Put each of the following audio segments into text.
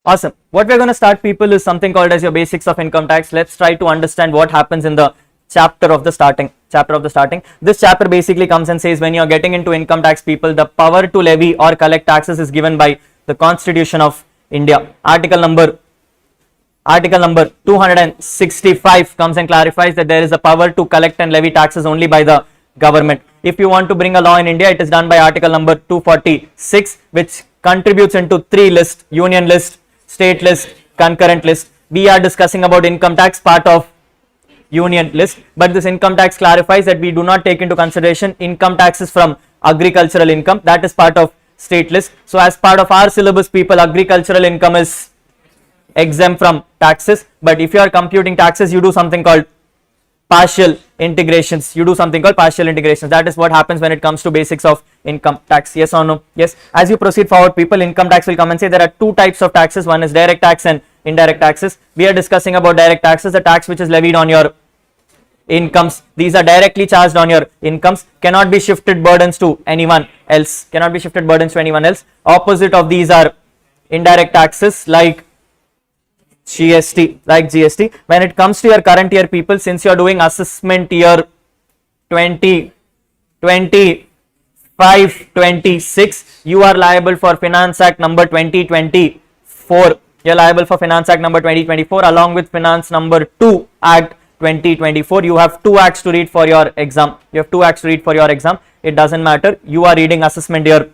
Awesome. What we're going to start, people, is something called as your basics of income tax. Let's try to understand what happens in the chapter of the starting. This chapter basically comes and says when you're getting into income tax, people, the power to levy or collect taxes is given by the Constitution of India. Article number 265 comes and clarifies that there is a power to collect and levy taxes only by the government. If you want to bring a law in India, it is done by article number 246, which contributes into three lists: union list, state list, concurrent list. We are discussing about income tax, part of union list, but this income tax clarifies that we do not take into consideration income taxes from agricultural income, that is part of state list. So as part of our syllabus, people, agricultural income is exempt from taxes, but if you are computing taxes, you do something called partial integrations. That is what happens when it comes to basics of income tax. Yes or no? Yes. As you proceed forward, people, income tax will come and say there are two types of taxes. One is direct tax and indirect taxes. We are discussing about direct taxes, the tax which is levied on your incomes. These are directly charged on your incomes, cannot be shifted burdens to anyone else. Opposite of these are indirect taxes like GST. When it comes to your current year, people, since you are doing assessment year 2025-26, you are liable for Finance Act number 2024. You're liable for Finance Act number 2024 along with Finance number 2 Act 2024. You have two acts to read for your exam. It doesn't matter. You are reading assessment year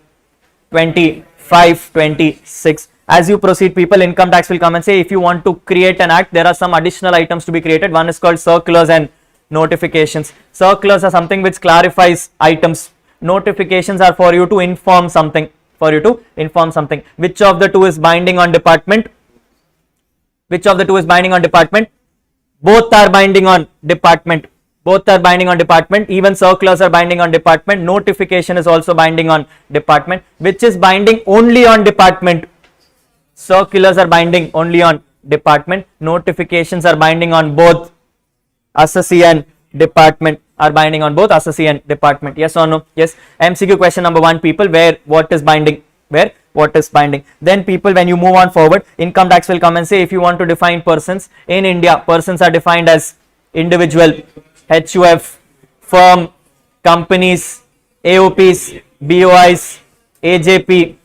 25-26. As you proceed, people, income tax will come and say if you want to create an act, there are some additional items to be created. One is called circulars and notifications. Circulars are something which clarifies items. Notifications are for you to inform something. Which of the two is binding on department? Both are binding on department. Even circulars are binding on department. Notification is also binding on department. Which is binding only on department? Circulars are binding only on department. Notifications are binding on both assessee and department. Yes or no? Yes. MCQ question number 1, people, what is binding? Then, people, when you move on forward, income tax will come and say if you want to define persons in India, persons are defined as individual, HUF, firm, companies, AOPs, BOIs, AJP,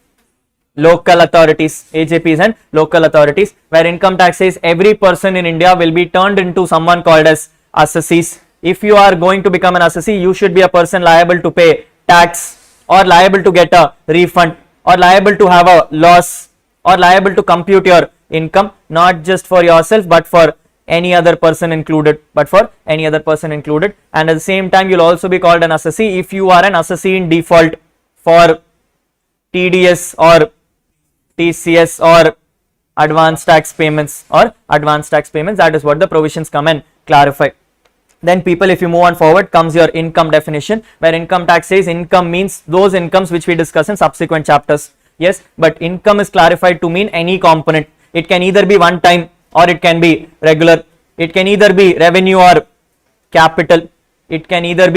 local authorities, AJPs and local authorities, where income tax says every person in India will be turned into someone called as assessees. If you are going to become an assessee, you should be a person liable to pay tax, or liable to get a refund, or liable to have a loss, or liable to compute your income, not just for yourself but for any other person included. And at the same time, you'll also be called an assessee if you are an assessee in default for TDS or TCS or advanced tax payments. That is what the provisions come and clarify. Then, people, if you move on forward, comes your income definition, where income tax says income means those incomes which we discuss in subsequent chapters. Yes, but income is clarified to mean any component. It can either be one time or it can be regular. It can either be revenue or capital. It can either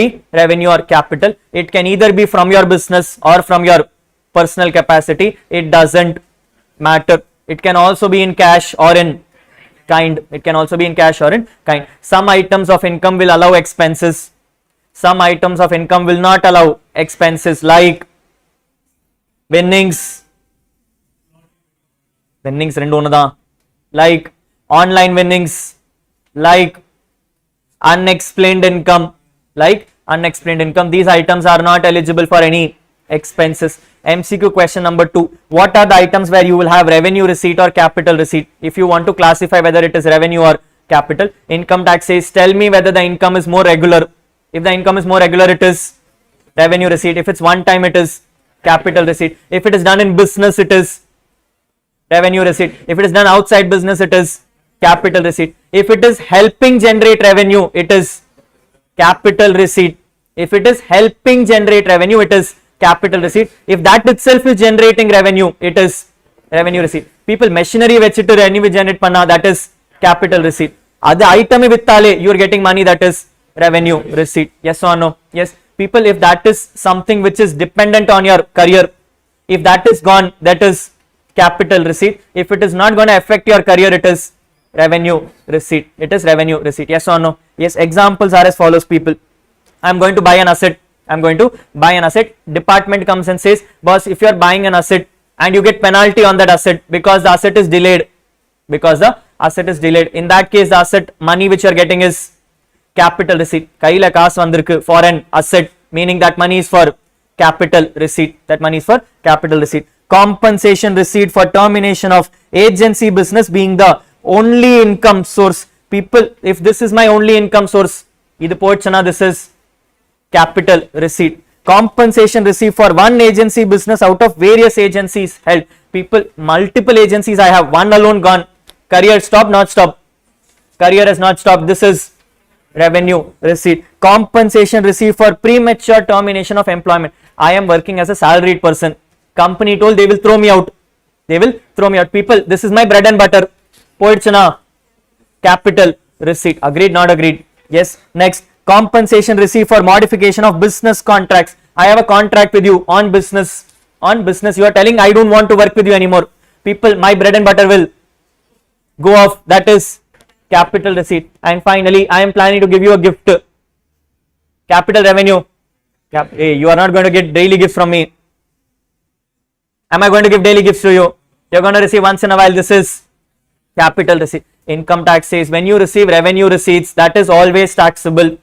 be from your business or from your personal capacity. It doesn't matter. It can also be in cash or in kind. Some items of income will allow expenses. Some items of income will not allow expenses, like winnings, like online winnings, like unexplained income. These items are not eligible for any expenses. MCQ question number 2, what are the items where you will have revenue receipt or capital receipt? If you want to classify whether it is revenue or capital, income tax says tell me whether the income is more regular. If the income is more regular, it is revenue receipt. If it's one time, it is capital receipt. If it is done in business, it is revenue receipt. If it is done outside business, it is capital receipt. If it is helping generate revenue, it is capital receipt. If it is helping generate revenue, it is capital receipt. If that itself is generating revenue, it is revenue receipt. People, machinery vechittu revenue generate panna, that is capital receipt. Adu item vittale, you are getting money, that is revenue receipt. Yes or no? Yes. People, if that is something which is dependent on your career, if that is gone, that is capital receipt. If it is not going to affect your career, it is revenue receipt. It is revenue receipt. Yes or no? Yes. Examples are as follows, people. I am going to buy an asset. I am going to buy an asset. Department comes and says, boss, if you are buying an asset and you get penalty on that asset because the asset is delayed, in that case the asset money which you are getting is capital receipt. Kaiyila kaas vandirukku for an asset, meaning that money is for capital receipt. Compensation receipt for termination of agency business being the only income source. People, if this is my only income source, this is capital receipt. Compensation receipt for one agency business out of various agencies held. People, multiple agencies I have, one alone gone. Career stop, not stop. Career has not stopped. This is revenue receipt. Compensation receipt for premature termination of employment. I am working as a salaried person. Company told they will throw me out. People, this is my bread and butter. Capital receipt. Agreed, not agreed? Yes. Next, compensation receipt for modification of business contracts. I have a contract with you on business. You are telling I don't want to work with you anymore. People, my bread and butter will go off. That is capital receipt. And finally, I am planning to give you a gift. Capital revenue. Hey, you are not going to get daily gifts from me. Am I going to give daily gifts to you? You are going to receive once in a while. This is capital receipt. Income tax says when you receive revenue receipts, that is always taxable.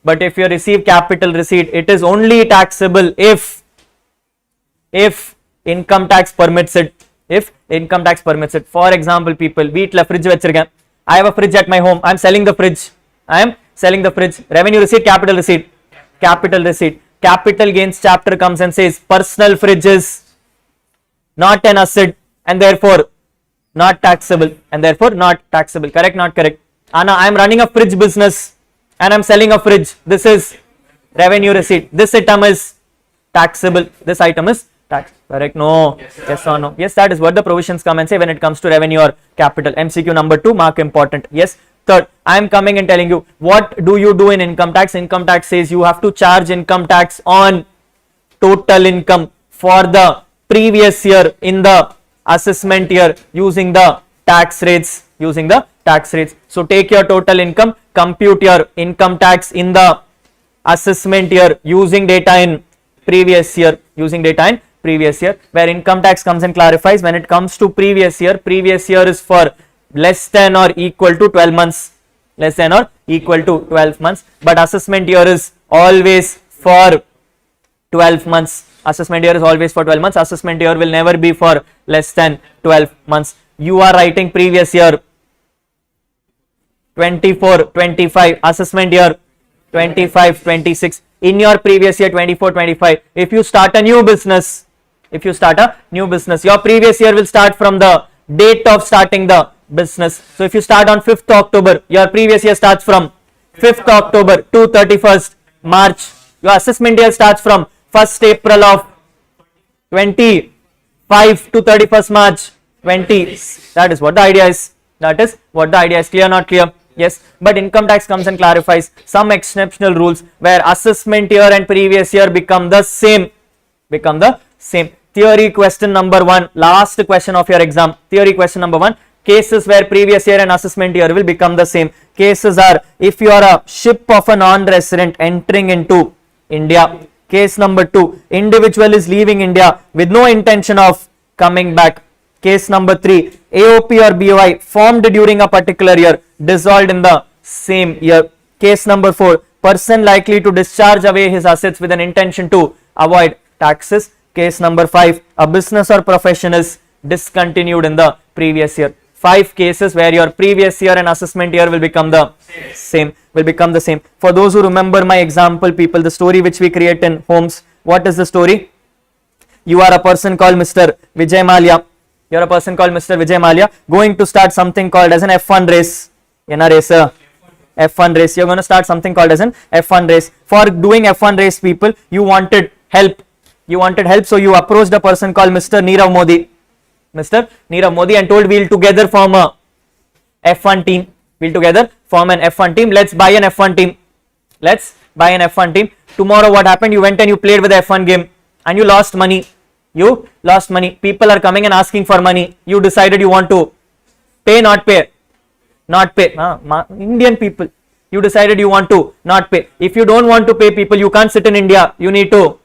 But if you receive capital receipt, it is only taxable if income tax permits it. For example, people, fridge vechirken. I have a fridge at my home. I am selling the fridge. Revenue receipt, capital receipt. Capital gains chapter comes and says personal fridge is not an asset and therefore not taxable. Correct, not correct? Anna, I am running a fridge business and I am selling a fridge. This is revenue receipt. This item is taxable. Correct? No. Yes or no? Yes, that is what the provisions come and say when it comes to revenue or capital. MCQ number 2, mark important. Yes. Third, I am coming and telling you, what do you do in income tax? Income tax says you have to charge income tax on total income for the previous year in the assessment year using the tax rates. So take your total income, compute your income tax in the assessment year using data in previous year, where income tax comes and clarifies when it comes to previous year is for less than or equal to 12 months, but assessment year is always for 12 months. Assessment year will never be for less than 12 months. You are writing previous year 24-25, assessment year 25-26. In your previous year 24-25, if you start a new business, your previous year will start from the date of starting the business. So if you start on 5th October, your previous year starts from 5th October to 31st March. Your assessment year starts from 1st April of 25 to 31st March 20. That is what the idea is. Clear, not clear? Yes. But income tax comes and clarifies some exceptional rules where assessment year and previous year become the same. Theory question number 1, last question of your exam. Theory question number 1, cases where previous year and assessment year will become the same. Cases are if you are a ship of a non-resident entering into India. Case number 2, individual is leaving India with no intention of coming back. Case number 3, AOP or BOI formed during a particular year, dissolved in the same year. Case number 4, person likely to discharge away his assets with an intention to avoid taxes. Case number 5, a business or profession is discontinued in the previous year. 5 cases where your previous year and assessment year will become the same. For those who remember my example, people, the story which we create in homes, what is the story? You are a person called Mr. Vijay Mallya. Going to start something called as an F1 race. F1 race. You're going to start something called as an F1 race. For doing F1 race, people, you wanted help. So you approached a person called Mr. Nirav Modi. And told we'll together form a F1 team. Let's buy an F1 team. Tomorrow what happened? You went and you played with the F1 game and you lost money. You lost money. People are coming and asking for money. You decided you want to pay, not pay. Not pay. Indian people. You decided you want to not pay. If you don't want to pay people, you can't sit in India. You need to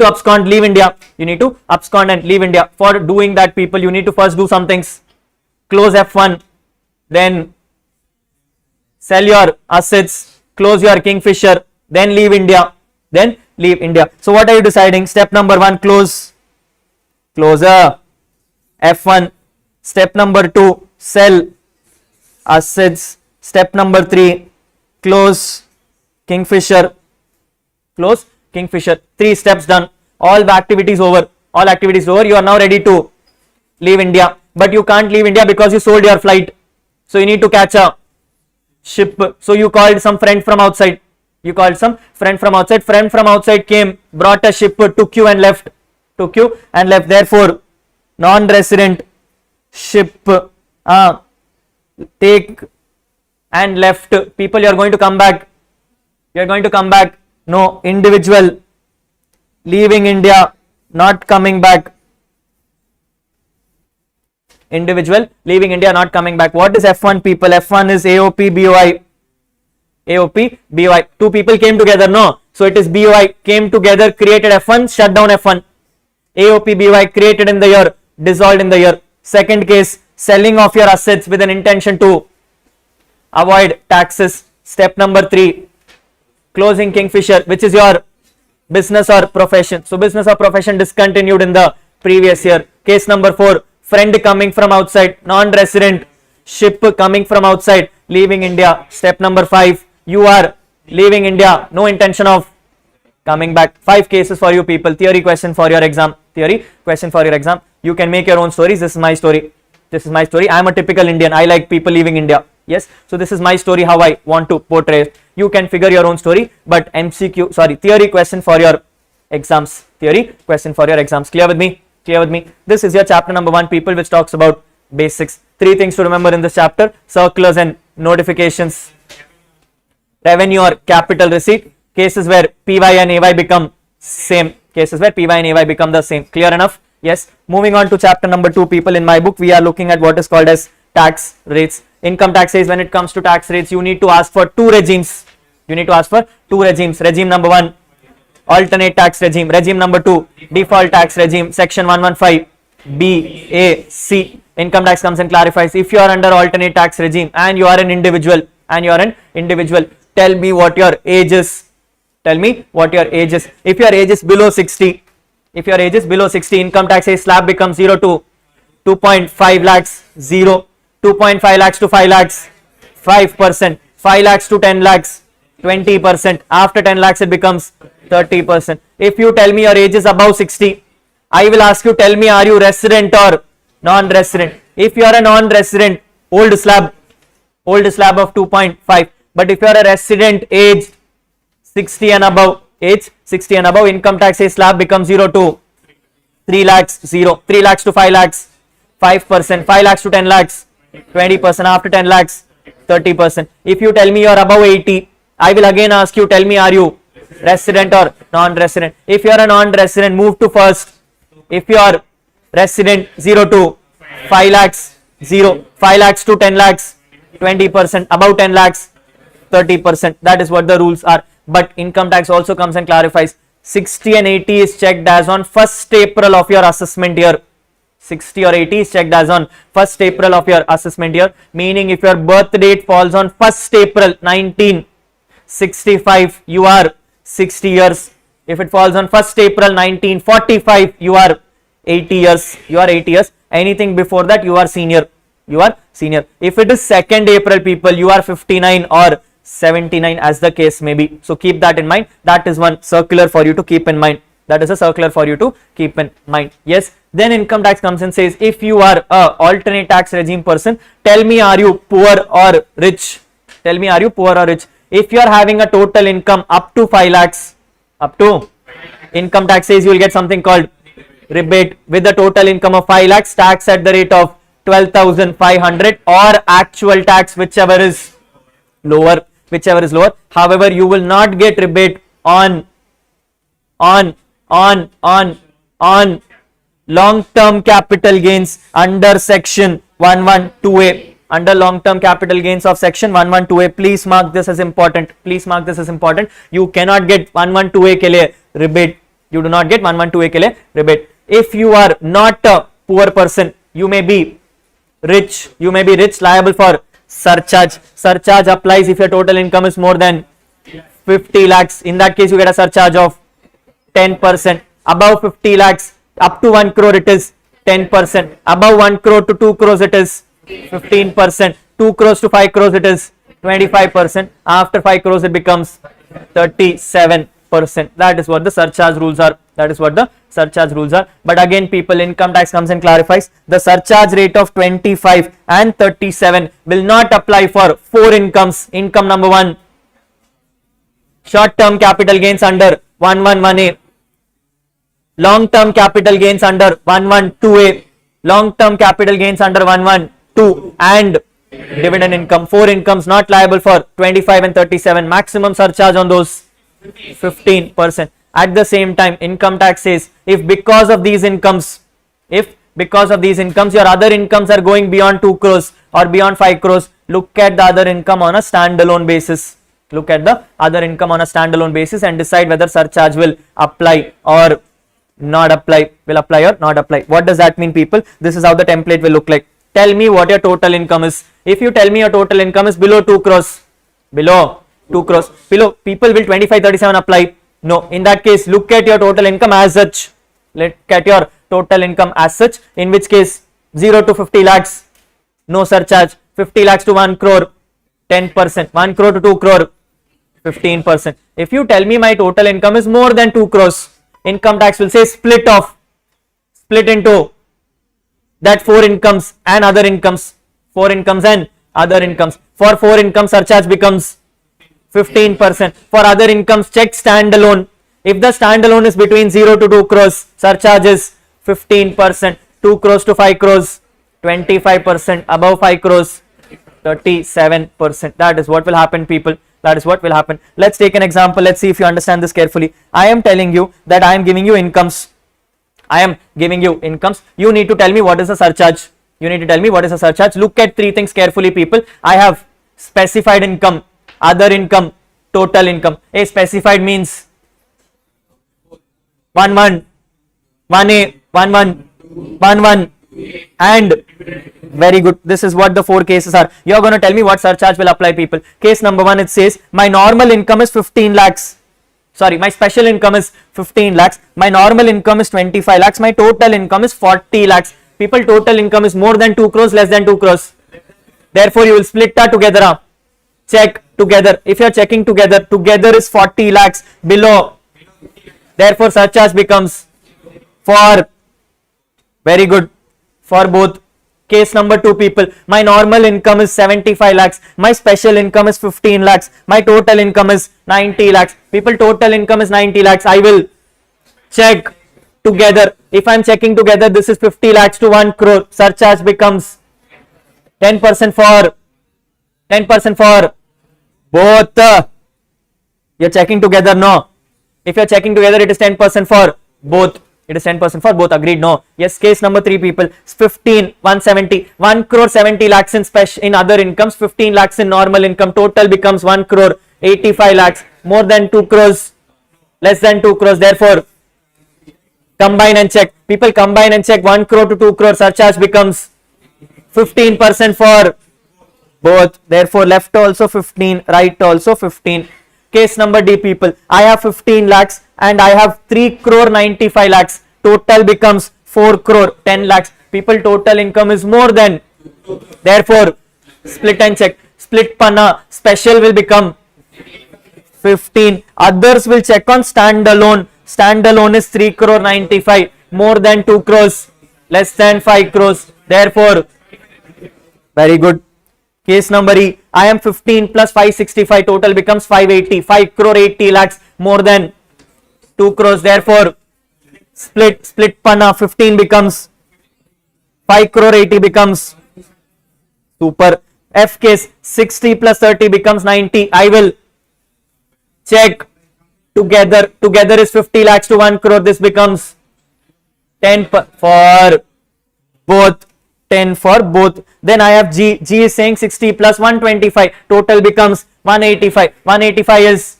abscond, leave India. You need to abscond and leave India. For doing that, people, you need to first do some things. Close F1, then sell your assets, close your Kingfisher, then leave India. Then leave India. So what are you deciding? Step number 1, close F1. Step number 2, sell assets. Step number 3, close Kingfisher. Close Kingfisher. 3 steps done. All the activities over. All activities over. You are now ready to leave India. But you can't leave India because you sold your flight. So you need to catch a ship. So you called some friend from outside. Friend from outside came, brought a ship, took you and left. Therefore, non-resident ship take and left. People, you are going to come back. No, individual leaving India, not coming back. Individual leaving India, not coming back. What is F1, people? F1 is AOP BOI. 2 people came together, no? So it is BOI, came together, created F1, shut down F1. AOP BOI, created in the year, dissolved in the year. Second case, selling of your assets with an intention to avoid taxes. Step number 3, closing Kingfisher, which is your business or profession. So business or profession discontinued in the previous year. Case number 4, friend coming from outside, non-resident ship coming from outside, leaving India. Step number 5, you are leaving India, no intention of coming back. 5 cases for you people. Theory question for your exam. You can make your own stories. This is my story. I am a typical Indian. I like people leaving India. Yes. So this is my story, how I want to portray it. You can figure your own story, but theory question for your exams. Clear with me? This is your chapter number 1, people, which talks about basics. 3 things to remember in this chapter: circulars and notifications, revenue or capital receipt, cases where PY and AY become same. Clear enough? Yes. Moving on to chapter number 2, people, in my book we are looking at what is called as tax rates. Income tax says when it comes to tax rates, you need to ask for 2 regimes. Regime number 1, alternate tax regime. Regime number 2, default tax regime. Section 115 B, A, C. Income tax comes and clarifies, if you are under alternate tax regime and you are an individual, tell me what your age is. If your age is below 60, income tax slab becomes 0 to 2.5 lakhs, 0, 2.5 lakhs to 5 lakhs, 5%, 5 lakhs to 10 lakhs, 20%. After 10 lakhs it becomes 30%. If you tell me your age is above 60, I will ask you, tell me, are you resident or non-resident? If you are a non-resident, old slab of 2.5. But if you are a resident, age 60 and above, income tax slab becomes 0 to 3 lakhs, 0, 3 lakhs to 5 lakhs, 5%, 5 lakhs to 10 lakhs, 20%, after 10 lakhs, 30%. If you tell me you are above 80, I will again ask you, tell me, are you resident or non-resident? If you are a non-resident, move to first. If you are resident, 0 to 5 lakhs, 0, 5 lakhs to 10 lakhs, 20%, above 10 lakhs, 30%. That is what the rules are. But income tax also comes and clarifies, 60 and 80 is checked as on 1st April of your assessment year. 60 or 80 is checked as on 1st April of your assessment year. Meaning if your birth date falls on 1st April 1965, you are 60 years. If it falls on 1st April 1945, you are 80 years. Anything before that, you are senior. If it is 2nd April, people, you are 59 or 79, as the case may be. So keep that in mind. That is one circular for you to keep in mind. Yes. Then income tax comes and says, if you are a alternate tax regime person, tell me, are you poor or rich? If you are having a total income up to 5 lakhs, income tax says you will get something called rebate. With the total income of 5 lakhs, tax at the rate of 12,500 or actual tax, whichever is lower. However, you will not get rebate on on long-term capital gains under section 112A. Under long-term capital gains of section 112A, please mark this as important. Please mark this as important. You cannot get 112A के लिए rebate. You do not get 112A के लिए rebate. If you are not a poor person, you may be rich. You may be rich, liable for surcharge. Surcharge applies if your total income is more than 50 lakhs. In that case, you get a surcharge of 10%. Above 50 lakhs, up to 1 crore, it is 10%. Above 1 crore to 2 crores, it is 15%. 2 crores to 5 crores, it is 25%. After 5 crores, it becomes 37%. That is what the surcharge rules are. That is what the surcharge rules are. But again, people, income tax comes and clarifies the surcharge rate of 25 and 37 will not apply for 4 incomes. Income number 1, short term capital gains under 111A, long-term capital gains under 112A, long-term capital gains under 112, and dividend income. 4 incomes not liable for 25 and 37. Maximum surcharge on those 15%. At the same time, income tax says if because of these incomes, your other incomes are going beyond 2 crores or beyond 5 crores, look at the other income on a standalone basis. Look at the other income on a standalone basis and decide whether surcharge will apply or not apply, What does that mean, people? This is how the template will look like. Tell me what your total income is. If you tell me your total income is below 2 crores, below people will 25-37 apply. No, in that case, look at your total income as such. Look at your total income as such, in which case 0 to 50 lakhs, no surcharge. 50 lakhs to 1 crore, 10%. 1 crore to 2 crore, 15%. If you tell me my total income is more than 2 crores, income tax will say split into that 4 incomes and other incomes. 4 incomes and other incomes. For 4 incomes, surcharge becomes 15%. For other incomes, check standalone. If the standalone is between 0 to 2 crores, surcharge is 15%. 2 crores to 5 crores, 25%. Above 5 crores, 37%. That is what will happen, people. That is what will happen. Let's take an example. Let's see if you understand this carefully. I am telling you that I am giving you incomes. You need to tell me what is the surcharge. Look at 3 things carefully, people. I have specified income, other income, total income. A specified means 11, 1A, 11, 11, and very good. This is what the 4 cases are. You are going to tell me what surcharge will apply, people. Case number 1, it says my normal income is 15 lakhs. Sorry, my special income is 15 lakhs. My normal income is 25 lakhs. My total income is 40 lakhs. People, total income is more than 2 crores, less than 2 crores. Therefore, you will split that together. Check together. If you are checking together is 40 lakhs below. Therefore, surcharge becomes for, very good, for both. Case number 2, people. My normal income is 75 lakhs. My special income is 15 lakhs. My total income is 90 lakhs. People, total income is 90 lakhs. I will check together. If I am checking together, this is 50 lakhs to 1 crore. Surcharge becomes 10% for both. You are checking together, no. If you are checking together, it is 10% for both. Agreed? No. Yes. Case number 3, people. 15, 170, 1 crore 70 lakhs in other incomes, 15 lakhs in normal income. Total becomes 1 crore 85 lakhs. More than 2 crores, less than 2 crores. Therefore, combine and check. People, combine and check. 1 crore to 2 crore, surcharge becomes 15% for both. Therefore, left also 15, right also 15. Case number D, people. I have 15 lakhs and I have 3 crore 95 lakhs. Total becomes 4 crore 10 lakhs. People, total income is more than. Therefore, split and check. Split panna. Special will become 15. Others will check on standalone. Standalone is 3 crore 95. More than 2 crores. Less than 5 crores. Therefore, very good. Case number E, I am 15 plus 565, total becomes 580, 5 crore 80 lakhs, more than 2 crores. Therefore, split panna, 15 becomes 5 crore 80 becomes super. F case, 60 plus 30 becomes 90. I will check together. Together is 50 lakhs to 1 crore. This becomes 10 for both, 10 for both. Then I have G is saying 60 plus 125, total becomes 185. 185 is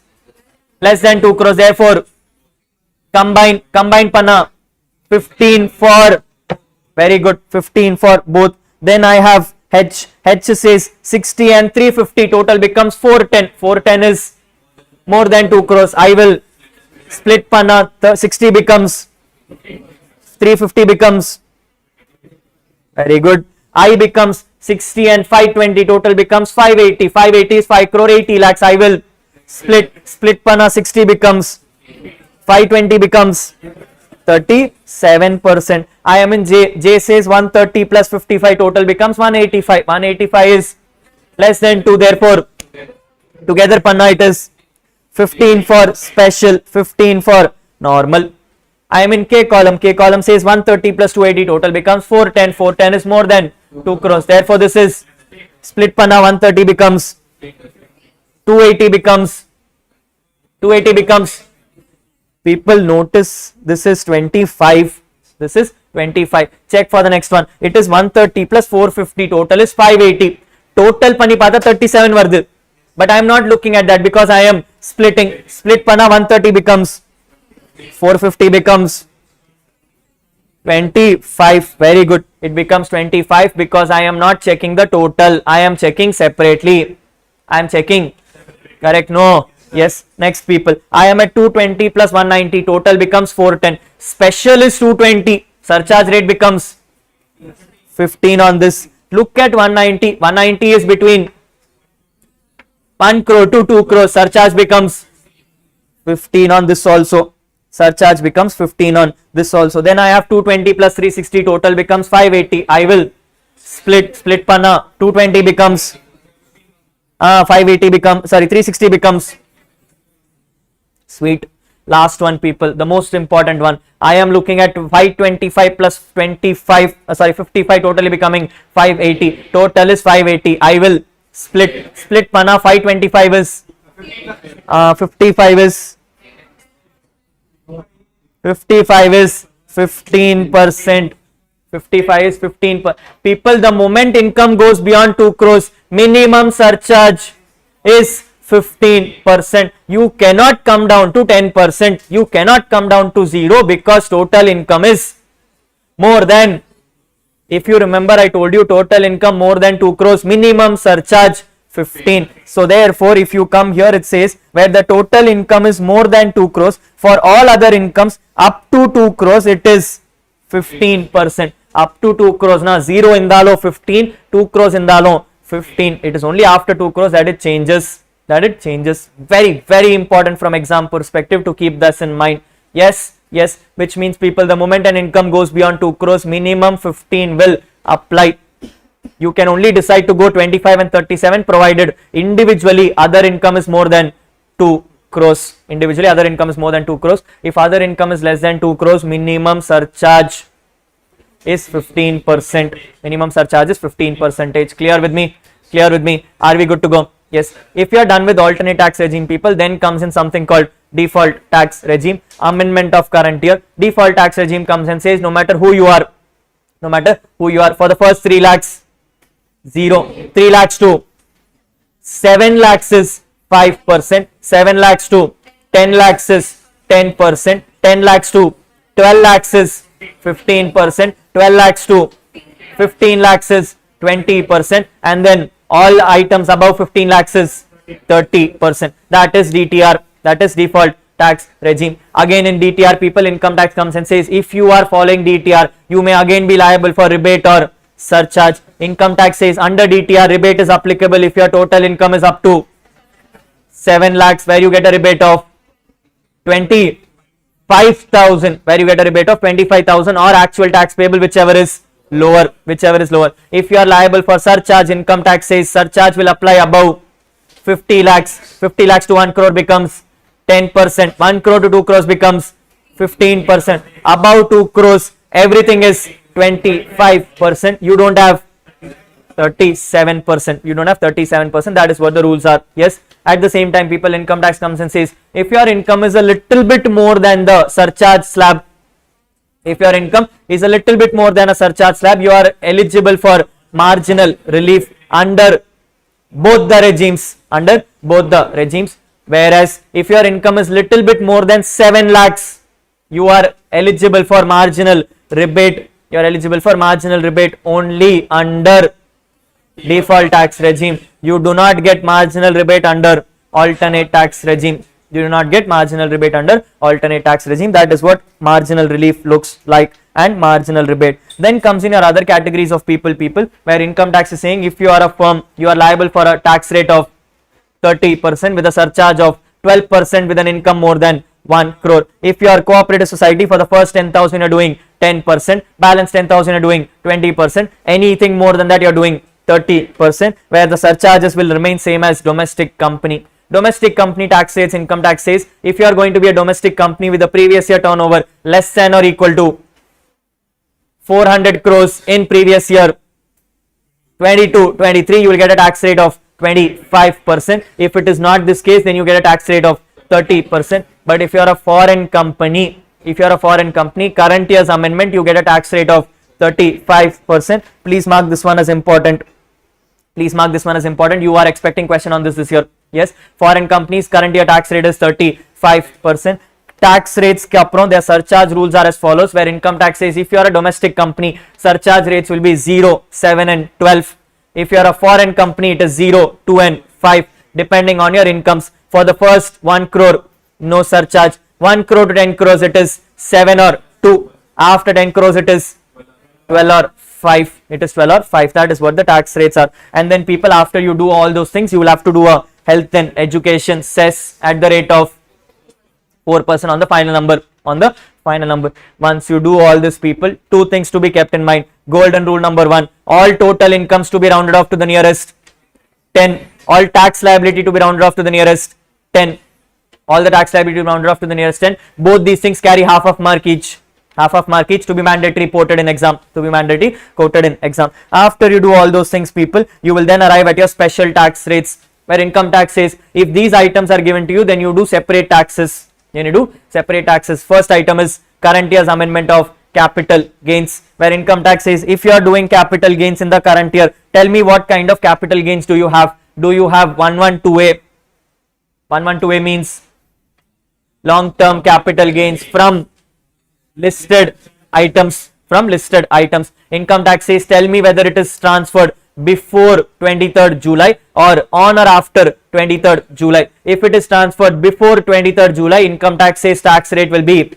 less than 2 crores, therefore combine panna 15 for, very good, 15 for both. Then I have H says 60 and 350, total becomes 410. 410 is more than 2 crores. I will split panna, 60 becomes 350 becomes, very good, I becomes 60 and 520, total becomes 580. 580 is 5 crore 80 lakhs. I will split panna, 60 becomes 520 becomes 37%. I am in J says 130 plus 55, total becomes 185. 185 is less than 2, therefore together panna it is 15 for special, 15 for normal. I am in K column. K column says 130 plus 280, total becomes 410. 410 is more than 2 crores. Therefore, this is split panna, 130 becomes 280 becomes, people notice this is 25. This is 25. Check for the next one. It is 130 plus 450, total is 580. Total pani pata 37 vardu. But I am not looking at that because I am splitting. Split panna 130 becomes 450 becomes 25. Very good. It becomes 25 because I am not checking the total. I am checking separately. I am checking. Correct? No. Yes. Next people. I am at 220 plus 190. Total becomes 410. Special is 220. Surcharge rate becomes 15 on this. Look at 190. 190 is between 1 crore to 2 crore. Surcharge becomes 15 on this also. Surcharge becomes 15 on this also. Then I have 220 plus 360, total becomes 580. I will split panna, 220 becomes 580 becomes, sorry, 360 becomes, sweet. Last one people, the most important one. I am looking at 525 plus 25, 55, totally becoming 580. Total is 580. I will split panna, 525 is 55 is 15%. 55 is 15%. People, the moment income goes beyond 2 crores, minimum surcharge is 15%. You cannot come down to 10%. You cannot come down to 0 because total income is more than, if you remember, I told you total income more than 2 crores, minimum surcharge 15. So therefore, if you come here, it says where the total income is more than 2 crores, for all other incomes up to 2 crores, it is 15%. Up to 2 crores, na 0 indalo 15, 2 crores indalo 15. It is only after 2 crores that it changes. Very, very important from exam perspective to keep this in mind. Yes, which means people, the moment an income goes beyond 2 crores, minimum 15 will apply. You can only decide to go 25 and 37 provided individually other income is more than 2 crores. Individually other income is more than 2 crores. If other income is less than 2 crores, minimum surcharge is 15%. Minimum surcharge is 15%. Clear with me? Are we good to go? Yes. If you are done with alternate tax regime people, then comes in something called default tax regime, amendment of current year. Default tax regime comes and says no matter who you are, for the first 3 lakhs, 0, 3 lakhs to 7 lakhs is 5%, 7 lakhs to 10 lakhs is 10%, 10 lakhs to 12 lakhs is 15%, 12 lakhs to 15 lakhs is 20%, and then all items above 15 lakhs is 30%. That is DTR, that is default tax regime. Again in DTR people, income tax comes and says if you are following DTR, you may again be liable for rebate or surcharge. Income tax says under DTR rebate is applicable if your total income is up to 7 lakhs where you get a rebate of 25,000, where you get a rebate of 25,000, or actual tax payable, whichever is lower. If you are liable for surcharge, income tax says surcharge will apply above 50 lakhs. 50 lakhs to 1 crore becomes 10%. 1 crore to 2 crores becomes 15%. Above 2 crores, everything is 25%. You don't have 37%. That is what the rules are. Yes. At the same time, people, income tax comes and says if your income is a little bit more than the surcharge slab, If your income is a little bit more than a surcharge slab, you are eligible for marginal relief under both the regimes, whereas if your income is little bit more than 7 lakhs, you are eligible for marginal rebate. You are eligible for marginal rebate only under default tax regime. You do not get marginal rebate under alternate tax regime. You do not get marginal rebate under alternate tax regime. That is what marginal relief looks like, and marginal rebate. Then comes in your other categories of people where income tax is saying if you are a firm, you are liable for a tax rate of 30% with a surcharge of 12% with an income more than 1 crore. If you are cooperative society, for the first 10,000 you are doing 10%, balance 10,000 you are doing 20%, anything more than that you are doing 30%, where the surcharges will remain same as domestic company. Domestic company tax rates, income tax says if you are going to be a domestic company with a previous year turnover less than or equal to 400 crores in previous year 22-23, you will get a tax rate of 25%. If it is not this case, then you get a tax rate of 30%. But if you are a foreign company, current year's amendment, you get a tax rate of 35%. Please mark this one as important. You are expecting question on this year. Yes, foreign companies current year tax rate is 35%. Tax rates ke aprom their surcharge rules are as follows, where income tax says if you are a domestic company, surcharge rates will be 0, 7 and 12. If you are a foreign company, it is 0, 2 and 5 depending on your incomes. For the first 1 crore, no surcharge. 1 crore to 10 crores, it is 7 or 2. After 10 crores, it is 12 or 5. That is what the tax rates are. And then people, after you do all those things, you will have to do a health and education cess at the rate of 4% on the final number. Once you do all this, people, two things to be kept in mind. Golden rule number 1, all total incomes to be rounded off to the nearest 10. All tax liability to be rounded off to the nearest 10. All the tax liability to be rounded off to the nearest 10. Both these things carry half of mark each. To be mandatory quoted in exam. After you do all those things, people, you will then arrive at your special tax rates, where income tax says if these items are given to you, then you do separate taxes. First item is current year's amendment of capital gains, where income tax says if you are doing capital gains in the current year, tell me what kind of capital gains do you have. Do you have 112A? 112A means long term capital gains from listed items. Income tax says tell me whether it is transferred before 23rd July or on or after 23rd July. If it is transferred before 23rd July, income tax says tax rate will be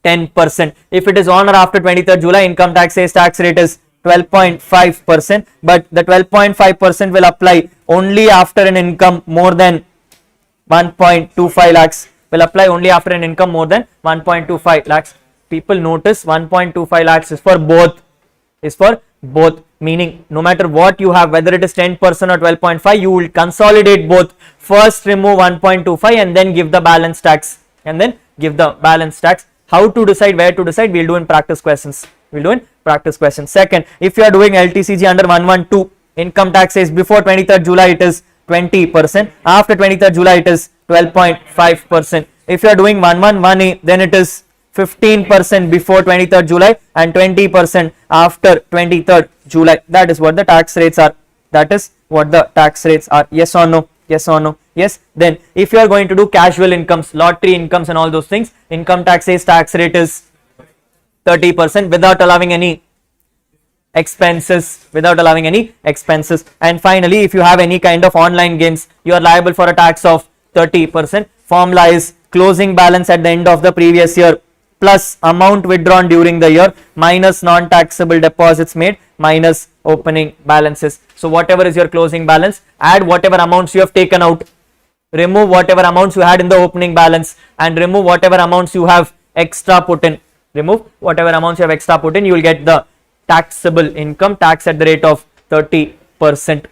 10%. If it is on or after 23rd July, income tax says tax rate is 12.5%, but the 12.5% will apply only after an income more than 1.25 lakhs. People, notice 1.25 lakhs is for both. Meaning no matter what you have, whether it is 10% or 12.5, you will consolidate both. First remove 1.25 and then give the balance tax. How to decide, where to decide, we'll do in practice questions. Second, if you are doing LTCG under 112, income tax is before 23rd July it is 20%. After 23rd July it is 12.5%. If you are doing 111A, then it is 15% before 23rd July and 20% after 23rd July. That is what the tax rates are. Yes or no? Yes. Then if you are going to do casual incomes, lottery incomes and all those things, income tax says tax rate is 30% without allowing any expenses. And finally, if you have any kind of online games, you are liable for a tax of 30%. Formula is closing balance at the end of the previous year plus amount withdrawn during the year minus non-taxable deposits made minus opening balances. So whatever is your closing balance, add whatever amounts you have taken out, remove whatever amounts you had in the opening balance, and remove whatever amounts you have extra put in. You will get the taxable income tax at the rate of 30%.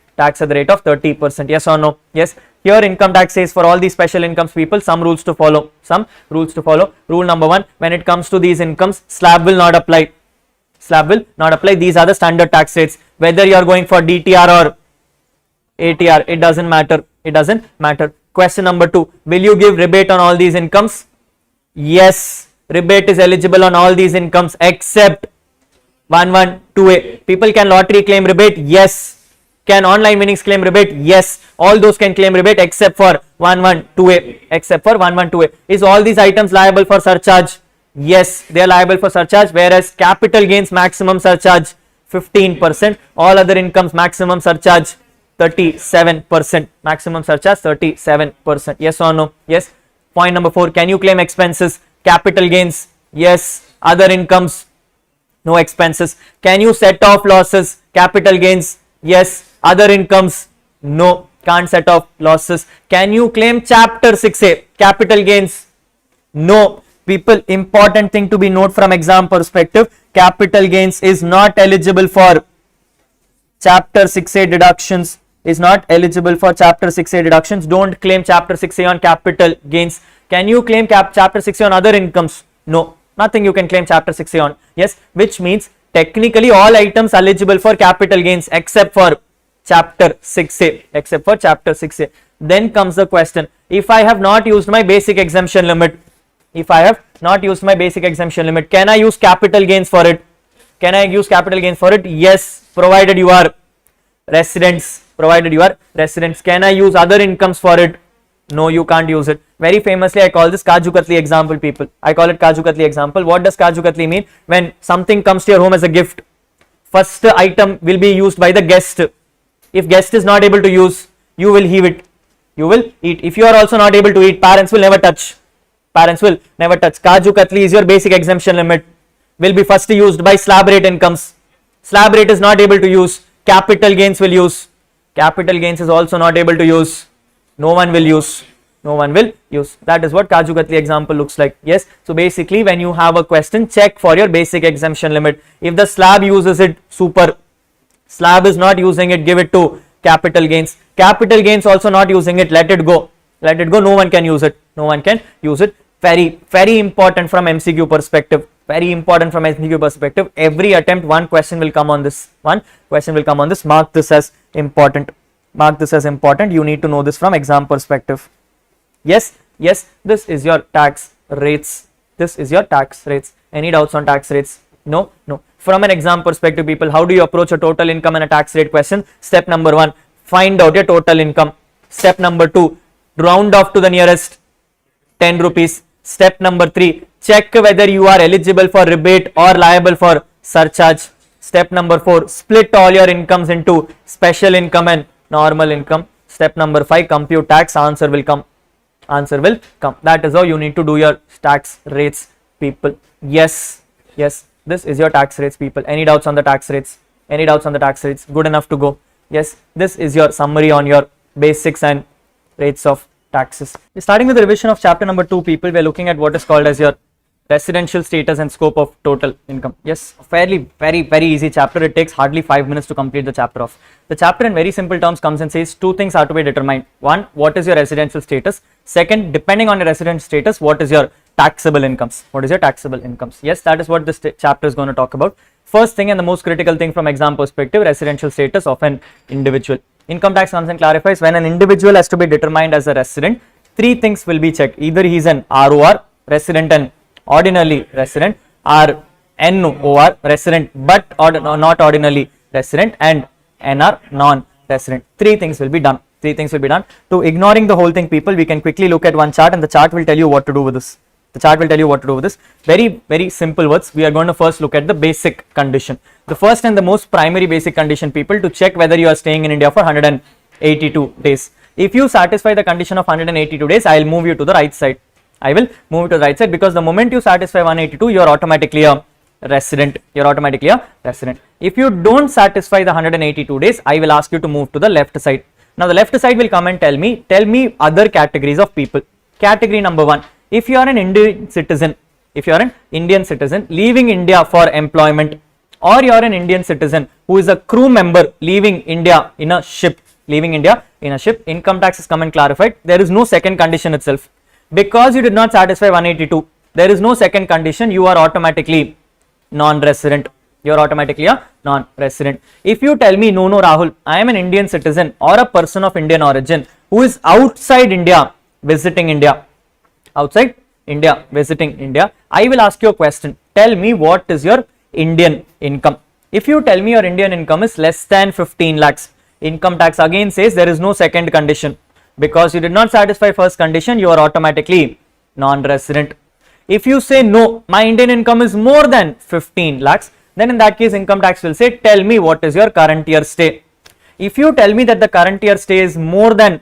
Yes or no? Yes. Here income tax says for all these special incomes, people, some rules to follow. Rule number 1, when it comes to these incomes, slab will not apply. These are the standard tax rates. Whether you are going for DTR or ATR, it doesn't matter. Question number 2, will you give rebate on all these incomes? Yes, rebate is eligible on all these incomes except 112A. People can lottery claim rebate? Yes. Can online winnings claim rebate? Yes. All those can claim rebate except for 112A. Except for 112A. Is all these items liable for surcharge? Yes, they are liable for surcharge, whereas capital gains maximum surcharge 15%. All other incomes maximum surcharge 37%. Maximum surcharge 37%. Yes or no? Yes. Point number 4. Can you claim expenses? Capital gains? Yes. Other incomes? No expenses. Can you set off losses? Capital gains? Yes. Other incomes? No. Can't set off losses. Can you claim chapter 6A? Capital gains? No. People, important thing to be note from exam perspective, capital gains is not eligible for chapter 6A deductions. Is not eligible for chapter 6A deductions. Don't claim chapter 6A on capital gains. Can you claim chapter 6A on other incomes? No. Nothing you can claim chapter 6A on. Yes, which means technically all items eligible for capital gains except for chapter 6A. Except for chapter 6A. Then comes the question, if I have not used my basic exemption limit, if I have not used my basic exemption limit, can I use capital gains for it? Can I use capital gains for it? Yes, provided you are residents. Provided you are residents. Can I use other incomes for it? No, you can't use it. Very famously, I call this Kaju Katli example, people. I call it Kaju Katli example. What does Kaju Katli mean? When something comes to your home as a gift, first item will be used by the guest. If guest is not able to use, you will heave it. You will eat. If you are also not able to eat, parents will never touch. Parents will never touch. Kaju Katli is your basic exemption limit. Will be first used by slab rate incomes. Slab rate is not able to use. Capital gains will use. Capital gains is also not able to use. No one will use. No one will use. That is what Kaju Katli example looks like. Yes. So basically, when you have a question, check for your basic exemption limit. If the slab uses it, super. Slab is not using it, give it to capital gains. Capital gains also not using it, let it go. Let it go. No one can use it. No one can use it. Very important from MCQ perspective. Very important from MCQ perspective. Every attempt, one question will come on this. One question will come on this. Mark this as important. Mark this as important. You need to know this from exam perspective. Yes. Yes. This is your tax rates. This is your tax rates. Any doubts on tax rates? No. No. From an exam perspective, people, how do you approach a total income and a tax rate question? Step number 1, find out your total income. Step number 2, round off to the nearest 10 rupees. Step number 3, check whether you are eligible for rebate or liable for surcharge. Step number 4, split all your incomes into special income and normal income. Step number 5, compute tax. Answer will come. Answer will come. That is how you need to do your tax rates, people. Yes. Yes. This is your tax rates, people. Any doubts on the tax rates? Any doubts on the tax rates? Good enough to go. Yes. This is your summary on your basics and rates of taxes. Starting with the revision of chapter number 2, people, we are looking at what is called as your residential status and scope of total income. Yes, fairly very easy chapter. It takes hardly 5 minutes to complete the chapter off. The chapter in very simple terms comes and says two things are to be determined. One, what is your residential status? Second, depending on your residential status, what is your taxable incomes? What is your taxable incomes? Yes, that is what this chapter is going to talk about. First thing and the most critical thing from exam perspective, residential status of an individual. Income tax comes and clarifies when an individual has to be determined as a resident, three things will be checked. Either he is an ROR, resident and ordinarily resident, or NOR, resident but not ordinarily resident, and NR, non-resident. Three things will be done. Three things will be done. To ignoring the whole thing, people, we can quickly look at one chart and the chart will tell you what to do with this. The chart will tell you what to do with this. Very simple words. We are going to first look at the basic condition. The first and the most primary basic condition, people, to check whether you are staying in India for 182 days. If you satisfy the condition of 182 days, I will move you to the right side. I will move you to the right side because the moment you satisfy 182, you are automatically a resident. You are automatically a resident. If you don't satisfy the 182 days, I will ask you to move to the left side. Now the left side will come and tell me other categories of people. Category number 1. If you are an Indian citizen, leaving India for employment, or you are an Indian citizen who is a crew member leaving India in a ship, income tax is come and clarified. There is no second condition itself. Because you did not satisfy 182, there is no second condition. You are automatically non-resident. You are automatically a non-resident. If you tell me, no, Rahul, I am an Indian citizen or a person of Indian origin who is outside India, visiting India, outside India, visiting India, I will ask you a question. Tell me what is your Indian income. If you tell me your Indian income is less than 15 lakhs, income tax again says there is no second condition. Because you did not satisfy first condition, you are automatically non-resident. If you say no, my Indian income is more than 15 lakhs, then in that case income tax will say, tell me what is your current year stay. If you tell me that the current year stay is more than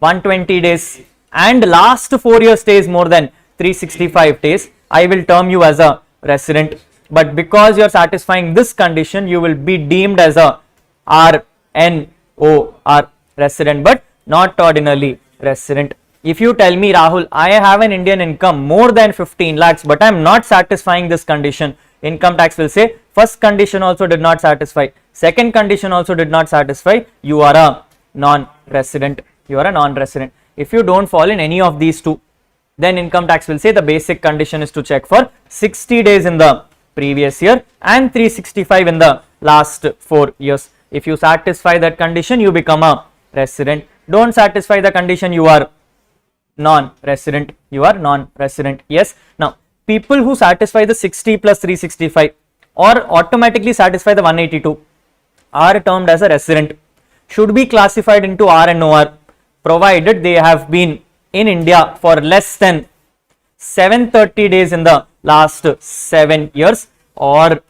120 days and last 4 years stay is more than 365 days, I will term you as a resident. But because you are satisfying this condition, you will be deemed as a RNOR, resident, but not ordinarily resident. If you tell me, Rahul, I have an Indian income more than 15 lakhs, but I am not satisfying this condition, income tax will say, first condition also did not satisfy, second condition also did not satisfy, you are a non-resident. You are a non-resident. If you don't fall in any of these two, then income tax will say the basic condition is to check for 60 days in the previous year and 365 in the last 4 years. If you satisfy that condition, you become a resident. Don't satisfy the condition, you are non-resident. You are non-resident. Yes. Now, people who satisfy the 60 plus 365 or automatically satisfy the 182 are termed as a resident, should be classified into RNOR, provided they have been in India for less than 730 days in the last 7 years, or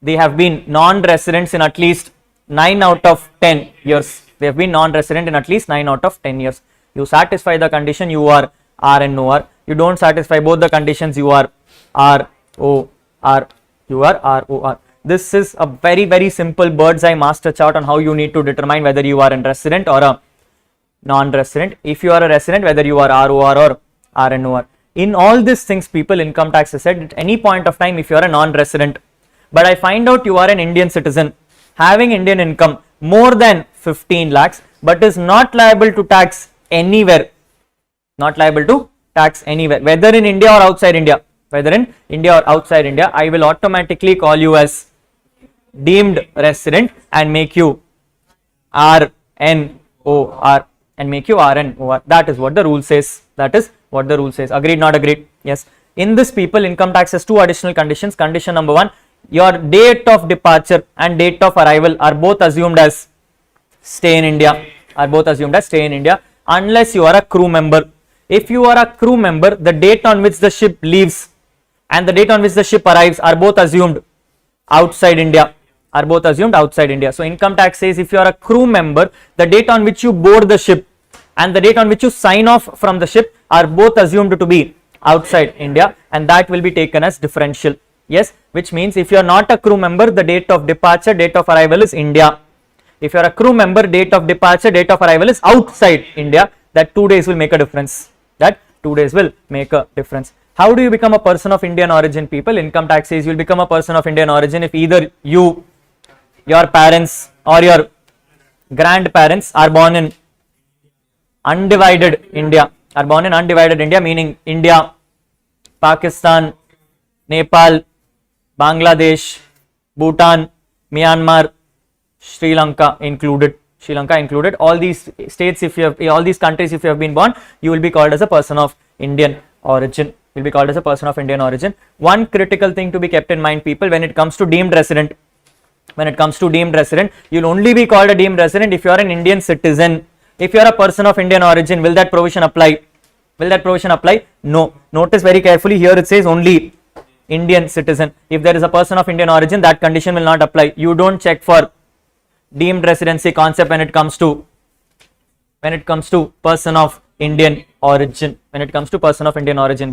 they have been non-residents in at least 9 out of 10 years. They have been non-resident in at least 9 out of 10 years. You satisfy the condition, you are RNOR. You don't satisfy both the conditions, you are ROR. You are ROR. This is a very simple bird's eye master chart on how you need to determine whether you are a resident or a non-resident. If you are a resident, whether you are ROR or RNOR. In all these things, people, income tax is said at any point of time if you are a non-resident, but I find out you are an Indian citizen having Indian income more than 15 lakhs but is not liable to tax anywhere, not liable to tax anywhere, whether in India or outside India, whether in India or outside India, I will automatically call you as deemed resident and make you RNOR, and make you RNOR. That is what the rule says. That is what the rule says. Agreed, not agreed? Yes. In this, people, income tax has two additional conditions. Condition number 1, your date of departure and date of arrival are both assumed as stay in India, unless you are a crew member. If you are a crew member, the date on which the ship leaves and the date on which the ship arrives are both assumed outside India. So income tax says if you are a crew member, the date on which you board the ship and the date on which you sign off from the ship are both assumed to be outside India, and that will be taken as differential. Yes, which means if you are not a crew member, the date of departure, date of arrival is India. If you are a crew member, date of departure, date of arrival is outside India. That 2 days will make a difference. How do you become a person of Indian origin, people? Income tax says you will become a person of Indian origin if either you, your parents or your grandparents are born in undivided India, meaning India, Pakistan, Nepal, Bangladesh, Bhutan, Myanmar, Sri Lanka included. All these states, if you have, all these countries, if you have been born, you will be called as a person of Indian origin. One critical thing to be kept in mind, people, when it comes to deemed resident, you will only be called a deemed resident if you are an Indian citizen. If you are a person of Indian origin, will that provision apply? No. Notice very carefully, here it says only Indian citizen. If there is a person of Indian origin, that condition will not apply. You don't check for deemed residency concept when it comes to person of Indian origin.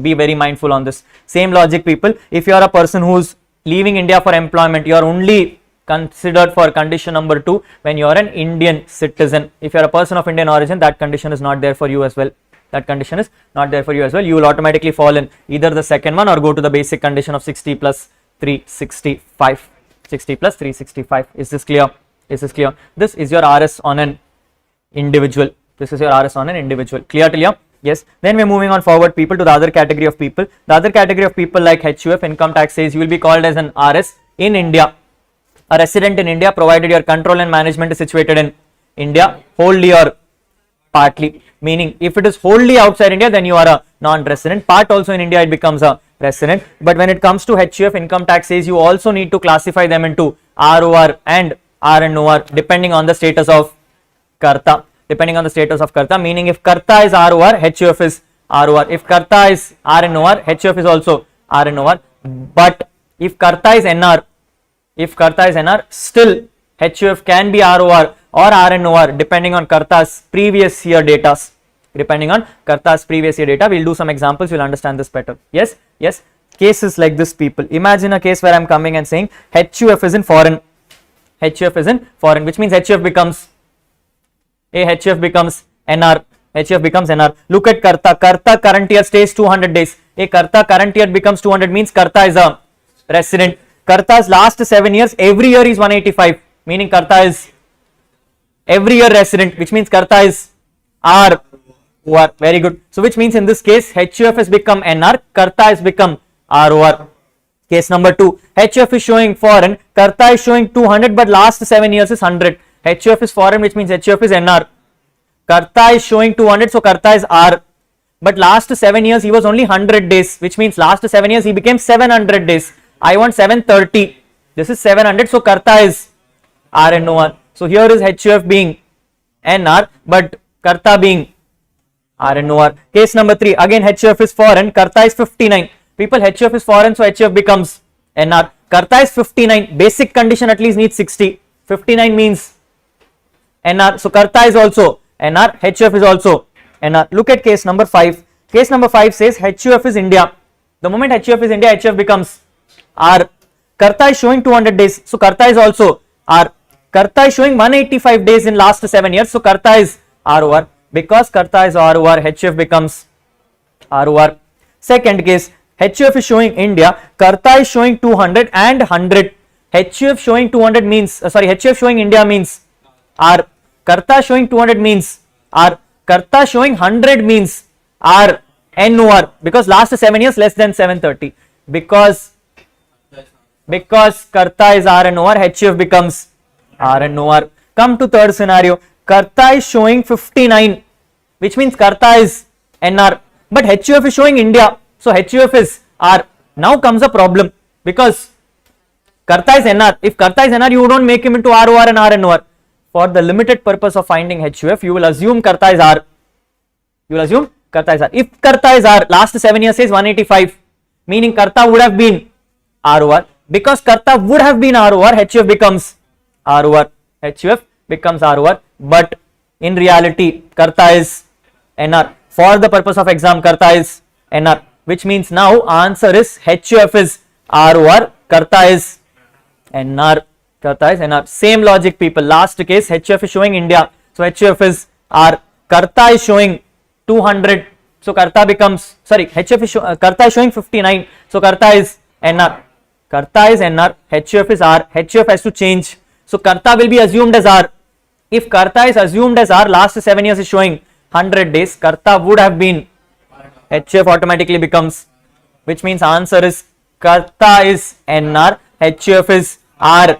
Be very mindful on this. Same logic, people. If you are a person who is leaving India for employment, you are only considered for condition number 2 when you are an Indian citizen. If you are a person of Indian origin, that condition is not there for you as well. You will automatically fall in either the second one or go to the basic condition of 60 plus 365. Is this clear? This is your RS on an individual. Clear till here? Yes. Then we are moving on forward, people, to the other category of people. The other category of people like HUF, income tax says you will be called as an RS in India, a resident in India, provided your control and management is situated in India. Hold your partly. Meaning if it is wholly outside India, then you are a non-resident. Part also in India, it becomes a resident. But when it comes to HUF, income tax says you also need to classify them into ROR and RNOR depending on the status of Karta. Depending on the status of Karta, meaning if Karta is ROR, HUF is ROR. If Karta is RNOR, HUF is also RNOR. But if Karta is NR, still HUF can be ROR or RNOR depending on Karta's previous year data. Depending on Karta's previous year data, we'll do some examples, you'll understand this better. Yes, yes. Cases like this, people. Imagine a case where I'm coming and saying HUF is in foreign. HUF is in foreign, which means HUF becomes NR. HUF becomes NR. Look at Karta. Karta current year stays 200 days. A Karta current year becomes 200 means Karta is a resident. Karta's last 7 years, every year is 185, meaning Karta is every year resident, which means Karta is ROR. Very good. So which means in this case, HUF has become NR, Karta has become ROR. Case number 2, HUF is showing foreign, Karta is showing 200, but last 7 years is 100. HUF is foreign, which means HUF is NR. Karta is showing 200, so Karta is R. But last 7 years, he was only 100 days, which means last 7 years, he became 700 days. I want 730. This is 700, so Karta is RNOR. So here is HUF being NR, but Karta being RNOR. Case number 3, again HUF is foreign, Karta is 59. People, HUF is foreign, so HUF becomes NR. Karta is 59, basic condition at least needs 60. 59 means NR, so Karta is also NR, HUF is also NR. Look at case number 5. Case number 5 says HUF is India. The moment HUF is India, HUF becomes R. Karta is showing 200 days, so Karta is also R. Karta is showing 185 days in last 7 years, so Karta is ROR. Because Karta is ROR, HUF becomes ROR. Second case, HUF is showing India, Karta is showing 200 and 100. HUF showing 200 means, HUF showing India means R. Karta showing 200 means R. Karta showing 100 means RNOR, because last 7 years less than 730. Because Karta is RNOR, HUF becomes RNOR. Come to third scenario. Karta is showing 59, which means Karta is NR, but HUF is showing India, so HUF is R. Now comes a problem, because Karta is NR. If Karta is NR, you don't make him into ROR and RNOR. For the limited purpose of finding HUF, you will assume Karta is R. You will assume Karta is R. If Karta is R, last 7 years says 185, meaning Karta would have been ROR. Because Karta would have been ROR, HUF becomes ROR. HUF becomes ROR, but in reality, Karta is NR. For the purpose of exam, Karta is NR, which means now answer is HUF is ROR, Karta is NR. Karta is NR. Same logic, people. Last case, HUF is showing India, so HUF is R. Karta is showing 200, so Karta becomes, Karta is showing 59, so Karta is NR. Karta is NR, HUF is R, HUF has to change, so Karta will be assumed as R. If Karta is assumed as R, last 7 years is showing 100 days, Karta would have been, HUF automatically becomes, which means answer is Karta is NR, HUF is RNOR.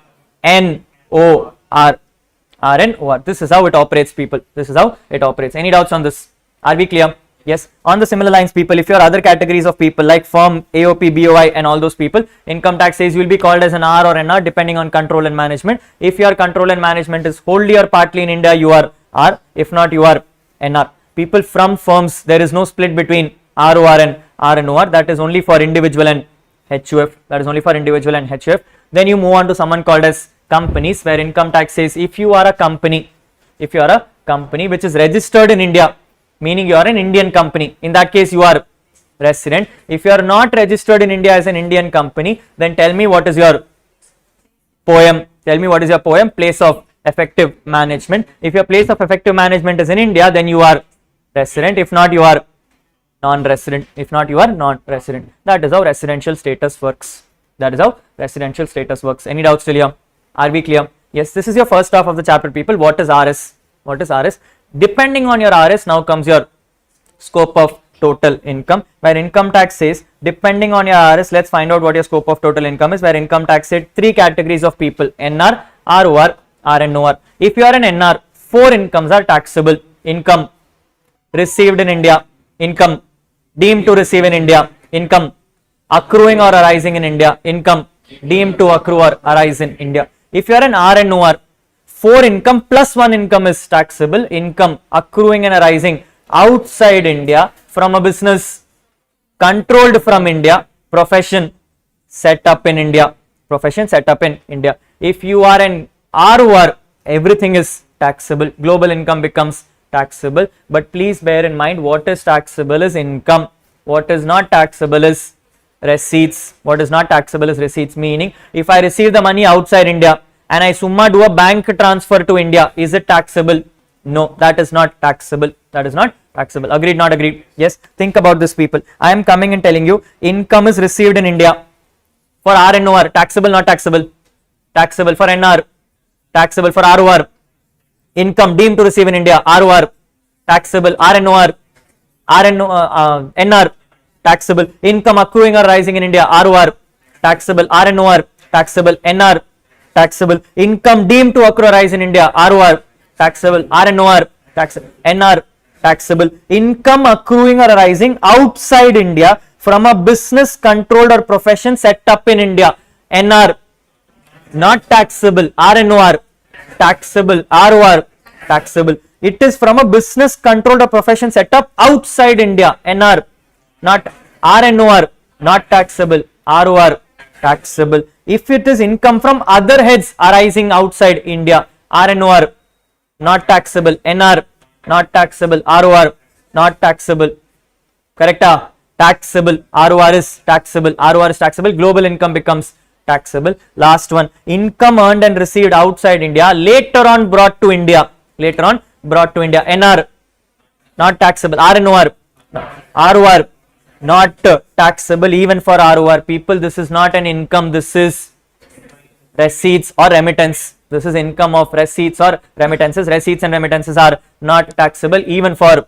RNOR. This is how it operates, people. This is how it operates. Any doubts on this? Are we clear? Yes. On the similar lines, people, if you are other categories of people like firm, AOP, BOI and all those people, income tax says you will be called as an R or NR depending on control and management. If your control and management is wholly or partly in India, you are R. If not, you are NR. People from firms, there is no split between ROR and RNOR. That is only for individual and HUF. That is only for individual and HUF. Then you move on to someone called as companies, where income tax says if you are a company which is registered in India, meaning you are an Indian company, in that case you are resident. If you are not registered in India as an Indian company, then tell me what is your POEM. Tell me what is your POEM, place of effective management. If your place of effective management is in India, then you are resident. If not, you are non-resident. That is how residential status works. Any doubts till here? Are we clear? Yes, this is your first half of the chapter, people. What is RS? Depending on your RS, now comes your scope of total income, where income tax says depending on your RS, let's find out what your scope of total income is, where income tax said 3 categories of people: NR, ROR, RNOR. If you are an NR, 4 incomes are taxable income received in India, income, deemed to receive in India, income, accruing or arising in India, income, deemed to accrue or arise in India. If you are an RNOR, 4 income plus 1 income is taxable, income accruing and arising outside India from a business controlled from India, profession set up in India, profession set up in India. If you are an ROR, everything is taxable, global income becomes taxable, but please bear in mind what is taxable is income, what is not taxable is receipts. What is not taxable is receipts, meaning if I receive the money outside India and I summa do a bank transfer to India, is it taxable? No, that is not taxable. That is not taxable. Agreed, not agreed? Yes, think about this, people. I am coming and telling you income is received in India. For RNOR, taxable, not taxable? Taxable. For NR, taxable. For ROR, income deemed to receive in India, ROR, taxable. RNOR, NR, taxable. Income accruing or rising in India, ROR, taxable. RNOR, taxable. NR, taxable. Income deemed to accrue or rise in India, ROR, taxable. RNOR, taxable. NR, taxable. Income accruing or arising outside India from a business controlled or profession set up in India, NR, not taxable. RNOR, taxable. ROR, taxable. It is from a business controlled or profession set up outside India, NR, not RNOR, not taxable. ROR, taxable. If it is income from other heads arising outside India, RNOR, not taxable. NR, not taxable. ROR, not taxable. Correct? Taxable. ROR is taxable. ROR is taxable. Global income becomes taxable. Last one, income earned and received outside India, later on brought to India. Later on brought to India. NR, not taxable. RNOR, ROR, not taxable. Even for ROR, people, this is not an income, this is receipts or remittance. This is income of receipts or remittances. Receipts and remittances are not taxable even for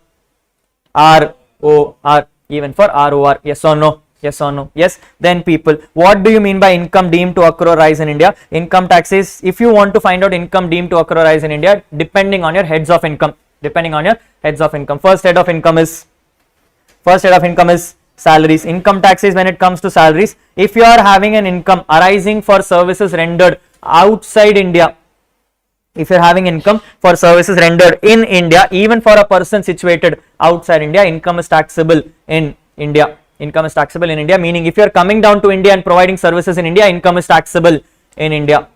ROR. Even for ROR. Yes or no? Yes or no? Yes. Then people, what do you mean by income deemed to accrue or rise in India? Income taxes, if you want to find out income deemed to accrue or rise in India, depending on your heads of income. Depending on your heads of income. First head of income is salaries. Income taxes when it comes to salaries. If you are having an income arising for services rendered outside India, if you are having income for services rendered in India, even for a person situated outside India, income is taxable in India. Income is taxable in India, meaning if you are coming down to India and providing services in India, income is taxable in India.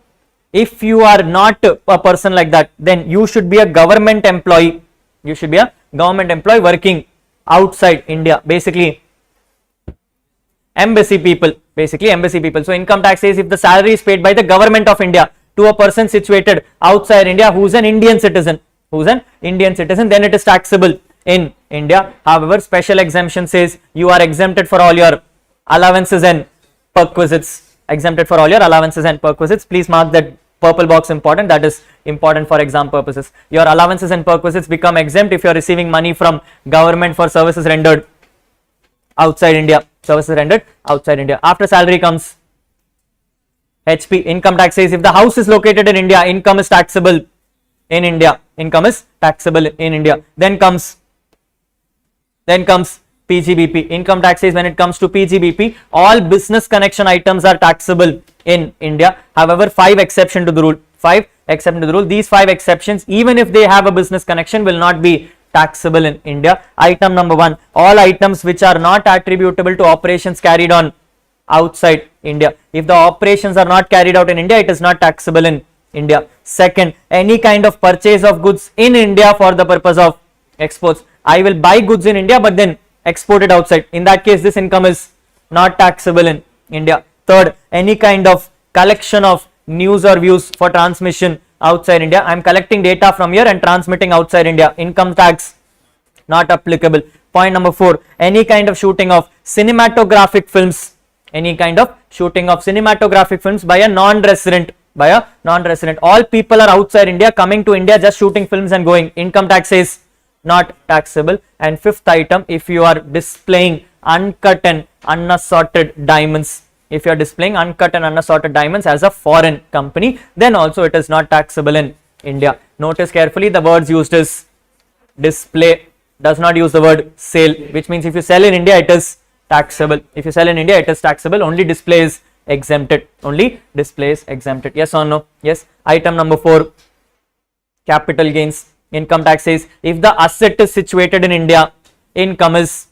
If you are not a person like that, then you should be a government employee. You should be a government employee working outside India. Basically, embassy people. So income tax is if the salary is paid by the government of India to a person situated outside India who is an Indian citizen, then it is taxable in India. However, special exemption says you are exempted for all your allowances and perquisites. Exempted for all your allowances and perquisites. Please mark that purple box important. That is important for exam purposes. Your allowances and perquisites become exempt if you are receiving money from government for services rendered outside India. Services rendered outside India. After salary comes HP. Income tax says if the house is located in India, income is taxable in India. Income is taxable in India. Then comes PGBP. Income tax says when it comes to PGBP, all business connection items are taxable in India. However, 5 exceptions to the rule. 5 exceptions to the rule. These 5 exceptions, even if they have a business connection, will not be taxable in India. Item number 1, all items which are not attributable to operations carried on outside India. If the operations are not carried out in India, it is not taxable in India. Second, any kind of purchase of goods in India for the purpose of exports. I will buy goods in India but then export it outside. In that case, this income is not taxable in India. Third, any kind of collection of news or views for transmission outside India. I am collecting data from here and transmitting outside India. Income tax not applicable. Point number 4, any kind of shooting of cinematographic films. Any kind of shooting of cinematographic films by a non-resident. All people are outside India coming to India just shooting films and going. Income tax is not taxable. And fifth item, if you are displaying uncut and unassorted diamonds. If you are displaying uncut and unassorted diamonds as a foreign company, then also it is not taxable in India. Notice carefully the words used is display does not use the word sale, which means if you sell in India, it is taxable. If you sell in India, it is taxable. Only display is exempted. Only display is exempted. Yes or no? Yes. Item number 4, capital gains. Income tax says if the asset is situated in India, income is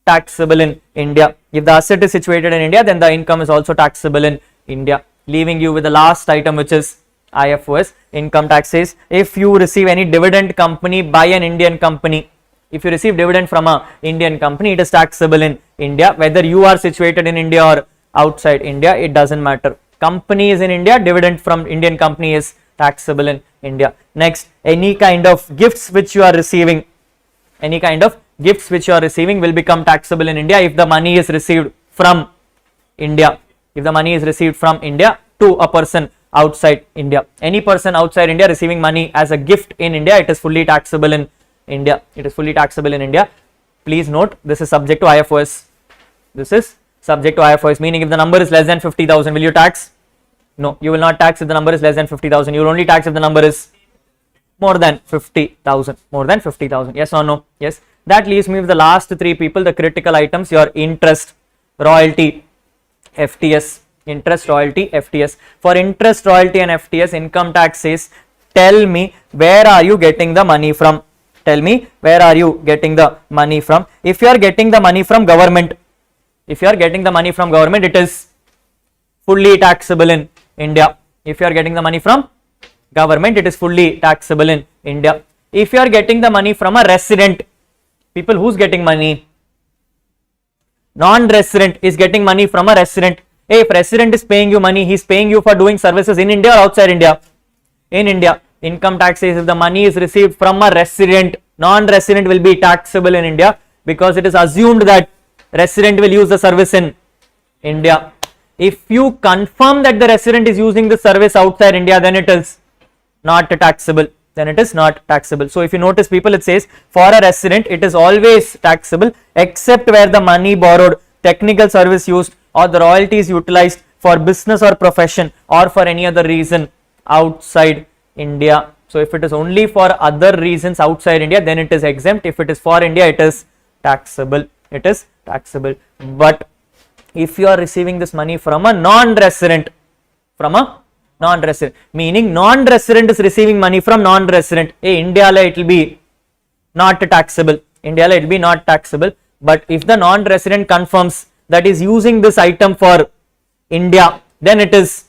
taxable in India. If the asset is situated in India, then the income is also taxable in India. Leaving you with the last item, which is IFOS. Income tax says if you receive any dividend company by an Indian company, if you receive dividend from a Indian company, it is taxable in India. Whether you are situated in India or outside India, it doesn't matter. Company is in India, dividend from Indian company is taxable in India. Next, any kind of gifts which you are receiving, will become taxable in India if the money is received from India. If the money is received from India to a person outside India. Any person outside India receiving money as a gift in India, it is fully taxable in India. It is fully taxable in India. Please note, this is subject to IFOS. This is subject to IFOS, meaning if the number is less than 50,000, will you tax? No, you will not tax if the number is less than 50,000. You will only tax if the number is more than 50,000. More than 50,000. Yes or no? Yes. That leaves me with the last 3 people, the critical items, your interest, royalty, FTS. Interest, royalty, FTS. For interest, royalty and FTS, income tax says, tell me where are you getting the money from? Tell me where are you getting the money from? If you are getting the money from government, it is fully taxable in India. If you are getting the money from government, it is fully taxable in India. If you are getting the money from a resident, people who's getting money, non-resident is getting money from a resident. Hey, if resident is paying you money, he's paying you for doing services in India or outside India? In India. Income tax says if the money is received from a resident, non-resident will be taxable in India because it is assumed that resident will use the service in India. If you confirm that the resident is using the service outside India, then it is not taxable. So if you notice, people, it says for a resident it is always taxable except where the money borrowed, technical service used, or the royalties utilized for business or profession or for any other reason outside India. So if it is only for other reasons outside India, then it is exempt. If it is for India, it is taxable. But if you are receiving this money from a non-resident, meaning non-resident is receiving money from non-resident, India it will be not taxable. But if the non-resident confirms that is using this item for India, then it is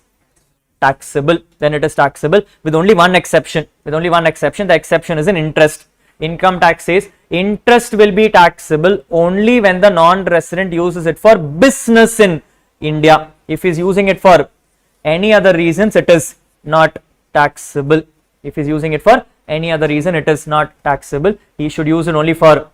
taxable. With only one exception. The exception is in interest. Income tax says interest will be taxable only when the non-resident uses it for business in India. If he is using it for any other reasons, it is not taxable. He should use it only for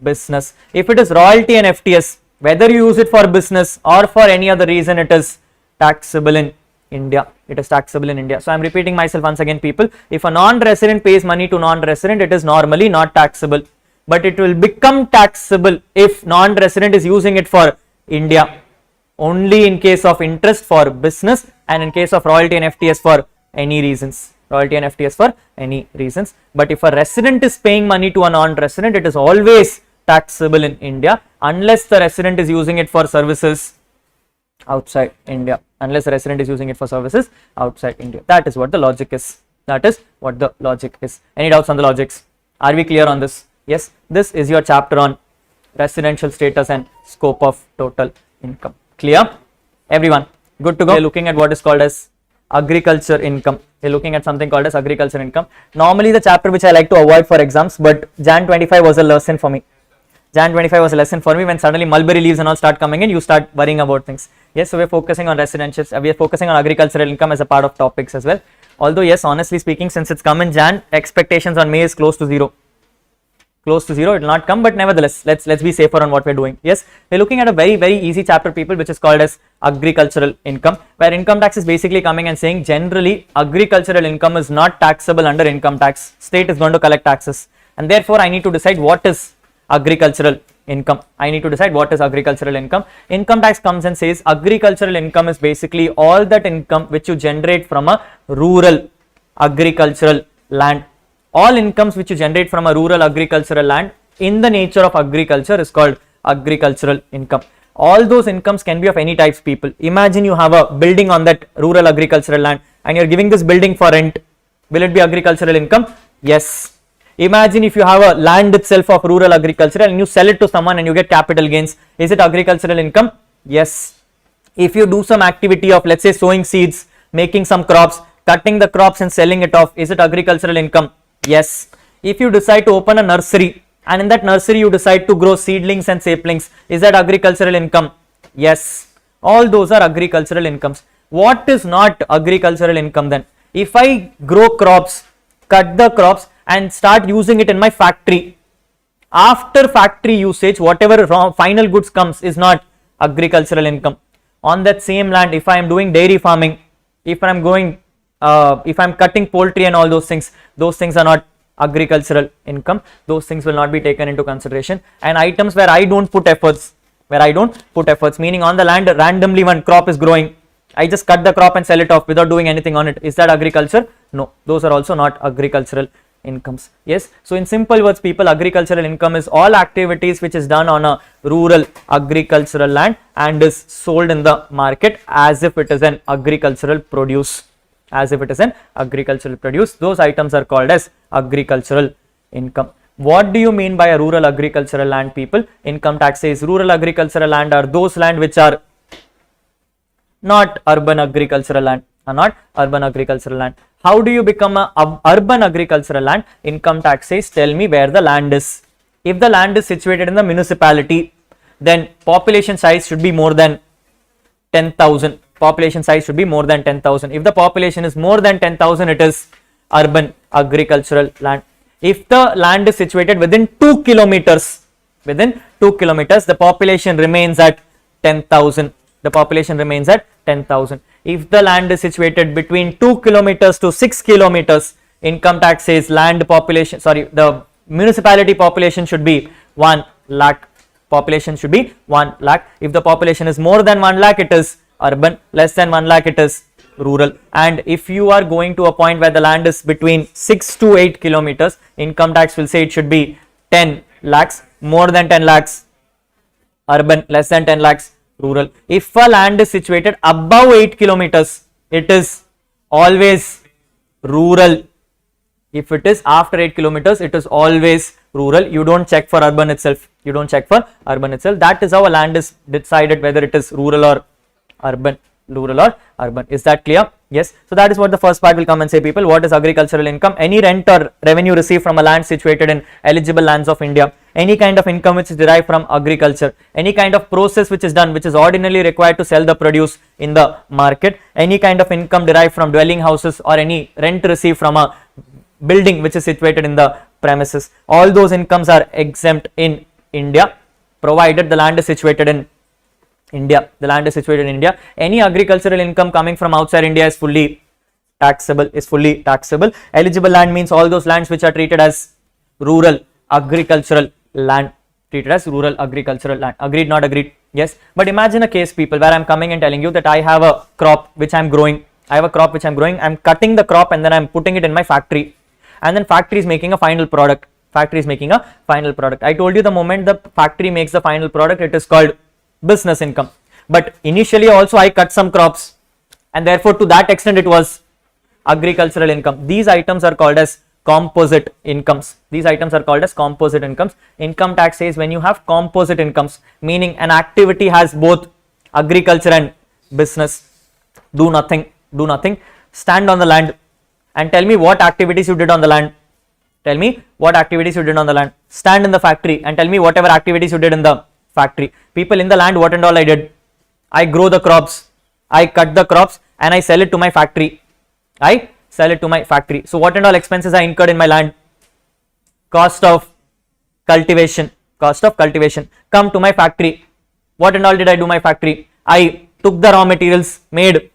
business. If it is royalty and FTS, whether you use it for business or for any other reason, it is taxable in India. So I am repeating myself once again, people. If a non-resident pays money to non-resident, it is normally not taxable, but it will become taxable if non-resident is using it for India, only in case of interest for business and in case of royalty and FTS for any reasons. But if a resident is paying money to a non-resident, it is always taxable in India unless the resident is using it for services outside India. That is what the logic is. Any doubts on the logics? Are we clear on this? Yes, this is your chapter on residential status and scope of total income. Clear? Everyone, good to go? We are looking at what is called as agriculture income. Normally the chapter which I like to avoid for exams, but Jan 25 was a lesson for me. When suddenly mulberry leaves and all start coming in, you start worrying about things. Yes, so we are focusing on residential, we are focusing on agricultural income as a part of topics as well. Although yes, honestly speaking, since it's come in Jan, expectations on May is close to zero. It will not come, but nevertheless, let's be safer on what we're doing. Yes, we're looking at a very easy chapter, people, which is called as agricultural income, where income tax is basically coming and saying generally agricultural income is not taxable under income tax. State is going to collect taxes, and therefore I need to decide what is agricultural income. Income tax comes and says agricultural income is basically all that income which you generate from a rural agricultural land. All incomes which you generate from a rural agricultural land in the nature of agriculture is called agricultural income. All those incomes can be of any types, people. Imagine you have a building on that rural agricultural land and you're giving this building for rent. Will it be agricultural income? Yes. Imagine if you have a land itself of rural agriculture and you sell it to someone and you get capital gains. Is it agricultural income? Yes. If you do some activity of, let's say, sowing seeds, making some crops, cutting the crops and selling it off, is it agricultural income? Yes. If you decide to open a nursery and in that nursery you decide to grow seedlings and saplings, is that agricultural income? Yes. All those are agricultural incomes. What is not agricultural income then? If I grow crops, cut the crops and start using it in my factory, after factory usage, whatever final goods comes is not agricultural income. On that same land, if I am doing dairy farming, if I am cutting poultry and all those things are not agricultural income. Those things will not be taken into consideration. And items where I don't put efforts, meaning on the land randomly one crop is growing, I just cut the crop and sell it off without doing anything on it. Is that agriculture? No, those are also not agricultural incomes. Yes, so in simple words, people, agricultural income is all activities which is done on a rural agricultural land and is sold in the market as if it is an agricultural produce. Those items are called as agricultural income. What do you mean by a rural agricultural land, people? Income tax says rural agricultural land are those land which are not urban agricultural land, How do you become a urban agricultural land? Income tax says, tell me where the land is. If the land is situated in the municipality, then population size should be more than 10,000. If the population is more than 10,000, it is urban agricultural land. If the land is situated within 2 kilometers, the population remains at 10,000. If the land is situated between 2 kilometers to 6 kilometers, income tax says the municipality population should be 1 lakh. If the population is more than 1 lakh, it is urban. Less than 1 lakh, it is rural. And if you are going to a point where the land is between 6 to 8 kilometers, income tax will say it should be 10 lakhs. More than 10 lakhs, urban. Less than 10 lakhs, rural. If a land is situated above 8 kilometers, it is always rural. If it is after 8 kilometers, it is always rural. You don't check for urban itself. That is how a land is decided whether it is rural or urban. Is that clear? Yes. So that is what the first part will come and say, people. What is agricultural income? Any rent or revenue received from a land situated in eligible lands of India. Any kind of income which is derived from agriculture. Any kind of process which is done, which is ordinarily required to sell the produce in the market. Any kind of income derived from dwelling houses or any rent received from a building which is situated in the premises. All those incomes are exempt in India, provided the land is situated in India. Any agricultural income coming from outside India is fully taxable. Eligible land means all those lands which are treated as rural agricultural land. Agreed, not agreed? Yes. But imagine a case, people, where I'm coming and telling you that I have a crop which I'm growing. I'm cutting the crop and then I'm putting it in my factory. And then factory is making a final product. I told you the moment the factory makes the final product, it is called business income. But initially also I cut some crops and therefore to that extent it was agricultural income. These items are called as composite incomes. Income tax says when you have composite incomes, meaning an activity has both agriculture and business, do nothing, stand on the land and tell me what activities you did on the land. Stand in the factory and tell me whatever activities you did in the factory. People, in the land, what and all I did? I grow the crops, I cut the crops and I sell it to my factory. So what and all expenses I incurred in my land? Cost of cultivation. Come to my factory. What and all did I do my factory? I took the raw materials, made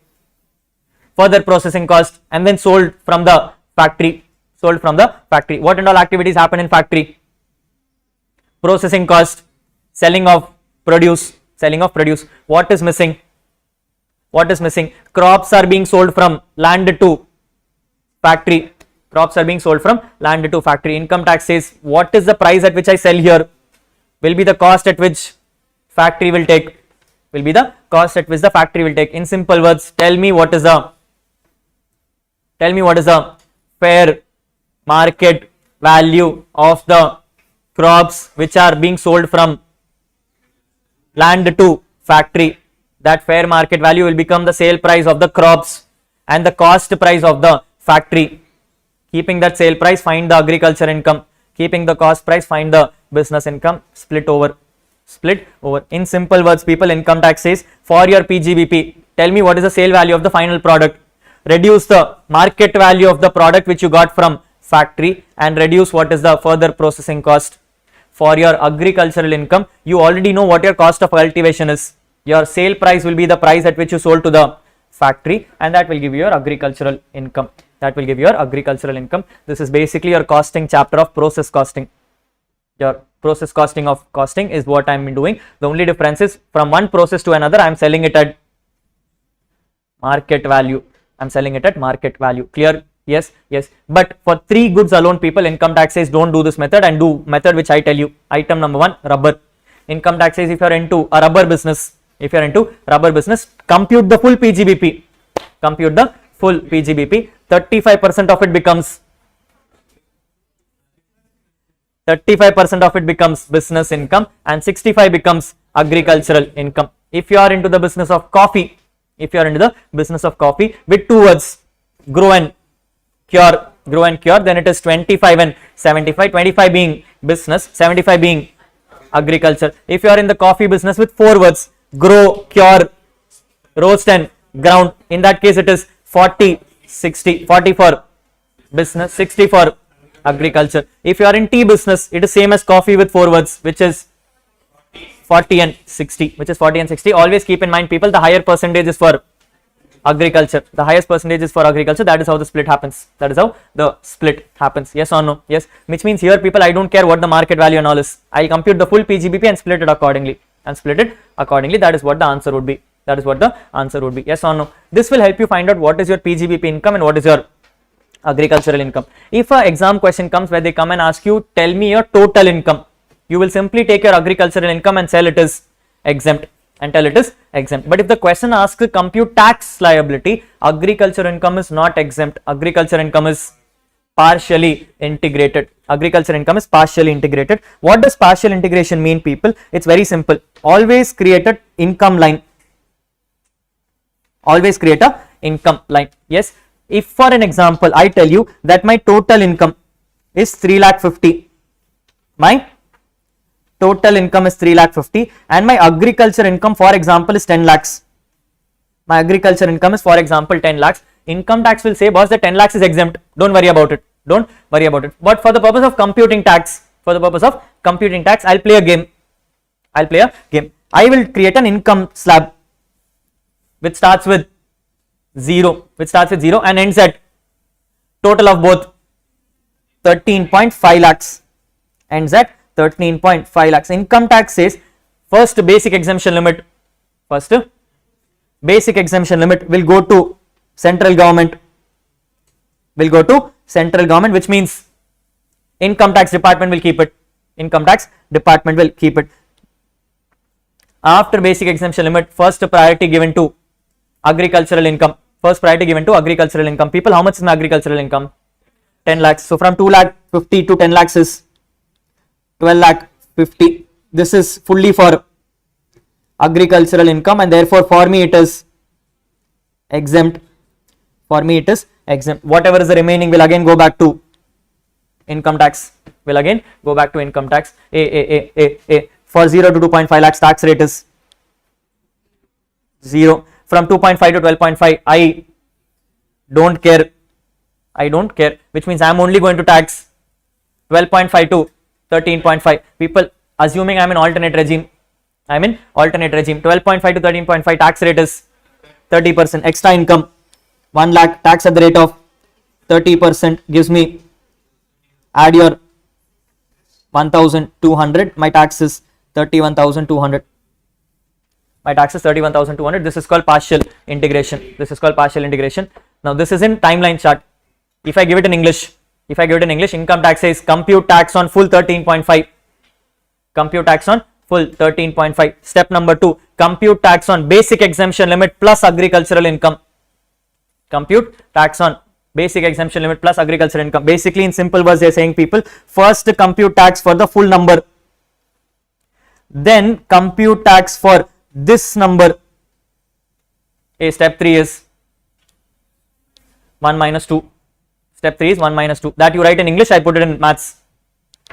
further processing cost and then sold from the factory. What and all activities happen in factory? Processing cost, selling of produce. What is missing? Crops are being sold from land to factory. Crops are being sold from land to factory. Income tax says what is the price at which I sell here will be the cost at which factory will take. Will be the cost at which the factory will take. In simple words, tell me what is the fair market value of the crops which are being sold from land to factory. That fair market value will become the sale price of the crops and the cost price of the factory. Keeping that sale price, find the agriculture income. Keeping the cost price, find the business income. Split over. In simple words, people, income tax says for your PGBP, tell me what is the sale value of the final product. Reduce the market value of the product which you got from factory and reduce what is the further processing cost. For your agricultural income, you already know what your cost of cultivation is. Your sale price will be the price at which you sold to the factory, and that will give you your agricultural income. This is basically your costing chapter of process costing. Your process costing of costing is what I am doing. The only difference is from one process to another I am selling it at market value. Clear? Yes. But for 3 goods alone, people, income tax says don't do this method and do method which I tell you. Item number 1, rubber. Income tax says if you are into a rubber business, compute the full PGBP. 35% of it becomes business income and 65 becomes agricultural income. If you are into the business of coffee, with 2 words, grow and cure, then it is 25 and 75, 25 being business, 75 being agriculture. If you are in the coffee business with 4 words, grow, cure, roast and ground, in that case it is 40, 60, 40 for business, 60 for agriculture. If you are in tea business, it is same as coffee with 4 words, which is 40 and 60. Always keep in mind, people, the higher percentage is for agriculture. That is how the split happens. Yes or no? Yes. Which means here, people, I don't care what the market value and all is. I'll compute the full PGBP and split it accordingly. That is what the answer would be. Yes or no? This will help you find out what is your PGBP income and what is your agricultural income. If a exam question comes where they come and ask you, tell me your total income, you will simply take your agricultural income and tell it is exempt. But if the question asks compute tax liability, agricultural income is not exempt. Agricultural income is partially integrated. What does partial integration mean, people? It's very simple. Always create an income line. Yes. If for an example, I tell you that my total income is 3,50,000. My total income is 3,50,000 and my agriculture income, for example, is 10 lakhs. Income tax will say, boss, the 10 lakhs is exempt. Don't worry about it. But for the purpose of computing tax, I'll play a game. I will create an income slab which starts with 0 and ends at total of both 13.5 lakhs. Income tax says first basic exemption limit will go to central government, which means income tax department will keep it. After basic exemption limit, first priority given to agricultural income. People, how much is my agricultural income? 10 lakhs. So from 2,50,000 to 10 lakhs is 12,50,000. This is fully for agricultural income, and therefore for me it is exempt. Whatever is the remaining will again go back to income tax. For 0 to 2.5 lakhs, tax rate is 0. From 2.5 to 12.5, I don't care, which means I am only going to tax 12.5 to 13.5. People, assuming I am in alternate regime, 12.5 to 13.5, tax rate is 30%. Extra income, 1 lakh, tax at the rate of 30% gives me, add your 1,200, my tax is 31,200. This is called partial integration. Now this is in timeline chart. If I give it in English, If I give it in English, income tax says compute tax on full 13.5. Compute tax on full 13.5. Step number 2, compute tax on basic exemption limit plus agricultural income. Compute tax on basic exemption limit plus agricultural income. Basically, in simple words, they are saying people, first compute tax for the full number, then compute tax for this number. Step 3 is 1 minus 2. Step 3 is 1 minus 2. That you write in English, I put it in maths.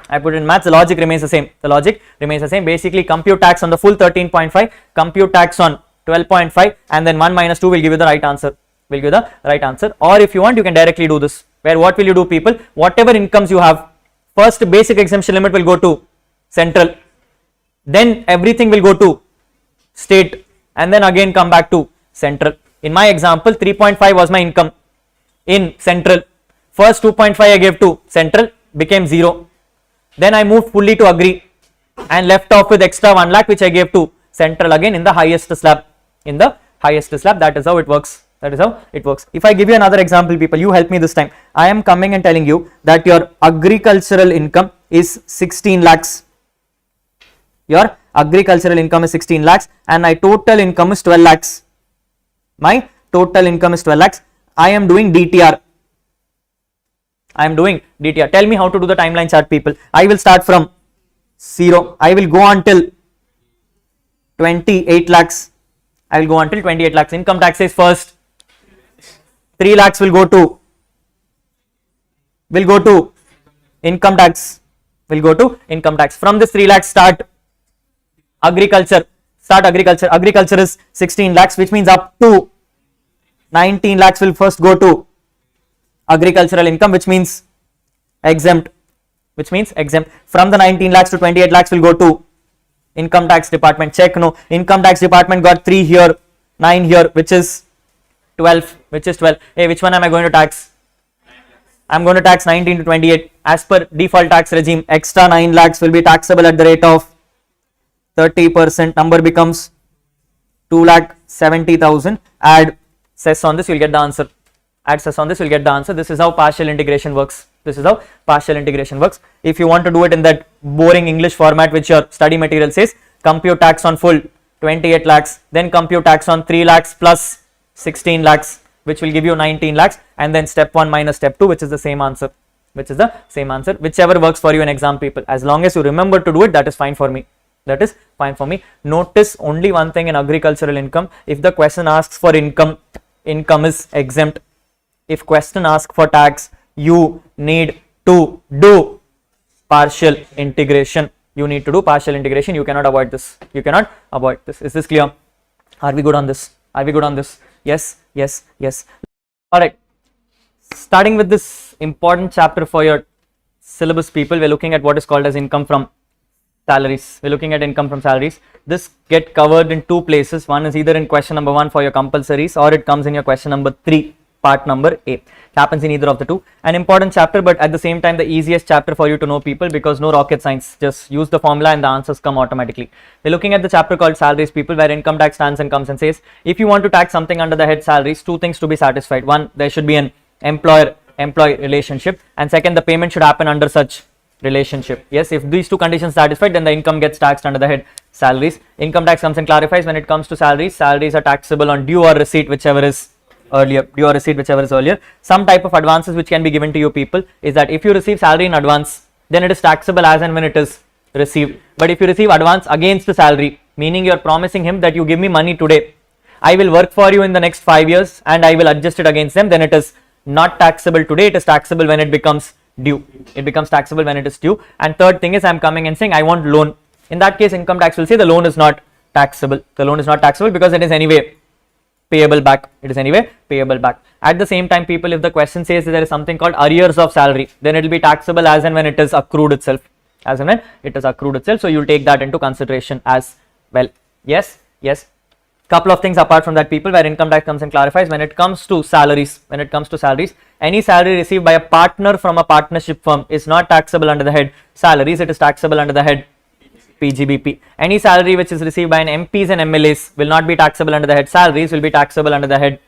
The logic remains the same. Basically, compute tax on the full 13.5, compute tax on 12.5, and then 1 minus 2 will give you the right answer. Or if you want, you can directly do this. Where what will you do, people? Whatever incomes you have, first basic exemption limit will go to central, then everything will go to state, and then again come back to central. In my example, 3.5 was my income in central. First 2.5 I gave to central, became 0. Then I moved fully to agri and left off with extra 1 lakh which I gave to central again in the highest slab. That is how it works. If I give you another example, people, you help me this time. I am coming and telling you that your agricultural income is 16 lakhs. Your agricultural income is 16 lakhs and my total income is 12 lakhs. I am doing DTR. Tell me how to do the timeline chart, people. I will start from 0. I will go until 28 lakhs. Income tax is first 3 lakhs will go to income tax. From this 3 lakhs start agriculture. Agriculture is 16 lakhs, which means up to 19 lakhs will first go to agricultural income, which means exempt. From the 19 lakhs to 28 lakhs will go to income tax department. Check, no, income tax department got 3 here, 9 here, which is 12. Hey, which one am I going to tax? I'm going to tax 19 to 28. As per default tax regime, extra 9 lakhs will be taxable at the rate of 30%. Number becomes 2,70,000. Add cess on this, you'll get the answer. This is how partial integration works. If you want to do it in that boring English format which your study material says, compute tax on full 28 lakhs, then compute tax on 3 lakhs plus 16 lakhs, which will give you 19 lakhs, and then step 1 minus step 2, which is the same answer. Whichever works for you in exam, people. As long as you remember to do it, that is fine for me. Notice only one thing in agricultural income. If the question asks for income is exempt. If question asks for tax, you need to do partial integration. You cannot avoid this. Is this clear? Are we good on this? Yes. All right. Starting with this important chapter for your syllabus, people, we're looking at what is called as income from salaries. This get covered in 2 places. One is either in question number 1 for your compulsories, or it comes in your question number 3, part number A. It happens in either of the 2. An important chapter, but at the same time the easiest chapter for you to know, people, because no rocket science. Just use the formula and the answers come automatically. We're looking at the chapter called salaries, people, where income tax stands and comes and says, if you want to tax something under the head salaries, 2 things to be satisfied. 1, there should be an employer-employee relationship, and second, the payment should happen under such relationship. Yes, if these 2 conditions satisfied, then the income gets taxed under the head salaries. Income tax comes and clarifies when it comes to salaries are taxable on due or receipt, whichever is earlier. Some type of advances which can be given to you, people, is that if you receive salary in advance, then it is taxable as and when it is received. But if you receive advance against the salary, meaning you are promising him that you give me money today, I will work for you in the next 5 years and I will adjust it against them, then it is not taxable today, it is taxable when it becomes due. And third thing is, I am coming and saying I want loan. In that case, income tax will say the loan is not taxable. Because it is anyway payable back. At the same time, people, if the question says there is something called arrears of salary, then it will be taxable as and when it is accrued itself. So you will take that into consideration as well. Yes. Couple of things apart from that, people, where income tax comes and clarifies when it comes to salaries. Any salary received by a partner from a partnership firm is not taxable under the head salaries, it is taxable under the head PGBP. Any salary which is received by an MPs and MLAs will not be taxable under the head salaries, will be taxable under the head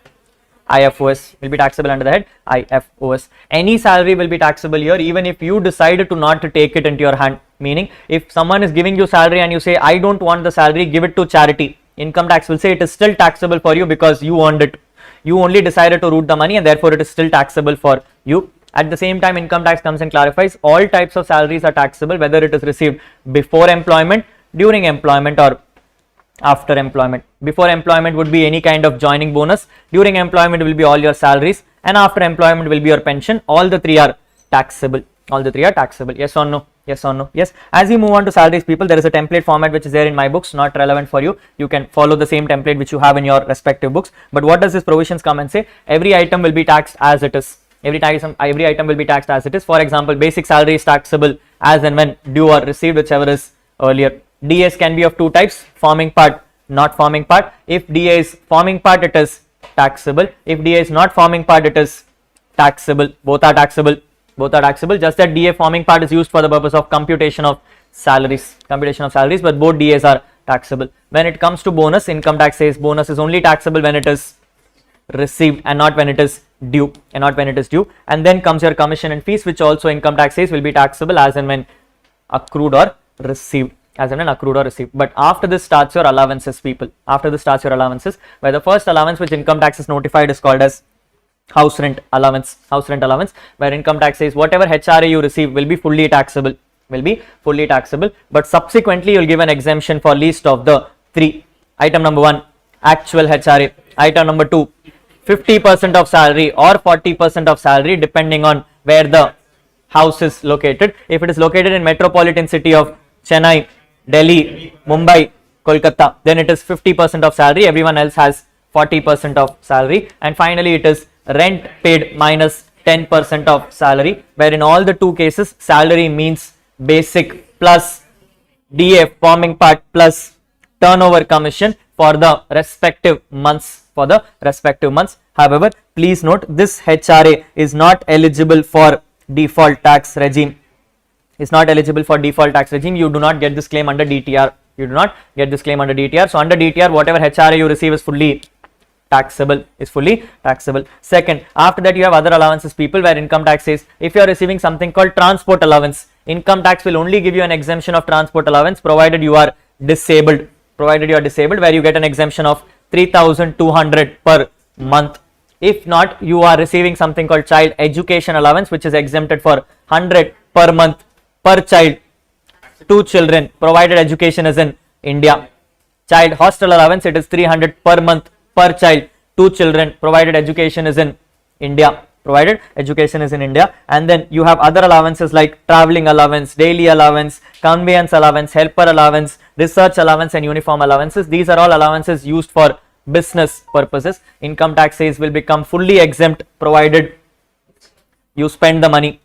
IFOS will be taxable under the head IFOS. Any salary will be taxable here even if you decided to not to take it into your hand. Meaning if someone is giving you salary and you say I don't want the salary, give it to charity, income tax will say it is still taxable for you because you earned it. You only decided to root the money and therefore it is still taxable for you. At the same time, income tax comes and clarifies all types of salaries are taxable whether it is received before employment, during employment or after employment. Before employment would be any kind of joining bonus, during employment will be all your salaries, and after employment will be your pension. All the three are taxable. All the three are taxable. Yes or no? Yes or no? Yes. As you move on to salaries, people, there is a template format which is there in my books, not relevant for you. You can follow the same template which you have in your respective books. But what does this provisions come and say? Every item will be taxed as it is. Every item will be taxed as it is. For example, basic salary is taxable as and when due or received, whichever is earlier. DS can be of two types, forming part, not forming part. If DA is forming part, it is taxable. If DA is not forming part, it is taxable. Both are taxable. Both are taxable. Just that DA forming part is used for the purpose of computation of salaries. But both DAs are taxable. When it comes to bonus, income tax says bonus is only taxable when it is received and not when it is due. And then comes your commission and fees, which also income tax says will be taxable as and when accrued or received. But after this starts your allowances, people. After this starts your allowances, where the first allowance which income tax is notified is called as house rent allowance, where income tax says whatever HRA you receive will be fully taxable, but subsequently you will give an exemption for least of the three. Item number 1, actual HRA. Item number 2, 50% of salary or 40% of salary depending on where the house is located. If it is located in metropolitan city of Chennai, Delhi, Mumbai, Kolkata, then it is 50% of salary. Everyone else has 40% of salary. And finally it is rent paid minus 10% of salary, where in all the two cases salary means basic plus DA forming part plus turnover commission for the respective months. However, please note this HRA is not eligible for default tax regime. You do not get this claim under DTR. So under DTR, whatever HRA you receive is fully taxable. Second, after that you have other allowances, people, where income tax says if you are receiving something called transport allowance, income tax will only give you an exemption of transport allowance provided you are disabled, where you get an exemption of 3,200 per month. If not, you are receiving something called child education allowance, which is exempted for 100 per month per child, 2 children, provided education is in India. Child hostel allowance, it is 300 per month per child, 2 children, provided education is in India. And then you have other allowances like traveling allowance, daily allowance, conveyance allowance, helper allowance, research allowance and uniform allowances. These are all allowances used for business purposes. Income tax says will become fully exempt provided you spend the money.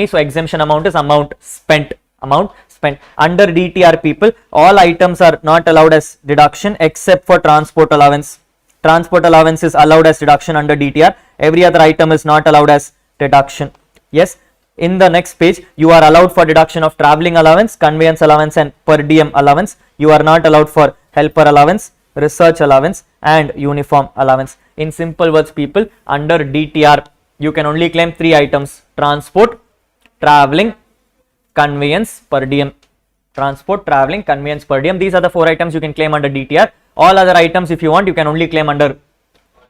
So exemption amount is amount spent. Under DTR, people, all items are not allowed as deduction except for transport allowance. Transport allowance is allowed as deduction under DTR. Every other item is not allowed as deduction. Yes. In the next page, you are allowed for deduction of traveling allowance, conveyance allowance and per diem allowance. You are not allowed for helper allowance, research allowance and uniform allowance. In simple words, people, under DTR, you can only claim 3 items: transport, traveling, conveyance, per diem. These are the 4 items you can claim under DTR. All other items, if you want, you can only claim under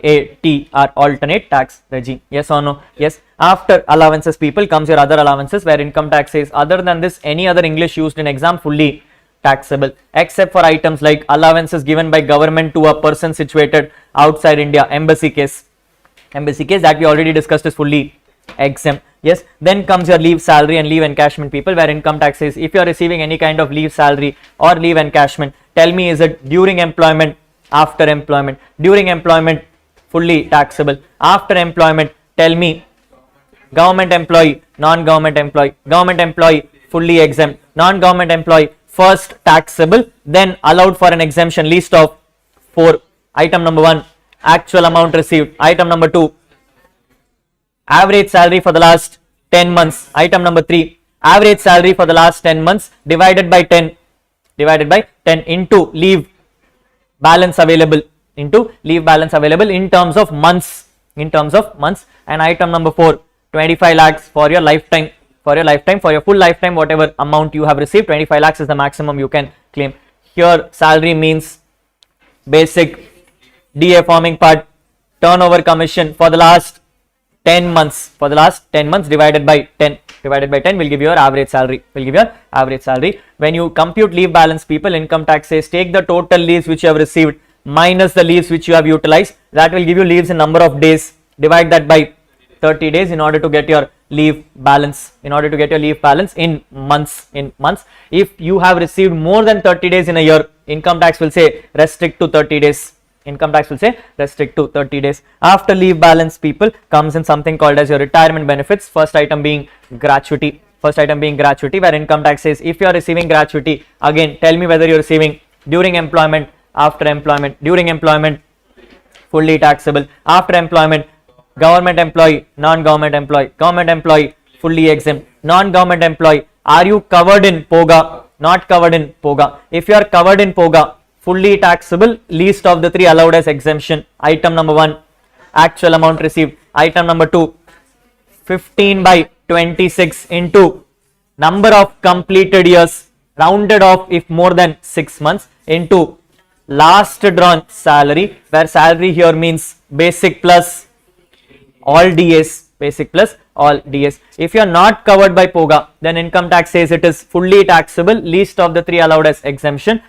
ATR, alternate tax regime. Yes or no? Yes. After allowances, people, comes your other allowances, where income tax says other than this, any other English used in exam fully taxable, except for items like allowances given by government to a person situated outside India. Embassy case that we already discussed is fully exempt. Yes. Then comes your leave salary and leave encashment, people, where income tax says if you are receiving any kind of leave salary or leave encashment, tell me, is it during employment, after employment? During employment, fully taxable. After employment, tell me, government employee, non-government employee. Government employee, fully exempt. Non-government employee, first taxable, then allowed for an exemption, list of 4. Item number 1, actual amount received. Item number 2, average salary for the last 10 months. Item number 3, average salary for the last 10 months divided by 10 into leave balance available into leave balance available in terms of months, and item number 4, 25 lakhs for your lifetime, for your full lifetime, whatever amount you have received, 25 lakhs is the maximum you can claim. Here salary means basic, DA forming part, turnover commission for the last 10 months, divided by 10 will give you your average salary, When you compute leave balance, people, income tax says take the total leaves which you have received minus the leaves which you have utilized, that will give you leaves in number of days, divide that by 30 days in order to get your leave balance, in months. If you have received more than 30 days in a year, income tax will say restrict to 30 days. After leave balance, people, comes in something called as your retirement benefits. First item being gratuity, where income tax says if you are receiving gratuity, again tell me whether you are receiving during employment, after employment. During employment, fully taxable. After employment, government employee, non-government employee. Government employee, fully exempt. Non-government employee, are you covered in POGA? Not covered in POGA. If you are covered in POGA, fully taxable, least of the 3 allowed as exemption. Item number 1, actual amount received. Item number 2, 15 by 26 into number of completed years, rounded off if more than 6 months, into last drawn salary, where salary here means basic plus all DAs, If you are not covered by POGA, then income tax says it is fully taxable, least of the 3 allowed as exemption.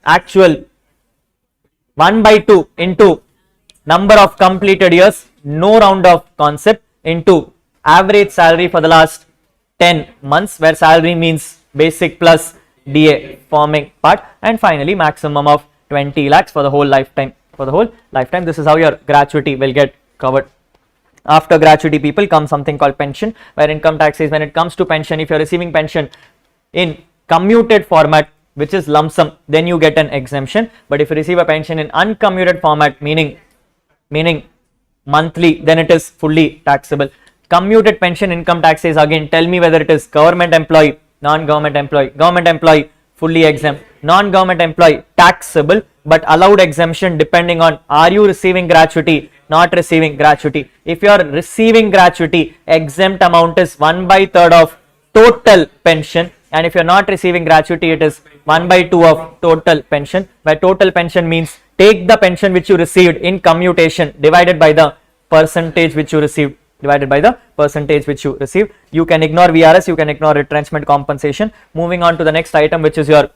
Actual 1 by 2 into number of completed years, no round off concept, into average salary for the last 10 months, where salary means basic plus DA forming part, and finally maximum of 20 lakhs for the whole lifetime. This is how your gratuity will get covered. After gratuity, people, comes something called pension, where income tax says when it comes to pension, if you are receiving pension in commuted format, which is lump sum, then you get an exemption. But if you receive a pension in uncommuted format, meaning monthly, then it is fully taxable. Commuted pension, income tax says again tell me whether it is government employee, non-government employee. Government employee, fully exempt. Non-government employee, taxable, but allowed exemption depending on are you receiving gratuity, not receiving gratuity. If you are receiving gratuity, exempt amount is 1/3 of total pension, and if you are not receiving gratuity, it is 1/2 of total pension, where total pension means take the pension which you received in commutation divided by the percentage which you received. You can ignore VRS, you can ignore retrenchment compensation. Moving on to the next item, which is your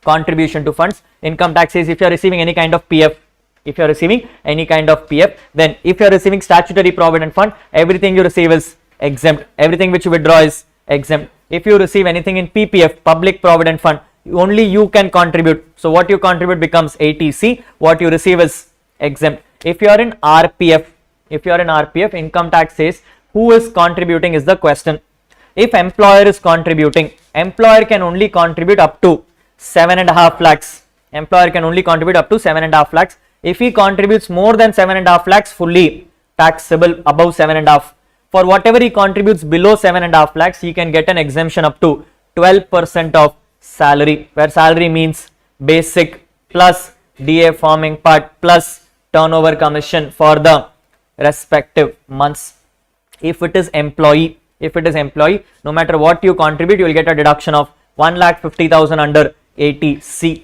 contribution to funds. Income tax says if you are receiving any kind of PF, then if you are receiving statutory provident fund, everything you receive is exempt. Everything which you withdraw is exempt. If you receive anything in PPF, public provident fund, only you can contribute. So what you contribute becomes ATC. What you receive is exempt. If you are in RPF, income tax says who is contributing is the question. If employer is contributing, employer can only contribute up to 7.5 lakhs. If he contributes more than 7.5 lakhs, fully taxable. Above 7.5, for whatever he contributes below 7.5 lakhs, he can get an exemption up to 12% of salary, where salary means basic plus DA forming part plus turnover commission for the respective months. If it is employee, no matter what you contribute, you will get a deduction of 1,50,000 under 80C.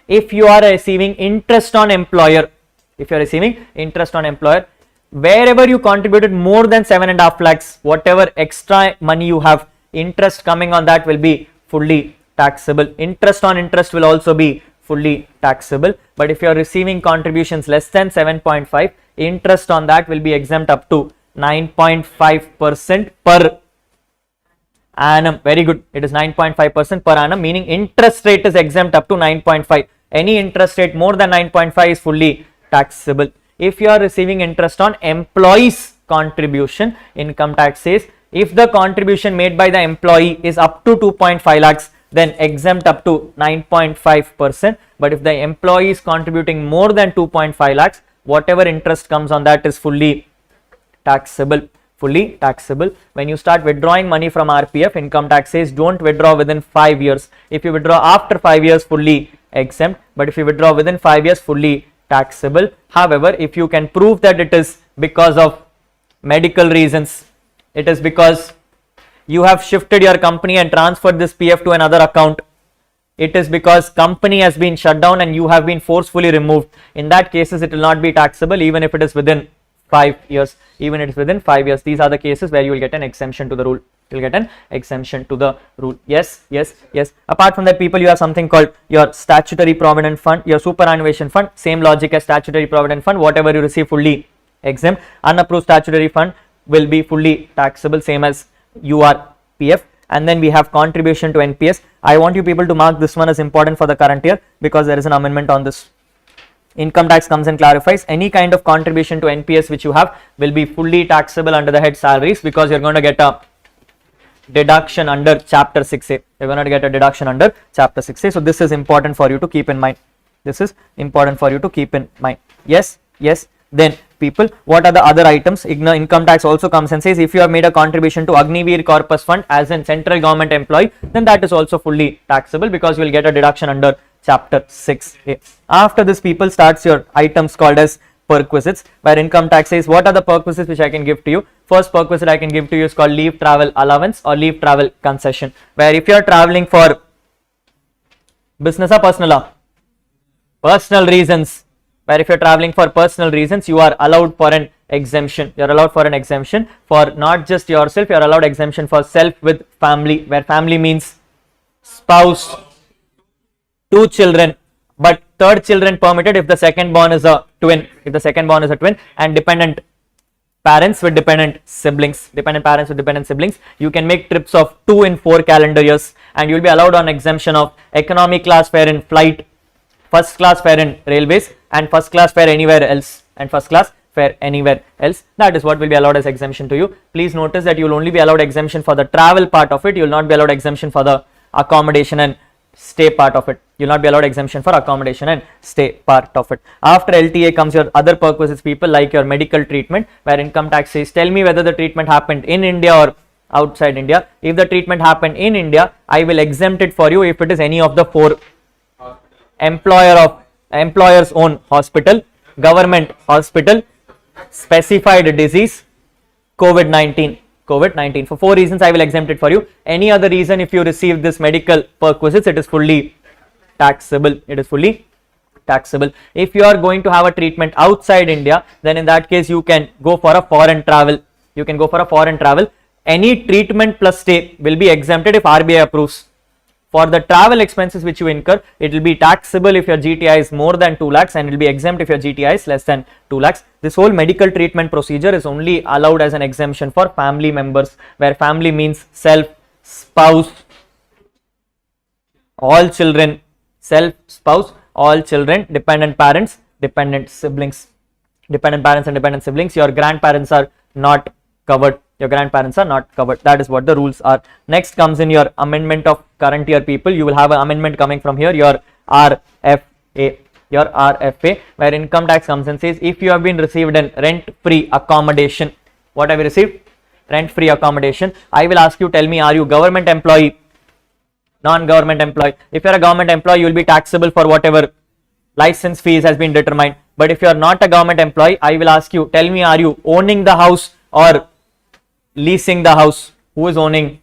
If you are receiving interest on employer, wherever you contributed more than 7.5 lakhs, whatever extra money you have, interest coming on that will be fully taxable. Interest on interest will also be fully taxable. But if you are receiving contributions less than 7.5, interest on that will be exempt up to 9.5% per annum. Very good. It is 9.5% per annum, meaning interest rate is exempt up to 9.5. Any interest rate more than 9.5 is fully taxable. If you are receiving interest on employees contribution, income tax says if the contribution made by the employee is up to 2.5 lakhs, then exempt up to 9.5%. But if the employee is contributing more than 2.5 lakhs, whatever interest comes on that is fully taxable. fully taxable. When you start withdrawing money from RPF, income tax says don't withdraw within 5 years. If you withdraw after 5 years, fully exempt, but if you withdraw within 5 years, fully taxable. However, if you can prove that it is because of medical reasons, it is because you have shifted your company and transferred this PF to another account, it is because company has been shut down and you have been forcefully removed, in that cases it will not be taxable even if it is within 5 years. Even if it is within 5 years, these are the cases where you will get an exemption to the rule. You will get an exemption to the rule. Yes. Apart from that, people, you have something called your statutory provident fund, your superannuation fund. Same logic as statutory provident fund. Whatever you receive, fully exempt. Unapproved statutory fund will be fully taxable, same as URPF. And then we have contribution to NPS. I want you people to mark this one as important for the current year because there is an amendment on this. Income tax comes and clarifies any kind of contribution to NPS which you have will be fully taxable under the head salaries, because you're going to get a deduction under chapter 6A. You're going to get a deduction under chapter 6A. So this is important for you to keep in mind. This is important for you to keep in mind. Yes. Then people, what are the other items? Income tax also comes and says if you have made a contribution to Agniveer Corpus Fund as a central government employee, then that is also fully taxable because you will get a deduction under chapter 6A. After this, people, starts your items called as perquisites, where income tax says what are the perquisites which I can give to you. First perquisite I can give to you is called leave travel allowance or leave travel concession, where if you are traveling for business or personal reasons, where if you are traveling for personal reasons, you are allowed for an exemption. You are allowed for an exemption for not just yourself, you are allowed exemption for self with family, where family means spouse, 2 children, but third children permitted if the second born is a twin. If the second born is a twin, and dependent parents with dependent siblings. Dependent parents with dependent siblings. You can make trips of 2 in 4 calendar years, and you will be allowed on exemption of economy class fare in flight, first class fare in railways, and first class fare anywhere else. That is what will be allowed as exemption to you. Please notice that you will only be allowed exemption for the travel part of it. You will not be allowed exemption for the accommodation and stay part of it. You will not be allowed exemption for accommodation and stay part of it. After LTA comes your other perquisites, people, like your medical treatment, where income tax says tell me whether the treatment happened in India or outside India. If the treatment happened in India, I will exempt it for you if it is any of the 4: employer's own hospital, government hospital, specified disease, COVID-19. For 4 reasons I will exempt it for you. Any other reason, if you receive this medical perquisites, it is fully taxable. If you are going to have a treatment outside India, then in that case you can go for a foreign travel. Any treatment plus stay will be exempted if RBI approves. For the travel expenses which you incur, it will be taxable if your GTI is more than 2 lakhs, and it will be exempt if your GTI is less than 2 lakhs. This whole medical treatment procedure is only allowed as an exemption for family members, where family means self, spouse, all children, dependent parents, dependent siblings. Your grandparents are not covered. That is what the rules are. Next comes in your amendment of current year, people. You will have an amendment coming from here, your RFA, where income tax comes and says if you have been received an rent-free accommodation. What have you received? Rent-free accommodation. I will ask you, tell me, are you government employee, non-government employee? If you are a government employee, you will be taxable for whatever license fees has been determined. But if you are not a government employee, I will ask you, tell me, are you owning the house or leasing the house? Who is owning?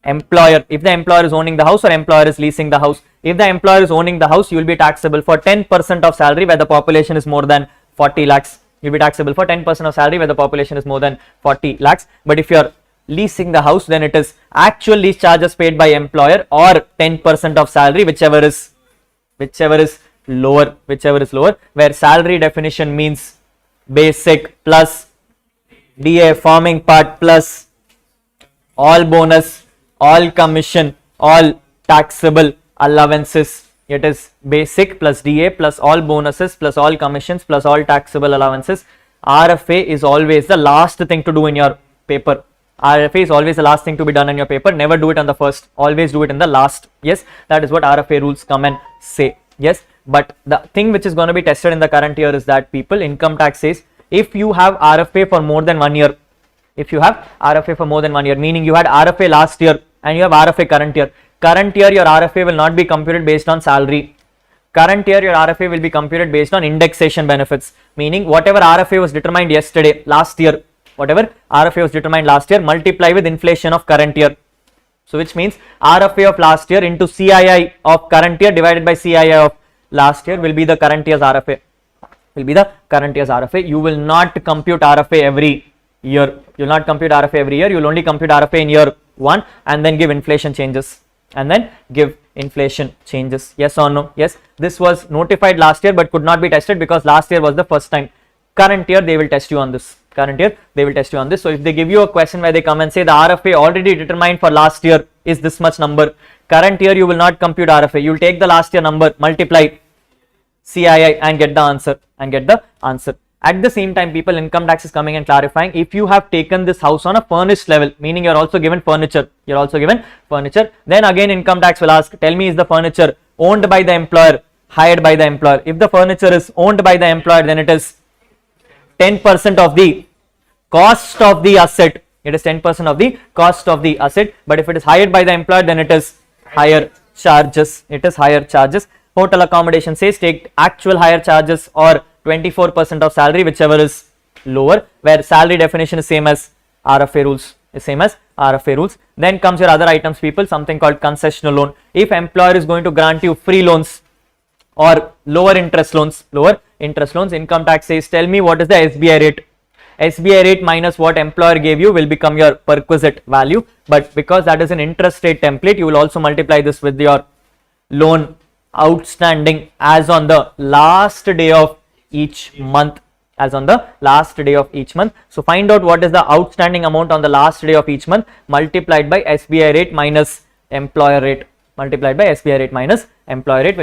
Employer. If the employer is owning the house or employer is leasing the house. If the employer is owning the house, you will be taxable for 10% of salary where the population is more than 40 lakhs. You will be taxable for 10% of salary where the population is more than 40 lakhs. But if you are leasing the house, then it is actual lease charges paid by employer or 10% of salary, whichever is lower, where salary definition means basic plus DA forming part plus all bonus, all commission, all taxable allowances. It is basic plus DA plus all bonuses plus all commissions plus all taxable allowances. RFA is always the last thing to do in your paper. RFA is always the last thing to be done in your paper. Never do it on the first. Always do it in the last. Yes, that is what RFA rules come and say. Yes, but the thing which is going to be tested in the current year is that, people, income tax says if you have RFA for more than 1 year, If you have RFA for more than 1 year, meaning you had RFA last year and you have RFA current year. Current year your RFA will not be computed based on salary. Current year your RFA will be computed based on indexation benefits, meaning whatever RFA was determined yesterday, last year, whatever RFA was determined last year, multiply with inflation of current year. So which means RFA of last year into CII of current year divided by CII of last year will be the current year's RFA. Will be the current year's RFA. You will not compute RFA every year. You will not compute RFA every year. You will only compute RFA in year 1 and then give inflation changes. And then give inflation changes. Yes or no? Yes. This was notified last year but could not be tested because last year was the first time. Current year they will test you on this. Current year they will test you on this. So if they give you a question where they come and say the RFA already determined for last year is this much number, current year you will not compute RFA. You will take the last year number, multiply CII and get the answer. At the same time, people, income tax is coming and clarifying, if you have taken this house on a furnished level, meaning you're also given furniture, then again income tax will ask, tell me, is the furniture owned by the employer, hired by the employer? If the furniture is owned by the employer, then it is 10% of the cost of the asset. It is 10% of the cost of the asset. But if it is hired by the employer, then it is higher charges. It is higher charges. Hotel accommodation says take actual higher charges or 24% of salary, whichever is lower, where salary definition is same as RFA rules. Then comes your other items, people, something called concessional loan. If employer is going to grant you free loans or lower interest loans, income tax says, tell me what is the SBI rate. SBI rate minus what employer gave you will become your perquisite value. But because that is an interest rate template, you will also multiply this with your loan outstanding as on the last day of each month. So find out what is the outstanding amount on the last day of each month multiplied by SBI rate minus employer rate. Will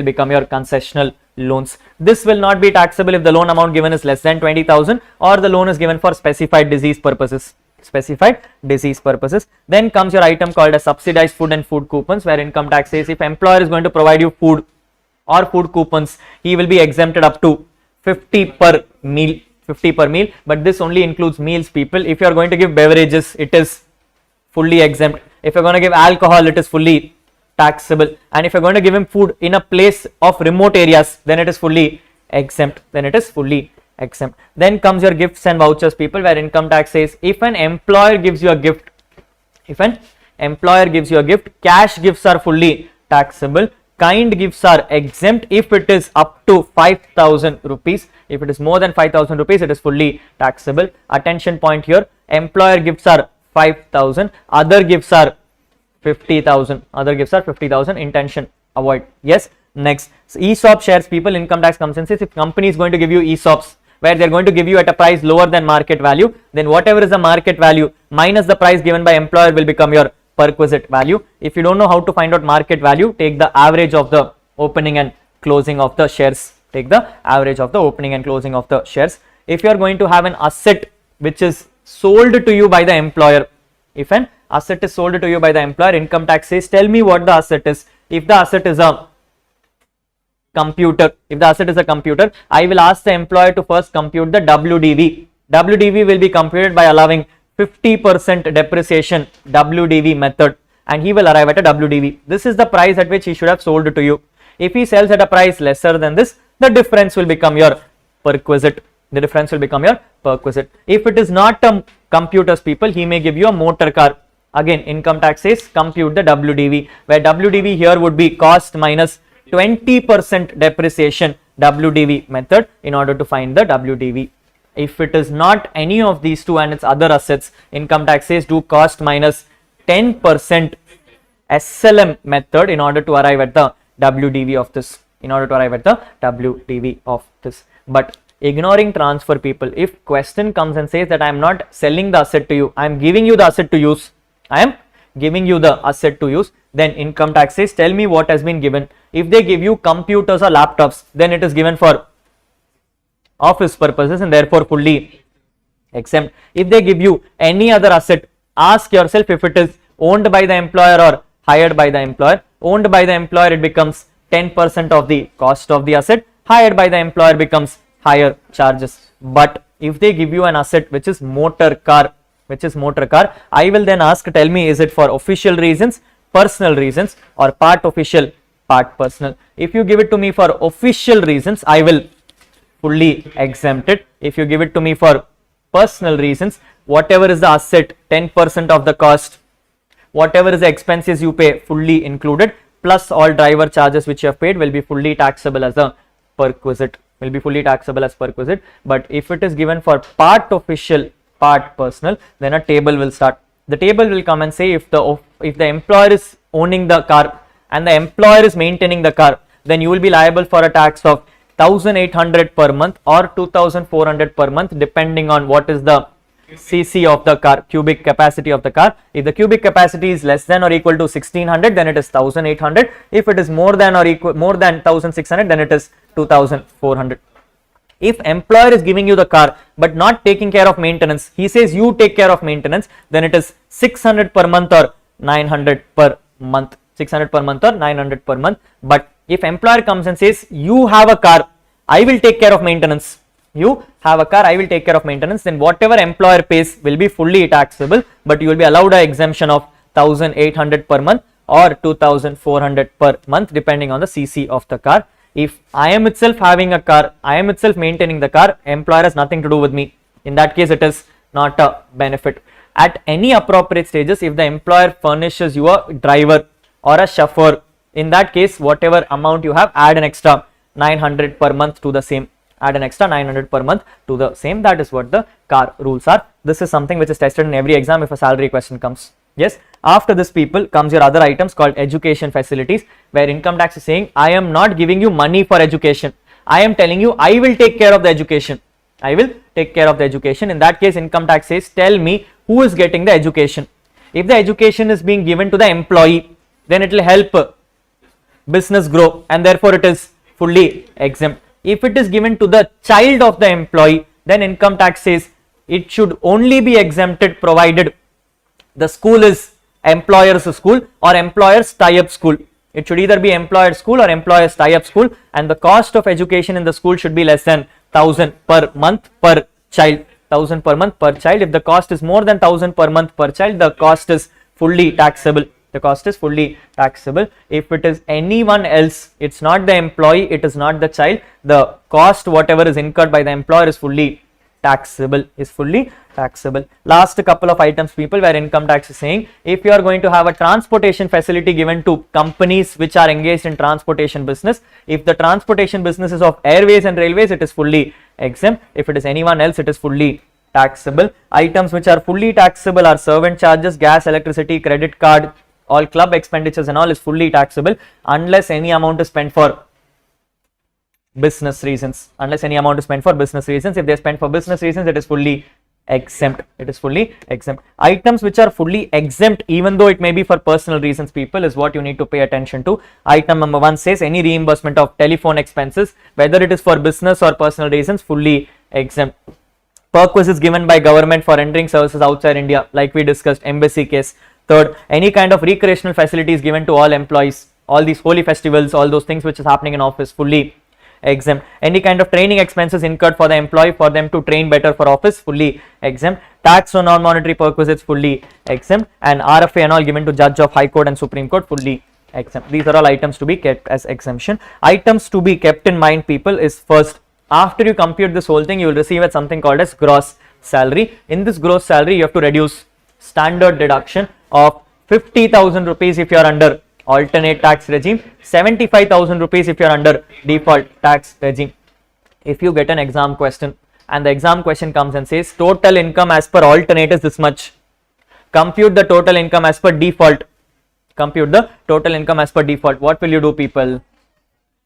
become your concessional loans. This will not be taxable if the loan amount given is less than 20,000 or the loan is given for specified disease purposes. Then comes your item called as subsidized food and food coupons, where income tax says if employer is going to provide you food or food coupons, he will be exempted up to 50 per meal, but this only includes meals, people. If you are going to give beverages, it is fully exempt. If you are going to give alcohol, it is fully taxable. And if you are going to give him food in a place of remote areas, then it is fully exempt. Then comes your gifts and vouchers, people, where income tax says if an employer gives you a gift, cash gifts are fully taxable. Kind gifts are exempt if it is up to 5,000 rupees. If it is more than 5,000 rupees, it is fully taxable. Attention point here, employer gifts are 5,000, other gifts are 50,000. Intention, avoid. Yes. Next, so ESOP shares, people, income tax comes and says if company is going to give you ESOPs where they are going to give you at a price lower than market value, then whatever is the market value minus the price given by employer will become your perquisite value. If you don't know how to find out market value, take the average of the opening and closing of the shares. If you are going to have an asset which is sold to you by the employer, if an asset is sold to you by the employer, income tax says tell me what the asset is. If the asset is a computer, I will ask the employer to first compute the WDV. WDV will be computed by allowing 50% depreciation WDV method, and he will arrive at a WDV. This is the price at which he should have sold to you. If he sells at a price lesser than this, the difference will become your perquisite. If it is not a computers, people, he may give you a motor car. Again, income tax says compute the WDV, where WDV here would be cost minus 20% depreciation WDV method in order to find the WDV. If it is not any of these two and it's other assets, income tax says do cost minus 10% SLM method in order to arrive at the WDV of this. But ignoring transfer, people, if question comes and says that I am not selling the asset to you, I am giving you the asset to use, then income tax says tell me what has been given. If they give you computers or laptops, then it is given for office purposes and therefore fully exempt. If they give you any other asset, ask yourself if it is owned by the employer or hired by the employer. Owned by the employer, it becomes 10% of the cost of the asset. Hired by the employer becomes higher charges. But if they give you an asset which is motor car, which is motor car. I will then ask, tell me, is it for official reasons, personal reasons, or part official, part personal? If you give it to me for official reasons, I will fully exempt it. If you give it to me for personal reasons, whatever is the asset, 10% of the cost, whatever is the expenses you pay, fully included, plus all driver charges which you have paid will be fully taxable as a perquisite, But if it is given for part official, part personal, then a table will start. The table will come and say if the employer is owning the car and the employer is maintaining the car, then you will be liable for a tax of 1,800 per month or 2,400 per month, depending on what is the cc of the car, cubic capacity of the car. If the cubic capacity is less than or equal to 1,600, then it is 1,800. If it is more than 1,600, then it is 2,400. If employer is giving you the car but not taking care of maintenance, he says you take care of maintenance, then it is 600 per month or 900 per month. 600 per month or 900 per month. But if employer comes and says you have a car, I will take care of maintenance, you have a car, I will take care of maintenance, then whatever employer pays will be fully taxable, but you will be allowed an exemption of 1,800 per month or 2,400 per month, depending on the cc of the car. If I am itself having a car, I am itself maintaining the car, employer has nothing to do with me. In that case, it is not a benefit. At any appropriate stages, if the employer furnishes you a driver or a chauffeur, in that case, whatever amount you have, add an extra 900 per month to the same. That is what the car rules are. This is something which is tested in every exam if a salary question comes. Yes. After this, people, comes your other items called education facilities, where income tax is saying, I am not giving you money for education. I am telling you, I will take care of the education. In that case, income tax says, tell me who is getting the education. If the education is being given to the employee, then it will help business grow, and therefore it is fully exempt. If it is given to the child of the employee, then income tax says it should only be exempted provided the school is employer's school or employer's tie-up school. It should either be employer school or employer's tie-up school, and the cost of education in the school should be less than 1,000 per month per child. 1,000 per month per child. If the cost is more than 1,000 per month per child, the cost is fully taxable. If it is anyone else, it's not the employee, it is not the child, the cost whatever is incurred by the employer is fully taxable. Last couple of items, people, where income tax is saying, if you are going to have a transportation facility given to companies which are engaged in transportation business, if the transportation business is of airways and railways, it is fully exempt. If it is anyone else, it is fully taxable. Items which are fully taxable are servant charges, gas, electricity, credit card, all club expenditures and all is fully taxable, unless any amount is spent for business reasons. If they are spent for business reasons, it is fully exempt. Items which are fully exempt, even though it may be for personal reasons, people, is what you need to pay attention to. Item number 1 says any reimbursement of telephone expenses, whether it is for business or personal reasons, fully exempt. Perquisites given by government for rendering services outside India, like we discussed, embassy case. Third, any kind of recreational facilities given to all employees, all these holy festivals, all those things which is happening in office, fully exempt. Any kind of training expenses incurred for the employee for them to train better for office, fully exempt. Tax on non-monetary perquisites, fully exempt. And RFA and all given to judge of High Court and Supreme Court, fully exempt. These are all items to be kept as exemption. Items to be kept in mind, people, is first, after you compute this whole thing, you will receive at something called as gross salary. In this gross salary, you have to reduce standard deduction of 50,000 rupees if you are under alternate tax regime, 75,000 rupees if you are under default tax regime. If you get an exam question and the exam question comes and says total income as per alternate is this much, compute the total income as per default. What will you do, people?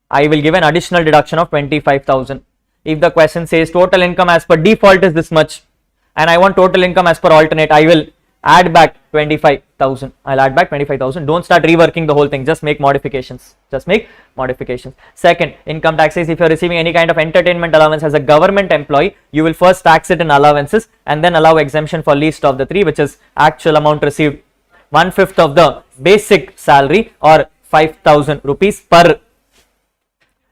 I will give an additional deduction of 25,000. If the question says total income as per default is this much and I want total income as per alternate, I will add back 25,000. Don't start reworking the whole thing. Just make modifications. Second, income tax says if you are receiving any kind of entertainment allowance as a government employee, you will first tax it in allowances and then allow exemption for least of the three, which is actual amount received 1/5 of the basic salary or 5,000 rupees per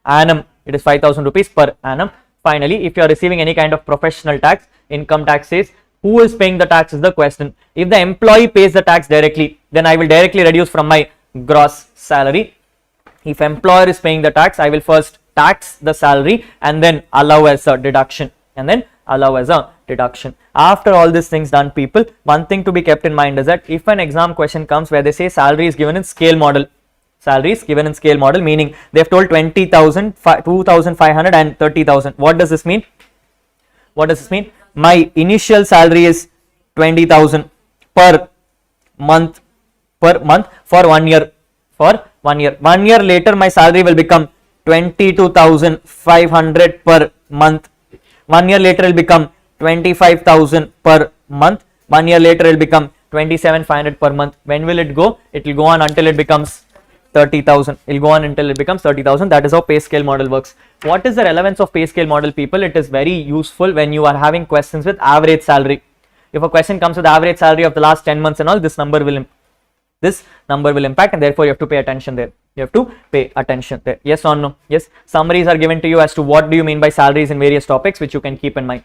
annum. It is 5,000 rupees per annum. Finally, if you are receiving any kind of professional tax, income tax says Who is paying the tax is the question. If the employee pays the tax directly, then I will directly reduce from my gross salary. If employer is paying the tax, I will first tax the salary and then allow as a deduction, After all these things done, people, one thing to be kept in mind is that if an exam question comes where they say salary is given in scale model, meaning they have told 20,000, 2,500 and 30,000. What does this mean? My initial salary is 20,000 per month for 1 year. 1 year later, my salary will become 22,500 per month. 1 year later, it will become 25,000 per month. 1 year later, it will become 27,500 per month. When will it go? It will go on until it becomes 30,000. It will go on until it becomes 30,000. That is how pay scale model works. What is the relevance of pay scale model, people? It is very useful when you are having questions with average salary. If a question comes with average salary of the last 10 months and all, this number will impact, and therefore you have to pay attention there. Yes or no? Yes. Summaries are given to you as to what do you mean by salaries in various topics, which you can keep in mind.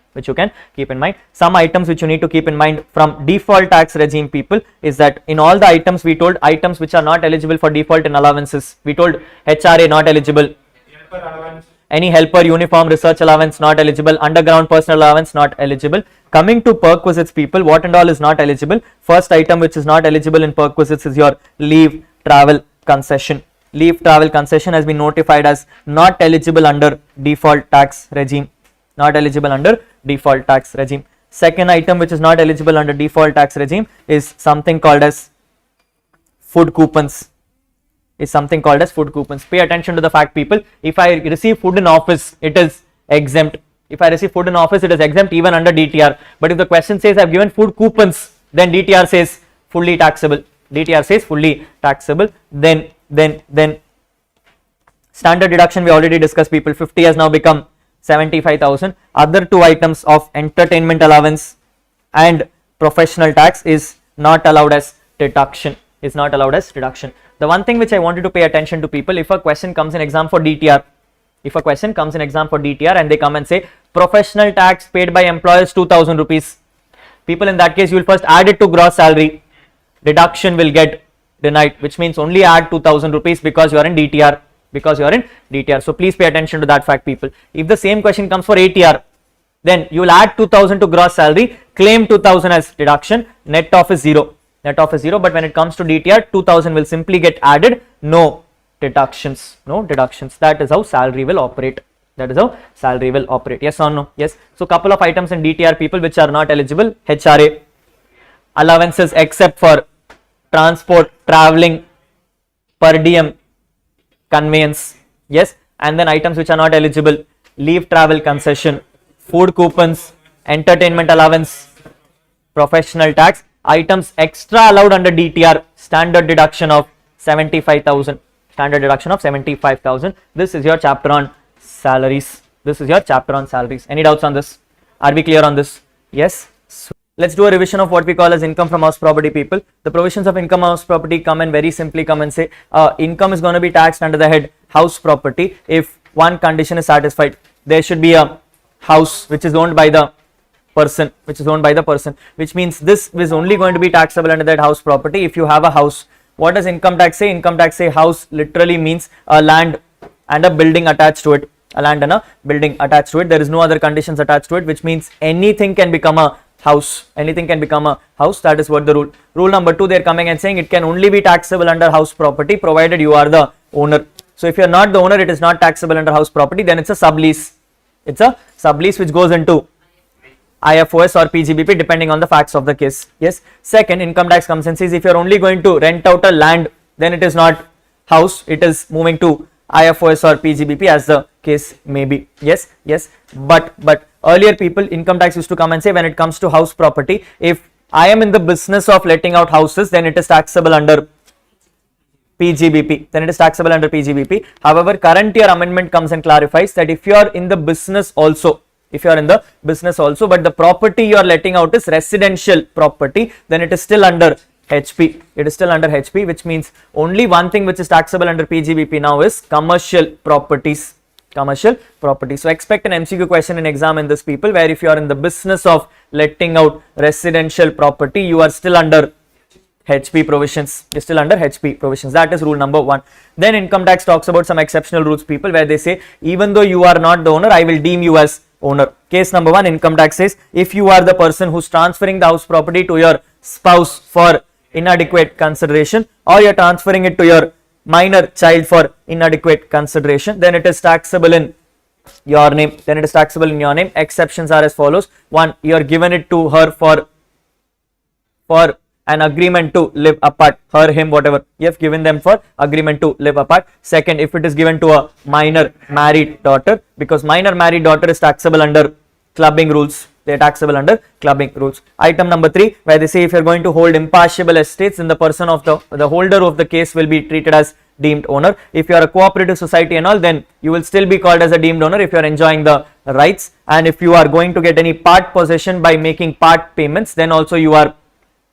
Some items which you need to keep in mind from default tax regime, people, is that in all the items we told items which are not eligible for default in allowances. We told HRA not eligible. Any helper uniform research allowance not eligible. Underground personal allowance not eligible. Coming to perquisites, people, what and all is not eligible? First item which is not eligible in perquisites is your leave travel concession. Leave travel concession has been notified as not eligible under default tax regime. Second item which is not eligible under default tax regime is something called as food coupons. Pay attention to the fact, people. If I receive food in office, it is exempt. Even under DTR. But if the question says I have given food coupons, then DTR says fully taxable. Then standard deduction we already discussed, people. 50 has now become 75,000. Other two items of entertainment allowance and professional tax is not allowed as deduction. The one thing which I wanted to pay attention to, people, if a question comes in exam for DTR, and they come and say professional tax paid by employers 2,000 rupees, people, in that case you will first add it to gross salary. Deduction will get denied, which means only add 2,000 rupees because you are in DTR. So please pay attention to that fact, people. If the same question comes for ATR, then you will add 2,000 to gross salary, claim 2,000 as deduction, net off is 0. But when it comes to DTR, 2,000 will simply get added, no deductions. That is how salary will operate. Yes or no? Yes. So couple of items in DTR, people, which are not eligible. HRA, allowances except for transport, traveling, per diem, conveyance. Yes. And then items which are not eligible: leave travel concession, food coupons, entertainment allowance, professional tax. Items extra allowed under DTR, standard deduction of 75,000. This is your chapter on salaries. Any doubts on this? Are we clear on this? Yes. So let's do a revision of what we call as income from house property, people. The provisions of income house property come and very simply come and say income is going to be taxed under the head house property if one condition is satisfied. There should be a house which is owned by the person, which means this is only going to be taxable under that house property if you have a house. What does income tax say? Income tax say house literally means a land and a building attached to it. There is no other conditions attached to it, which means anything can become a house. That is what the rule. Rule number 2, they are coming and saying it can only be taxable under house property provided you are the owner. So if you are not the owner, it is not taxable under house property. Then it's a sublease. Which goes into IFOS or PGBP depending on the facts of the case. Yes. Second, income tax comes and says if you are only going to rent out a land, then it is not house, it is moving to IFOS or PGBP as the case may be. Yes. But earlier, people, income tax used to come and say when it comes to house property, if I am in the business of letting out houses, then it is taxable under PGBP. However, current year amendment comes and clarifies that if you are in the business also, but the property you are letting out is residential property, then it is still under HP. Which means only one thing which is taxable under PGBP now is commercial properties. commercial property. So expect an MCQ question in exam in this, people, where if you are in the business of letting out residential property, you are still under HP provisions. You're still under HP provisions. That is rule number 1. Then income tax talks about some exceptional rules, people, where they say even though you are not the owner, I will deem you as owner. Case number 1, income tax says if you are the person who's transferring the house property to your spouse for inadequate consideration, or you're transferring it to your minor child for inadequate consideration, then it is taxable in your name. Exceptions are as follows. 1, you are given it to her for an agreement to live apart, her, him, whatever, you have given them for agreement to live apart. Second, if it is given to a minor married daughter, because minor married daughter is taxable under clubbing rules. They are taxable under clubbing rules. Item number 3, where they say if you are going to hold impartial estates, then the person of the holder of the case will be treated as deemed owner. If you are a cooperative society and all, then you will still be called as a deemed owner if you are enjoying the rights. And if you are going to get any part possession by making part payments, then also you are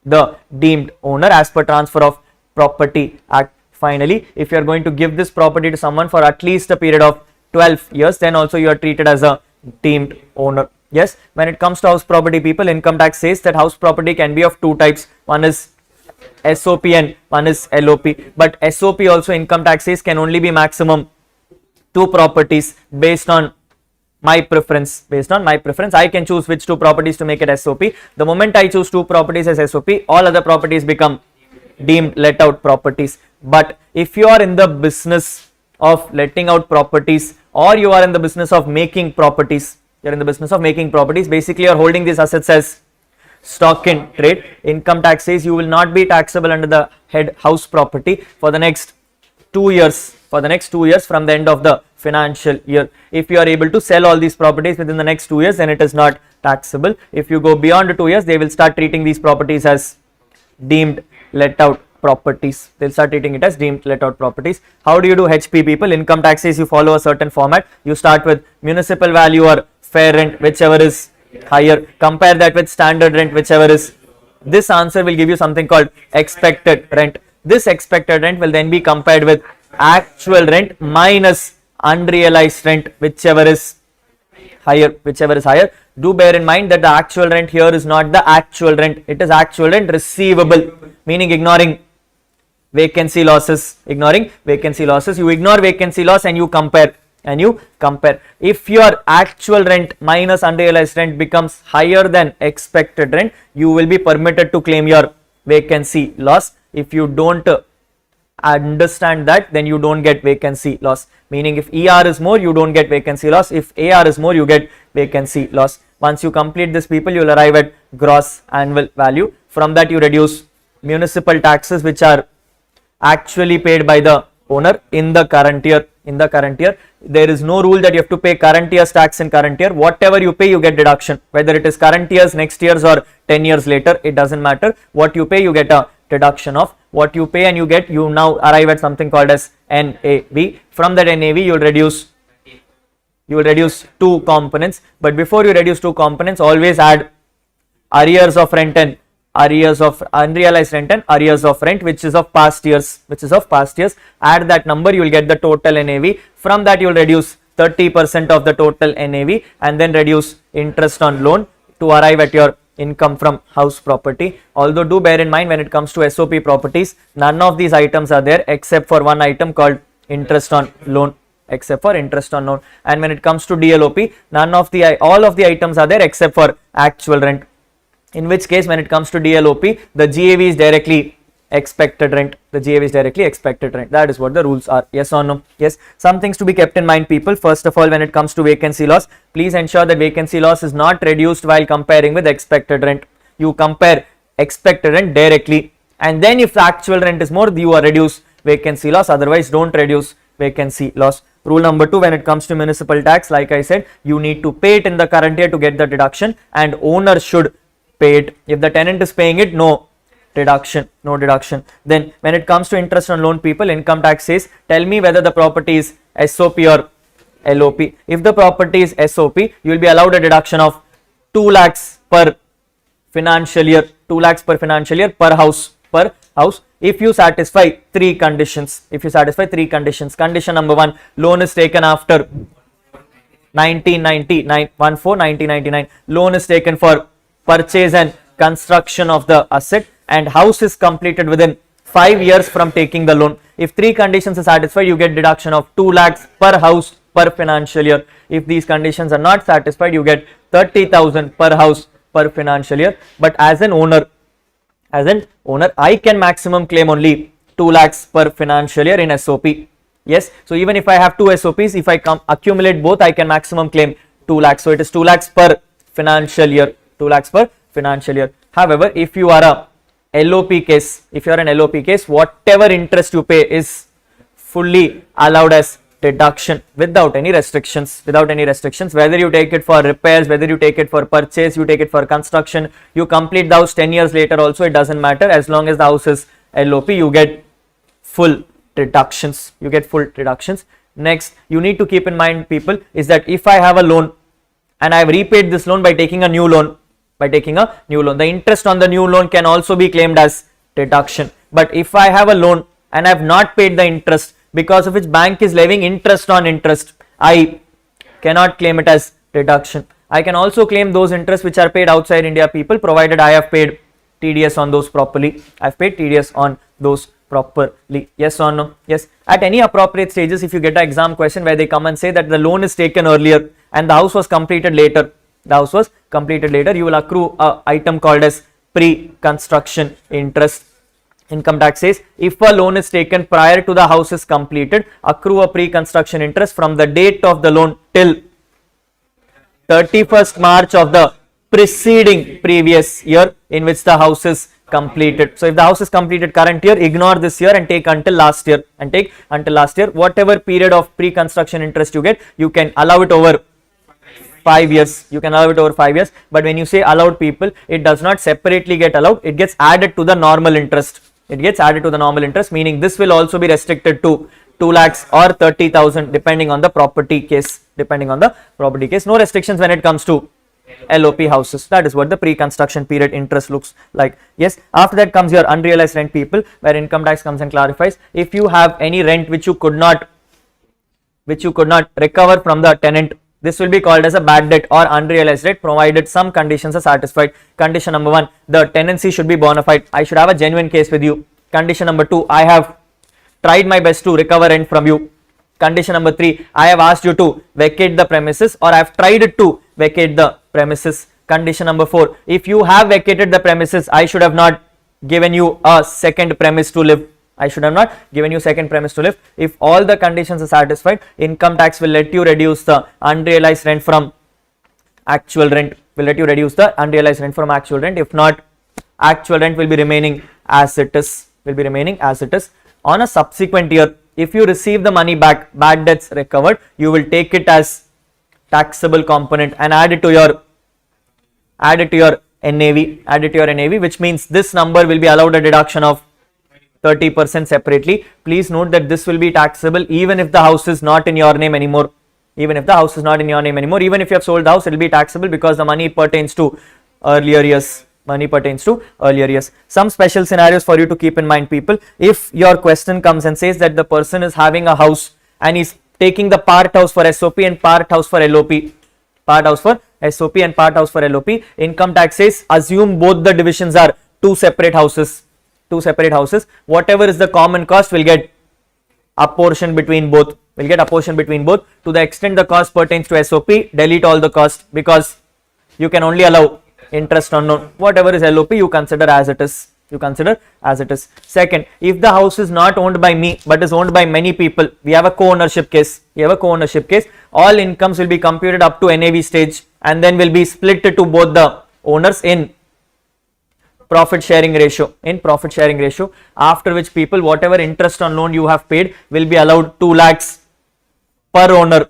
the deemed owner as per Transfer of Property Act. Finally, if you are going to give this property to someone for at least a period of 12 years, then also you are treated as a deemed owner. Yes, when it comes to house property, people, income tax says that house property can be of 2 types. One is SOP and one is LOP. But SOP also, income tax says, can only be maximum 2 properties based on my preference. I can choose which 2 properties to make it SOP. The moment I choose 2 properties as SOP, all other properties become deemed let out properties. But if you are in the business of letting out properties, or you are in the business of making properties, basically you are holding these assets as stock in trade, income tax says you will not be taxable under the head house property for the next 2 years. From the end of the financial year. If you are able to sell all these properties within the next 2 years, then it is not taxable. If you go beyond 2 years, they will start treating these properties as deemed let out properties. They'll start treating it as deemed let out properties. How do you do HP, people? Income tax says you follow a certain format. You start with municipal value or fair rent, whichever is higher. Compare that with standard rent, whichever is. This answer will give you something called expected rent. This expected rent will then be compared with actual rent minus unrealized rent, whichever is higher. Do bear in mind that the actual rent here is not the actual rent, it is actual rent receivable, meaning ignoring vacancy losses. You ignore vacancy loss and you compare. If your actual rent minus unrealized rent becomes higher than expected rent, you will be permitted to claim your vacancy loss. If you don't understand that, then you don't get vacancy loss, meaning if ER is more, you don't get vacancy loss. If AR is more, you get vacancy loss. Once you complete this, people, you will arrive at gross annual value. From that, you reduce municipal taxes which are actually paid by the owner in the current year. There is no rule that you have to pay current year's tax in current year. Whatever you pay, you get deduction, whether it is current year's, next year's, or 10 years later, it doesn't matter. What you pay, you get a deduction of. What you pay and you now arrive at something called as NAV. From that NAV, you will reduce 2 components. But before you reduce 2 components, always add arrears of rent and arrears of unrealized rent and arrears of rent, which is of past years. Add that number, you will get the total NAV. From that, you will reduce 30% of the total NAV and then reduce interest on loan to arrive at your income from house property. Although do bear in mind, when it comes to SOP properties, none of these items are there except for one item called interest on loan. And when it comes to DLOP, all of the items are there except for actual rent. In which case, when it comes to DLOP, the GAV is directly expected rent. That is what the rules are. Yes or no? Yes. Some things to be kept in mind, people. First of all, when it comes to vacancy loss, please ensure that vacancy loss is not reduced while comparing with expected rent. You compare expected rent directly, and then if the actual rent is more, you reduce vacancy loss. Otherwise, don't reduce vacancy loss. Rule number 2, when it comes to municipal tax, like I said, you need to pay it in the current year to get the deduction, and owner should pay it. If the tenant is paying it, no deduction. Then when it comes to interest on loan, people, income tax says, tell me whether the property is SOP or LOP. If the property is SOP, you will be allowed a deduction of 2 lakhs per financial year, per house. If you satisfy 3 conditions. Condition number 1, loan is taken after 1999, 1999. Loan is taken for purchase and construction of the asset, and house is completed within 5 years from taking the loan. If 3 conditions are satisfied, you get deduction of 2 lakhs per house per financial year. If these conditions are not satisfied, you get 30,000 per house per financial year. But as an owner, I can maximum claim only 2 lakhs per financial year in SOP. Yes, so even if I have 2 SOPs, if I accumulate both, I can maximum claim 2 lakhs. So it is 2 lakhs per financial year, 2 lakhs per financial year. However, if you are a LOP case, whatever interest you pay is fully allowed as deduction without any restrictions, whether you take it for repairs, whether you take it for purchase, you take it for construction, you complete the house 10 years later also, it doesn't matter. As long as the house is LOP, you get full deductions, Next, you need to keep in mind, people, is that if I have a loan and I have repaid this loan by taking a new loan, the interest on the new loan can also be claimed as deduction. But if I have a loan and I have not paid the interest, because of which bank is levying interest on interest, I cannot claim it as deduction. I can also claim those interests which are paid outside India, people, provided I have paid TDS on those properly. Yes or no? Yes. At any appropriate stages, if you get an exam question where they come and say that the loan is taken earlier and the house was completed later, you will accrue a item called as pre-construction interest. Income tax says if a loan is taken prior to the house is completed, accrue a pre-construction interest from the date of the loan till 31st March of the preceding previous year in which the house is completed. So if the house is completed current year, ignore this year and take until last year, whatever period of pre-construction interest you get, you can allow it over 5 years. But when you say allowed, people, it does not separately get allowed, it gets added to the normal interest. Meaning this will also be restricted to 2 lakhs or 30,000 depending on the property case. No restrictions when it comes to LOP houses. That is what the pre-construction period interest looks like. Yes, after that comes your unrealized rent, people, where income tax comes and clarifies if you have any rent which you could not recover from the tenant. This will be called as a bad debt or unrealized rent, provided some conditions are satisfied. Condition number 1, the tenancy should be bona fide. I should have a genuine case with you. Condition number 2, I have tried my best to recover rent from you. Condition number 3, I have asked you to vacate the premises, or I have tried to vacate the premises. Condition number 4, if you have vacated the premises, I should have not given you a second premise to live. If all the conditions are satisfied, income tax will let you reduce the unrealized rent from actual rent. If not, actual rent will be remaining as it is. On a subsequent year, if you receive the money back, bad debts recovered, you will take it as taxable component and add it to your NAV, which means this number will be allowed a deduction of 30% separately. Please note that this will be taxable even if the house is not in your name anymore. Even if you have sold the house, it will be taxable because the money pertains to earlier years. Some special scenarios for you to keep in mind, people. If your question comes and says that the person is having a house and is taking the part house for SOP and part house for LOP, income tax says assume both the divisions are two separate houses. Whatever is the common cost will get apportioned between both. To the extent the cost pertains to SOP, delete all the cost, because you can only allow interest on loan. Whatever is LOP, you consider as it is. Second, if the house is not owned by me but is owned by many people, we have a co-ownership case. All incomes will be computed up to NAV stage and then will be split to both the owners in profit sharing ratio. After which, people, whatever interest on loan you have paid will be allowed 2 lakhs per owner.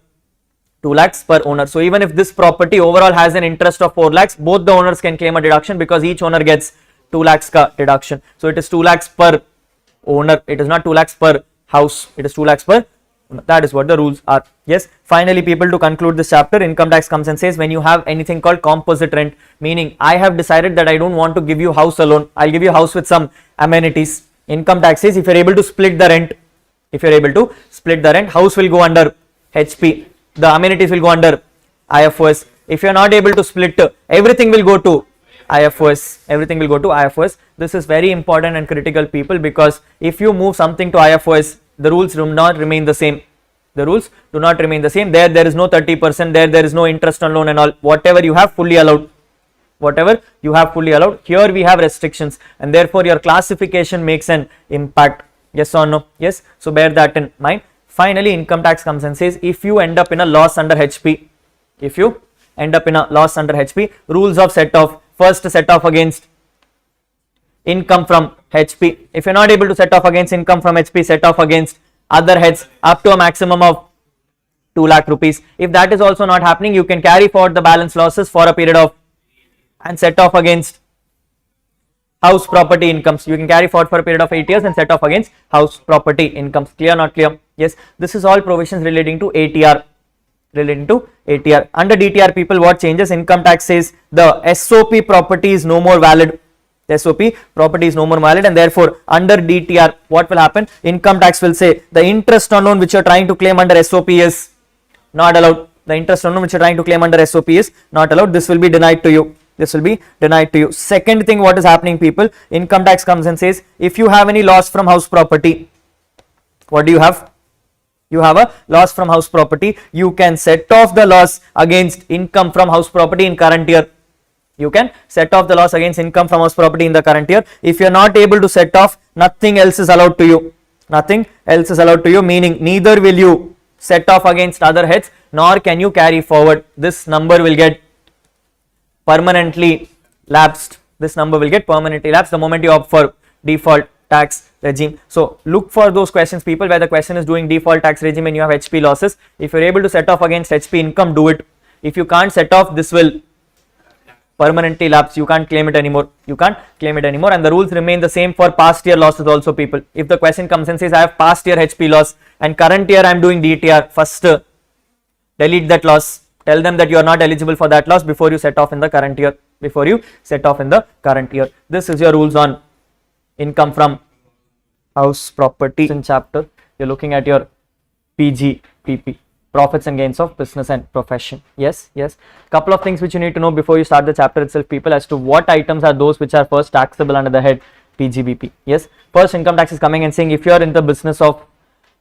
So even if this property overall has an interest of 4 lakhs, both the owners can claim a deduction because each owner gets 2 lakhs ka deduction. So it is 2 lakhs per owner. It is not 2 lakhs per house. It is 2 lakhs per. That is what the rules are. Yes. Finally, people, to conclude this chapter, income tax comes and says when you have anything called composite rent, meaning I have decided that I don't want to give you house alone. I'll give you a house with some amenities. Income tax says if you're able to split the rent, house will go under HP. The amenities will go under IFOS. If you are not able to split, everything will go to IFOS. Everything will go to IFOS. This is very important and critical, people, because if you move something to IFOS, the rules do not remain the same. The rules do not remain the same. There is no 30%. There is no interest on loan and all. Whatever you have, fully allowed. Whatever you have, fully allowed. Here we have restrictions, and therefore your classification makes an impact. Yes or no? Yes. So bear that in mind. Finally, income tax comes and says, if you end up in a loss under HP, if you end up in a loss under HP, rules of set off. First, set off against income from HP. If you're not able to set off against income from HP, set off against other heads up to a maximum of 2 lakh rupees. If that is also not happening, you can carry forward the balance losses for a period of and set off against house property incomes. You can carry forward for a period of 8 years and set off against house property incomes. Clear, not clear? Yes. This is all provisions relating to ATR. Relating to ATR. Under DTR, people, what changes? Income tax says the SOP property is no more valid. The SOP property is no more valid, and therefore under DTR, what will happen? Income tax will say the interest on loan which you are trying to claim under SOP is not allowed. The interest on loan which you are trying to claim under SOP is not allowed. This will be denied to you. This will be denied to you. Second thing, what is happening, people? Income tax comes and says, if you have any loss from house property, what do you have? You have a loss from house property. You can set off the loss against income from house property in current year. You can set off the loss against income from house property in the current year. If you are not able to set off, nothing else is allowed to you. Nothing else is allowed to you, meaning neither will you set off against other heads, nor can you carry forward. This number will get permanently lapsed. This number will get permanently lapsed the moment you opt for default tax regime. So look for those questions, people, where the question is doing default tax regime and you have HP losses. If you're able to set off against HP income, do it. If you can't set off, this will permanently lapse. You can't claim it anymore. You can't claim it anymore, and the rules remain the same for past year losses also, people. If the question comes and says I have past year HP loss and current year I am doing DTR, first delete that loss. Tell them that you are not eligible for that loss before you set off in the current year. Before you set off in the current year. This is your rules on income from house property. In chapter, you're looking at your PGBP, profits and gains of business and profession. Yes, yes. Couple of things which you need to know before you start the chapter itself, people, as to what items are those which are first taxable under the head PGBP. Yes, first income tax is coming and saying if you are in the business of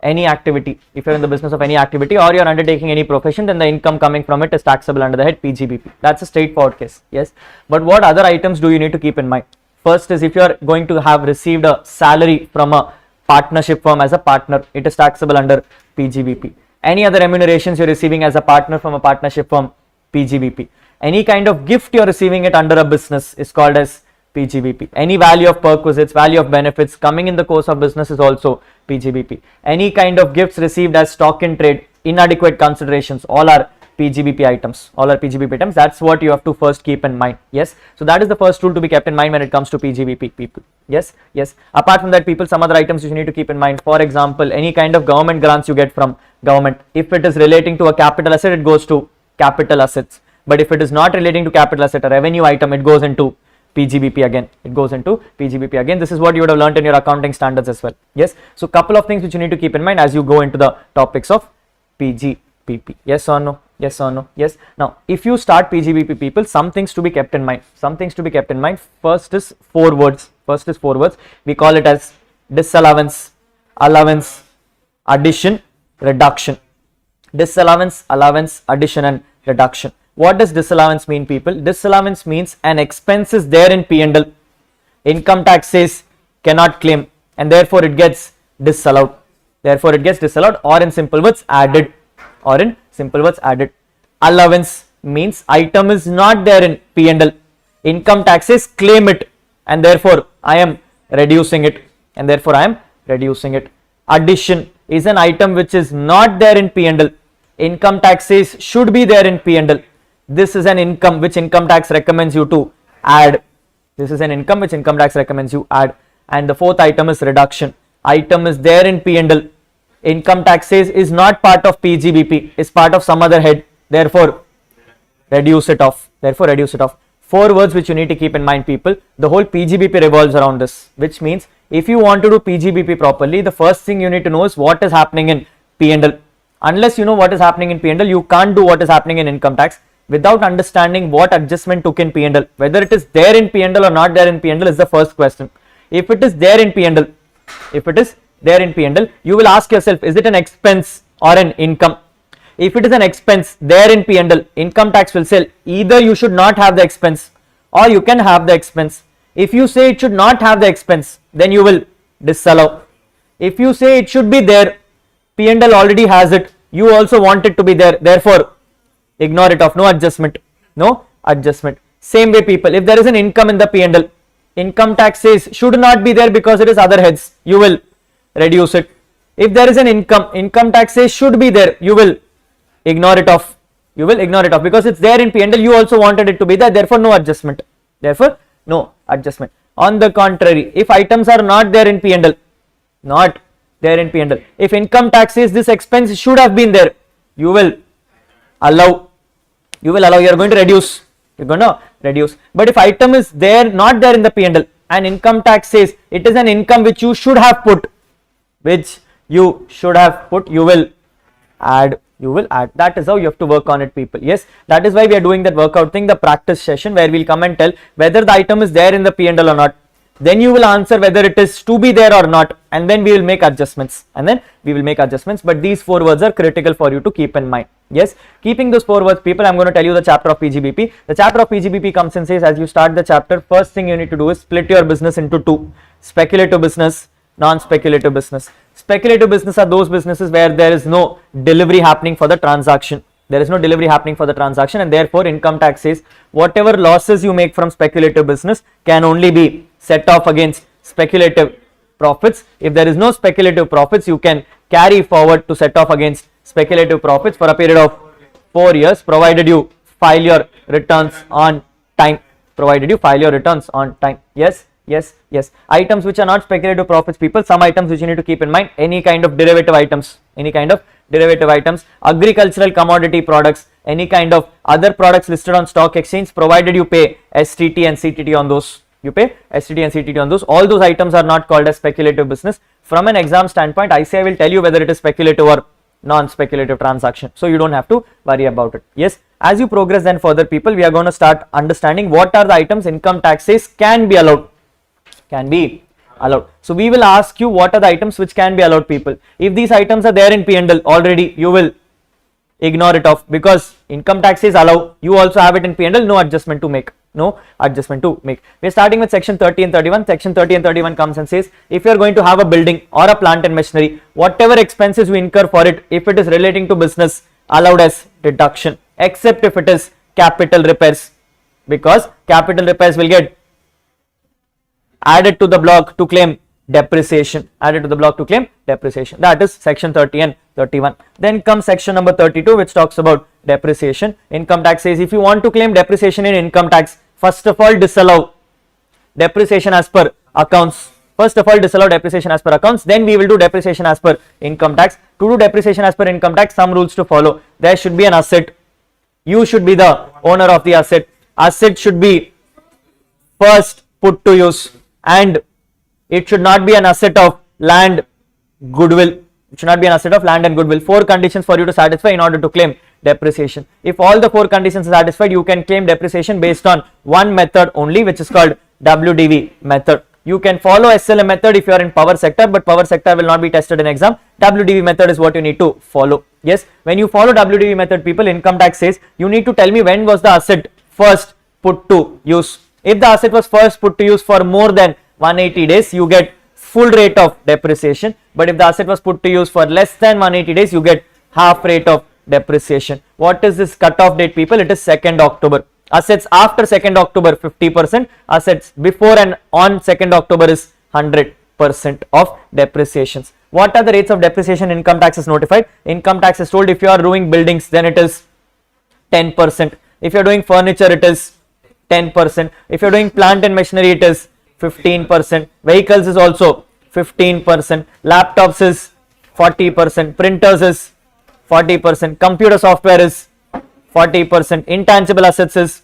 any activity, if you're in the business of any activity or you're undertaking any profession, then the income coming from it is taxable under the head PGBP. That's a straightforward case. Yes, but what other items do you need to keep in mind? First is if you are going to have received a salary from a partnership firm as a partner, it is taxable under PGBP. Any other remunerations you're receiving as a partner from a partnership firm, PGBP. Any kind of gift you're receiving it under a business is called as PGBP. Any value of perquisites, value of benefits coming in the course of business is also PGBP. Any kind of gifts received as stock in trade, inadequate considerations, all are PGBP items. All are PGBP items. That's what you have to first keep in mind. Yes. So that is the first rule to be kept in mind when it comes to PGBP, people. Yes. Yes. Apart from that, people, some other items you need to keep in mind. For example, any kind of government grants you get from government. If it is relating to a capital asset, it goes to capital assets. But if it is not relating to capital asset, a revenue item, it goes into PGBP again. It goes into PGBP again. This is what you would have learned in your accounting standards as well. Yes. So couple of things which you need to keep in mind as you go into the topics of PGBP. Yes or no? Yes or no? Yes. Now, if you start PGBP, people, some things to be kept in mind. Some things to be kept in mind. First is 4 words. First is 4 words. We call it as disallowance, allowance, addition, reduction. Disallowance, allowance, addition, and reduction. What does disallowance mean, people? Disallowance means an expense is there in P&L. Income tax says cannot claim, and therefore it gets disallowed. Therefore it gets disallowed, or in simple words, added. Or in simple words, added. Allowance means item is not there in P&L. Income tax says claim it, and therefore I am reducing it. And therefore I am reducing it. Addition is an item which is not there in P&L. Income tax says should be there in P&L. This is an income which income tax recommends you to add. This is an income which income tax recommends you add. And the fourth item is reduction. Item is there in P&L. Income tax says is not part of PGBP, is part of some other head. Therefore, reduce it off. Therefore, reduce it off. 4 words which you need to keep in mind, people. The whole PGBP revolves around this, which means if you want to do PGBP properly, the first thing you need to know is what is happening in P&L. Unless you know what is happening in P&L, you can't do what is happening in income tax. Without understanding what adjustment took in P&L, whether it is there in P&L or not there in P&L is the first question. If it is there in P&L, you will ask yourself, is it an expense or an income? If it is an expense there in P&L, income tax will say either you should not have the expense or you can have the expense. If you say it should not have the expense, then you will disallow. If you say it should be there, P&L already has it, you also want it to be there, therefore ignore it off, no adjustment, no adjustment. Same way people, if there is an income in the P&L, income tax says should not be there because it is other heads, you will reduce it. If there is an income tax says should be there, you will ignore it off, because it's there in P&L, you also wanted it to be there, therefore no adjustment, On the contrary, if items are not there in P&L, if income tax says this expense should have been there, you will allow, you are going to reduce, but if item is there, not there in the P&L, and income tax says it is an income which you should have put, you will add. That is how you have to work on it, people. Yes, that is why we are doing that workout thing, the practice session, where we'll come and tell whether the item is there in the P&L or not. Then you will answer whether it is to be there or not, and then we will make adjustments. But these 4 words are critical for you to keep in mind. Yes, keeping those 4 words, people, I'm going to tell you the chapter of PGBP. The chapter of PGBP comes and says, as you start the chapter, first thing you need to do is split your business into 2: speculative business, non-speculative business. Speculative business are those businesses where there is no delivery happening for the transaction. And therefore income tax says whatever losses you make from speculative business can only be set off against speculative profits. If there is no speculative profits, you can carry forward to set off against speculative profits for a period of 4 years, provided you file your returns on time. Yes. Items which are not speculative profits, people, some items which you need to keep in mind: any kind of derivative items, agricultural commodity products, any kind of other products listed on stock exchange, provided you pay STT and CTT on those. All those items are not called as speculative business. From an exam standpoint, I will tell you whether it is speculative or non-speculative transaction, so you don't have to worry about it. Yes, as you progress then further, people, we are going to start understanding what are the items income tax says can be allowed. So we will ask you what are the items which can be allowed, people. If these items are there in P&L already, you will ignore it off, because income tax says allow, you also have it in P&L, no adjustment to make. We are starting with section 30 and 31. Section 30 and 31 comes and says, if you are going to have a building or a plant and machinery, whatever expenses you incur for it, if it is relating to business, allowed as deduction, except if it is capital repairs, because capital repairs will get added to the block to claim depreciation. That is section 30 and 31. Then comes section number 32, which talks about depreciation. Income tax says if you want to claim depreciation in income tax, first of all disallow depreciation as per accounts. Then we will do depreciation as per income tax. To do depreciation as per income tax, some rules to follow. There should be an asset. You should be the owner of the asset. Asset should be first put to use, and it should not be an asset of land, goodwill. 4 conditions for you to satisfy in order to claim depreciation. If all the 4 conditions are satisfied, you can claim depreciation based on one method only, which is called WDV method. You can follow SLM method if you are in power sector, but power sector will not be tested in exam. WDV method is what you need to follow. Yes, when you follow WDV method, people, income tax says you need to tell me when was the asset first put to use. If the asset was first put to use for more than 180 days, you get full rate of depreciation. But if the asset was put to use for less than 180 days, you get half rate of depreciation. What is this cutoff date, people? It is 2nd October. Assets after 2nd October 50%, assets before and on 2nd October is 100% of depreciations. What are the rates of depreciation income tax is notified? Income tax is told if you are doing buildings, then it is 10%. If you are doing furniture, it is 10%. If you are doing plant and machinery, it is 15%. Vehicles is also 15%. Laptops is 40%. Printers is 40%. Computer software is 40%. Intangible assets is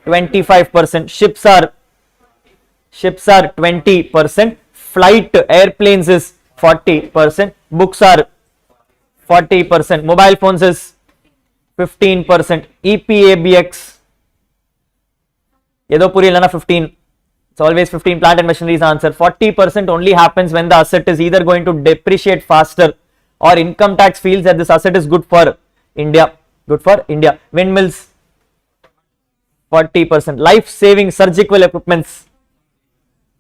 25%. Ships are 20%. Flight airplanes is 40%. Books are 40%. Mobile phones is 15%. EPABX Yedo puri illana 15. It's always 15. Plant and machinery is answer. 40% only happens when the asset is either going to depreciate faster or income tax feels that this asset is good for India. Good for India. Windmills 40%. Life saving surgical equipments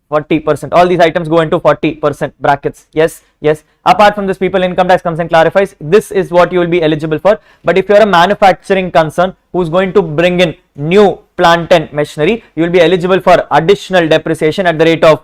40%. All these items go into 40% brackets. Yes, yes. Apart from this, people, income tax comes and clarifies this is what you will be eligible for. But if you are a manufacturing concern who's going to bring in new plant and machinery, you will be eligible for additional depreciation at the rate of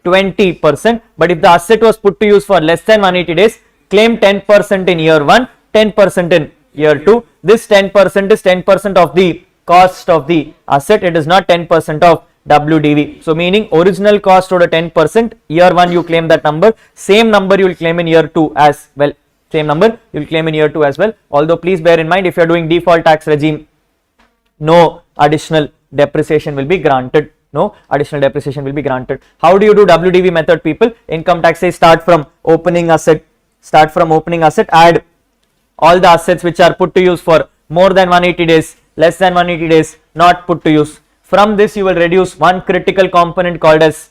20%. But if the asset was put to use for less than 180 days, claim 10% in year 1, 10% in year 2. This 10% is 10% of the cost of the asset. It is not 10% of WDV. So meaning original cost or 10%, year 1 you claim that number, same number you will claim in year 2 as well. Same number you will claim in year 2 as well. Although please bear in mind, if you are doing default tax regime, no additional depreciation will be granted. No additional depreciation will be granted. How do you do WDV method, people? Income tax says start from opening asset, add all the assets which are put to use for more than 180 days, less than 180 days, not put to use. From this you will reduce one critical component called as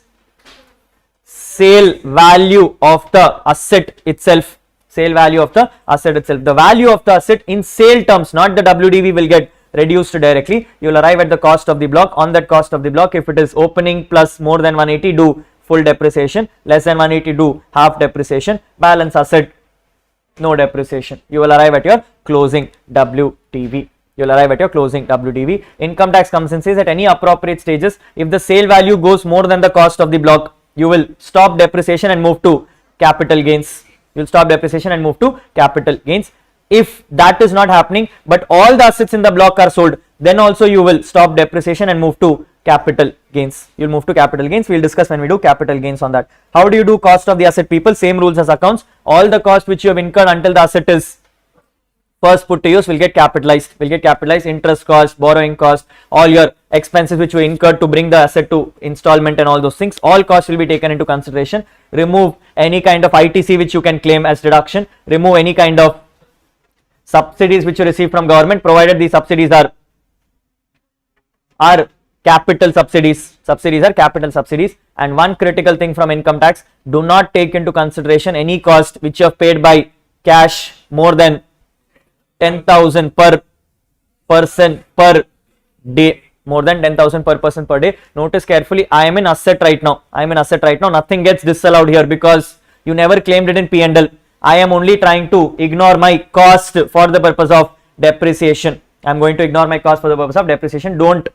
sale value of the asset itself. Sale value of the asset itself. The value of the asset in sale terms, not the WDV, will get reduced directly. You will arrive at the cost of the block. On that cost of the block, if it is opening plus more than 180, do full depreciation, less than 180, do half depreciation, balance asset, no depreciation. You will arrive at your closing WDV. You will arrive at your closing WDV. Income tax comes and says at any appropriate stages, if the sale value goes more than the cost of the block, you will stop depreciation and move to capital gains. You will stop depreciation and move to capital gains. If that is not happening, but all the assets in the block are sold, then also you will stop depreciation and move to capital gains. You will move to capital gains. We will discuss when we do capital gains on that. How do you do cost of the asset, people? Same rules as accounts. All the cost which you have incurred until the asset is first put to use will get capitalized. Interest cost, borrowing cost, all your expenses which you incurred to bring the asset to installment and all those things, all costs will be taken into consideration. Remove any kind of ITC which you can claim as deduction. Remove any kind of subsidies which you receive from government, provided these subsidies are capital subsidies. Subsidies are capital subsidies. And one critical thing from income tax, do not take into consideration any cost which you have paid by cash more than 10,000 per person per day. More than 10,000 per person per day. Notice carefully, I am in asset right now. Nothing gets disallowed here because you never claimed it in P&L. I am only trying to ignore my cost for the purpose of depreciation. I am going to ignore my cost for the purpose of depreciation. Don't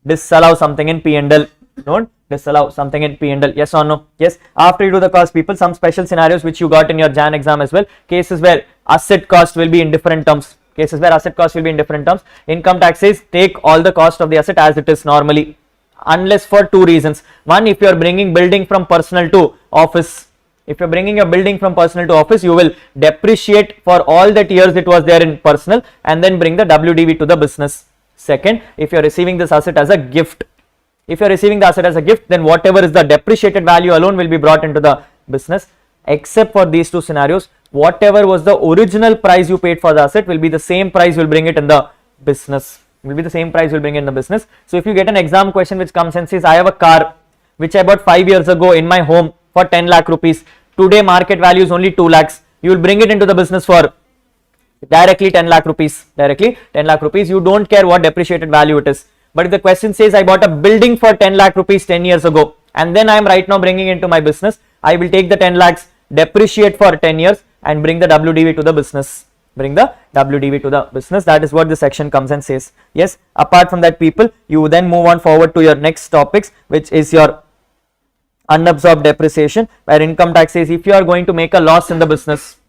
disallow something in P&L. Don't disallow something in P&L. Yes or no? Yes. After you do the cost, people, some special scenarios which you got in your JAN exam as well. Cases where asset cost will be in different terms. Income tax says take all the cost of the asset as it is normally, unless for two reasons. One, if you are bringing building from personal to office. If you are bringing a building from personal to office, you will depreciate for all that years it was there in personal and then bring the WDV to the business. Second, if you are receiving this asset as a gift, then whatever is the depreciated value alone will be brought into the business. Except for these two scenarios, whatever was the original price you paid for the asset will be the same price you will bring it in the business. So if you get an exam question which comes and says, I have a car which I bought 5 years ago in my home for 10 lakh rupees. Today market value is only 2 lakhs. You will bring it into the business for directly 10 lakh rupees. You don't care what depreciated value it is. But if the question says I bought a building for 10 lakh rupees 10 years ago and then I am right now bringing it into my business, I will take the 10 lakhs, depreciate for 10 years and bring the WDV to the business. That is what the section comes and says. Yes. Apart from that, people, you then move on forward to your next topics, which is your unabsorbed depreciation, where income tax says if you are going to make a loss in the business,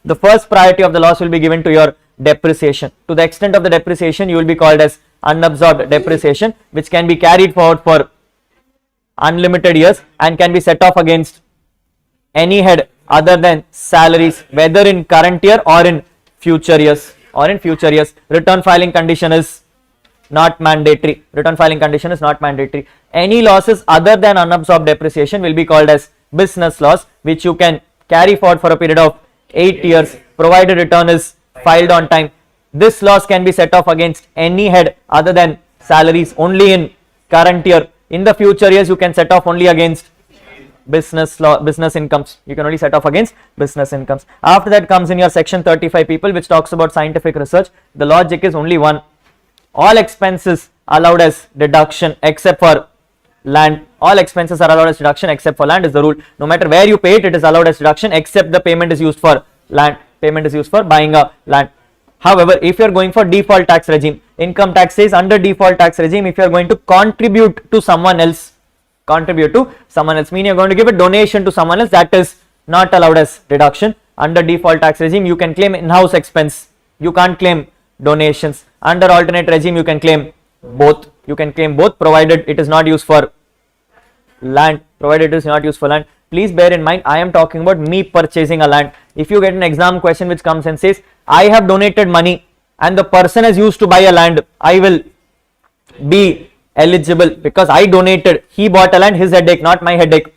the first priority of the loss will be given to your depreciation. To the extent of the depreciation, you will be called as unabsorbed depreciation, which can be carried forward for unlimited years and can be set off against any head other than salaries, whether in current year or in future years. Return filing condition is not mandatory. Any losses other than unabsorbed depreciation will be called as business loss, which you can carry forward for a period of 8 years, provided return is filed on time. This loss can be set off against any head other than salaries only in current year. In the future years, you can set off only against business incomes. You can only set off against business incomes. After that comes in your section 35 people, which talks about scientific research. The logic is only one. All expenses allowed as deduction except for land. All expenses are allowed as deduction except for land is the rule. No matter where you pay it, it is allowed as deduction except the payment is used for land. Payment is used for buying a land. However, if you are going for default tax regime, income tax says under default tax regime, if you are going to contribute to someone else, meaning you are going to give a donation to someone else, that is not allowed as deduction. Under default tax regime, you can claim in-house expense. You can't claim donations. Under alternate regime, you can claim both. You can claim both provided it is not used for land. Please bear in mind, I am talking about me purchasing a land. If you get an exam question which comes and says, I have donated money and the person has used to buy a land, I will be eligible because I donated. He bought a land, his headache, not my headache.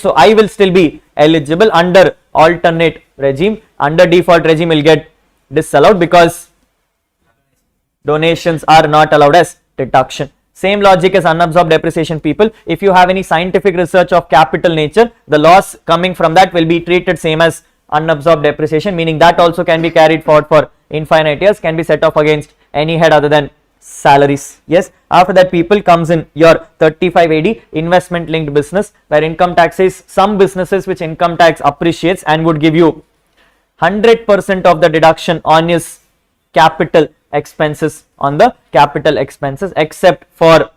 So I will still be eligible under alternate regime. Under default regime, will get disallowed because donations are not allowed as deduction. Same logic as unabsorbed depreciation people. If you have any scientific research of capital nature, the loss coming from that will be treated same as unabsorbed depreciation, meaning that also can be carried forward for infinite years, can be set off against any head other than salaries. Yes. After that, people comes in your 35 AD investment linked business, where income tax is some businesses which income tax appreciates and would give you 100% of the deduction on his capital expenses, except for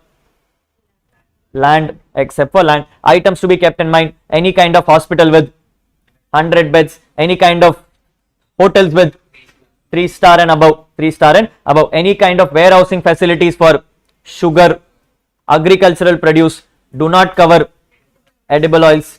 land. Items to be kept in mind: any kind of hospital with 100 beds, any kind of hotels with 3-star and above, any kind of warehousing facilities for sugar, agricultural produce, do not cover edible oils.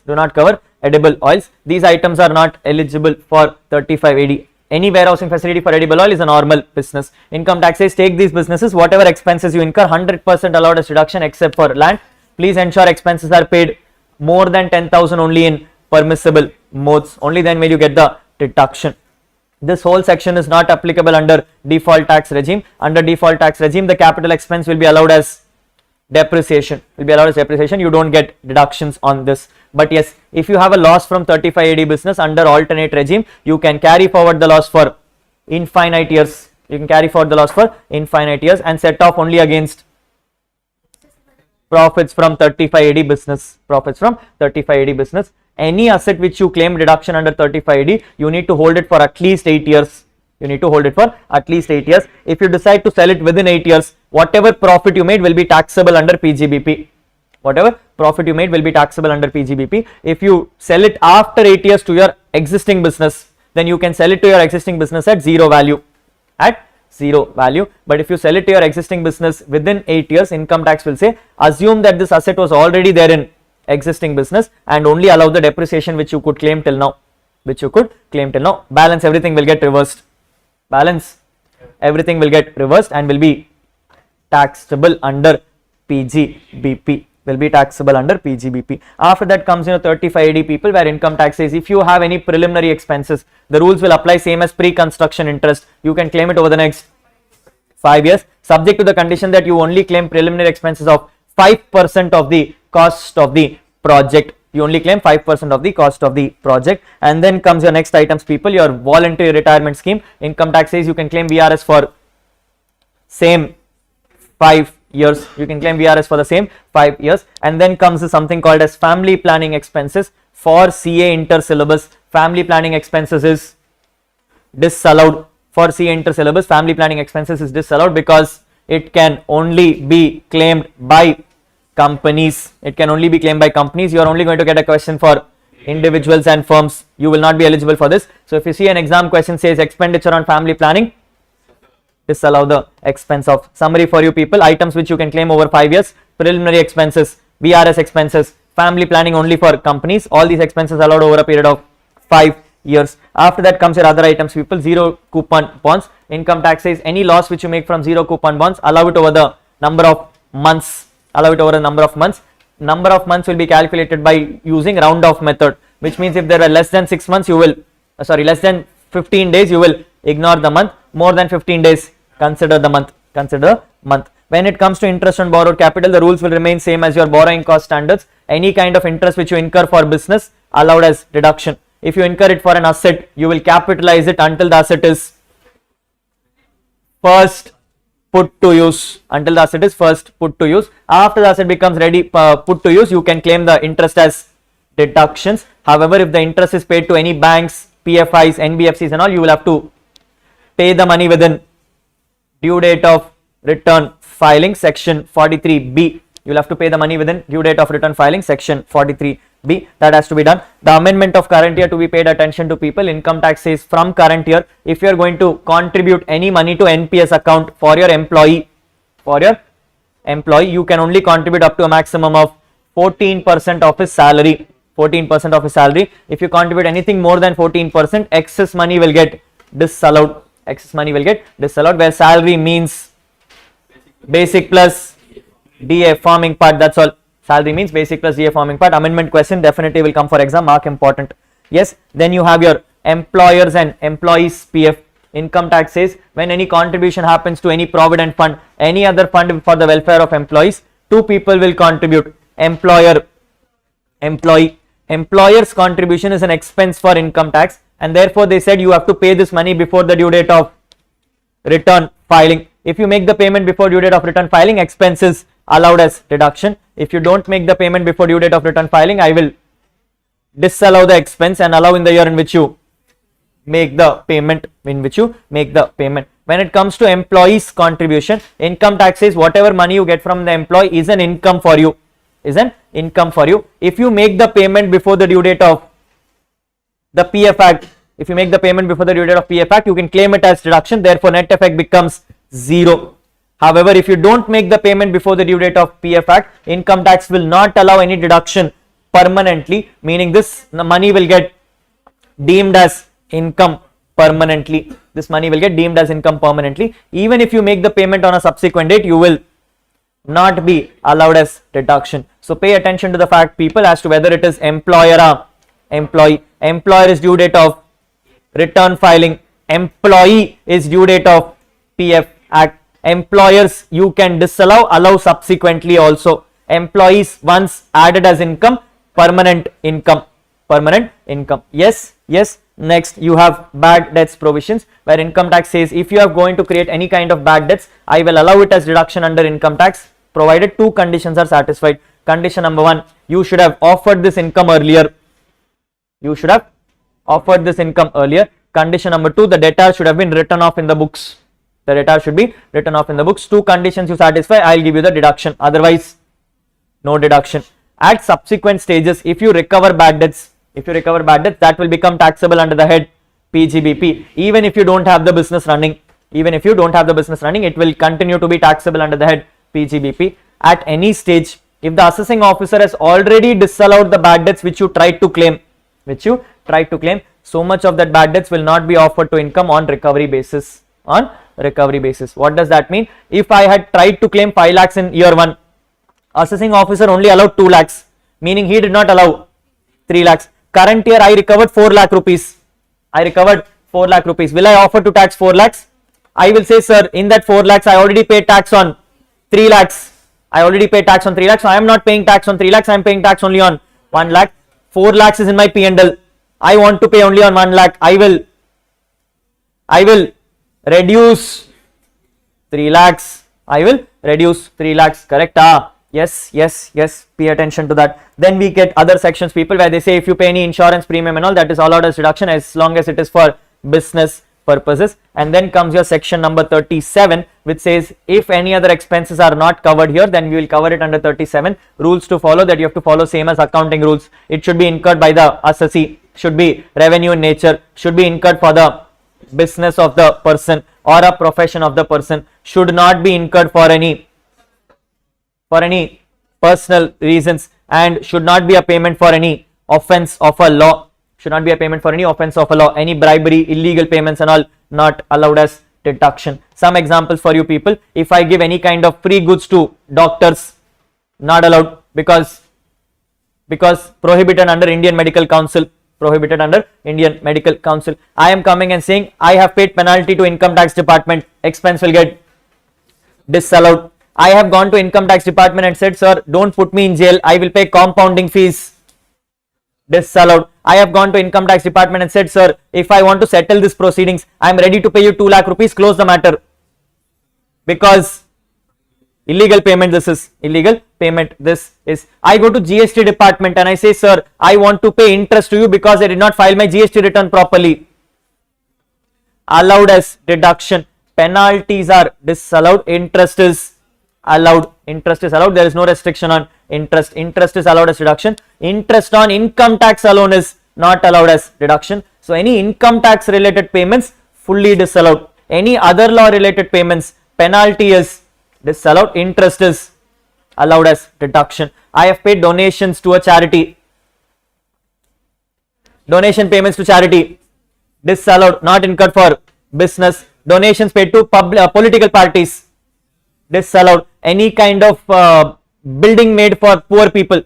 These items are not eligible for 35 AD. Any warehousing facility for edible oil is a normal business. Income tax says take these businesses, whatever expenses you incur, 100% allowed as deduction except for land. Please ensure expenses are paid more than 10,000 only in permissible modes. Only then will you get the deduction. This whole section is not applicable under default tax regime. Under default tax regime, the capital expense will be allowed as depreciation. You don't get deductions on this. But yes, if you have a loss from 35 AD business under alternate regime, you can carry forward the loss for infinite years. And set off only against profits from 35 AD business. Any asset which you claim deduction under 35 AD, you need to hold it for at least 8 years. If you decide to sell it within 8 years, whatever profit you made will be taxable under PGBP. If you sell it after 8 years to your existing business, then you can sell it to your existing business at zero value. But if you sell it to your existing business within 8 years, income tax will say, assume that this asset was already there in existing business and only allow the depreciation which you could claim till now. Balance everything will get reversed. And will be taxable under PGBP. After that comes 35 AD people, where income tax says if you have any preliminary expenses, the rules will apply same as pre-construction interest. You can claim it over the next 5 years, subject to the condition that you only claim preliminary expenses of 5% of the cost of the project. And then comes your next items people, your voluntary retirement scheme. Income tax says you can claim VRS for same 5 years. And then comes something called as family planning expenses. For CA inter syllabus, family planning expenses is disallowed. Because it can only be claimed by companies. You are only going to get a question for individuals and firms. You will not be eligible for this. So if you see an exam question says expenditure on family planning, disallow the expense of. Summary for you people: items which you can claim over 5 years, preliminary expenses, VRS expenses, family planning only for companies. All these expenses allowed over a period of 5 years. After that comes your other items people, zero coupon bonds. Income tax says any loss which you make from zero coupon bonds, allow it over the number of months. Number of months will be calculated by using round off method. which means if there are less than 6 months, you will, less than 15 days, you will ignore the month. More than 15 days, consider the month. When it comes to interest on borrowed capital, the rules will remain same as your borrowing cost standards. Any kind of interest which you incur for business allowed as deduction. If you incur it for an asset, you will capitalize it until the asset is first put to use. Until the asset is first put to use. After the asset becomes ready, put to use, you can claim the interest as deductions. However, if the interest is paid to any banks, PFIs, NBFCs and all, you will have to pay the money within due date of return filing, section 43B. You will have to pay the money within due date of return filing, section 43B. That has to be done. The amendment of current year to be paid attention to people. Income tax says from current year, if you are going to contribute any money to NPS account for your employee, you can only contribute up to a maximum of 14% of his salary. 14% of his salary. If you contribute anything more than 14%, excess money will get disallowed. Where salary means basic plus DA forming part. That's all. Salary means basic plus DA forming part. Amendment question definitely will come for exam. Mark important. Yes. Then you have your employers and employees PF. Income tax says when any contribution happens to any provident fund, any other fund for the welfare of employees, two people will contribute. Employer, employee. Employer's contribution is an expense for income tax, and therefore they said you have to pay this money before the due date of return filing. If you make the payment before due date of return filing, expenses allowed as deduction. If you don't make the payment before due date of return filing, I will disallow the expense and allow in the year in which you make the payment. When it comes to employees contribution, income tax says whatever money you get from the employee is an income for you. If you make the payment before the due date of the PF Act, you can claim it as deduction. Therefore, net effect becomes 0. However, if you don't make the payment before the due date of PF Act, income tax will not allow any deduction permanently, meaning this money will get deemed as income permanently. Even if you make the payment on a subsequent date, you will not be allowed as deduction. So pay attention to the fact, people, as to whether it is employer or employee. Employer is due date of return filing. Employee is due date of PF Act. Employers you can disallow, allow subsequently also. Employees once added as income, permanent income. Yes. Next you have bad debts provisions, where income tax says if you are going to create any kind of bad debts, I will allow it as deduction under income tax, provided two conditions are satisfied. Condition number 1, you should have offered this income earlier. Condition number 2, the debtor should have been written off in the books. Two conditions you satisfy, I will give you the deduction. Otherwise, no deduction. At subsequent stages, if you recover bad debts, that will become taxable under the head PGBP. Even if you don't have the business running, it will continue to be taxable under the head PGBP. At any stage, if the assessing officer has already disallowed the bad debts which you tried to claim, so much of that bad debts will not be offered to income on recovery basis. What does that mean? If I had tried to claim 5 lakhs in year 1, assessing officer only allowed 2 lakhs, meaning he did not allow 3 lakhs. Current year I recovered 4 lakh rupees. Will I offer to tax 4 lakhs? I will say, sir, in that 4 lakhs I already paid tax on 3 lakhs. So I am not paying tax on 3 lakhs, I am paying tax only on 1 lakh. 4 lakhs is in my P&L. I want to pay only on 1 lakh. I will reduce 3 lakhs. Correct? Yes. Pay attention to that. Then we get other sections, people, where they say if you pay any insurance premium and all, that is allowed as deduction as long as it is for business purposes. And then comes your section number 37, which says if any other expenses are not covered here, then we will cover it under 37. Rules to follow, that you have to follow same as accounting rules. It should be incurred by the assessee, should be revenue in nature, should be incurred for the business of the person or a profession of the person, should not be incurred for any personal reasons, and should not be a payment for any offense of a law. Any bribery, illegal payments and all not allowed as deduction. Some examples for you people: if I give any kind of free goods to doctors, not allowed, because because prohibited under Indian Medical Council. Prohibited under Indian Medical Council. I am coming and saying I have paid penalty to income tax department. Expense will get disallowed. I have gone to income tax department and said, sir, don't put me in jail. I will pay compounding fees. Disallowed. I have gone to income tax department and said, sir, if I want to settle this proceedings, I am ready to pay you 2 lakh rupees. Close the matter. Because illegal payment, this is illegal payment. This is, I go to GST department and I say, sir, I want to pay interest to you because I did not file my GST return properly. Allowed as deduction. Penalties are disallowed. Interest is allowed. Interest is allowed. There is no restriction on interest. Interest is allowed as deduction. Interest on income tax alone is not allowed as deduction. So any income tax related payments fully disallowed. Any other law related payments, penalty is disallowed. Interest is allowed as deduction. I have paid donations to a charity. Donation payments to charity disallowed, not incurred for business. Donations paid to political parties disallowed. Any kind of building made for poor people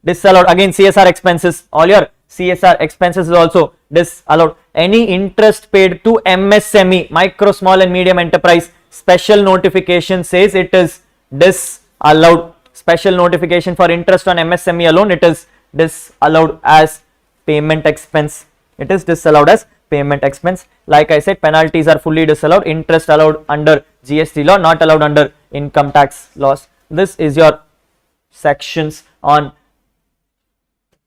disallowed. Again, CSR expenses, all your CSR expenses is also disallowed. Any interest paid to MSME, micro, small and medium enterprise, special notification says it is disallowed. Special notification for interest on MSME alone, it is disallowed as payment expense. It is disallowed as payment expense. Like I said, penalties are fully disallowed. Interest allowed under GST law, not allowed under income tax laws. This is your sections on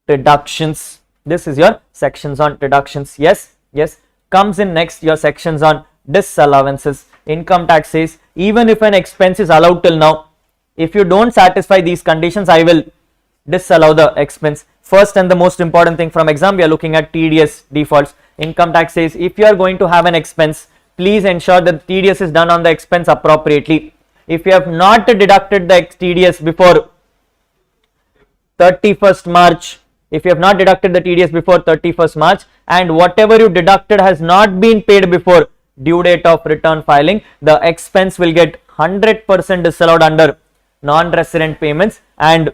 deductions. This is your sections on deductions. Yes, yes. Comes in next your sections on disallowances. Income tax says even if an expense is allowed till now, if you don't satisfy these conditions, I will disallow the expense. First and the most important thing from exam, we are looking at TDS defaults. Income tax says if you are going to have an expense, please ensure that TDS is done on the expense appropriately. If you have not deducted the TDS before 31st March, if you have not deducted the TDS before 31st March and whatever you deducted has not been paid before due date of return filing, the expense will get 100% disallowed under non-resident payments and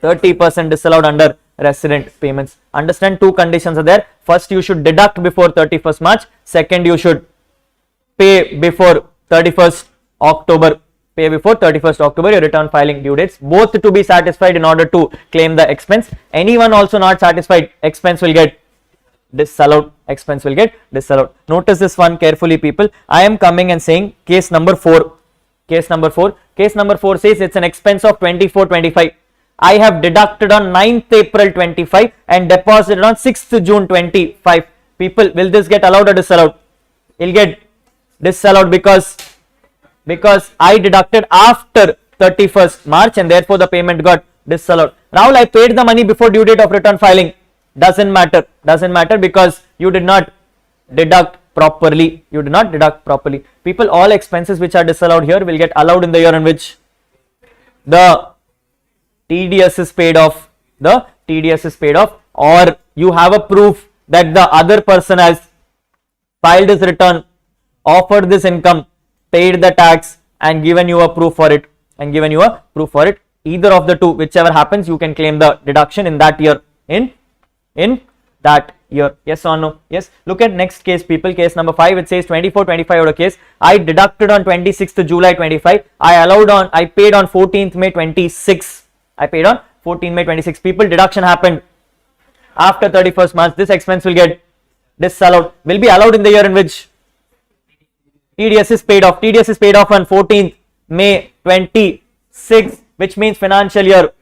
30% disallowed under resident payments. Understand, two conditions are there. First, you should deduct before 31st March. Second, you should pay before 31st October. Pay before 31st October your return filing due dates. Both to be satisfied in order to claim the expense. Anyone also not satisfied, expense will get disallowed. Expense will get disallowed. Notice this one carefully, people. I am coming and saying case number 4. Case number 4. Case number 4 says it's an expense of 24-25. I have deducted on 9th April 25 and deposited on 6th June 25. People, will this get allowed or disallowed? It will get disallowed because I deducted after 31st March and therefore the payment got disallowed. Rahul, I paid the money before due date of return filing. Doesn't matter because you did not deduct properly. You did not deduct properly. People, all expenses which are disallowed here will get allowed in the year in which the TDS is paid off. The TDS is paid off, or you have a proof that the other person has filed his return, offered this income, paid the tax and given you a proof for it. Either of the two, whichever happens, you can claim the deduction in that year. In that year. Yes or no? Yes. Look at next case, people. Case number 5. It says 24-25 order case. I deducted on 26th July 25. I paid on 14th May 26. I paid on 14th May 26. People, deduction happened after 31st March. This expense will get disallowed. Will be allowed in the year in which TDS is paid off. TDS is paid off on 14th May 26, which means financial year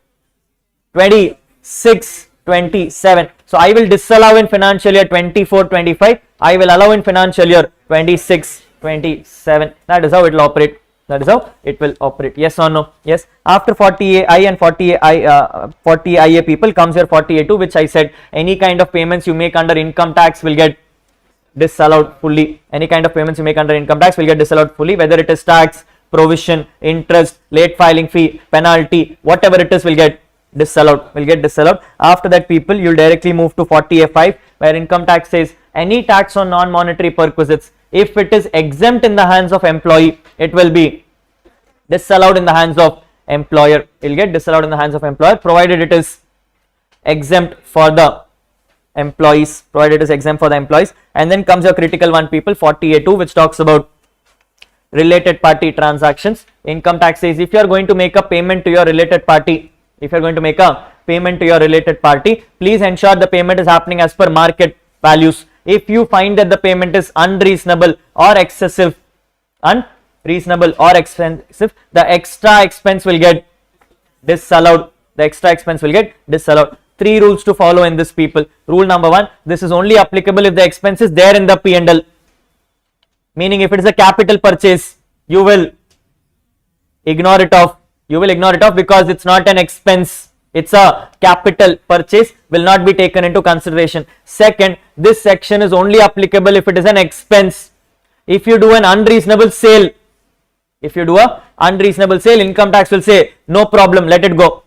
26-27. So I will disallow in financial year 24-25. I will allow in financial year 26-27. That is how it will operate. That is how it will operate. Yes or no? Yes. After 40AI and 40IA people comes here 40A2, which I said any kind of payments you make under income tax will get disallowed fully. Any kind of payments you make under income tax will get disallowed fully, whether it is tax, provision, interest, late filing fee, penalty, whatever it is will get disallowed. After that, people, you'll directly move to 40A5, where income tax says any tax on non-monetary perquisites, if it is exempt in the hands of employee, it will be disallowed in the hands of employer. It will get disallowed in the hands of employer, provided it is exempt for the employees, provided it is exempt for the employees. And then comes your critical one, people, 40A2, which talks about related party transactions. Income tax says if you are going to make a payment to your related party, if you are going to make a payment to your related party, please ensure the payment is happening as per market values. If you find that the payment is unreasonable or excessive, the extra expense will get disallowed. The extra expense will get disallowed. 3 rules to follow in this, people. Rule number 1, this is only applicable if the expense is there in the P&L. Meaning if it is a capital purchase, you will ignore it off. Because it's not an expense. It's a capital purchase, will not be taken into consideration. Second, this section is only applicable if it is an expense. If you do an unreasonable sale, income tax will say no problem, let it go.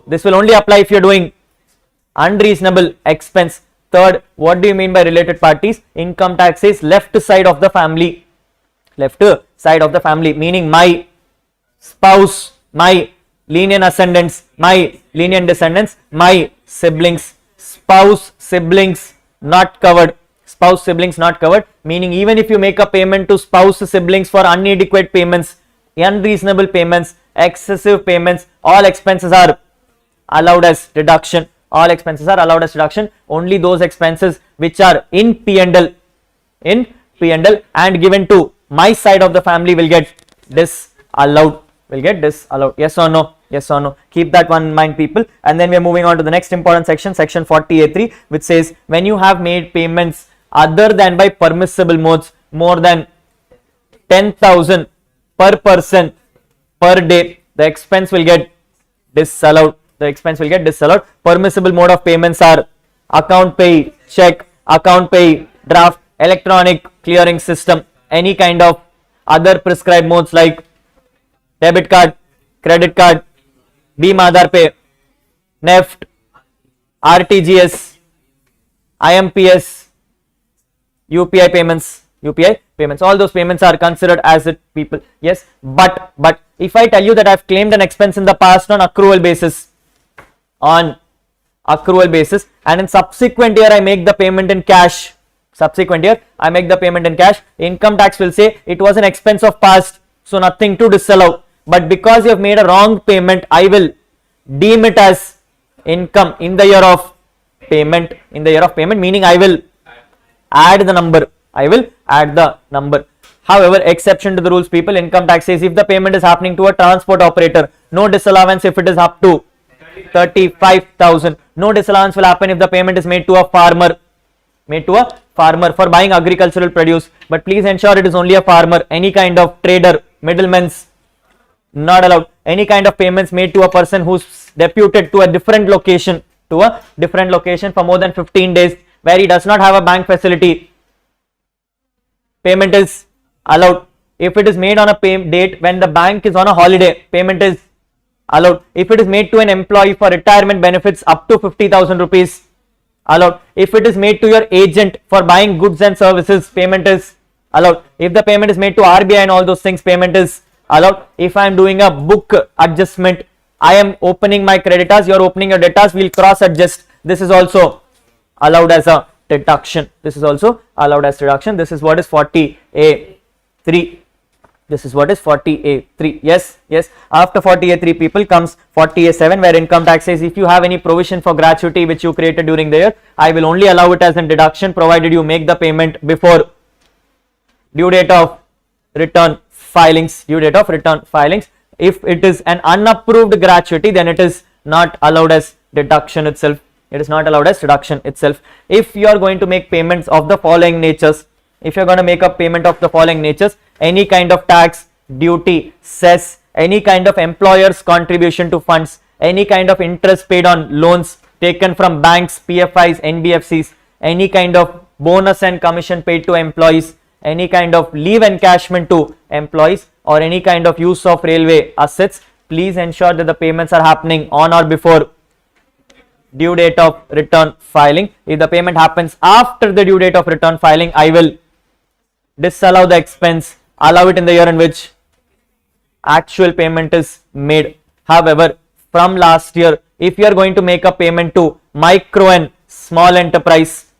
This will only apply if you are doing unreasonable expense. Third, what do you mean by related parties? Income tax says left side of the family, meaning my spouse, my lenient ascendants, my lenient descendants, my siblings. Spouse, siblings not covered. Meaning even if you make a payment to spouse, siblings for inadequate payments, unreasonable payments, excessive payments, all expenses are allowed as deduction. Only those expenses which are in P&L and given to my side of the family will get disallowed. Yes or no? Keep that one in mind, people. And then we are moving on to the next important section, section 40A3, which says when you have made payments other than by permissible modes more than 10,000 per person per day, the expense will get disallowed. Permissible mode of payments are account pay, check, account pay, draft, electronic clearing system, any kind of other prescribed modes like debit card, credit card, Bheem Aadhaar Pay, NEFT, RTGS, IMPS, UPI payments, all those payments are considered as it, people. Yes, but if I tell you that I have claimed an expense in the past on accrual basis, and in subsequent year I make the payment in cash, income tax will say it was an expense of past, so nothing to disallow. But because you have made a wrong payment, I will deem it as income in the year of payment, meaning I will add the number. However, exception to the rules, people, income tax says if the payment is happening to a transport operator, no disallowance if it is up to 35,000. No disallowance will happen if the payment is made to a farmer for buying agricultural produce. But please ensure it is only a farmer. Any kind of trader, middlemen's not allowed. Any kind of payments made to a person who's deputed to a different location for more than 15 days where he does not have a bank facility, payment is allowed. If it is made on a date when the bank is on a holiday, payment is allowed. If it is made to an employee for retirement benefits up to 50,000 rupees, allowed. If it is made to your agent for buying goods and services, payment is allowed. If the payment is made to RBI and all those things, payment is allowed. If I am doing a book adjustment, I am opening my creditors, you are opening your debtors, we will cross adjust. This is also allowed as a deduction. This is what is 40A3. Yes. After 40A3, people, comes 40A7, where income tax says if you have any provision for gratuity which you created during the year, I will only allow it as a deduction provided you make the payment before due date of return filings. If it is an unapproved gratuity, then it is not allowed as deduction itself. If you are going to make payments of the following natures, any kind of tax, duty, cess, any kind of employer's contribution to funds, any kind of interest paid on loans taken from banks, PFIs, NBFCs, any kind of bonus and commission paid to employees, any kind of leave encashment to employees, or any kind of use of railway assets, please ensure that the payments are happening on or before due date of return filing. If the payment happens after the due date of return filing, I will disallow the expense, allow it in the year in which actual payment is made. However, from last year, if you are going to make a payment to micro and small enterprise,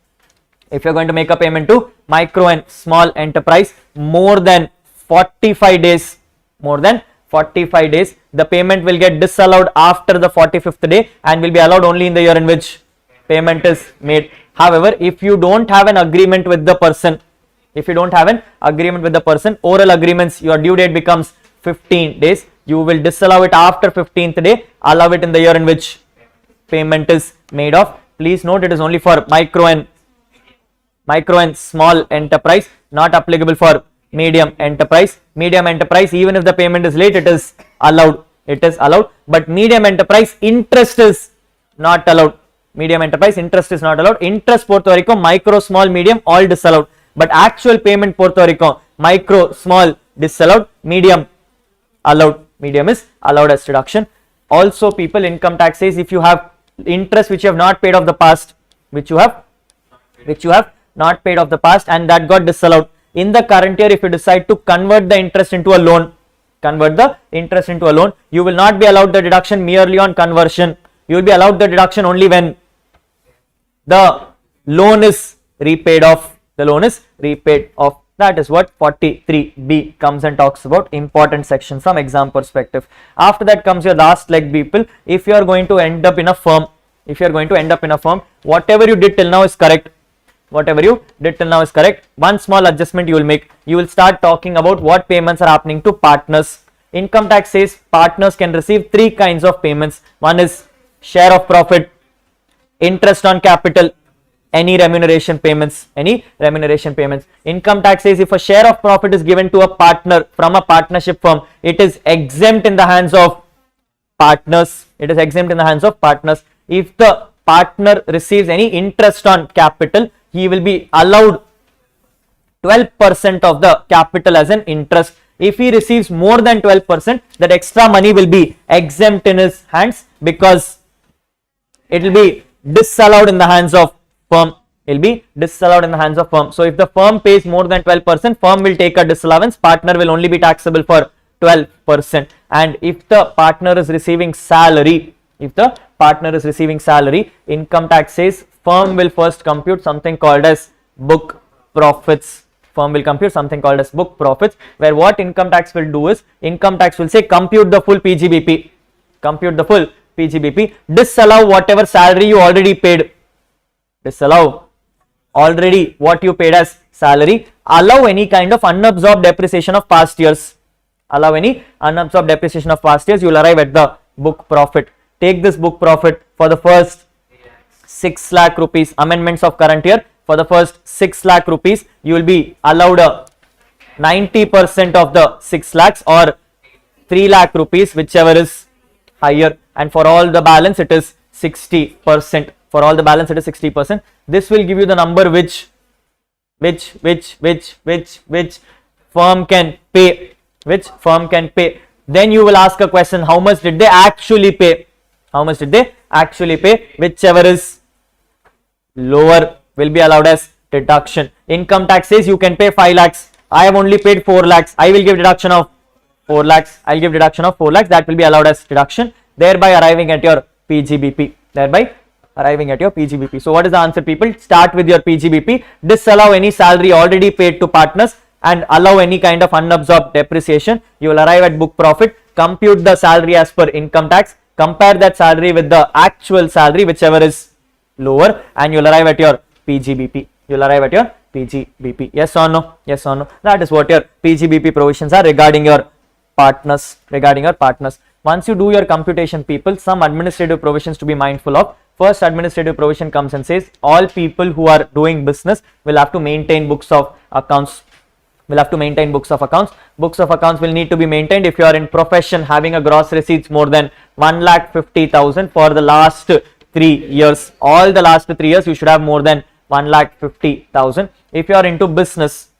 if you're going to make a payment to micro and small enterprise more than 45 days, the payment will get disallowed after the 45th day and will be allowed only in the year in which payment is made. However, if you don't have an agreement with the person, oral agreements, your due date becomes 15 days, you will disallow it after 15th day, allow it in the year in which payment is made of. Please note, it is only for micro and small enterprise, not applicable for medium enterprise. Medium enterprise, even if the payment is late, it is allowed, but medium enterprise interest is not allowed. Interest Puerto Rico, micro, small, medium, all disallowed, but actual payment Puerto Rico, micro, small, disallowed, medium allowed. Medium is allowed as deduction. Also, people, income tax says if you have interest which you have not paid of the past, and that got disallowed in the current year, if you decide to convert the interest into a loan, you will not be allowed the deduction merely on conversion. You will be allowed the deduction only when the loan is repaid off. That is what 43B comes and talks about, important section from exam perspective. After that comes your last leg, people. If you are going to end up in a firm, whatever you did till now is correct. One small adjustment you will make. You will start talking about what payments are happening to partners. Income tax says partners can receive three kinds of payments. One is share of profit, interest on capital, any remuneration payments. Income tax says if a share of profit is given to a partner from a partnership firm, it is exempt in the hands of partners. If the partner receives any interest on capital, he will be allowed 12% of the capital as an interest. If he receives more than 12%, that extra money will be exempt in his hands because it will be disallowed in the hands of firm. So if the firm pays more than 12%, firm will take a disallowance, partner will only be taxable for 12%. And if the partner is receiving salary, income tax says firm will first compute something called as book profits. Where what income tax will do is, income tax will say compute the full PGBP, disallow whatever salary you already paid, what you paid as salary, allow any kind of unabsorbed depreciation of past years, you will arrive at the book profit. Take this book profit for the first 6 lakh rupees, amendments of current year, for the first 6 lakh rupees, you will be allowed 90% of the 6 lakhs or 3 lakh rupees, whichever is higher, and for all the balance it is 60%. This will give you the number which firm can pay. Then you will ask a question, how much did they actually pay? Whichever is lower will be allowed as deduction. Income tax says you can pay 5 lakhs. I have only paid 4 lakhs. I will give deduction of 4 lakhs. That will be allowed as deduction, thereby arriving at your PGBP. So what is the answer, people? Start with your PGBP, disallow any salary already paid to partners and allow any kind of unabsorbed depreciation. You will arrive at book profit, compute the salary as per income tax, compare that salary with the actual salary, whichever is lower, and you will arrive at your PGBP. Yes or no? That is what your PGBP provisions are regarding your partners. Once you do your computation, people, some administrative provisions to be mindful of. First administrative provision comes and says all people who are doing business will have to maintain books of accounts. Books of accounts will need to be maintained if you are in profession having a gross receipts more than 1,50,000 for the last 3 years. All the last 3 years you should have more than 1,50,000. If you are into business,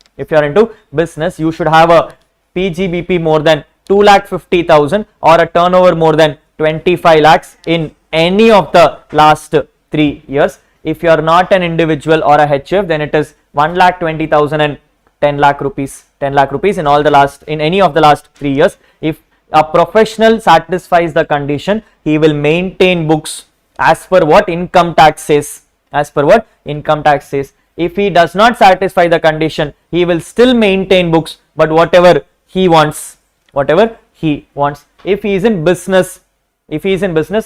you should have a PGBP more than 2,50,000 or a turnover more than 25 lakhs in any of the last 3 years. If you are not an individual or a HF, then it is 1,20,000 and 10 lakh rupees in any of the last 3 years. If A professional satisfies the condition, he will maintain books as per what income tax says. As per what income tax says. If he does not satisfy the condition, he will still maintain books, but whatever he wants, whatever he wants. If he is in business,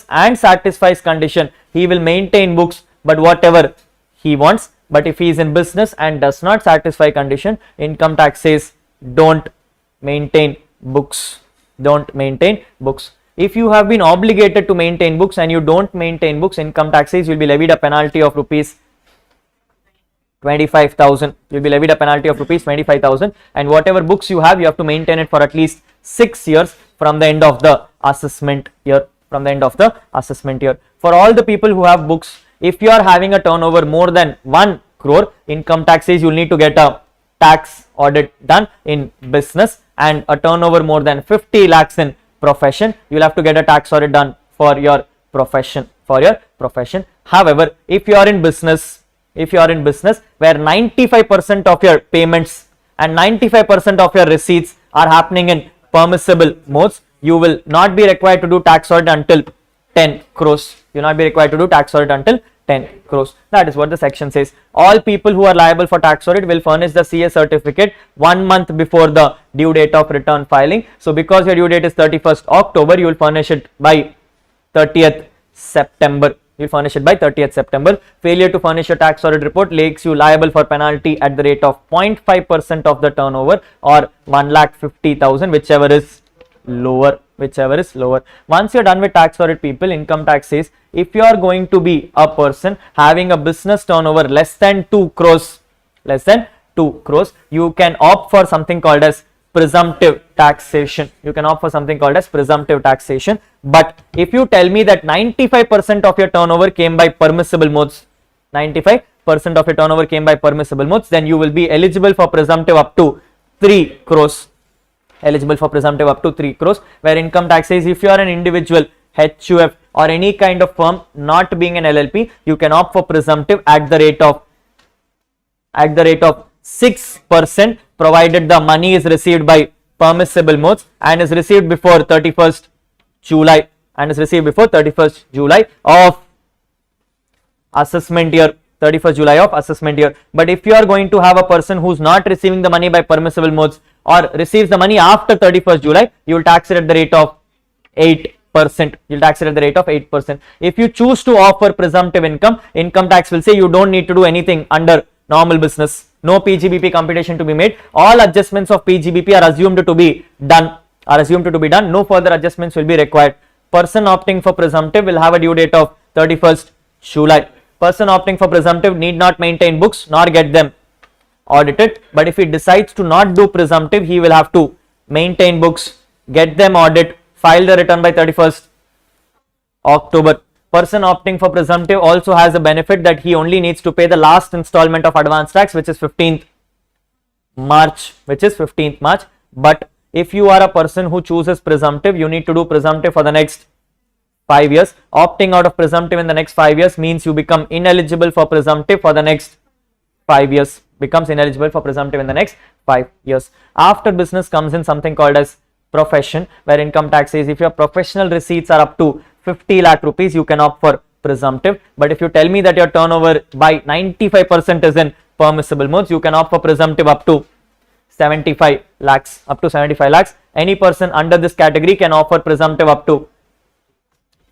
and satisfies condition, he will maintain books, but whatever he wants. But if he is in business and does not satisfy condition, income tax says don't maintain books. Don't maintain books. If you have been obligated to maintain books and you don't maintain books, income tax says you will be levied a penalty of rupees 25,000. You will be levied a penalty of rupees 25,000, and whatever books you have to maintain it for at least 6 years from the end of the assessment year. From the end of the assessment year. For all the people who have books, if you are having a turnover more than 1 crore, income tax says you will need to get a tax audit done in business, and a turnover more than 50 lakhs in profession, you will have to get a tax audit done for your profession. However, if you are in business, where 95% of your payments and 95% of your receipts are happening in permissible modes, you will not be required to do tax audit until 10 crores. You will not be required to do tax audit until 10 crores. That is what the section says. All people who are liable for tax audit will furnish the CA certificate 1 month before the due date of return filing. So because your due date is 31st October, you will furnish it by 30th September. You will furnish it by 30th September. Failure to furnish a tax audit report makes you liable for penalty at the rate of 0.5% of the turnover or 1,50,000, whichever is lower. Once you're done with tax audit, people, income tax says if you are going to be a person having a business turnover less than 2 crores, you can opt for something called as presumptive taxation. But if you tell me that 95% of your turnover came by permissible modes, then you will be eligible for presumptive up to 3 crores. Where income tax says if you are an individual, HUF or any kind of firm not being an LLP, you can opt for presumptive at the rate of 6%, provided the money is received by permissible modes and is received before 31st July of assessment year. But if you are going to have a person who is not receiving the money by permissible modes or receives the money after 31st July, you will tax it at the rate of 8%. If you choose to offer presumptive income, income tax will say you don't need to do anything under normal business. No PGBP computation to be made. All adjustments of PGBP are assumed to be done. No further adjustments will be required. Person opting for presumptive will have a due date of 31st July. Person opting for presumptive need not maintain books nor get them audited, but if he decides to not do presumptive, he will have to maintain books, get them audited, file the return by 31st October. Person opting for presumptive also has a benefit that he only needs to pay the last installment of advance tax, which is 15th March. But if you are a person who chooses presumptive, you need to do presumptive for the next 5 years. Opting out of presumptive in the next 5 years means you become ineligible for presumptive for the next 5 years. After business comes in something called as profession, where income tax says if your professional receipts are up to 50 lakh rupees, you can opt for presumptive. But if you tell me that your turnover by 95% is in permissible modes, you can opt for presumptive up to 75 lakhs. Any person under this category can offer presumptive up to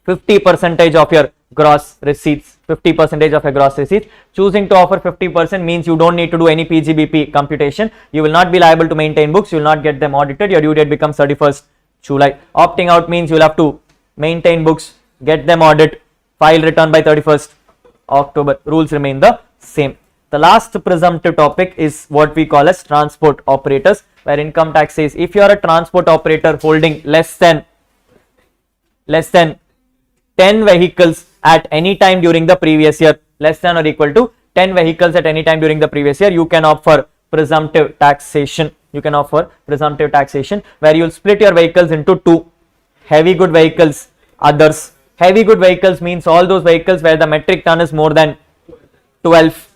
50% of your gross receipts. Choosing to offer 50% means you don't need to do any PGBP computation. You will not be liable to maintain books. You will not get them audited. Your due date becomes 31st July. Opting out means you will have to maintain books, get them audited, file return by 31st October. Rules remain the same. The last presumptive topic is what we call as transport operators, where income tax says if you are a transport operator holding less than 10 vehicles at any time during the previous year, less than or equal to 10 vehicles at any time during the previous year, you can opt for presumptive taxation. Where you will split your vehicles into two: heavy good vehicles, others. Heavy good vehicles means all those vehicles where the metric ton is more than 12.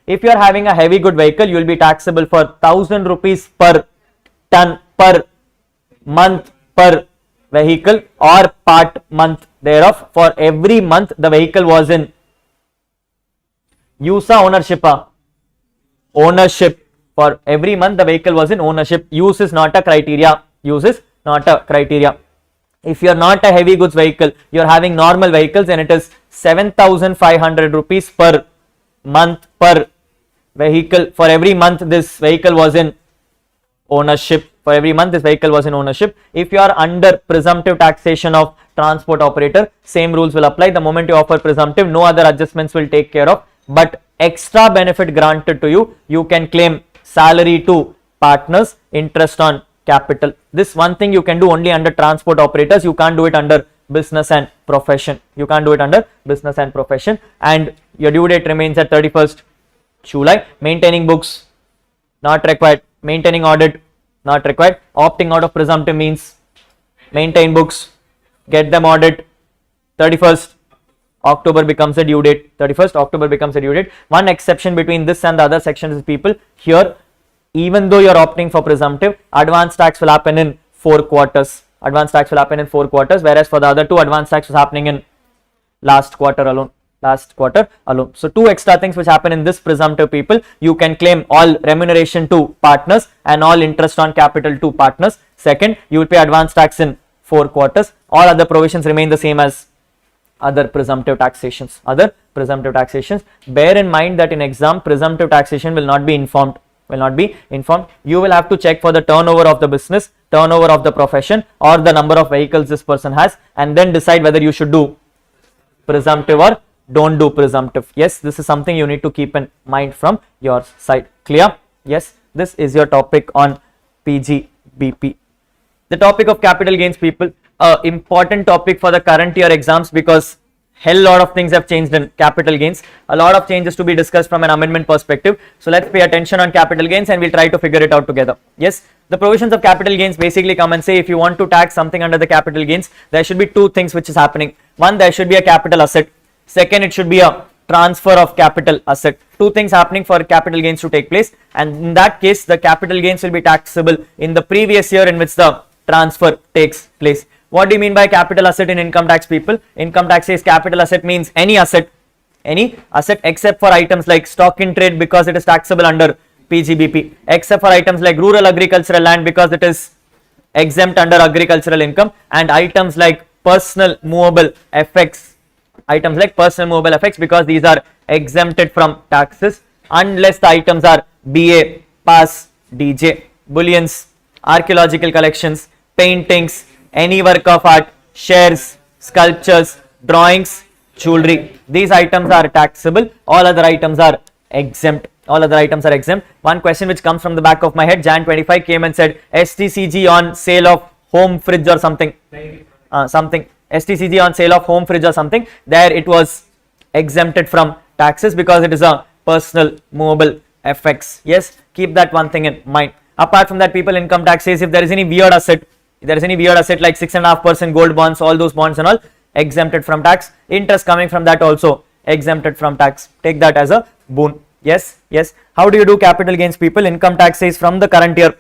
If you are having a heavy good vehicle, you will be taxable for 1,000 rupees per ton per month per vehicle or part month thereof. For every month the vehicle was in use or ownership. Ownership. For every month the vehicle was in ownership. Use is not a criteria. Use is not a criteria. If you are not a heavy goods vehicle, you are having normal vehicles, and it is 7,500 rupees per month per vehicle. For every month this vehicle was in ownership. For every month this vehicle was in ownership. If you are under presumptive taxation of transport operator, same rules will apply. The moment you offer presumptive, no other adjustments will take care of, but extra benefit granted to you, you can claim salary to partners, interest on capital. This one thing you can do only under transport operators. You can't do it under business and profession. You can't do it under business and profession. And your due date remains at 31st July. Maintaining books not required. Maintaining audit not required. Opting out of presumptive means maintain books, get them audit. 31st October becomes a due date. 31st October becomes a due date. One exception between this and the other sections is, people, here even though you are opting for presumptive, advance tax will happen in 4 quarters. Advance tax will happen in 4 quarters, whereas for the other two, advance tax was happening in last quarter alone. So 2 extra things which happen in this presumptive, people. You can claim all remuneration to partners and all interest on capital to partners. Second, you will pay advance tax in 4 quarters. All other provisions remain the same as other presumptive taxations. Bear in mind that in exam, presumptive taxation will not be informed. You will have to check for the turnover of the business, turnover of the profession, or the number of vehicles this person has, and then decide whether you should do presumptive or don't do presumptive. Yes, this is something you need to keep in mind from your side. Clear? Yes, this is your topic on PGBP. The topic of capital gains, people, important topic for the current year exams, because hell lot of things have changed in capital gains. A lot of changes to be discussed from an amendment perspective. So let's pay attention on capital gains and we'll try to figure it out together. Yes, the provisions of capital gains basically come and say, if you want to tax something under the capital gains, there should be 2 things which is happening. One, there should be a capital asset. Second, it should be a transfer of capital asset. 2 things happening for capital gains to take place, and in that case the capital gains will be taxable in the previous year in which the transfer takes place. What do you mean by capital asset in income tax, people? Income tax says capital asset means any asset except for items like stock in trade, because it is taxable under PGBP, except for items like rural agricultural land because it is exempt under agricultural income, and items like personal movable effects, because these are exempted from taxes unless the items are BA, pass, DJ, bullions, archaeological collections, paintings, any work of art, shares, sculptures, drawings, jewelry. These items are taxable. All other items are exempt. One question which comes from the back of my head, Jan 25 came and said STCG on sale of home fridge or something. STCG on sale of home fridge or something. There it was exempted from taxes because it is a personal movable effects. Yes, keep that one thing in mind. Apart from that, people, income tax says if there is any weird asset, like 6.5% gold bonds, all those bonds and all, exempted from tax. Interest coming from that also exempted from tax. Take that as a boon. Yes. How do you do capital gains, people? Income tax says from the current year,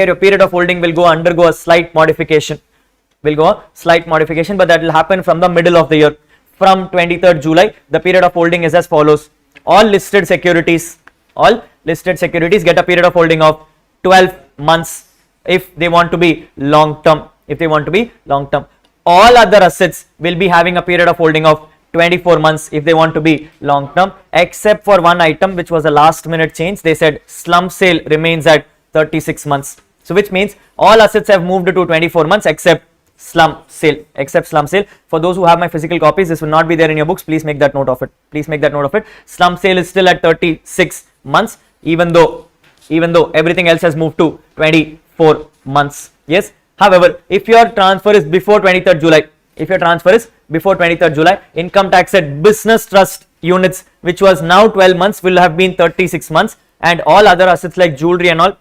your period of holding will undergo a slight modification. But that will happen from the middle of the year. From 23rd July, the period of holding is as follows. All listed securities get a period of holding of 12 months if they want to be long term. All other assets will be having a period of holding of 24 months if they want to be long term, except for one item which was a last minute change. They said slump sale remains at 36 months. So which means all assets have moved to 24 months except slump sale. For those who have my physical copies, this will not be there in your books. Please make that note of it. Slump sale is still at 36 months, even though everything else has moved to 24 months. Yes. However, if your transfer is before 23rd July, income tax at business trust units, which was now 12 months, will have been 36 months, and all other assets like jewelry and all,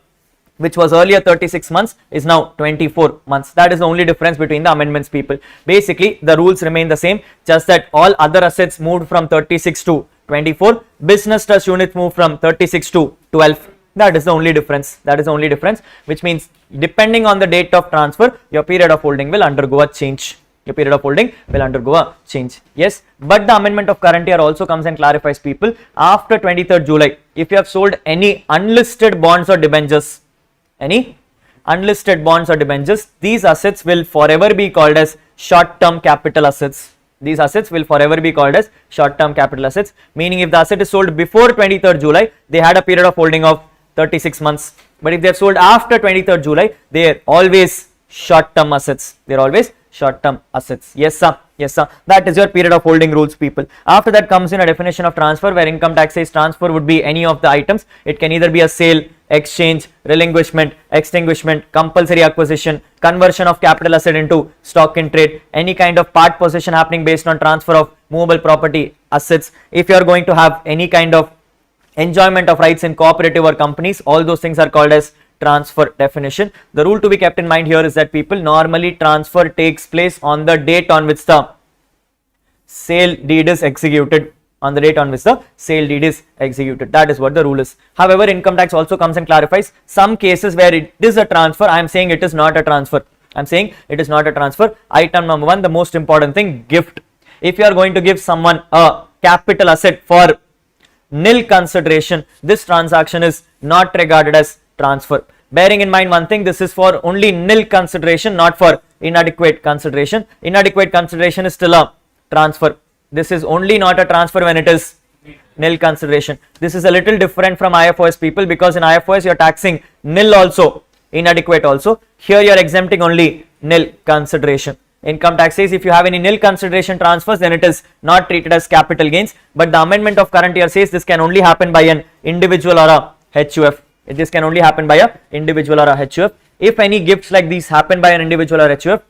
which was earlier 36 months, is now 24 months. That is the only difference between the amendments, people. Basically, the rules remain the same, just that all other assets moved from 36 to 24, business trust units moved from 36 to 12. That is the only difference. That is the only difference, which means depending on the date of transfer, your period of holding will undergo a change. Your period of holding will undergo a change. Yes, but the amendment of current year also comes and clarifies people after 23rd July. If you have sold any unlisted bonds or debentures, these assets will forever be called as short-term capital assets. These assets will forever be called as short-term capital assets, meaning if the asset is sold before 23rd July, they had a period of holding of 36 months. But if they are sold after 23rd July, they are always short-term assets. They are always short-term assets. Yes, sir. Yes, sir. That is your period of holding rules, people. After that comes in a definition of transfer, where income tax says transfer would be any of the items. It can either be a sale, exchange, relinquishment, extinguishment, compulsory acquisition, conversion of capital asset into stock in trade, any kind of part possession happening based on transfer of movable property assets. If you are going to have any kind of enjoyment of rights in cooperative or companies, all those things are called as transfer definition. The rule to be kept in mind here is that people, normally transfer takes place on the date on which the sale deed is executed. On the date on which the sale deed is executed. That is what the rule is. However, income tax also comes and clarifies some cases where it is a transfer. I am saying it is not a transfer. I am saying it is not a transfer. Item number 1, the most important thing, gift. If you are going to give someone a capital asset for nil consideration, this transaction is not regarded as transfer. Bearing in mind one thing, this is for only nil consideration, not for inadequate consideration. Inadequate consideration is still a transfer. This is only not a transfer when it is nil consideration. This is a little different from IFOS, people, because in IFOS you are taxing nil also, inadequate also. Here you are exempting only nil consideration. Income tax says if you have any nil consideration transfers, then it is not treated as capital gains. But the amendment of current year says this can only happen by an individual or a HUF. This can only happen by a individual or a HUF. If any gifts like these happen by an individual or HUF,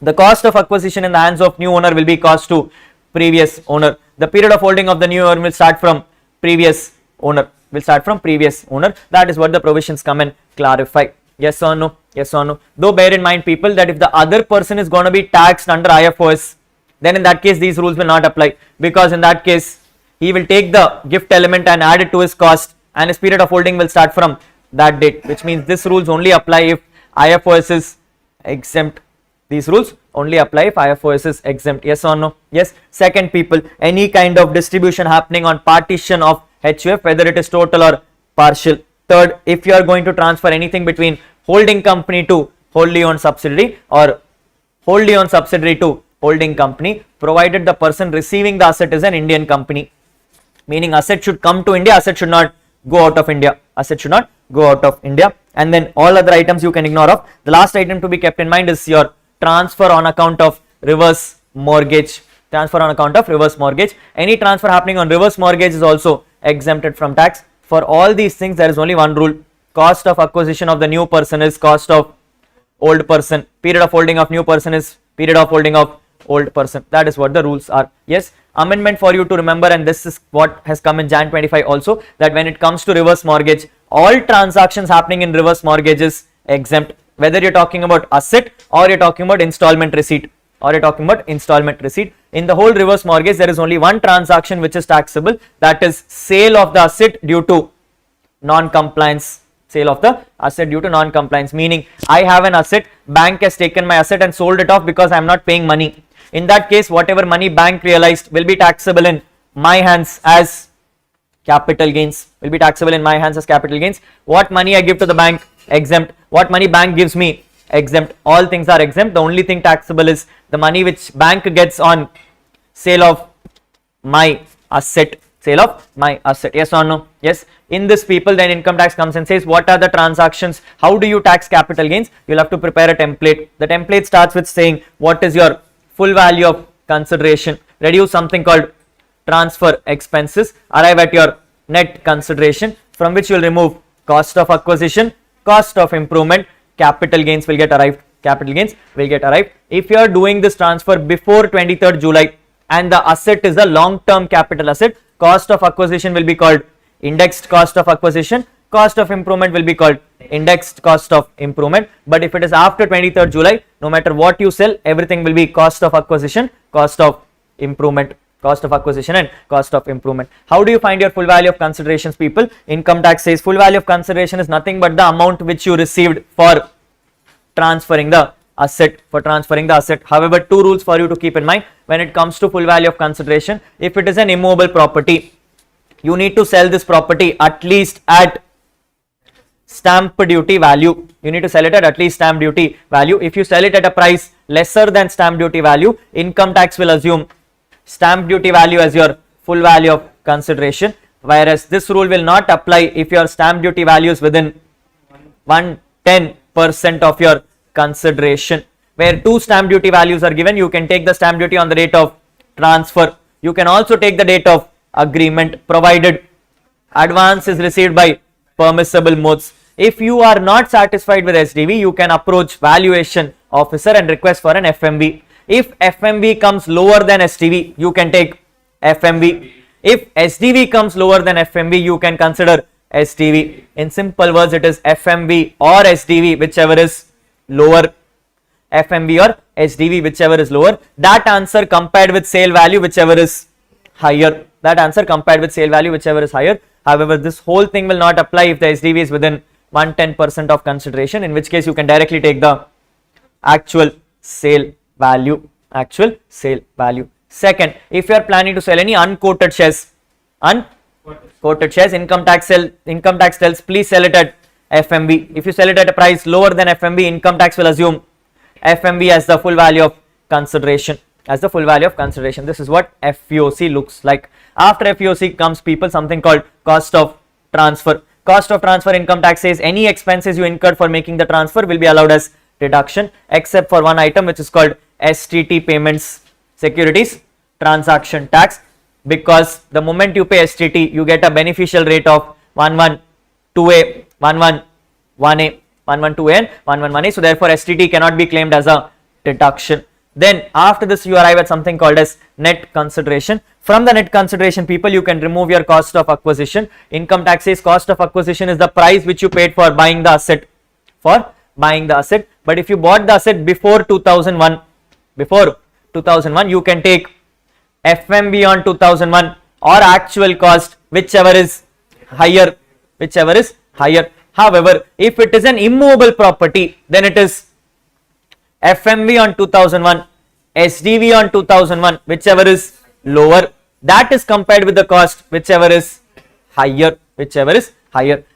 the cost of acquisition in the hands of new owner will be cost to previous owner. The period of holding of the new owner will start from previous owner. That is what the provisions come and clarify. Yes or no? Yes or no? Though bear in mind, people, that if the other person is going to be taxed under IFOS, then in that case these rules will not apply, because in that case he will take the gift element and add it to his cost, and his period of holding will start from that date, which means these rules only apply if IFOS is exempt. These rules only apply if IFOS is exempt. Yes or no? Yes. Second, people, any kind of distribution happening on partition of HUF, whether it is total or partial. Third, if you are going to transfer anything between holding company to wholly owned subsidiary or wholly owned subsidiary to holding company, provided the person receiving the asset is an Indian company, meaning asset should come to India, asset should not go out of India. Asset should not go out of India. And then all other items you can ignore of. The last item to be kept in mind is your transfer on account of reverse mortgage. Transfer on account of reverse mortgage. Any transfer happening on reverse mortgage is also exempted from tax. For all these things, there is only one rule. Cost of acquisition of the new person is cost of old person. Period of holding of new person is period of holding of old person. That is what the rules are. Yes. Amendment for you to remember, and this is what has come in Jan 25 also, that when it comes to reverse mortgage, all transactions happening in reverse mortgage is exempt. Whether you're talking about asset or you're talking about installment receipt, in the whole reverse mortgage, there is only one transaction which is taxable, that is sale of the asset due to non-compliance. Meaning I have an asset, bank has taken my asset and sold it off because I am not paying money. In that case, whatever money bank realized will be taxable in my hands as capital gains. What money I give to the bank, exempt. What money bank gives me, exempt. All things are exempt. The only thing taxable is the money which bank gets on sale of my asset. Yes or no? Yes. In this, people, then income tax comes and says what are the transactions, how do you tax capital gains? You'll have to prepare a template. The template starts with saying what is your full value of consideration, reduce something called transfer expenses, arrive at your net consideration, from which you will remove cost of acquisition, cost of improvement, capital gains will get arrived. If you are doing this transfer before 23rd July and the asset is a long-term capital asset, cost of acquisition will be called indexed cost of acquisition, cost of improvement will be called indexed cost of improvement. But if it is after 23rd July, no matter what you sell, everything will be cost of acquisition, cost of improvement. cost of acquisition and cost of improvement. How do you find your full value of considerations, people? Income tax says full value of consideration is nothing but the amount which you received for transferring the asset, However, two rules for you to keep in mind when it comes to full value of consideration. If it is an immovable property, you need to sell this property at least at stamp duty value. You need to sell it at least stamp duty value. If you sell it at a price lesser than stamp duty value, income tax will assume stamp duty value as your full value of consideration, whereas this rule will not apply if your stamp duty value is within 110% of your consideration. Where two stamp duty values are given, you can take the stamp duty on the date of transfer. You can also take the date of agreement, provided advance is received by permissible modes. If you are not satisfied with SDV, you can approach valuation officer and request for an FMV. If FMV comes lower than SDV, you can take FMV. If SDV comes lower than FMV, you can consider SDV. In simple words, it is FMV or SDV, whichever is lower. FMV or SDV, whichever is lower. That answer compared with sale value, whichever is higher. However, this whole thing will not apply if the SDV is within 110% of consideration, in which case you can directly take the actual sale value. Second, if you are planning to sell any unquoted shares, income tax tells please sell it at FMV. If you sell it at a price lower than FMV, income tax will assume FMV as the full value of consideration. This is what FVOC looks like. After FVOC comes, people, something called cost of transfer. Income tax says any expenses you incurred for making the transfer will be allowed as deduction, except for one item which is called STT payments, securities transaction tax, because the moment you pay STT, you get a beneficial rate of 112A, 111A, 112A and 111A. So therefore STT cannot be claimed as a deduction. Then after this you arrive at something called as net consideration. From the net consideration, people, you can remove your cost of acquisition. Income tax says cost of acquisition is the price which you paid for buying the asset. But if you bought the asset before 2001, you can take FMV on 2001 or actual cost, whichever is higher. However, if it is an immovable property, then it is FMV on 2001, SDV on 2001, whichever is lower, that is compared with the cost, whichever is higher.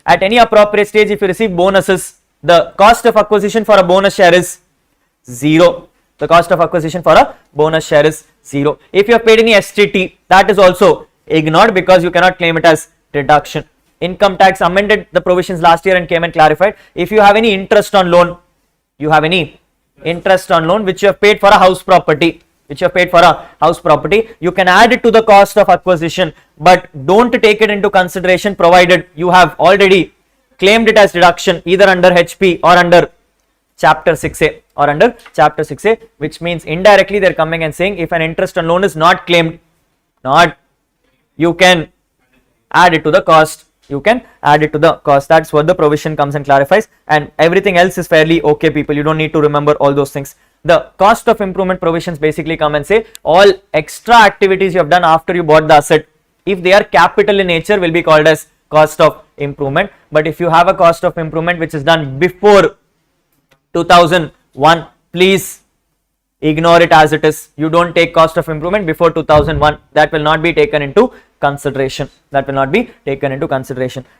At any appropriate stage, if you receive bonuses, the cost of acquisition for a bonus share is 0. If you have paid any STT, that is also ignored because you cannot claim it as deduction. Income tax amended the provisions last year and came and clarified, if you have any interest on loan, which you have paid for a house property, you can add it to the cost of acquisition, but don't take it into consideration provided you have already claimed it as deduction either under HP or under chapter 6A, which means indirectly they are coming and saying if an interest on loan is not claimed, you can add it to the cost. That's what the provision comes and clarifies, and everything else is fairly okay, people. You don't need to remember all those things. The cost of improvement provisions basically come and say all extra activities you have done after you bought the asset, if they are capital in nature, will be called as cost of improvement. But if you have a cost of improvement which is done before 2001, please ignore it as it is. You don't take cost of improvement before 2001. That will not be taken into consideration.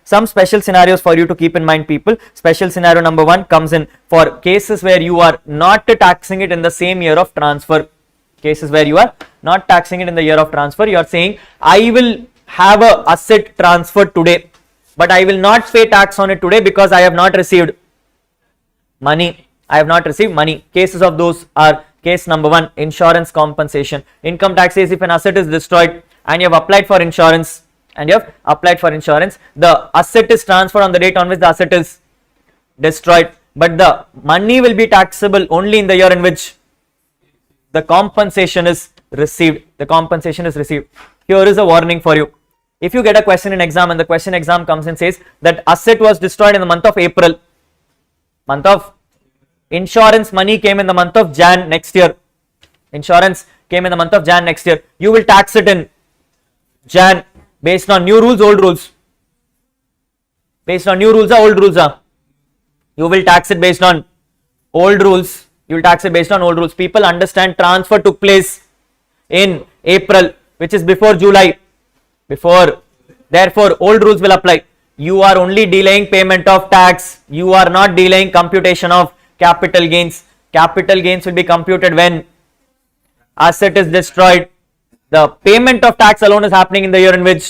Some special scenarios for you to keep in mind, people. Special scenario number 1 comes in for cases where you are not taxing it in the same year of transfer. You are saying, I will have a asset transferred today, but I will not pay tax on it today because I have not received money. Cases of those are: case number 1, insurance compensation. Income tax says if an asset is destroyed and you have applied for insurance, the asset is transferred on the date on which the asset is destroyed, but the money will be taxable only in the year in which the compensation is received. Here is a warning for you. If you get a question in exam and the question exam comes and says that asset was destroyed in the month of April, insurance money came in the month of Jan next year, came in the month of Jan next year. You will tax it in Jan based on new rules, old rules. Based on new rules or old rules? You will tax it based on old rules. You will tax it based on old rules. People understand transfer took place in April, which is before July. Therefore, old rules will apply. You are only delaying payment of tax. You are not delaying computation of capital gains. Capital gains will be computed when asset is destroyed. The payment of tax alone is happening in the year in which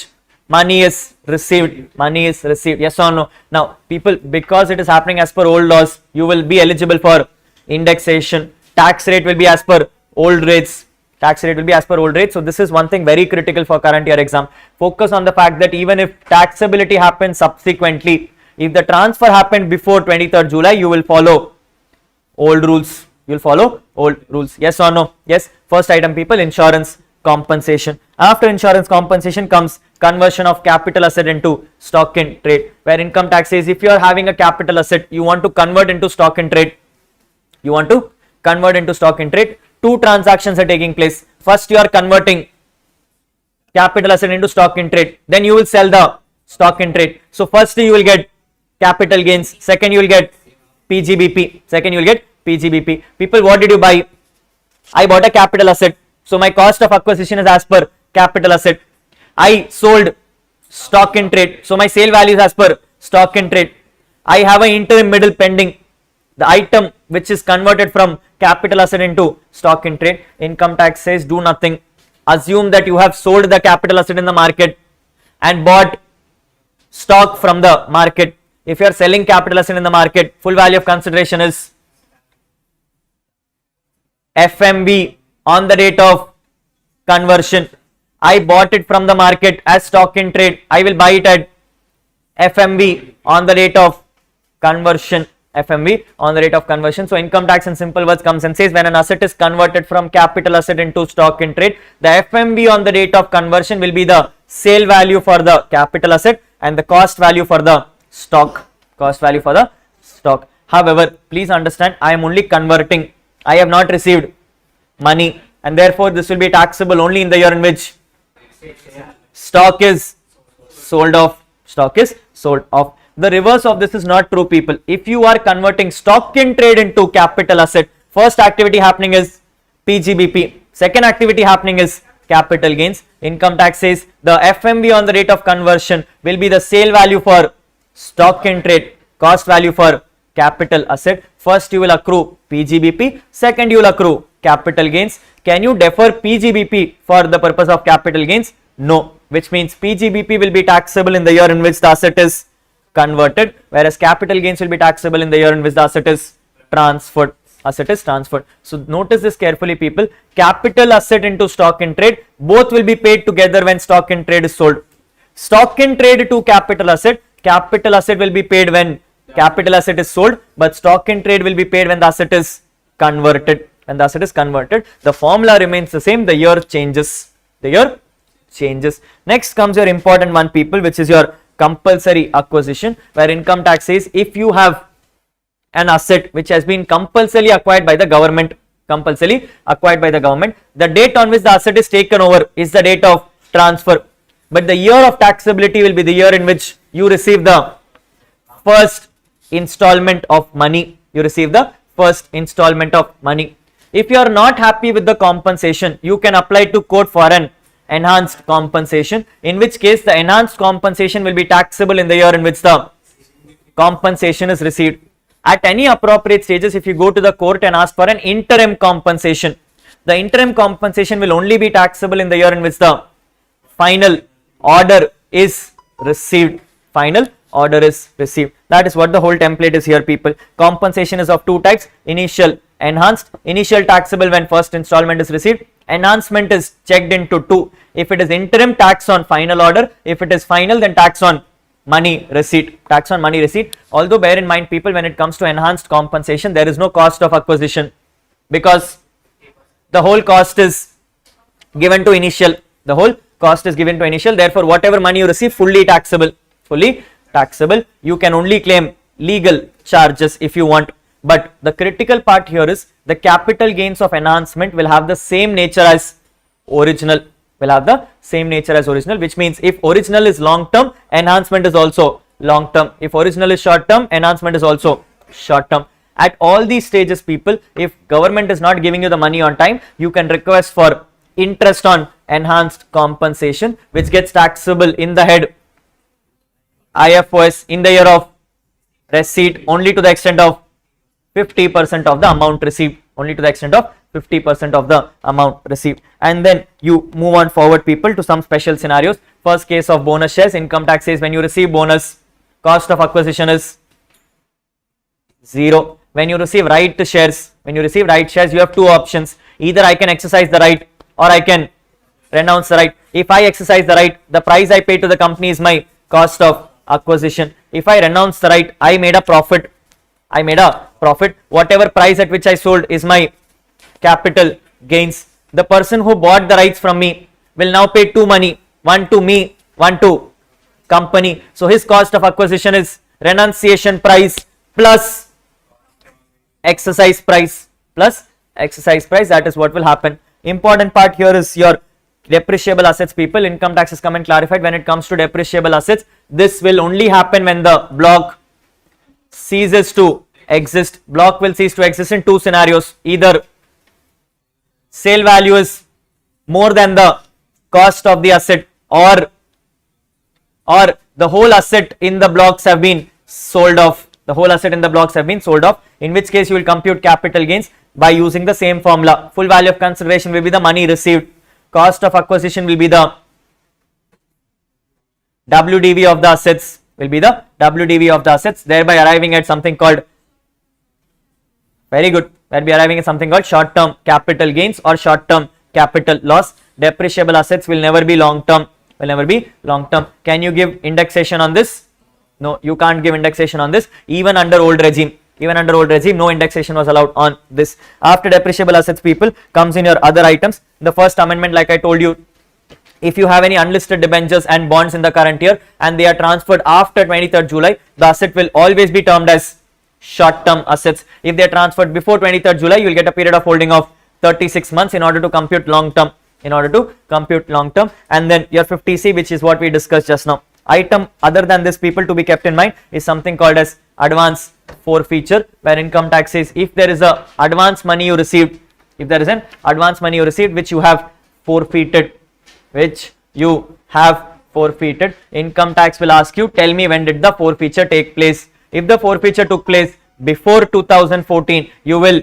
money is received. Money is received. Yes or no? Now, people, because it is happening as per old laws, you will be eligible for indexation. Tax rate will be as per old rates. Tax rate will be as per old rates. So this is one thing very critical for current year exam. Focus on the fact that even if taxability happens subsequently, if the transfer happened before 23rd July, you will follow old rules. You will follow old rules. Yes or no? Yes. First item, people, insurance compensation. After insurance compensation comes conversion of capital asset into stock in trade, where income tax says if you are having a capital asset, you want to convert into stock in trade. You want to convert into stock in trade. Two transactions are taking place. First, you are converting capital asset into stock in trade. Then you will sell the stock in trade. So first you will get capital gains. Second, you will get PGBP. People, what did you buy? I bought a capital asset. So my cost of acquisition is as per capital asset. I sold stock in trade. So my sale value is as per stock in trade. I have an interim middle pending. The item which is converted from capital asset into stock in trade. Income tax says do nothing. Assume that you have sold the capital asset in the market and bought stock from the market. If you are selling capital asset in the market, full value of consideration is FMV on the date of conversion. I bought it from the market as stock in trade. I will buy it at FMV on the date of conversion. FMV on the rate of conversion. So income tax in simple words comes and says when an asset is converted from capital asset into stock in trade, the FMV on the date of conversion will be the sale value for the capital asset and the cost value for the stock. However, please understand, I am only converting. I have not received money, and therefore this will be taxable only in the year in which stock is sold off. The reverse of this is not true, people. If you are converting stock in trade into capital asset, first activity happening is PGBP. Second activity happening is capital gains. Income tax says the FMV on the rate of conversion will be the sale value for stock in trade, cost value for capital asset. First you will accrue PGBP. Second you will accrue capital gains. Can you defer PGBP for the purpose of capital gains? No. Which means PGBP will be taxable in the year in which the asset is converted, whereas capital gains will be taxable in the year in which the asset is transferred. So notice this carefully, people. Capital asset into stock in trade, both will be paid together when stock in trade is sold. Stock in trade to capital asset will be paid when capital asset is sold, but stock in trade will be paid when the asset is converted. The formula remains the same, the year changes. Next comes your important one, people, which is your compulsory acquisition, where income tax says if you have an asset which has been compulsorily acquired by the government, the date on which the asset is taken over is the date of transfer, but the year of taxability will be the year in which you receive the first installment of money. If you are not happy with the compensation, you can apply to court for an enhanced compensation, in which case the enhanced compensation will be taxable in the year in which the compensation is received. At any appropriate stages, if you go to the court and ask for an interim compensation, the interim compensation will only be taxable in the year in which the final order is received. That is what the whole template is here, people. Compensation is of two types: initial, enhanced. Initial taxable when first installment is received. Enhancement is checked into two. If it is interim, tax on final order. If it is final, then tax on money receipt. Although bear in mind, people, when it comes to enhanced compensation, there is no cost of acquisition, because the whole cost is given to initial. Therefore, whatever money you receive, fully taxable. You can only claim legal charges if you want. But the critical part here is the capital gains of enhancement will have the same nature as original, which means if original is long term, enhancement is also long term. If original is short term, enhancement is also short term. At all these stages, people, if government is not giving you the money on time, you can request for interest on enhanced compensation, which gets taxable in the head IFOS in the year of receipt only to the extent of 50% of the amount received, and then you move on forward, people, to some special scenarios. First case of bonus shares, income tax says when you receive bonus, cost of acquisition is 0. When you receive right shares, you have two options: either I can exercise the right or I can renounce the right. If I exercise the right, the price I pay to the company is my cost of acquisition. If I renounce the right, I made a profit. Whatever price at which I sold is my capital gains. The person who bought the rights from me will now pay two money, one to me, one to company. So his cost of acquisition is renunciation price plus exercise price. That is what will happen. Important part here is your depreciable assets, people. Income tax has come and clarified when it comes to depreciable assets, this will only happen when the block ceases to exist. Block will cease to exist in two scenarios: either sale value is more than the cost of the asset, or the whole asset in the blocks have been sold off. In which case you will compute capital gains by using the same formula. Full value of consideration will be the money received. Cost of acquisition will be the WDV of the assets, thereby arriving at something called, short-term capital gains or short-term capital loss. Depreciable assets will never be long-term. Can you give indexation on this? No, you can't give indexation on this. Even under old regime, no indexation was allowed on this. After depreciable assets, people, comes in your other items. The first amendment, like I told you, if you have any unlisted debentures and bonds in the current year and they are transferred after 23rd July, the asset will always be termed as short-term assets. If they are transferred before 23rd July, you will get a period of holding of 36 months in order to compute long-term. And then your 50C, which is what we discussed just now. Item other than this, people, to be kept in mind is something called as advance forfeiture, where income tax says if there is a advance money you received, which you have forfeited, income tax will ask you, tell me when did the forfeiture take place. If the forfeiture took place before 2014, you will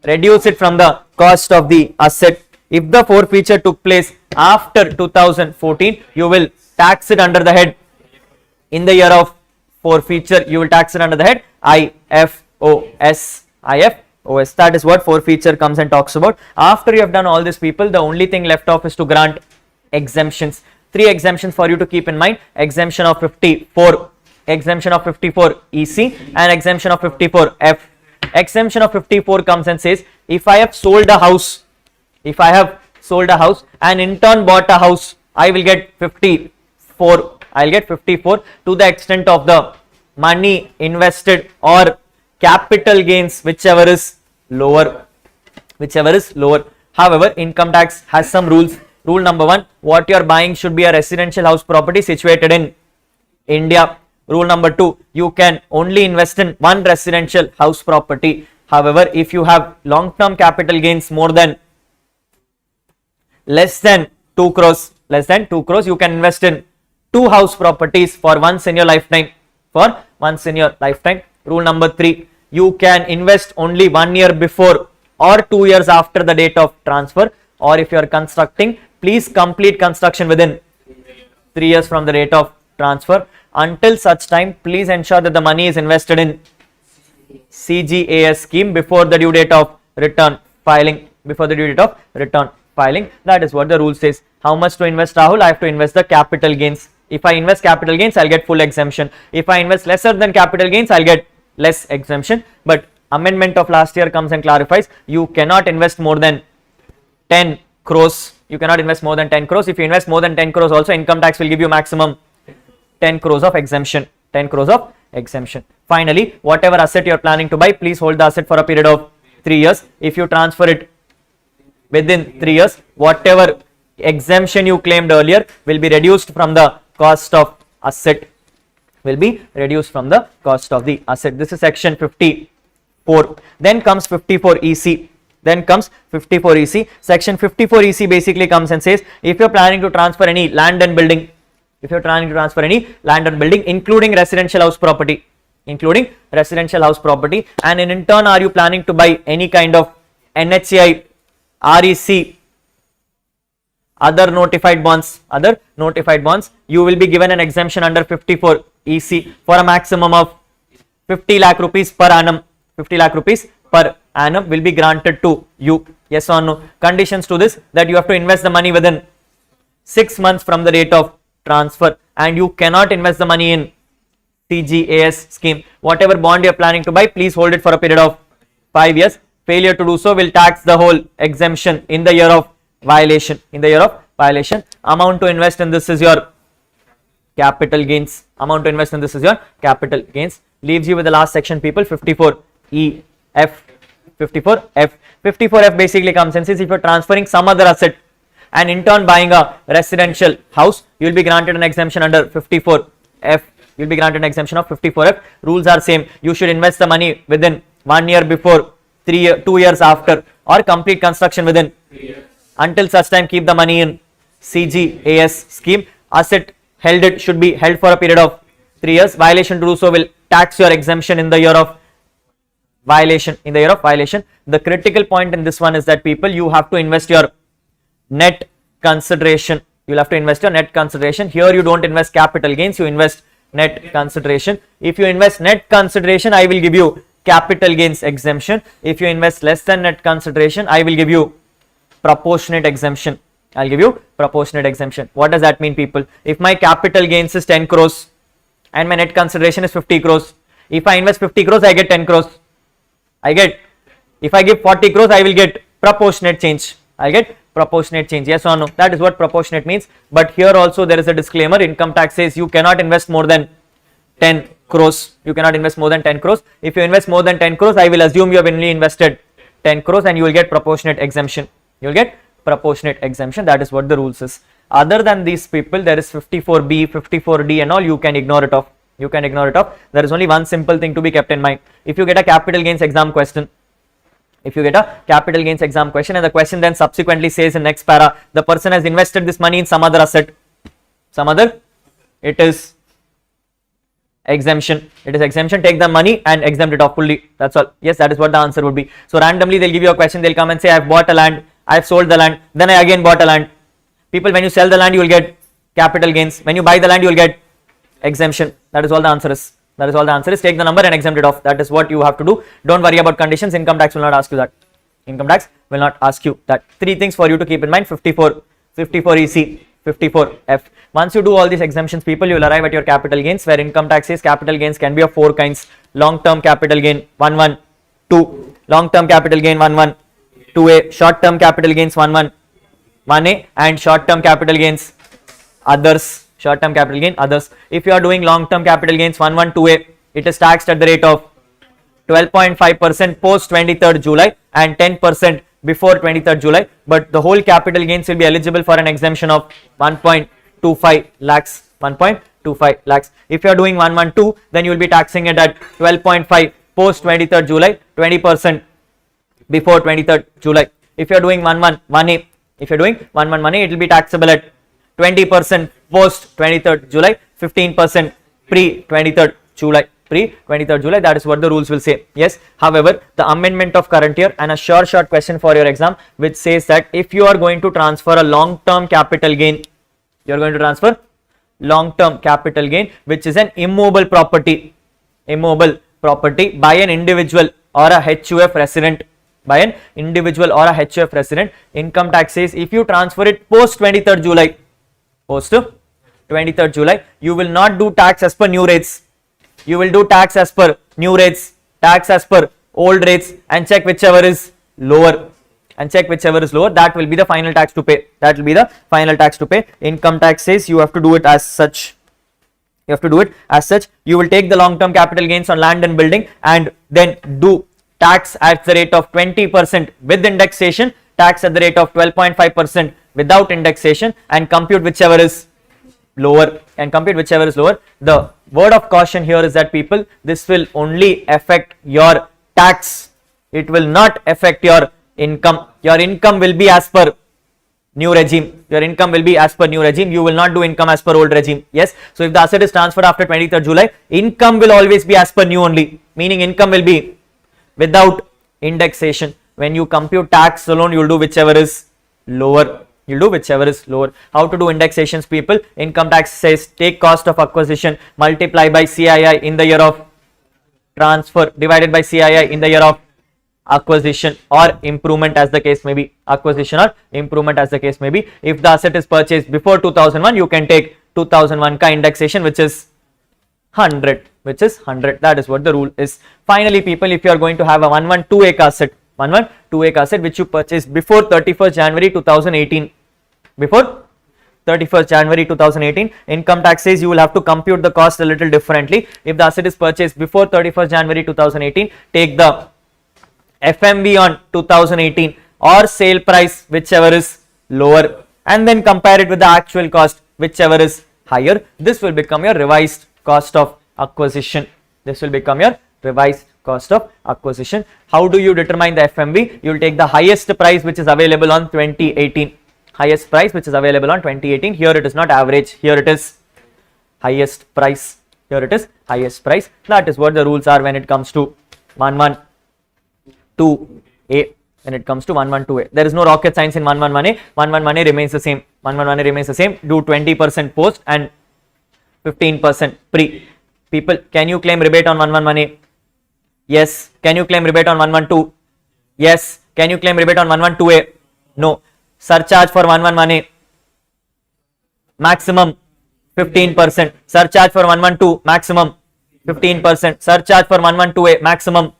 reduce it from the cost of the asset. If the forfeiture took place after 2014, you will tax it under the head, in the year of forfeiture, you will tax it under the head IFOS. That is what forfeiture comes and talks about. After you have done all this, people, the only thing left off is to grant exemptions. 3 exemptions for you to keep in mind: exemption of 54, exemption of 54 EC, and exemption of 54 F. Exemption of 54 comes and says, if I have sold a house, and in turn bought a house, I will get 54. To the extent of the money invested or capital gains, whichever is lower. However, income tax has some rules. Rule number 1, what you are buying should be a residential house property situated in India. Rule number 2, you can only invest in one residential house property. However, if you have long-term capital gains less than 2 crores, you can invest in 2 house properties for once in your lifetime. Rule number 3, you can invest only 1 year before or 2 years after the date of transfer, or if you are constructing, please complete construction within 3 years from the date of transfer. Until such time, please ensure that the money is invested in CGAS scheme before the due date of return filing. That is what the rule says. How much to invest, Rahul? I have to invest the capital gains. If I invest capital gains, I'll get full exemption. If I invest lesser than capital gains, I'll get less exemption. But amendment of last year comes and clarifies, you cannot invest more than 10 crores. If you invest more than 10 crores also, income tax will give you maximum 10 crores of exemption. Finally, whatever asset you are planning to buy, please hold the asset for a period of 3 years. If you transfer it within 3 years, whatever exemption you claimed earlier will be reduced from the cost of asset, will be reduced from the cost of the asset. This is section 54. Then comes 54 EC. Then comes 54 EC. Section 54 EC basically comes and says, if you're planning to transfer any land and building, if you're planning to transfer any land and building, including residential house property, and in turn are you planning to buy any kind of NHCI, REC, other notified bonds, you will be given an exemption under 54 EC for a maximum of 50 lakh rupees per annum. 50 lakh rupees per annum will be granted to you. Yes or no? Conditions to this, that you have to invest the money within 6 months from the date of transfer, and you cannot invest the money in CGAS scheme. Whatever bond you are planning to buy, please hold it for a period of 5 years. Failure to do so will tax the whole exemption in the year of violation. Amount to invest in this is your capital gains. Leaves you with the last section, people, 54E F. 54F basically comes and says, if you're transferring some other asset and in turn buying a residential house, you will be granted an exemption under 54F. Rules are same. You should invest the money within 1 year before, 2 years after, or complete construction within 3 years. Until such time, keep the money in CGAS scheme. Asset held should be held for a period of 3 years. Violation to do so will tax your exemption in the year of violation. The critical point in this one is that, people, you have to invest your net consideration. Here you don't invest capital gains, you invest net consideration. If you invest net consideration, I will give you capital gains exemption. If you invest less than net consideration, I will give you proportionate exemption. What does that mean, people? If my capital gains is 10 crores and my net consideration is 50 crores, if I invest 50 crores, I get 10 crores. If I give 40 crores, I will get proportionate change. Yes or no? That is what proportionate means. But here also there is a disclaimer. Income tax says you cannot invest more than 10 crores. If you invest more than 10 crores, I will assume you have only invested 10 crores and you will get proportionate exemption. That is what the rules is. Other than these, people, there is 54B, 54D and all. You can ignore it off. There is only one simple thing to be kept in mind. If you get a capital gains exam question, and the question then subsequently says in next para, the person has invested this money in some other asset, it is exemption. Take the money and exempt it off fully. That's all. Yes, that is what the answer would be. So randomly they'll give you a question. They'll come and say, I have bought a land, I have sold the land, then I again bought a land. People, when you sell the land, you will get capital gains. When you buy the land, you will get exemption. That is all the answer is. Take the number and exempt it off. That is what you have to do. Don't worry about conditions. Income tax will not ask you that. 3 things for you to keep in mind: 54 EC, 54F. Once you do all these exemptions, people, you will arrive at your capital gains, where income tax says capital gains can be of 4 kinds: long-term capital gain 112, long-term capital gain 112A, short-term capital gains 111A, and short-term capital gains others. If you are doing long-term capital gains 112A, it is taxed at the rate of 12.5% post 23rd July and 10% before 23rd July, but the whole capital gains will be eligible for an exemption of 1.25 lakhs. If you are doing 112, then you will be taxing it at 12.5 post 23rd July, 20% before 23rd July. If you are doing 111A, it will be taxable at 20% post 23rd July, 15% pre 23rd July. That is what the rules will say. Yes. However, the amendment of current year and a short question for your exam, which says that if you are going to transfer a long-term capital gain, which is an immobile property by an individual or a HUF resident, income tax says if you transfer it post 23rd July, you will not do tax as per new rates. You will do tax as per new rates, tax as per old rates, and check whichever is lower. That will be the final tax to pay. Income tax says you have to do it as such. You will take the long-term capital gains on land and building and then do tax at the rate of 20% with indexation, tax at the rate of 12.5% without indexation, and compute whichever is lower. The word of caution here is that people, this will only affect your tax. It will not affect your income. Your income will be as per new regime. You will not do income as per old regime. Yes. So if the asset is transferred after 23rd July, income will always be as per new only. Meaning income will be without indexation. When you compute tax alone, you will do whichever is lower. How to do indexations, people? Income tax says take cost of acquisition, multiply by CII in the year of transfer, divided by CII in the year of acquisition or improvement as the case may be. If the asset is purchased before 2001, you can take 2001 ka indexation, which is 100. That is what the rule is. Finally, people, if you are going to have a 112A asset, which you purchased before 31st January 2018, income tax says you will have to compute the cost a little differently. If the asset is purchased before 31st January 2018, take the FMV on 2018 or sale price, whichever is lower, and then compare it with the actual cost, whichever is higher. This will become your revised cost of acquisition. How do you determine the FMV? You will take the highest price which is available on 2018. Here it is not average. Here it is highest price. That is what the rules are when it comes to 112A. There is no rocket science in 111A. 111A remains the same. Do 20% post and 15% pre. People, can you claim rebate on 111A? Yes. Can you claim rebate on 112? Yes. Can you claim rebate on 112A? No. Surcharge for 111A, maximum 15%. Surcharge for 112, maximum 15%. Surcharge for 112A, maximum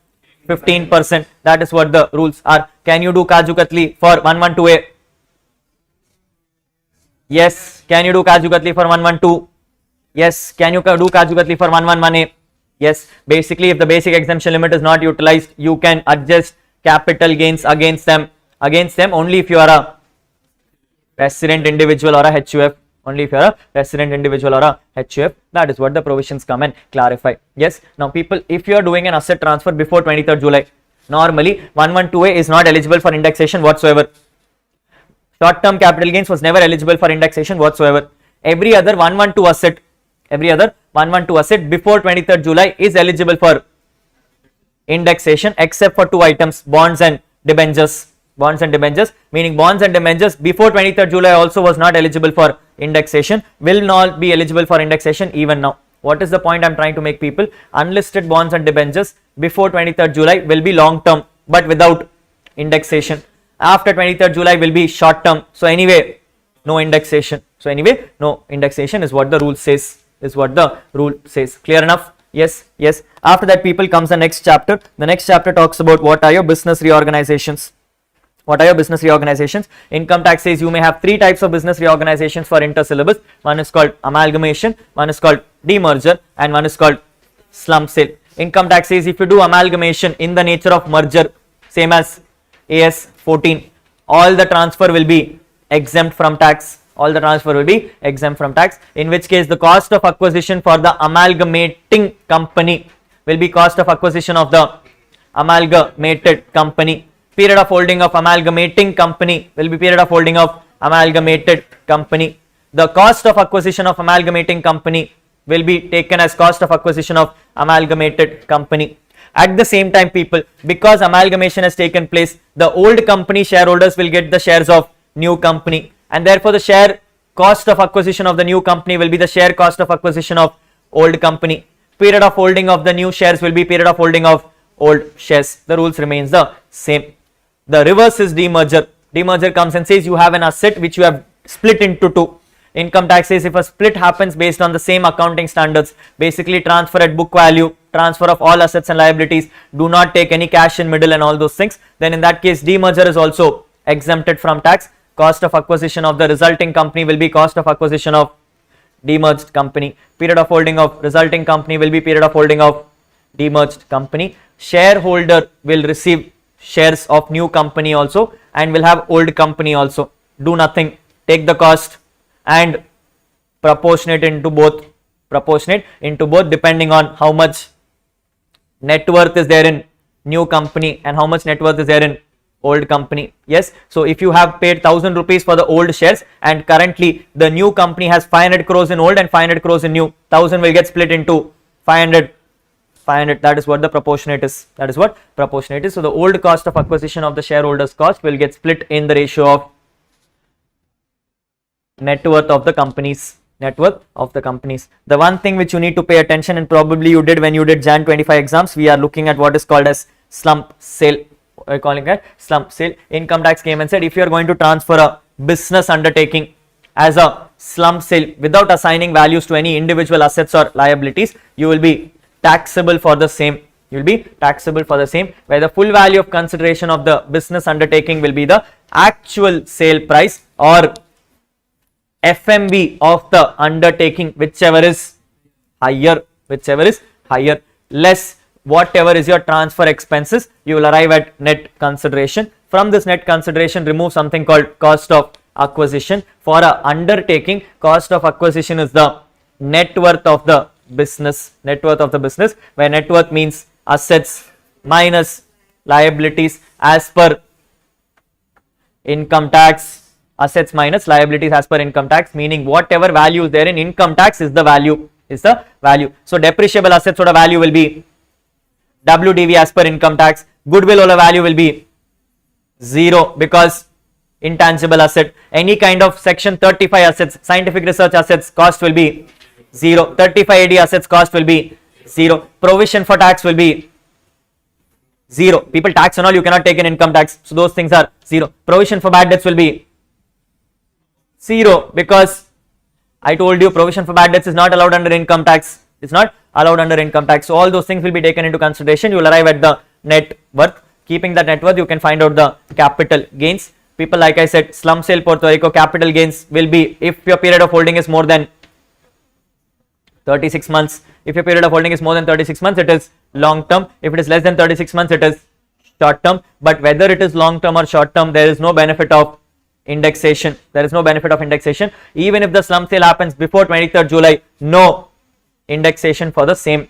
15%. That is what the rules are. Can you do Kaju Katli for 112A? Yes. Can you do Kaju Katli for 112? Yes. Can you do Kaju Katli for 111A? Yes. Basically, if the basic exemption limit is not utilized, you can adjust capital gains against them only if you are a resident individual or a HUF. That is what the provisions come and clarify. Yes. Now, people, if you are doing an asset transfer before 23rd July, normally 112A is not eligible for indexation whatsoever. Short term capital gains was never eligible for indexation whatsoever. Every other 112 asset before 23rd July is eligible for indexation except for two items, bonds and debentures. Meaning bonds and debentures before 23rd July also was not eligible for indexation, will not be eligible for indexation even now. What is the point I am trying to make, people? Unlisted bonds and debentures before 23rd July will be long term but without indexation. After 23rd July will be short term. So anyway, no indexation. Is what the rule says. Clear enough? Yes. After that, people, comes the next chapter. The next chapter talks about what are your business reorganizations. Income tax says you may have three types of business reorganizations for inter-syllabus. One is called amalgamation, one is called demerger, and one is called slump sale. Income tax says if you do amalgamation in the nature of merger, same as AS 14, all the transfer will be exempt from tax. In which case the cost of acquisition for the amalgamating company will be cost of acquisition of the amalgamated company. Period of holding of amalgamating company will be period of holding of amalgamated company. The cost of acquisition of amalgamating company will be taken as cost of acquisition of amalgamated company. At the same time, people, because amalgamation has taken place, the old company shareholders will get the shares of new company, and therefore the share cost of acquisition of the new company will be the share cost of acquisition of old company. Period of holding of the new shares will be period of holding of old shares. The rules remains the same. The reverse is demerger. Demerger comes and says you have an asset which you have split into two. Income tax says if a split happens based on the same accounting standards, basically transfer at book value, transfer of all assets and liabilities, do not take any cash in middle and all those things, then in that case demerger is also exempted from tax. Cost of acquisition of the resulting company will be cost of acquisition of demerged company. Period of holding of resulting company will be period of holding of demerged company. Shareholder will receive shares of new company also and will have old company also. Do nothing, take the cost and proportionate into both depending on how much net worth is there in new company and how much net worth is there in old company. Yes, so if you have paid 1000 rupees for the old shares and currently the new company has 500 crores in old and 500 crores in new, 1000 will get split into 500. That is what the proportionate is. So the old cost of acquisition of the shareholders cost will get split in the ratio of net worth of the companies. The one thing which you need to pay attention, and probably you did when you did Jan 25 exams, we are looking at what is called as slump sale. We're calling it slump sale. Income tax came and said if you are going to transfer a business undertaking as a slump sale without assigning values to any individual assets or liabilities, you will be taxable for the same. Where the full value of consideration of the business undertaking will be the actual sale price or FMV of the undertaking, whichever is higher, less whatever is your transfer expenses. You will arrive at net consideration. From this net consideration, remove something called cost of acquisition. For a undertaking, cost of acquisition is the net worth of the business, where net worth means assets minus liabilities as per income tax. Meaning whatever value is there in income tax is the value. So depreciable assets sort of value will be WDV as per income tax. Goodwill or value will be 0 because intangible asset. Any kind of section 35 assets, scientific research assets, cost will be 0. 35 AD assets cost will be 0. Provision for tax will be 0. People tax and all, you cannot take in income tax, so those things are 0. Provision for bad debts will be 0 because I told you provision for bad debts is not allowed under income tax. So all those things will be taken into consideration. You will arrive at the net worth. Keeping that net worth, you can find out the capital gains. People, like I said, slum sale Puerto Rico, capital gains will be if your period of holding is more than 36 months. If your period of holding is more than 36 months, it is long term. If it is less than 36 months, it is short term. But whether it is long term or short term, there is no benefit of indexation. Even if the slum sale happens before 23rd July, no indexation for the same.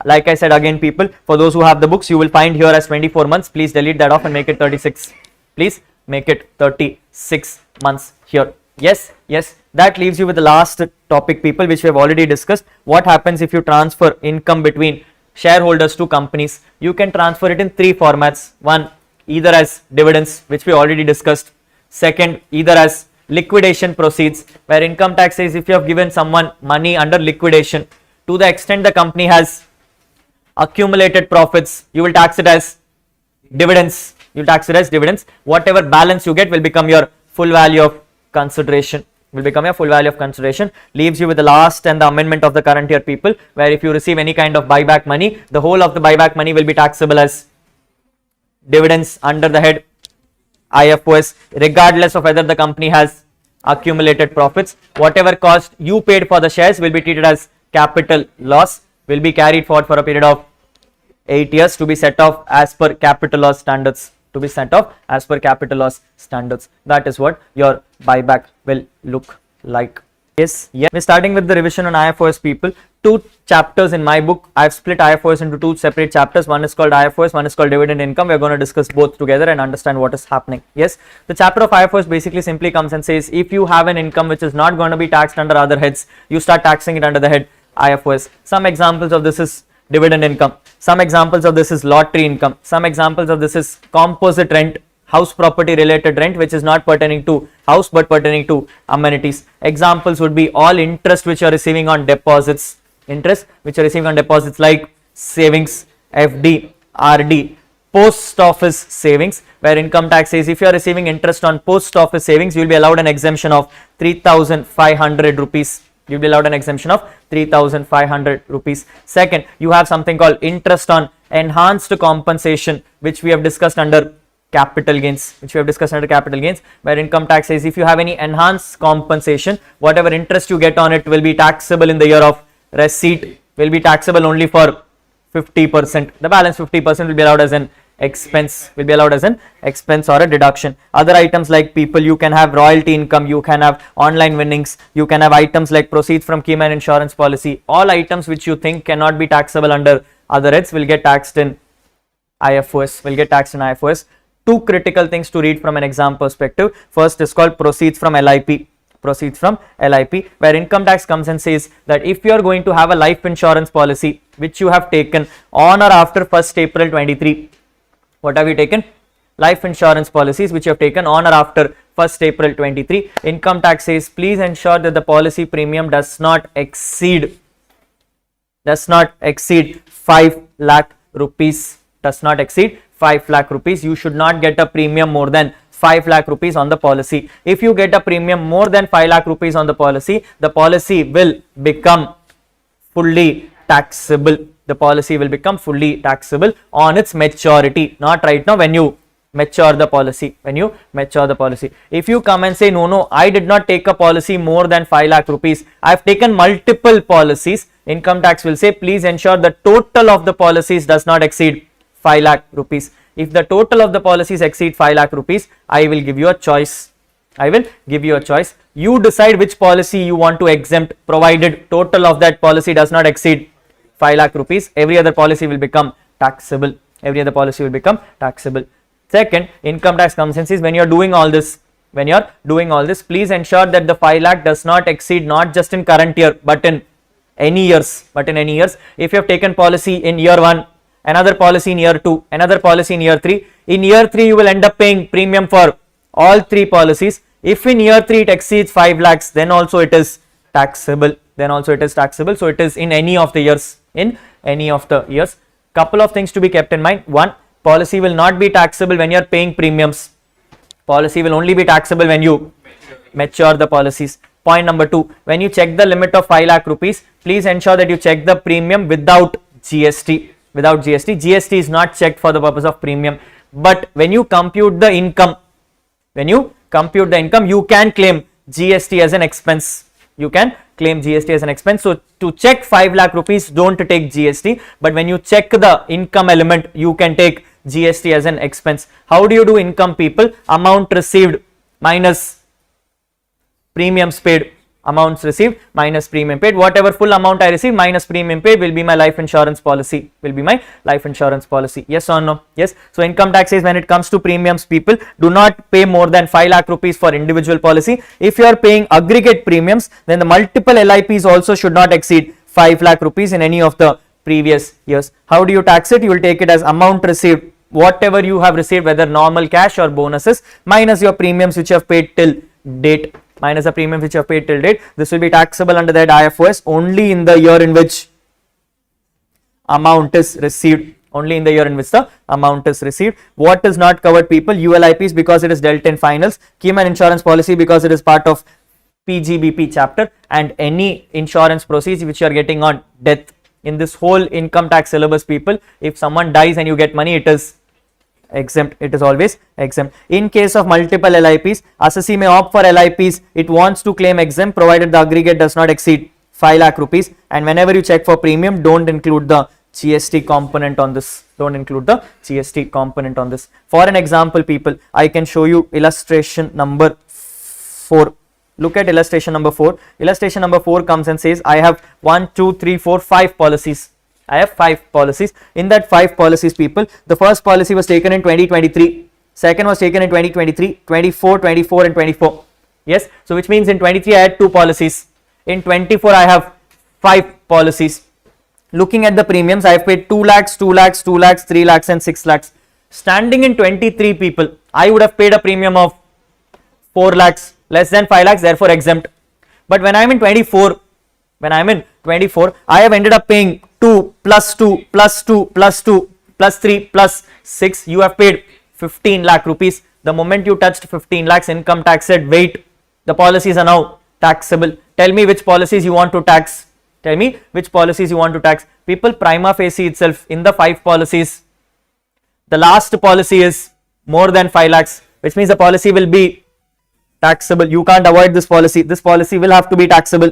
Like I said again, people, for those who have the books, you will find here as 24 months. Please delete that off and make it 36. Please make it 36 months here. Yes, that leaves you with the last topic, people, which we have already discussed. What happens if you transfer income between shareholders to companies? You can transfer it in 3 formats. One, either as dividends, which we already discussed. Second, either as liquidation proceeds, where income tax says if you have given someone money under liquidation, to the extent the company has accumulated profits, you will tax it as dividends. Whatever balance you get will become your full value of consideration. Leaves you with the last and the amendment of the current year, people, where if you receive any kind of buyback money, the whole of the buyback money will be taxable as dividends under the head IFOS, regardless of whether the company has accumulated profits. Whatever cost you paid for the shares will be treated as capital loss, will be carried forward for a period of 8 years to be set off as per capital loss standards. That is what your buyback will look like. Yes, we're starting with the revision on IFOS, people. 2 chapters in my book. I've split IFOS into 2 separate chapters. One is called IFOS, one is called dividend income. We're going to discuss both together and understand what is happening. Yes, the chapter of IFOS basically simply comes and says if you have an income which is not going to be taxed under other heads, you start taxing it under the head IFOS. Some examples of this is dividend income. Some examples of this is lottery income. Some examples of this is composite rent, house property related rent, which is not pertaining to house but pertaining to amenities. Examples would be all interest which you are receiving on deposits. Like savings, FD, RD, post office savings, where income tax says if you are receiving interest on post office savings, you will be allowed an exemption of 3,500 rupees. Second, you have something called interest on enhanced compensation, which we have discussed under capital gains, where income tax says if you have any enhanced compensation, whatever interest you get on it will be taxable in the year of receipt will be taxable only for 50%. The balance 50% will be allowed as an expense, will be allowed as an expense or a deduction. Other items like people, you can have royalty income, you can have online winnings, you can have items like proceeds from Keyman insurance policy. All items which you think cannot be taxable under other heads will get taxed in IFOS, will get taxed in IFOS. Two critical things to read from an exam perspective. First is called proceeds from LIP. Proceeds from LIP, where income tax comes and says that if you are going to have a life insurance policy which you have taken on or after 1st April 23, what have you taken? Life insurance policies which you have taken on or after 1st April 23, income tax says please ensure that the policy premium does not exceed 5 lakh rupees, does not exceed 5 lakh rupees. You should not get a premium more than 5 lakh rupees on the policy. If you get a premium more than 5 lakh rupees on the policy will become fully taxable. The policy will become fully taxable on its maturity, not right now when you mature the policy. When you mature the policy, if you come and say no, I did not take a policy more than 5 lakh rupees, I have taken multiple policies, income tax will say please ensure the total of the policies does not exceed 5 lakh rupees. If the total of the policies exceed 5 lakh rupees, I will give you a choice. I will give you a choice. You decide which policy you want to exempt, provided total of that policy does not exceed 5 lakh rupees. Every other policy will become taxable. Every other policy will become taxable. Second, income tax comes and says when you are doing all this, please ensure that the 5 lakh does not exceed not just in current year but in any years. If you have taken policy in year 1, another policy in year 2, another policy in year 3, in year 3 you will end up paying premium for all 3 policies. If in year 3 it exceeds 5 lakhs, then also it is taxable. So it is in any of the years. Couple of things to be kept in mind. One, policy will not be taxable when you are paying premiums. Policy will only be taxable when you mature the policies. Point number 2, when you check the limit of 5 lakh rupees, please ensure that you check the premium without GST. GST is not checked for the purpose of premium, but when you compute the income, you can claim GST as an expense. So to check 5 lakh rupees, don't take GST, but when you check the income element, you can take GST as an expense. How do you do income, people? Amount received minus premiums paid. Amounts received minus premium paid. Whatever full amount I receive minus premium paid will be my life insurance policy. Yes or no? Yes. So income tax says when it comes to premiums, people, do not pay more than 5 lakh rupees for individual policy. If you are paying aggregate premiums, then the multiple LIPs also should not exceed 5 lakh rupees in any of the previous years. How do you tax it? You will take it as amount received, whatever you have received, whether normal cash or bonuses, minus your premiums which you have paid till date. This will be taxable under that IFOS only in the year in which amount is received. What is not covered, people? ULIPs because it is dealt in finals, Keyman insurance policy because it is part of PGBP chapter, and any insurance proceeds which you are getting on death. In this whole income tax syllabus, people, if someone dies and you get money, it is exempt. It is always exempt. In case of multiple LIPs, assessee may opt for LIPs it wants to claim exempt provided the aggregate does not exceed 5 lakh rupees, and whenever you check for premium, don't include the GST component on this. For an example, people, I can show you illustration number 4. Look at illustration number 4. Illustration number 4 comes and says I have 5 policies. In that 5 policies, people, the first policy was taken in 2023, second was taken in 2023, 24 and 24. Yes, so which means in 23 I had 2 policies, in 24 I have 5 policies. Looking at the premiums, I have paid 2 lakhs, 2 lakhs, 2 lakhs, 3 lakhs and 6 lakhs. Standing in 23, people, I would have paid a premium of 4 lakhs, less than 5 lakhs, therefore exempt. But when I am in 24, I have ended up paying 2 plus 2 plus 2 plus 2 plus 3 plus 6. You have paid 15 lakh rupees. The moment you touched 15 lakhs, income tax said, wait, the policies are now taxable. Tell me which policies you want to tax. People, prima facie itself, in the 5 policies, the last policy is more than 5 lakhs, which means the policy will be taxable. You can't avoid this policy. This policy will have to be taxable.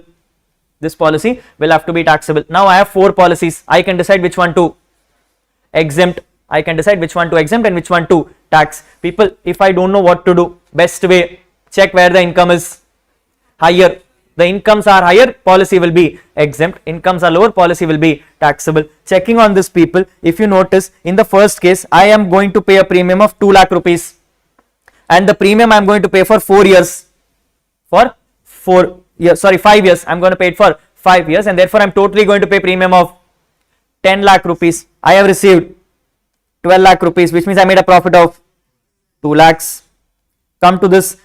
This policy will have to be taxable. Now I have 4 policies. I can decide which one to exempt. I can decide which one to exempt and which one to tax. People, if I don't know what to do, best way, check where the income is higher. The incomes are higher, policy will be exempt. Incomes are lower, policy will be taxable. Checking on this, people, if you notice, in the first case, I am going to pay a premium of 2 lakh rupees, and the premium I am going to pay for 4 years. For 5 years. I am going to pay it for 5 years, and therefore I am totally going to pay premium of 10 lakh rupees. I have received 12 lakh rupees, which means I made a profit of 2 lakhs. Come to this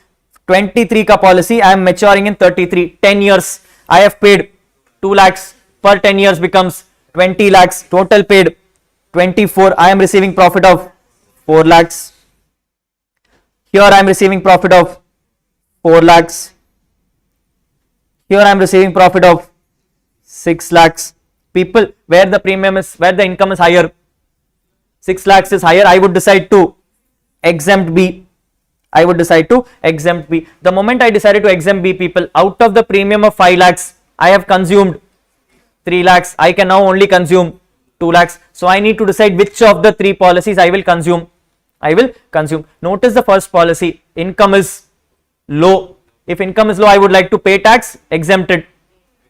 23 ka policy, I am maturing in 33, 10 years. I have paid 2 lakhs per 10 years becomes 20 lakhs. Total paid 24. I am receiving profit of 4 lakhs. Here I am receiving profit of 4 lakhs. Here I am receiving profit of 6 lakhs. People, where the premium is, where the income is higher, 6 lakhs is higher, I would decide to exempt B. I would decide to exempt B. The moment I decided to exempt B, people, out of the premium of 5 lakhs, I have consumed 3 lakhs. I can now only consume 2 lakhs. So I need to decide which of the 3 policies I will consume. Notice the first policy, income is low. If income is low, I would like to pay tax, exempted.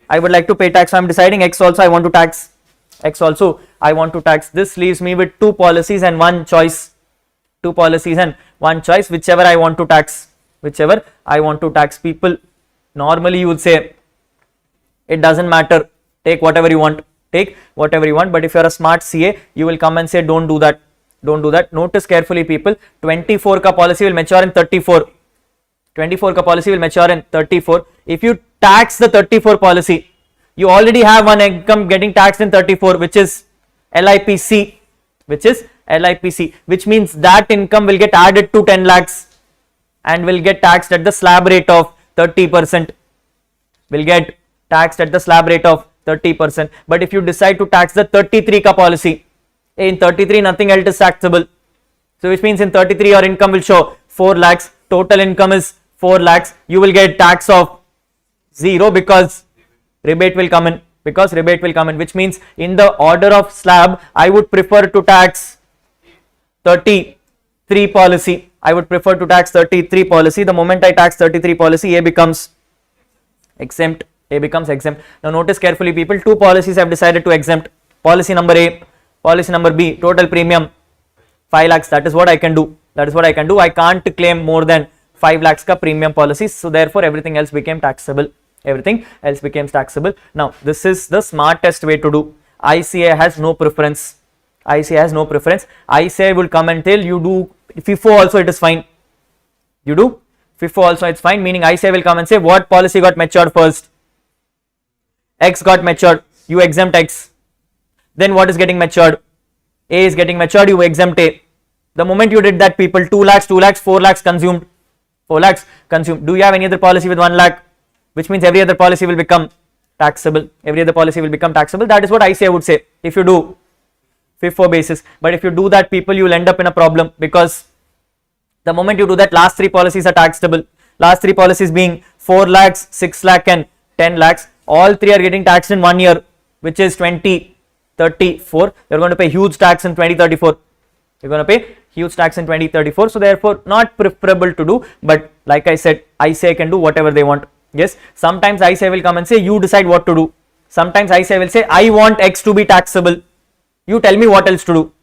I would like to pay tax. So I am deciding X also I want to tax. X also I want to tax. This leaves me with 2 policies and 1 choice. 2 policies and 1 choice, whichever I want to tax. Whichever I want to tax. People, normally you would say it doesn't matter, take whatever you want. Take whatever you want. But if you are a smart CA, you will come and say don't do that. Don't do that. Notice carefully, people, 24 ka policy will mature in 34. 24 ka policy will mature in 34. If you tax the 34 policy, you already have one income getting taxed in 34, which is LIPC, which means that income will get added to 10 lakhs and will get taxed at the slab rate of 30%. Will get taxed at the slab rate of 30%. But if you decide to tax the 33 ka policy, in 33 nothing else is taxable. So which means in 33 your income will show 4 lakhs, total income is 4 lakhs, you will get tax of 0 because rebate will come in, which means in the order of slab, I would prefer to tax 33 policy. The moment I tax 33 policy, A becomes exempt. Now notice carefully, people, 2 policies have decided to exempt. Policy number A, policy number B, total premium 5 lakhs. That is what I can do. I can't claim more than 5 lakhs ka premium policies. So therefore everything else became taxable. Now this is the smartest way to do. ICA has no preference. ICA will come and tell you do FIFO also, it is fine. You do FIFO also, it's fine. Meaning ICA will come and say what policy got matured first. X got matured, you exempt X. Then what is getting matured? A is getting matured, you exempt A. The moment you did that, people, 2 lakhs, 4 lakhs consumed. 4 lakhs consumed. Do you have any other policy with 1 lakh? Which means every other policy will become taxable. That is what ICA would say if you do FIFO basis. But if you do that, people, you will end up in a problem, because the moment you do that, last 3 policies are taxable. Last 3 policies being 4 lakhs, 6 lakh and 10 lakhs. All 3 are getting taxed in 1 year, which is 2034. You're going to pay huge tax in 2034. So therefore not preferable to do. But like I said, ICA can do whatever they want. Yes, sometimes ICA will come and say you decide what to do. Sometimes ICA will say I want X to be taxable, you tell me what else to do.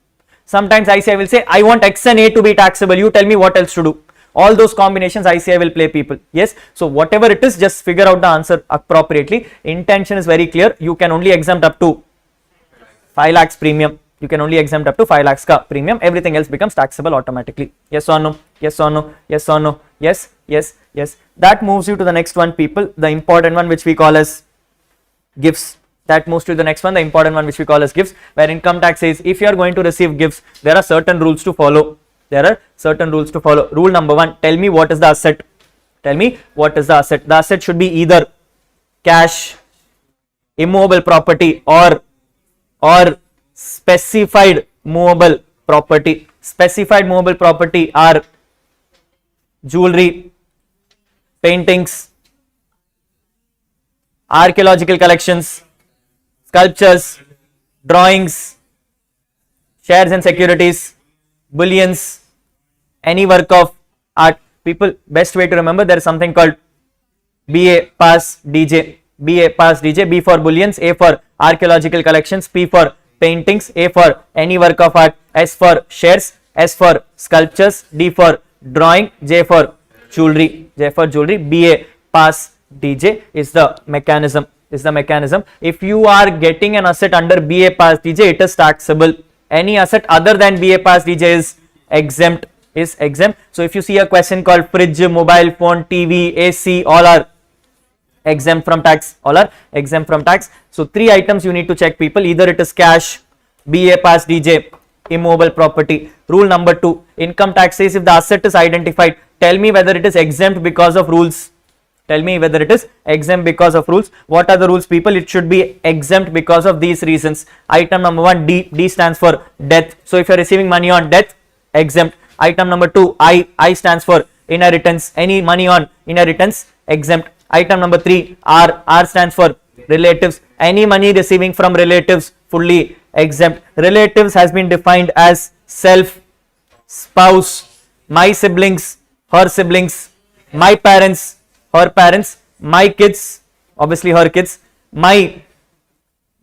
Sometimes ICA will say I want X and A to be taxable, you tell me what else to do. All those combinations ICA will play, people. Yes, so whatever it is, just figure out the answer appropriately. Intention is very clear. You can only exempt up to 5 lakhs premium. Everything else becomes taxable automatically. Yes or no? Yes. That moves you to the next one, people, the important one, which we call as gifts. Where income tax says if you are going to receive gifts, there are certain rules to follow. Rule number 1, tell me what is the asset. The asset should be either cash, immovable property, or specified movable property. Specified movable property are jewelry, paintings, archaeological collections, sculptures, drawings, shares and securities, bullions, any work of art. People, best way to remember, there is something called BA pass DJ. BA pass DJ. B for bullions, A for archaeological collections, P for paintings, A for any work of art, S for shares, S for sculptures, D for drawing, J for jewelry. J for jewelry. BA pass DJ is the mechanism. If you are getting an asset under BA pass DJ, it is taxable. Any asset other than BA pass DJ is exempt. So if you see a question called fridge, mobile phone, TV, AC, all are exempt from tax. So 3 items you need to check, people. Either it is cash, BA pass DJ, immovable property. Rule number 2, income tax says if the asset is identified, tell me whether it is exempt because of rules. What are the rules, people? It should be exempt because of these reasons. Item number 1, D stands for death. So if you are receiving money on death, exempt. Item number 2, I stands for inheritance. Any money on inheritance, exempt. Item number 3, R stands for relatives. Any money receiving from relatives, fully exempt. Relatives has been defined as self, spouse, my siblings, her siblings, my parents, her parents, my kids, obviously her kids, my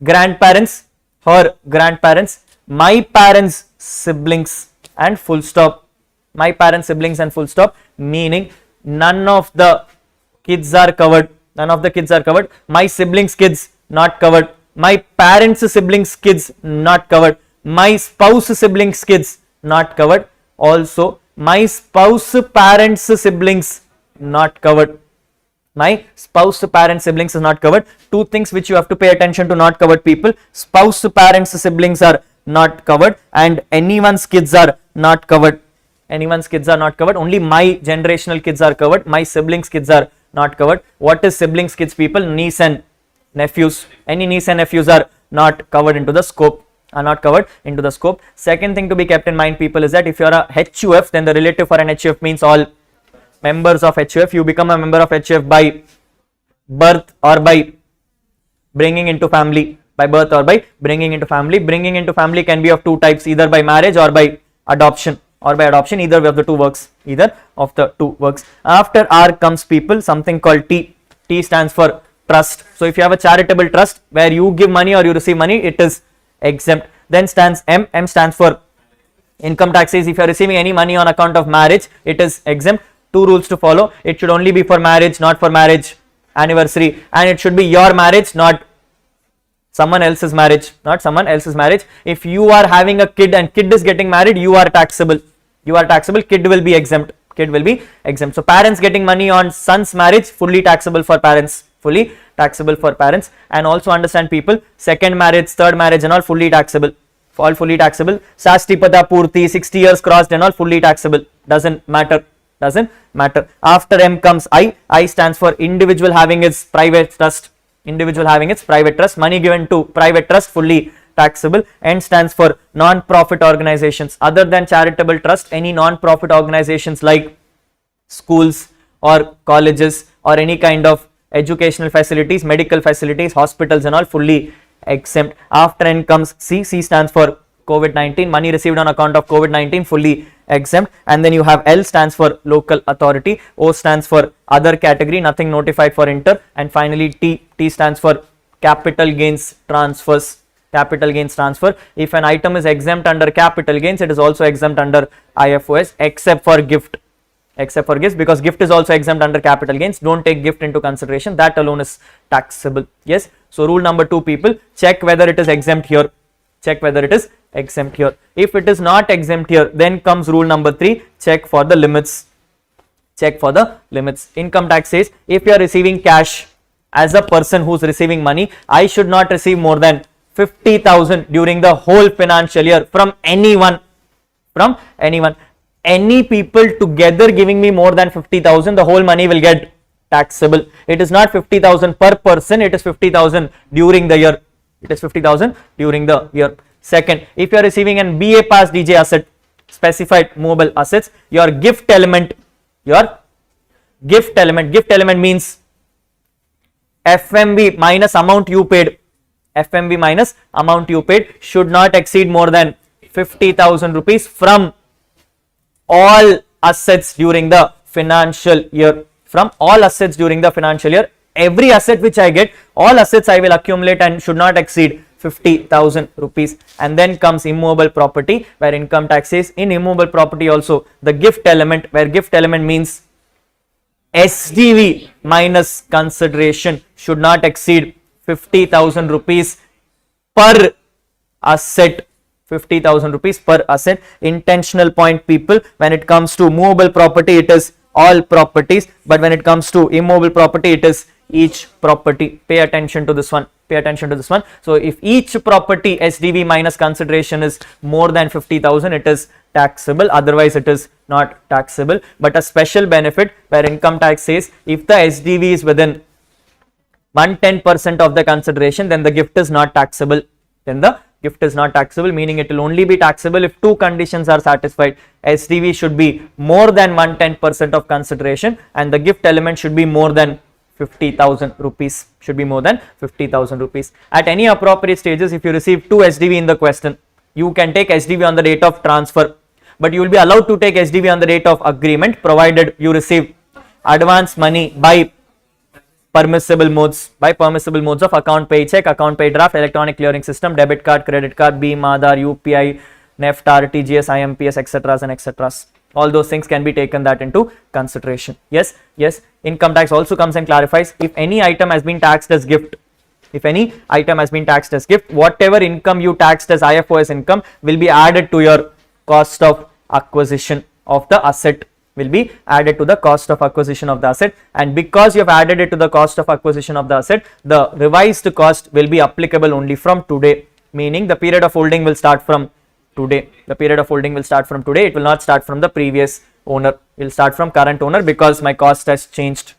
grandparents, her grandparents, my parents' siblings, and full stop. My parents' siblings and full stop, meaning none of the kids are covered. My siblings' kids not covered. My parents' siblings' kids not covered. My spouse siblings' kids not covered. Also, my spouse parents' siblings not covered. My spouse parents siblings is not covered. 2 things which you have to pay attention to not covered, people. Spouse parents siblings are not covered, and anyone's kids are not covered. Only my generational kids are covered. My siblings kids are not covered. What is siblings kids, people? Niece and nephews. Any niece and nephews are not covered into the scope. Second thing to be kept in mind, people, is that if you are a HUF, then the relative for an HUF means all members of HUF. You become a member of HUF by birth or by bringing into family. Bringing into family can be of 2 types, either by marriage or by adoption. Either of the 2 works. After R comes, people, something called T. T stands for trust. So if you have a charitable trust where you give money or you receive money, it is exempt. Then stands M. M stands for income tax. Says if you are receiving any money on account of marriage, it is exempt. 2 rules to follow. It should only be for marriage, not for marriage anniversary, and it should be your marriage, not someone else's marriage. If you are having a kid and kid is getting married, you are taxable. Kid will be exempt. So parents getting money on son's marriage, fully taxable for parents. And also understand, people, second marriage, third marriage and all fully taxable. Sastipata Purti, 60 years crossed and all fully taxable. Doesn't matter. After M comes I. I stands for individual having its private trust. Money given to private trust, fully taxable. N stands for non-profit organizations. Other than charitable trust, any non-profit organizations like schools or colleges or any kind of educational facilities, medical facilities, hospitals and all fully exempt. After N comes C. C stands for COVID-19. Money received on account of COVID-19, fully exempt. And then you have L stands for local authority. O stands for other category, nothing notified for inter. And finally T. T stands for capital gains transfers. If an item is exempt under capital gains, it is also exempt under IFOS, except for gift. Because gift is also exempt under capital gains. Don't take gift into consideration. That alone is taxable. Yes. So rule number 2, people, check whether it is exempt here. If it is not exempt here, then comes rule number 3, check for the limits. Income tax says if you are receiving cash as a person who is receiving money, I should not receive more than 50,000 during the whole financial year from anyone. Any people together giving me more than 50,000, the whole money will get taxable. It is not 50,000 per person, it is 50,000 during the year. Second, if you are receiving an BA pass DJ asset, specified movable assets, your gift element means FMV minus amount you paid, FMV minus amount you paid should not exceed more than 50,000 rupees from all assets during the financial year. From all assets during the financial year, every asset which I get, all assets I will accumulate and should not exceed 50,000 rupees. And then comes immovable property, where income tax is in immovable property also the gift element, where gift element means SDV minus consideration should not exceed 50,000 rupees per asset. 50,000 rupees per asset. Intentional point, people, when it comes to movable property it is all properties, but when it comes to immovable property it is each property. Pay attention to this one, pay attention to this one. So if each property SDV minus consideration is more than 50,000, it is taxable, otherwise it is not taxable. But a special benefit where income tax says if the SDV is within 110% of the consideration, then the gift is not taxable. Then the gift is not taxable, meaning it will only be taxable if two conditions are satisfied. SDV should be more than 110% of consideration and the gift element should be more than 50,000 rupees, should be more than 50,000 rupees. At any appropriate stages, if you receive two SDV in the question, you can take SDV on the date of transfer, but you will be allowed to take SDV on the date of agreement provided you receive advance money by permissible modes of account pay check, account pay draft, electronic clearing system, debit card, credit card, BHIM, Aadhaar, UPI, NEFT, RTGS, IMPS, etc. and etc. All those things can be taken that into consideration. Yes, yes. Income tax also comes and clarifies if any item has been taxed as gift. If any item has been taxed as gift, whatever income you taxed as IFOS income will be added to your cost of acquisition of the asset. Will be added to the cost of acquisition of the asset, and because you have added it to the cost of acquisition of the asset, the revised cost will be applicable only from today, meaning the period of holding will start from today. The period of holding will start from today. It will not start from the previous owner. It will start from current owner because my cost has changed.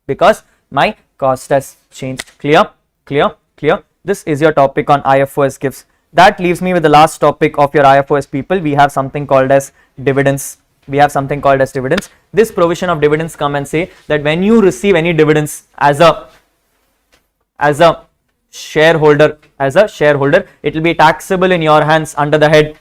Because my cost has changed. Clear? Clear? Clear? This is your topic on IFOS gifts. That leaves me with the last topic of your IFOS people. We have something called as dividends. We have something called as dividends. This provision of dividends come and say that when you receive any dividends as a shareholder, it will be taxable in your hands under the head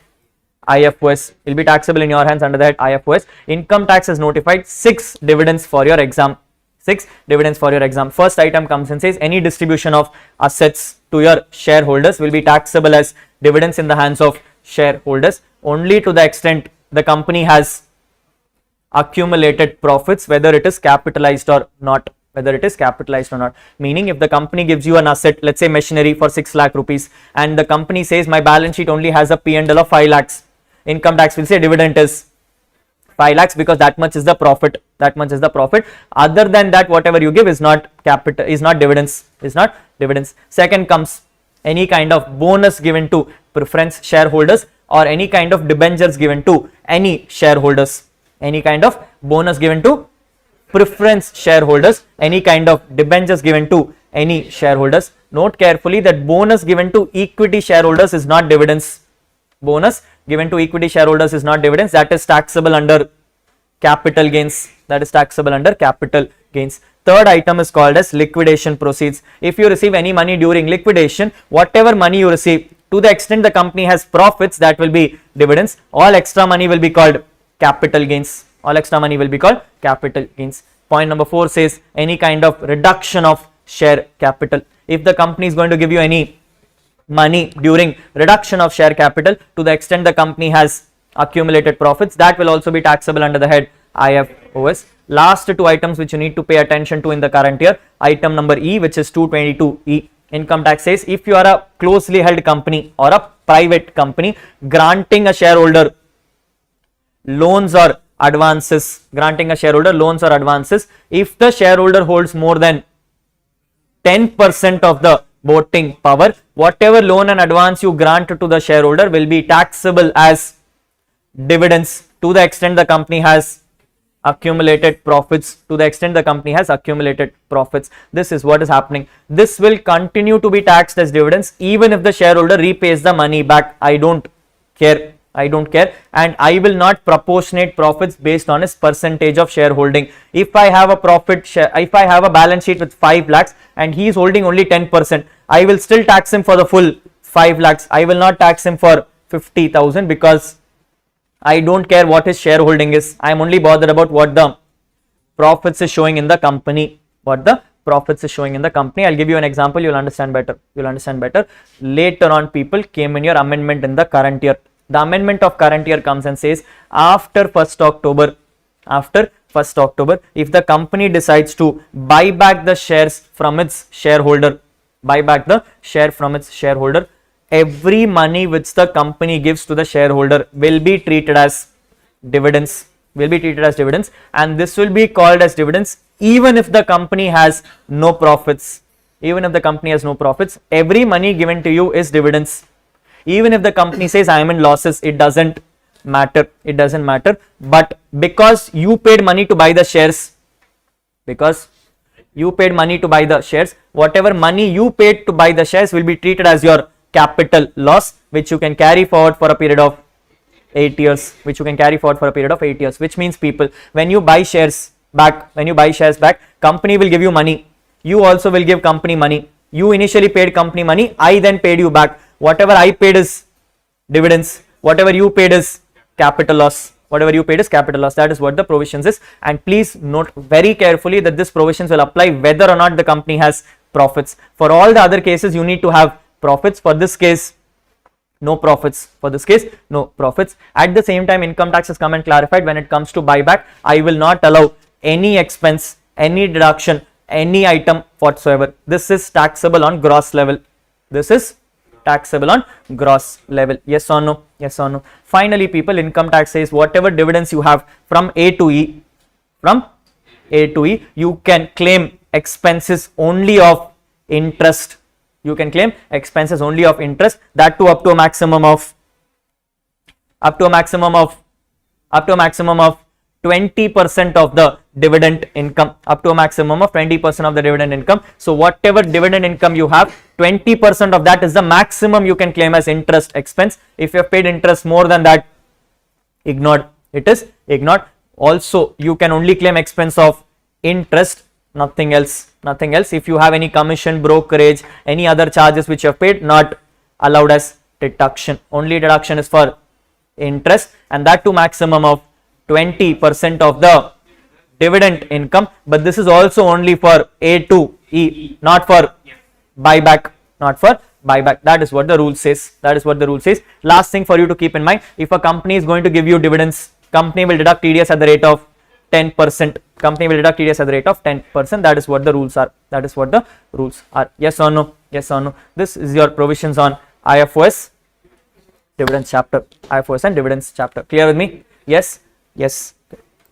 IFOS. It will be taxable in your hands under the head IFOS. Income tax has notified 6 dividends for your exam. 6 dividends for your exam. First item comes and says any distribution of assets to your shareholders will be taxable as dividends in the hands of shareholders only to the extent the company has accumulated profits, whether it is capitalized or not. Meaning if the company gives you an asset, let's say machinery for 6 lakh rupees, and the company says my balance sheet only has a P&L of 5 lakhs, income tax will say dividend is 5 lakhs because that much is the profit. Other than that, whatever you give is not capital, is not dividends. Second comes any kind of bonus given to preference shareholders or any kind of debentures given to any shareholders. Any kind of bonus given to preference shareholders, any kind of debentures given to any shareholders. Note carefully that bonus given to equity shareholders is not dividends. Bonus given to equity shareholders is not dividends. That is taxable under capital gains. Third item is called as liquidation proceeds. If you receive any money during liquidation, whatever money you receive, to the extent the company has profits, that will be dividends. All extra money will be called capital gains. Point number 4 says any kind of reduction of share capital. If the company is going to give you any money during reduction of share capital, to the extent the company has accumulated profits, that will also be taxable under the head IFOS. Last 2 items which you need to pay attention to in the current year. Item number E, which is 222E. Income tax says if you are a closely held company or a private company granting a shareholder loans or advances, if the shareholder holds more than 10% of the voting power, whatever loan and advance you grant to the shareholder will be taxable as dividends to the extent the company has accumulated profits. This is what is happening. This will continue to be taxed as dividends even if the shareholder repays the money back. I don't care. I don't care, and I will not proportionate profits based on his percentage of shareholding. If I have a profit share, if I have a balance sheet with 5 lakhs and he is holding only 10%, I will still tax him for the full 5 lakhs. I will not tax him for 50,000 because I don't care what his shareholding is. I am only bothered about what the profits is showing in the company. What the profits is showing in the company. I'll give you an example. You'll understand better. You'll understand better. Later on, people came in your amendment in the current year. The amendment of current year comes and says after 1st October, if the company decides to buy back the shares from its shareholder, every money which the company gives to the shareholder will be treated as dividends, and this will be called as dividends even if the company has no profits. Every money given to you is dividends. Even if the company says I am in losses, it doesn't matter. But because you paid money to buy the shares, whatever money you paid to buy the shares will be treated as your capital loss, which you can carry forward for a period of 8 years. Which means, people, when you buy shares back, company will give you money. You also will give company money. You initially paid company money. I then paid you back. Whatever I paid is dividends. Whatever you paid is capital loss. That is what the provisions is. And please note very carefully that this provisions will apply whether or not the company has profits. For all the other cases, you need to have profits. For this case, no profits. At the same time, income tax has come and clarified when it comes to buyback, I will not allow any expense, any deduction, any item whatsoever. This is taxable on gross level. Yes or no? Finally, people, income tax says whatever dividends you have from A to E, you can claim expenses only of interest. That too up to a maximum of 20% of the dividend income. So whatever dividend income you have, 20% of that is the maximum you can claim as interest expense. If you have paid interest more than that, ignored. Also, you can only claim expense of interest, nothing else. If you have any commission, brokerage, any other charges which you have paid, not allowed as deduction. Only deduction is for interest, and that to maximum of 20% of the dividend income. But this is also only for A to E, not for buyback. That is what the rule says. Last thing for you to keep in mind, if a company is going to give you dividends, company will deduct TDS at the rate of 10%. That is what the rules are. Yes or no? This is your provisions on IFOS dividends chapter. Clear with me? Yes.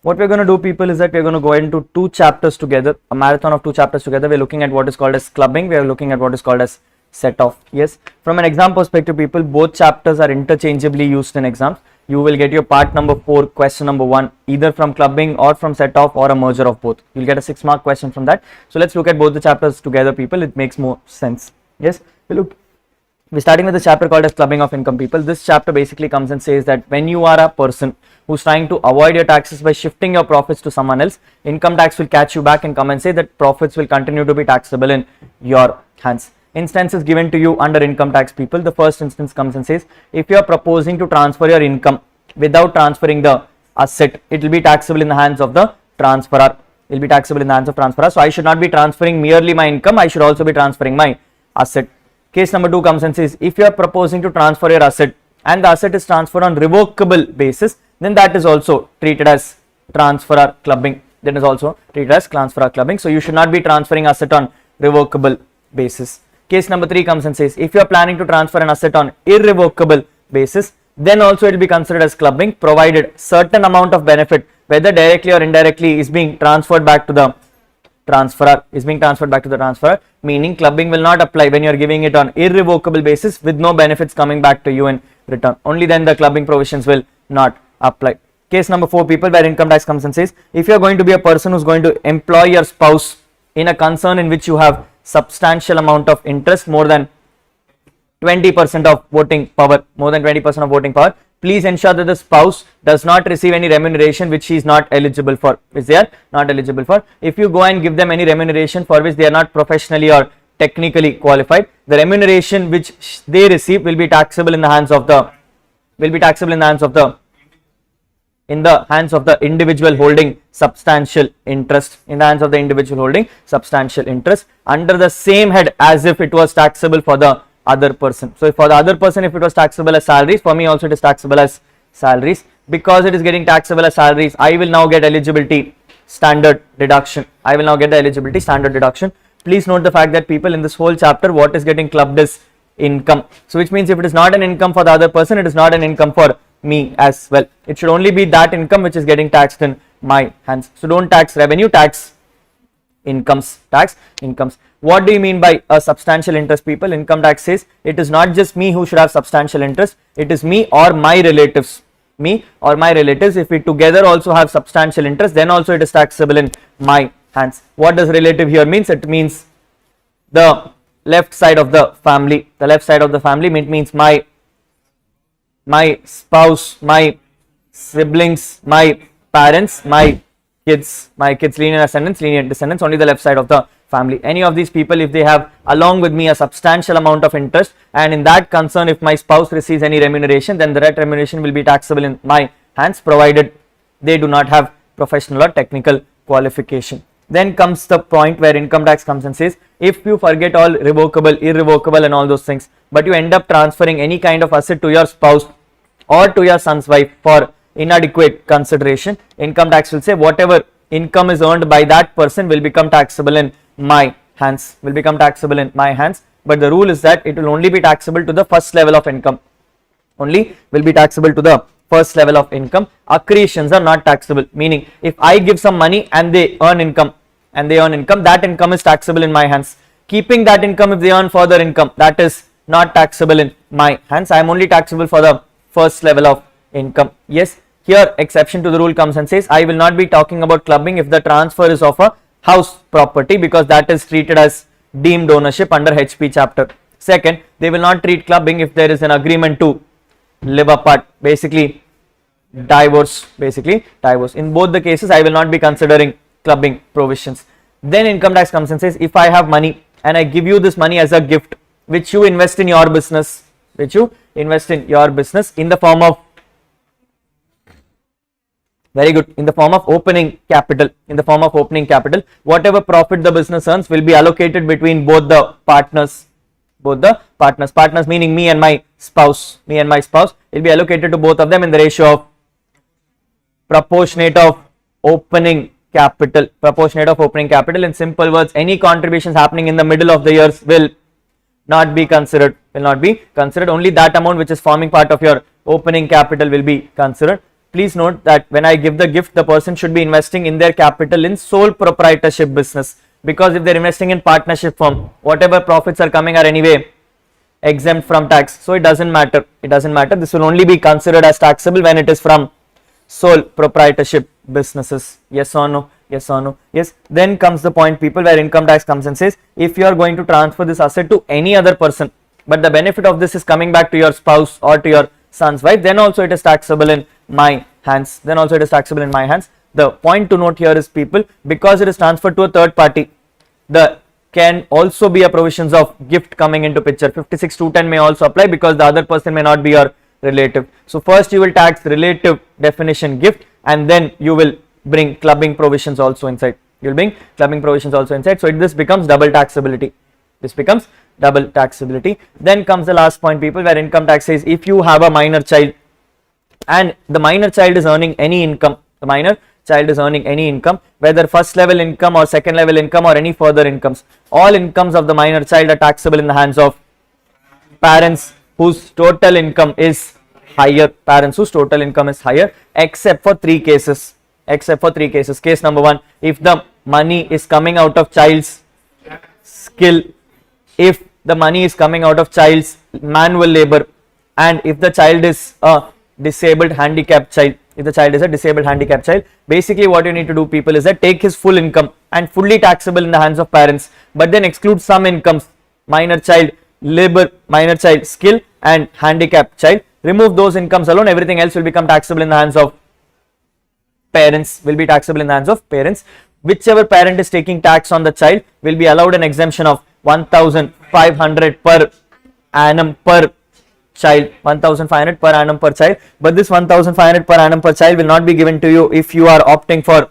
What we're going to do, people, is that we're going to go into 2 chapters together, a marathon of 2 chapters together. We're looking at what is called as clubbing. We are looking at what is called as set off. Yes, from an exam perspective, people, both chapters are interchangeably used in exams. You will get your part number 4, question number 1, either from clubbing or from set off or a merger of both. You'll get a 6-mark question from that. So let's look at both the chapters together, people. It makes more sense. Yes, we're starting with the chapter called as clubbing of income, people. This chapter basically comes and says that when you are a person who's trying to avoid your taxes by shifting your profits to someone else, income tax will catch you back and come and say that profits will continue to be taxable in your hands. Instances given to you under income tax, people. The first instance comes and says if you are proposing to transfer your income without transferring the asset, it will be taxable in the hands of the transferor. So I should not be transferring merely my income, I should also be transferring my asset. Case number 2 comes and says if you are proposing to transfer your asset and the asset is transferred on revocable basis, then that is also treated as transferor clubbing. So you should not be transferring asset on revocable basis. Case number 3 comes and says if you are planning to transfer an asset on irrevocable basis, then also it will be considered as clubbing, provided certain amount of benefit, whether directly or indirectly, is being transferred back to the transferor. Meaning clubbing will not apply when you are giving it on irrevocable basis with no benefits coming back to you in return. Only then the clubbing provisions will not apply. Case number 4, people, where income tax comes and says if you are going to be a person who's going to employ your spouse in a concern in which you have substantial amount of interest, more than 20% of voting power, please ensure that the spouse does not receive any remuneration which she is not eligible for, which they are not eligible for. If you go and give them any remuneration for which they are not professionally or technically qualified, the remuneration which they receive will be taxable in the hands of the individual holding substantial interest, under the same head as if it was taxable for the other person. So for the other person, if it was taxable as salaries, for me also it is taxable as salaries. Because it is getting taxable as salaries, I will now get eligibility standard deduction. Please note the fact that people, in this whole chapter, what is getting clubbed is income. So which means if it is not an income for the other person, it is not an income for me as well. It should only be that income which is getting taxed in my hands. So don't tax revenue, tax incomes. What do you mean by a substantial interest, people? Income tax says it is not just me who should have substantial interest, it is me or my relatives. If we together also have substantial interest, then also it is taxable in my hands. What does relative here means? It means the left side of the family. Means my spouse, my siblings, my parents, my kids, lineal ascendants, lineal descendants, only the left side of the family. Any of these people, if they have along with me a substantial amount of interest, and in that concern if my spouse receives any remuneration, then the remuneration will be taxable in my hands, provided they do not have professional or technical qualification. Then comes the point where income tax comes and says, if you forget all revocable, irrevocable and all those things, but you end up transferring any kind of asset to your spouse or to your son's wife for inadequate consideration, income tax will say whatever income is earned by that person will become taxable in my hands. But the rule is that it will only be taxable to the first level of income. Accretions are not taxable, meaning if I give some money and they earn income, that income is taxable in my hands. Keeping that income, if they earn further income, that is not taxable in my hands. I am only taxable for the first level of income. Yes, here exception to the rule comes and says I will not be talking about clubbing if the transfer is of a house property, because that is treated as deemed ownership under HP chapter. Second, they will not treat clubbing if there is an agreement to live apart, basically divorce. In both the cases I will not be considering clubbing provisions. Then income tax comes and says if I have money and I give you this money as a gift which you invest in your business, in the form of opening capital, whatever profit the business earns will be allocated between both the partners, meaning me and my spouse, will be allocated to both of them in the ratio of proportionate of opening capital. In simple words, any contributions happening in the middle of the years will not be considered. Only that amount which is forming part of your opening capital will be considered. Please note that when I give the gift, the person should be investing in their capital in sole proprietorship business, because if they are investing in partnership firm, whatever profits are coming are anyway exempt from tax, so it doesn't matter. This will only be considered as taxable when it is from sole proprietorship businesses. Yes or no? Yes. Then comes the point, people, where income tax comes and says if you are going to transfer this asset to any other person, but the benefit of this is coming back to your spouse or to your son's wife, then also it is taxable in my hands. The point to note here is, people, because it is transferred to a third party, there can also be a provisions of gift coming into picture. 56(2)(10) may also apply, because the other person may not be your relative. So first you will tax relative definition gift, and then you will bring clubbing provisions also inside. So this becomes double taxability. Then comes the last point, people, where income tax says if you have a minor child and the minor child is earning any income, whether first level income or second level income or any further incomes, all incomes of the minor child are taxable in the hands of parents whose total income is higher, except for three cases. Case number one, if the money is coming out of child's skill, if the money is coming out of child's manual labor, and if the child is a disabled handicapped child. Basically what you need to do, people, is that take his full income and fully taxable in the hands of parents, but then exclude some incomes, minor child labor, minor child skill and handicapped child. Remove those incomes alone, everything else will become taxable in the hands of parents, will be taxable in the hands of parents. Whichever parent is taking tax on the child will be allowed an exemption of 1,500 per annum per child, 1,500 per annum per child. But this 1,500 per annum per child will not be given to you if you are opting for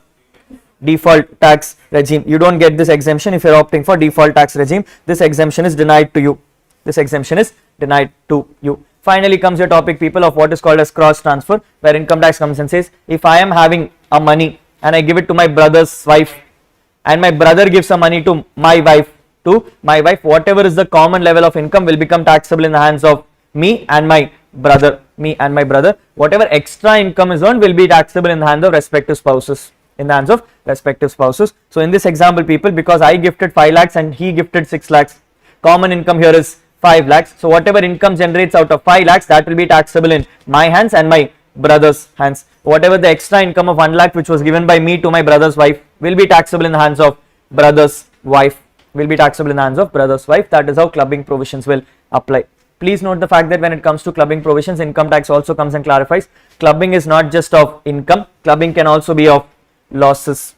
default tax regime. You don't get this exemption if you are opting for default tax regime. This exemption is denied to you. This exemption is denied to you. Finally comes your topic, people, of what is called as cross transfer, where income tax comes and says, if I am having a money and I give it to my brother's wife, and my brother gives some money to my wife, whatever is the common level of income will become taxable in the hands of me and my brother. Whatever extra income is earned will be taxable in the hands of respective spouses. So in this example, people, because I gifted 5 lakhs and he gifted 6 lakhs, common income here is 5 lakhs. So whatever income generates out of 5 lakhs, that will be taxable in my hands and my brother's hands. Whatever the extra income of 1 lakh which was given by me to my brother's wife will be taxable in the hands of brother's wife. That is how clubbing provisions will apply. Please note the fact that when it comes to clubbing provisions, income tax also comes and clarifies. Clubbing is not just of income. Clubbing can also be of losses.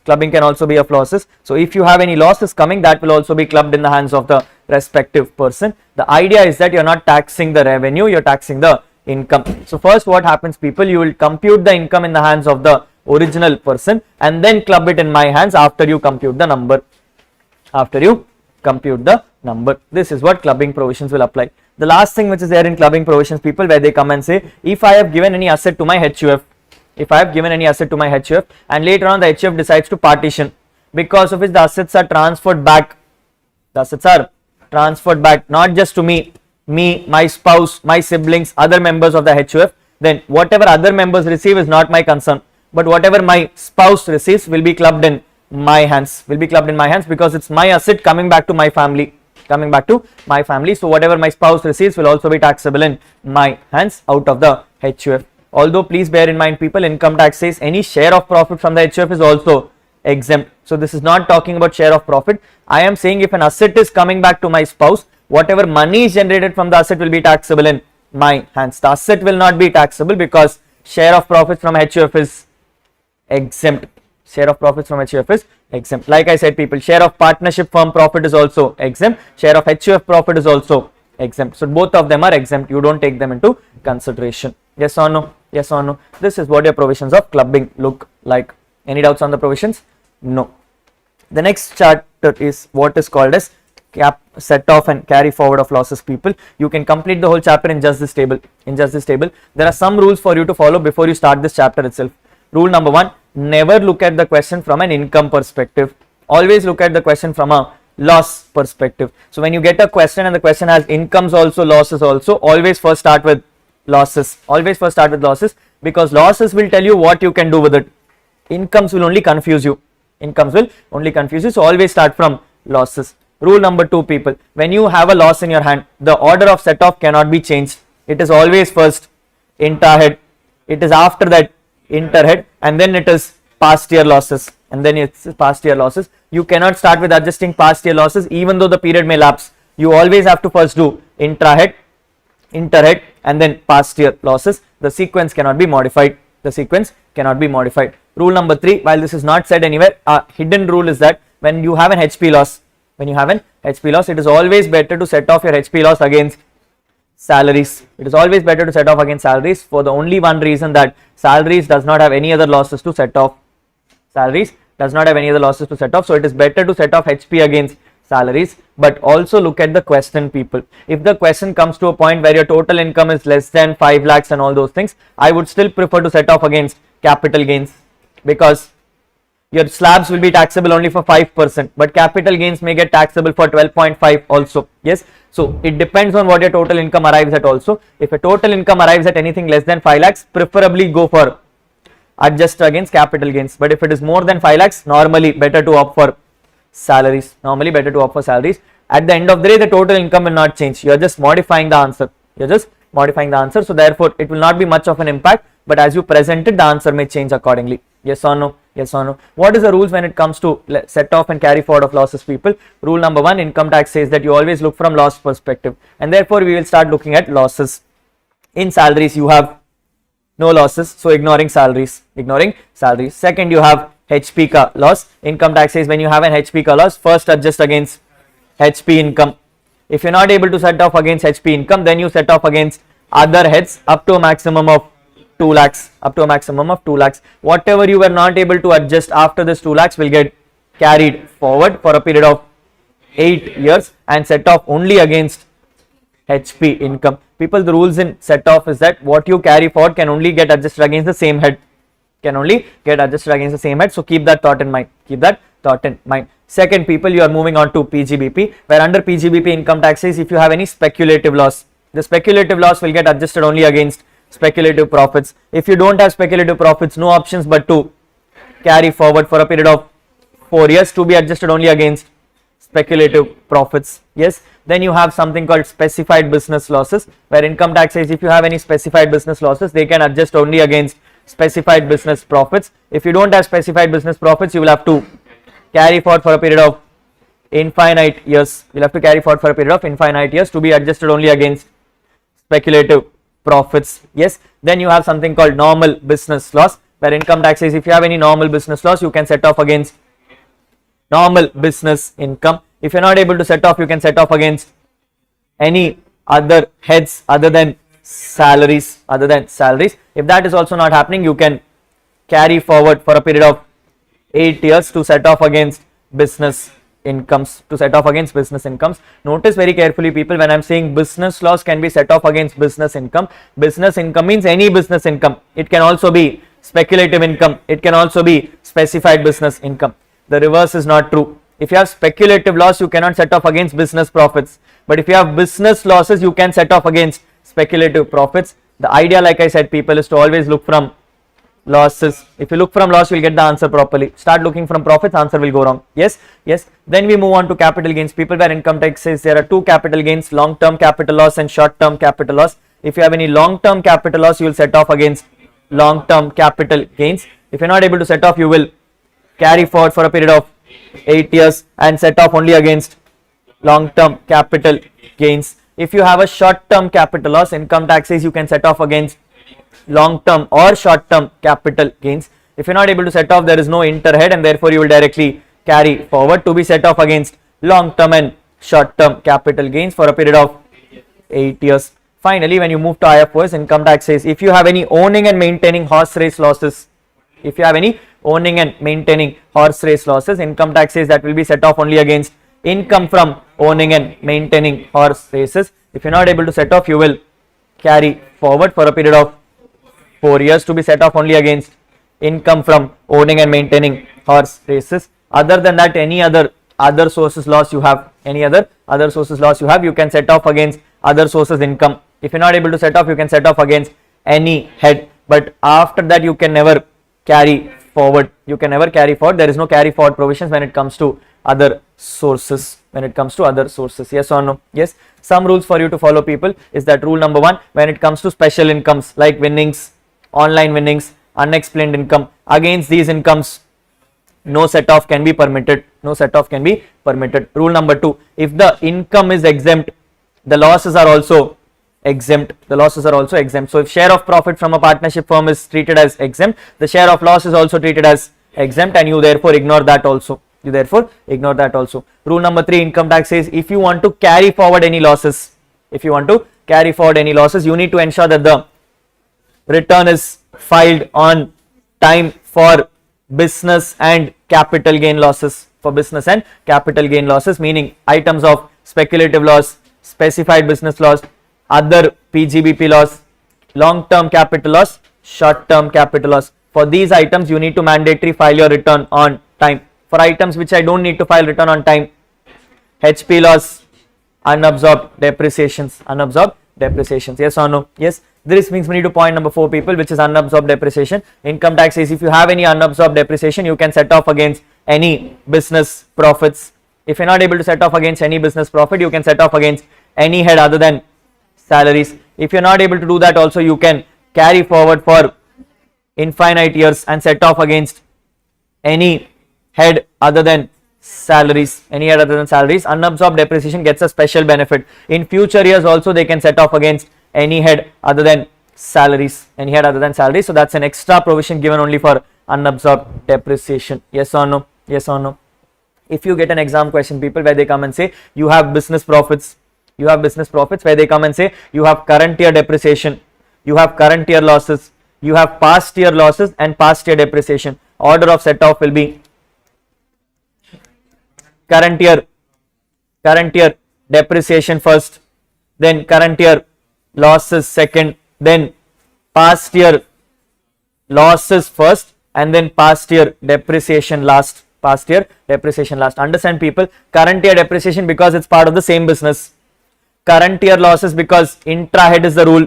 So if you have any losses coming, that will also be clubbed in the hands of the respective person. The idea is that you're not taxing the revenue, you're taxing the income. So first what happens, people, you will compute the income in the hands of the original person and then club it in my hands after you compute the number. This is what clubbing provisions will apply. The last thing which is there in clubbing provisions, people, where they come and say, if I have given any asset to my HUF, and later on the HUF decides to partition, because of which the assets are transferred back, not just to me, my spouse, my siblings, other members of the HUF, then whatever other members receive is not my concern, but whatever my spouse receives will be clubbed in my hands, because it's my asset coming back to my family. So whatever my spouse receives will also be taxable in my hands out of the HUF. Although please bear in mind, people, income tax says any share of profit from the HUF is also exempt. So this is not talking about share of profit. I am saying if an asset is coming back to my spouse, whatever money is generated from the asset will be taxable in my hands. The asset will not be taxable because share of profits from HUF is exempt. Like I said, people, share of partnership firm profit is also exempt. Share of HUF profit is also exempt. So both of them are exempt. You don't take them into consideration. Yes or no? This is what your provisions of clubbing look like. Any doubts on the provisions? No. The next chapter is what is called as set off and carry forward of losses, people. You can complete the whole chapter in just this table. There are some rules for you to follow before you start this chapter itself. Rule number 1, never look at the question from an income perspective. Always look at the question from a loss perspective. So when you get a question and the question has incomes also, losses also, always first start with losses. Because losses will tell you what you can do with it. Incomes will only confuse you. So always start from losses. Rule number 2, people, when you have a loss in your hand, the order of set off cannot be changed. It is always first intra-head, it is after that inter-head, and then it is past year losses. You cannot start with adjusting past year losses even though the period may lapse. You always have to first do intra-head, inter-head, and then past year losses. The sequence cannot be modified. Rule number 3, while this is not said anywhere, a hidden rule is that when you have an HP loss, it is always better to set off your HP loss against salaries. For the only one reason that salaries does not have any other losses to set off. So it is better to set off HP against salaries. But also look at the question, people. If the question comes to a point where your total income is less than 5 lakhs and all those things, I would still prefer to set off against capital gains, because your slabs will be taxable only for 5%, but capital gains may get taxable for 12.5 also. Yes, so it depends on what your total income arrives at also. If a total income arrives at anything less than 5 lakhs, preferably go for adjust against capital gains. But if it is more than 5 lakhs, normally better to opt for salaries. At the end of the day, the total income will not change. You are just modifying the answer. So therefore, it will not be much of an impact. But as you present it, the answer may change accordingly. Yes or no? What is the rules when it comes to set off and carry forward of losses, people? Rule number 1, income tax says that you always look from loss perspective, and therefore we will start looking at losses. In salaries you have no losses, so ignoring salaries, Second, you have HP ka loss. Income tax says when you have an HP ka loss, first adjust against HP income. If you're not able to set off against HP income, then you set off against other heads up to a maximum of 2 lakhs, Whatever you were not able to adjust after this 2 lakhs will get carried forward for a period of 8 years and set off only against HP income. People, the rules in set off is that what you carry forward can only get adjusted against the same head. So keep that thought in mind. Second, people, you are moving on to PGBP, where under PGBP income tax says if you have any speculative loss, the speculative loss will get adjusted only against speculative profits. If you don't have speculative profits, no options but to carry forward for a period of 4 years to be adjusted only against speculative profits. Yes. Then you have something called specified business losses, where income tax says if you have any specified business losses, they can adjust only against specified business profits. If you don't have specified business profits, you will have to carry forward for a period of infinite years. To be adjusted only against speculative profits. Yes. Then you have something called normal business loss, where income tax says if you have any normal business loss, you can set off against normal business income. If you're not able to set off, you can set off against any other heads other than salaries. If that is also not happening, you can carry forward for a period of 8 years to set off against business incomes. Notice very carefully, people, when I'm saying business loss can be set off against business income means any business income. It can also be speculative income. It can also be specified business income. The reverse is not true. If you have speculative loss, you cannot set off against business profits. But if you have business losses, you can set off against speculative profits. The idea, like I said, people, is to always look from losses. If you look from loss, you will get the answer properly. Start looking from profits, answer will go wrong. Yes. Then we move on to capital gains, people, where income tax says there are two capital gains, long-term capital loss and short-term capital loss. If you have any long-term capital loss, you will set off against long-term capital gains. If you're not able to set off, you will carry forward for a period of 8 years and set off only against long-term capital gains. If you have a short-term capital loss, income tax says you can set off against long-term or short-term capital gains. If you're not able to set off, there is no interhead and therefore you will directly carry forward to be set off against long-term and short-term capital gains for a period of 8 years. Finally, when you move to IFOS, income tax says if you have any owning and maintaining horse race losses, income tax says that will be set off only against income from owning and maintaining horse races. If you're not able to set off, you will carry forward for a period of 4 years to be set off only against income from owning and maintaining horse races. Other than that, any other sources loss you have, you can set off against other sources income. If you're not able to set off, you can set off against any head, but after that you can never carry forward. There is no carry forward provisions when it comes to other sources. Yes or no? Yes. Some rules for you to follow, people, is that rule number 1, when it comes to special incomes like winnings, online winnings, unexplained income, against these incomes no set off can be permitted. Rule number 2, if the income is exempt, the losses are also exempt. So if share of profit from a partnership firm is treated as exempt, the share of loss is also treated as exempt, and you therefore ignore that also. Rule number 3, income tax says if you want to carry forward any losses, you need to ensure that the return is filed on time for business and capital gain losses. Meaning items of speculative loss, specified business loss, other PGBP loss, long-term capital loss, short-term capital loss. For these items, you need to mandatory file your return on time. For items which I don't need to file return on time, HP loss, unabsorbed depreciations. Yes or no? Yes. This brings me to point number 4, people, which is unabsorbed depreciation. Income tax says if you have any unabsorbed depreciation, you can set off against any business profits. If you're not able to set off against any business profit, you can set off against any head other than salaries. If you're not able to do that also, you can carry forward for infinite years and set off against any head other than salaries. Unabsorbed depreciation gets a special benefit. In future years also they can set off against any head other than salaries, any head other than salaries. So that's an extra provision given only for unabsorbed depreciation. Yes or no? Yes or no? If you get an exam question, people, where they come and say you have business profits, where they come and say you have current year depreciation, you have current year losses, you have past year losses and past year depreciation. Order of set off will be current year depreciation first, then current year losses second, then past year losses first, and then past year depreciation last. Understand, people? Current year depreciation because it's part of the same business. Current year losses because intra-head is the rule.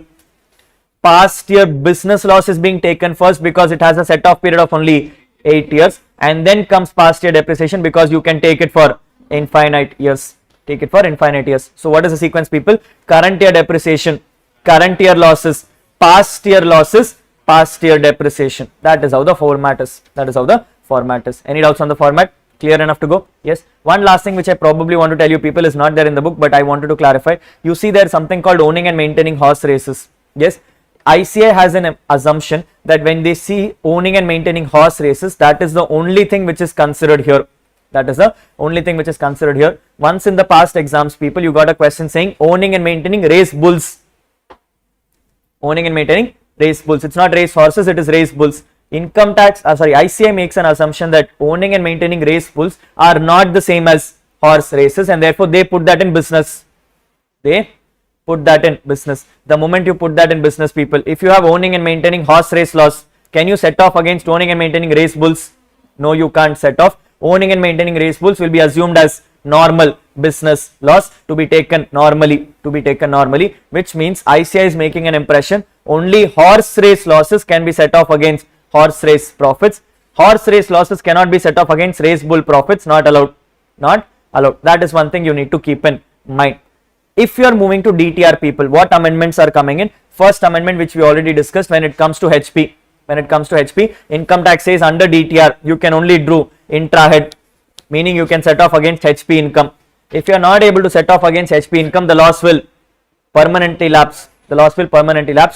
Past year business loss is being taken first because it has a set off period of only 8 years, and then comes past year depreciation because you can take it for infinite years. So what is the sequence, people? Current year depreciation, current year losses, past year losses, past year depreciation. That is how the format is. Any doubts on the format? Clear enough to go? Yes. One last thing which I probably want to tell you, people, is not there in the book, but I wanted to clarify. You see there is something called owning and maintaining horse races. Yes. ICAI has an assumption that when they see owning and maintaining horse races, that is the only thing which is considered here. Once in the past exams, people, you got a question saying owning and maintaining race bulls. It's not race horses, it is race bulls. ICAI makes an assumption that owning and maintaining race bulls are not the same as horse races, and therefore they put that in business. The moment you put that in business, people, if you have owning and maintaining horse race loss, can you set off against owning and maintaining race bulls? No, you can't set off. Owning and maintaining race bulls will be assumed as normal business loss to be taken normally, which means ICAI is making an impression only horse race losses can be set off against horse race profits. Horse race losses cannot be set off against race bull profits. Not allowed. That is one thing you need to keep in mind. If you are moving to DTR, people, what amendments are coming in? First amendment, which we already discussed, when it comes to HP, income tax says under DTR you can only do intra-head, meaning you can set off against HP income. If you are not able to set off against HP income, the loss will permanently lapse.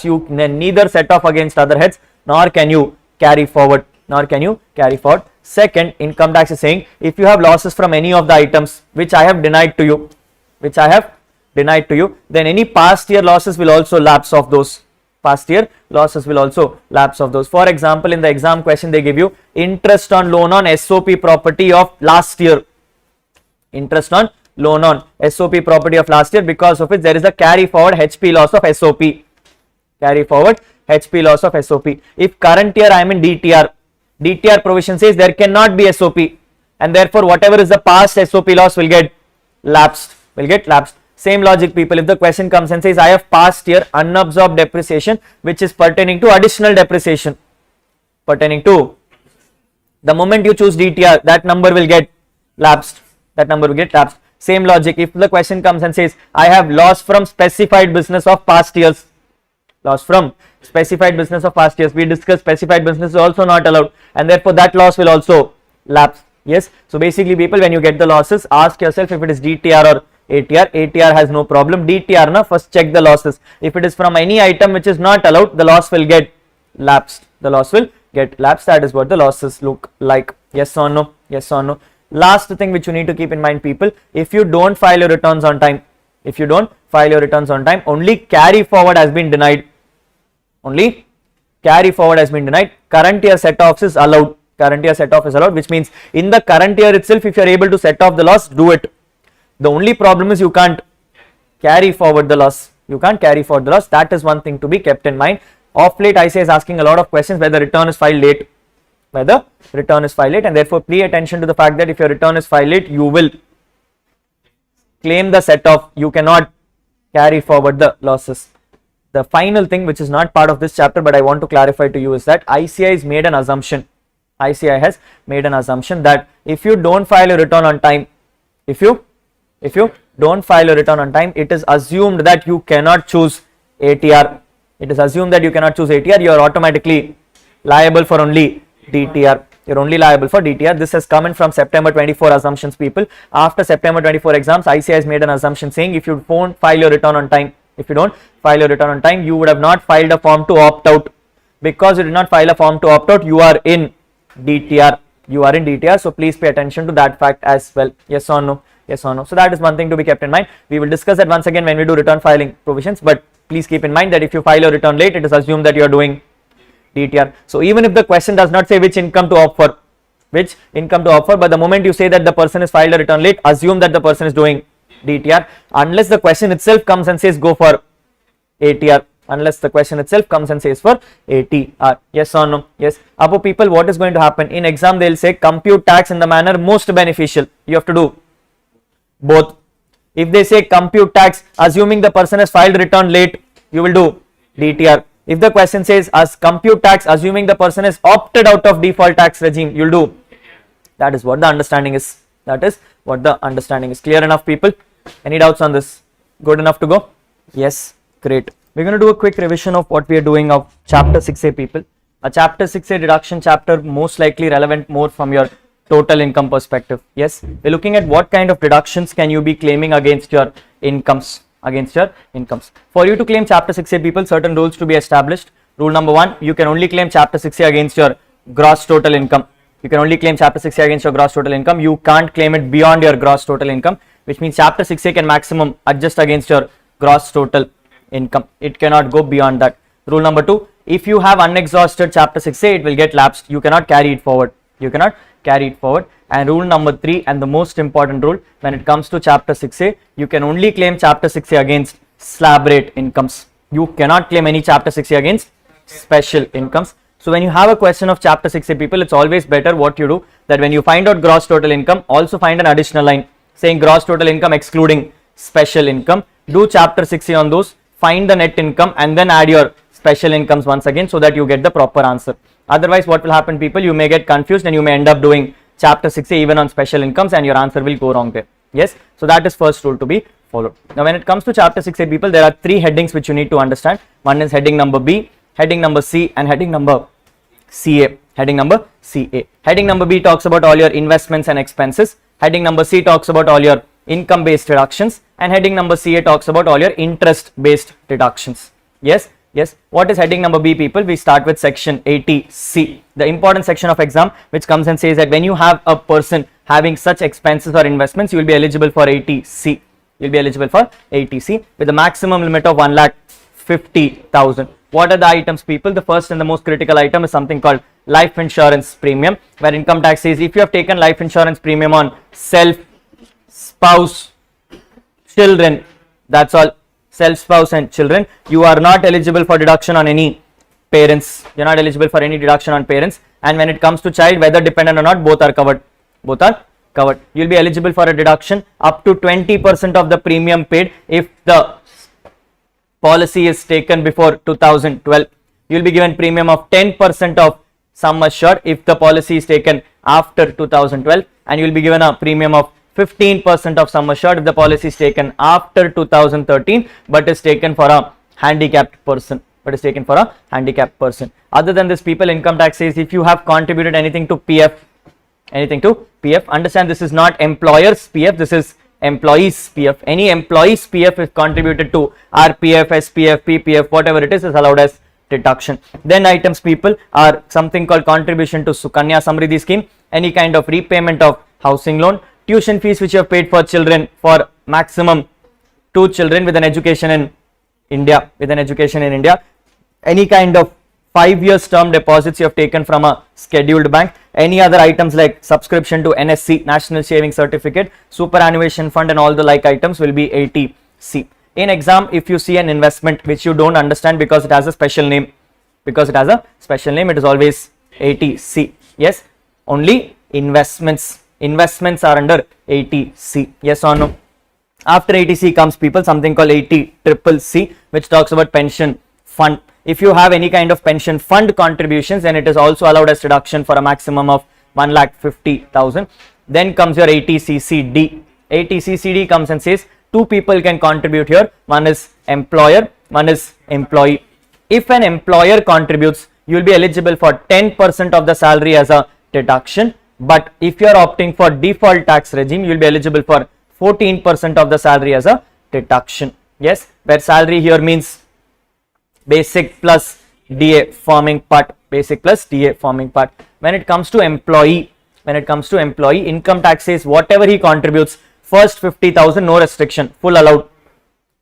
You neither set off against other heads, nor can you carry forward. Second, income tax is saying if you have losses from any of the items which I have denied to you, then any past year losses will also lapse of those. For example, in the exam question they give you interest on loan on SOP property of last year. Because of which there is a carry forward HP loss of SOP. If current year I am in DTR provision says there cannot be SOP, and therefore whatever is the past SOP loss will get lapsed. Same logic, people, if the question comes and says I have past year unabsorbed depreciation which is pertaining to additional depreciation, the moment you choose DTR, that number will get lapsed. Same logic, if the question comes and says I have loss from specified business of past years, we discussed specified business is also not allowed, and therefore that loss will also lapse. Yes. So basically, people, when you get the losses, ask yourself if it is DTR or ATR. ATR has no problem. DTR, na, first check the losses. If it is from any item which is not allowed, the loss will get lapsed. That is what the losses look like. Yes or no? Last thing which you need to keep in mind, people, if you don't file your returns on time, only carry forward has been denied. Current year set offs is allowed. Which means in the current year itself, if you are able to set off the loss, do it. The only problem is you can't carry forward the loss. That is one thing to be kept in mind. Of late, ICAI is asking a lot of questions whether return is filed late. And therefore pay attention to the fact that if your return is filed late, you will claim the set off. You cannot carry forward the losses. The final thing, which is not part of this chapter, but I want to clarify to you, is that ICAI has made an assumption. That if you don't file a return on time, it is assumed that you cannot choose ATR. You are automatically liable for only DTR. This has come in from September 24 assumptions, people. After September 24 exams, ICAI has made an assumption saying if you won't file your return on time, If you don't file your return on time, you would have not filed a form to opt out. Because you did not file a form to opt out, you are in DTR. You are in DTR. So please pay attention to that fact as well. Yes or no? Yes or no? So that is one thing to be kept in mind. We will discuss that once again when we do return filing provisions. But please keep in mind that if you file your return late, it is assumed that you are doing DTR. So even if the question does not say which income to opt for, but the moment you say that the person has filed a return late, assume that the person is doing DTR, unless the question itself comes and says go for ATR. Unless the question itself comes and says for ATR. Yes or no? Yes. Apo people, what is going to happen? In exam, they will say compute tax in the manner most beneficial. You have to do both. If they say compute tax, assuming the person has filed return late, you will do DTR. If the question says as compute tax, assuming the person has opted out of default tax regime, you will do. That is what the understanding is. That is what the understanding is. Clear enough, people? Any doubts on this? Good enough to go? Yes. Great. We're going to do a quick revision of what we are doing of chapter 6A, people. A chapter 6A deduction chapter, most likely relevant more from your total income perspective. Yes, we're looking at what kind of deductions can you be claiming against your incomes. For you to claim chapter 6A, people, certain rules to be established. Rule number 1, you can only claim chapter 6A against your gross total income. You can only claim chapter 6A against your gross total income. You can't claim it beyond your gross total income, which means chapter 6A can maximum adjust against your gross total income. It cannot go beyond that. Rule number 2, if you have unexhausted chapter 6A, it will get lapsed. You cannot carry it forward. And rule number 3, and the most important rule when it comes to chapter 6A, you can only claim chapter 6A against slab rate incomes. You cannot claim any chapter 6A against special incomes. So when you have a question of chapter 6A, people, it's always better what you do, that when you find out gross total income, also find an additional line saying gross total income excluding special income. Do chapter 6A on those, find the net income, and then add your special incomes once again, so that you get the proper answer. Otherwise, what will happen, people, you may get confused and you may end up doing chapter 6A even on special incomes, and your answer will go wrong there. Yes, so that is first rule to be followed. Now when it comes to chapter 6A, people, there are 3 headings which you need to understand. One is heading number B, heading number C, and heading number CA. Heading number B talks about all your investments and expenses. Heading number C talks about all your income based deductions, and heading number CA talks about all your interest based deductions. Yes. What is heading number B, people? We start with section 80C, the important section of exam, which comes and says that when you have a person having such expenses or investments, you will be eligible for 80C. With a maximum limit of 1,50,000. What are the items, people? The first and the most critical item is something called life insurance premium, where income tax says if you have taken life insurance premium on self, spouse, children, that's all, self, spouse and children, you are not eligible for deduction on any parents. You are not eligible for any deduction on parents. And when it comes to child, whether dependent or not, both are covered. You will be eligible for a deduction up to 20% of the premium paid if the policy is taken before 2012. You will be given premium of 10% of sum assured if the policy is taken after 2012, and you will be given a premium of 15% of sum assured if the policy is taken after 2013, but is taken for a handicapped person. Other than this, people, income tax says if you have contributed anything to PF, understand this is not employer's PF, this is employee's PF. Any employee's PF is contributed to RPF, SPF, PPF, whatever it is allowed as deduction. Then items, people, are something called contribution to Sukanya Samriddhi scheme, any kind of repayment of housing loan, tuition fees which you have paid for children, for maximum 2 children with an education in India, any kind of 5 years term deposits you have taken from a scheduled bank, any other items like subscription to NSC, National Saving Certificate, superannuation fund, and all the like items will be 80C. In exam, if you see an investment which you don't understand because it has a special name, it is always 80C. Yes, only investments are under 80C. Yes or no? After 80C comes, people, something called 80CCC, which talks about pension fund. If you have any kind of pension fund contributions, then it is also allowed as deduction for a maximum of 1,50,000. Then comes your 80CCD. 80CCD comes and says 2 people can contribute here. One is employer, one is employee. If an employer contributes, you will be eligible for 10% of the salary as a deduction. But if you are opting for default tax regime, you will be eligible for 14% of the salary as a deduction. Yes, where salary here means basic plus DA forming part, basic plus DA forming part. When it comes to employee, income tax says whatever he contributes, first 50,000 no restriction, full allowed.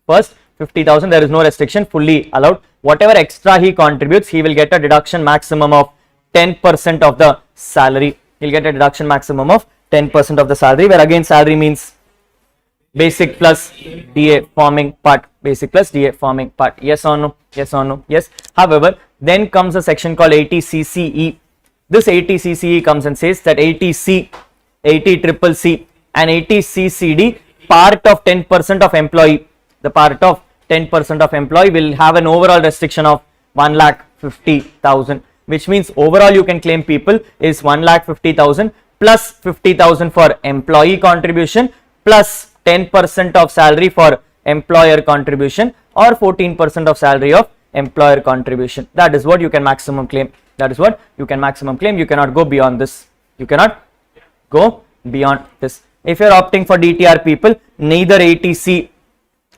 First 50,000 there is no restriction, fully allowed. Whatever extra he contributes, he will get a deduction maximum of 10% of the salary. He'll get a deduction maximum of 10% of the salary, where again salary means basic plus DA forming part, basic plus DA forming part. Yes or no? Yes or no? Yes. However, then comes a section called 80CCE. This 80CCE comes and says that 80C, 80CCC and 80CCD, part of 10% of employee, the part of 10% of employee will have an overall restriction of 1,50,000, which means overall you can claim people is 1,50,000 plus 50,000 for employee contribution plus 10% of salary for employer contribution or 14% of salary of employer contribution. That is what you can maximum claim. That is what you can maximum claim. You cannot go beyond this. You cannot go beyond this. If you are opting for DTR people, neither 80C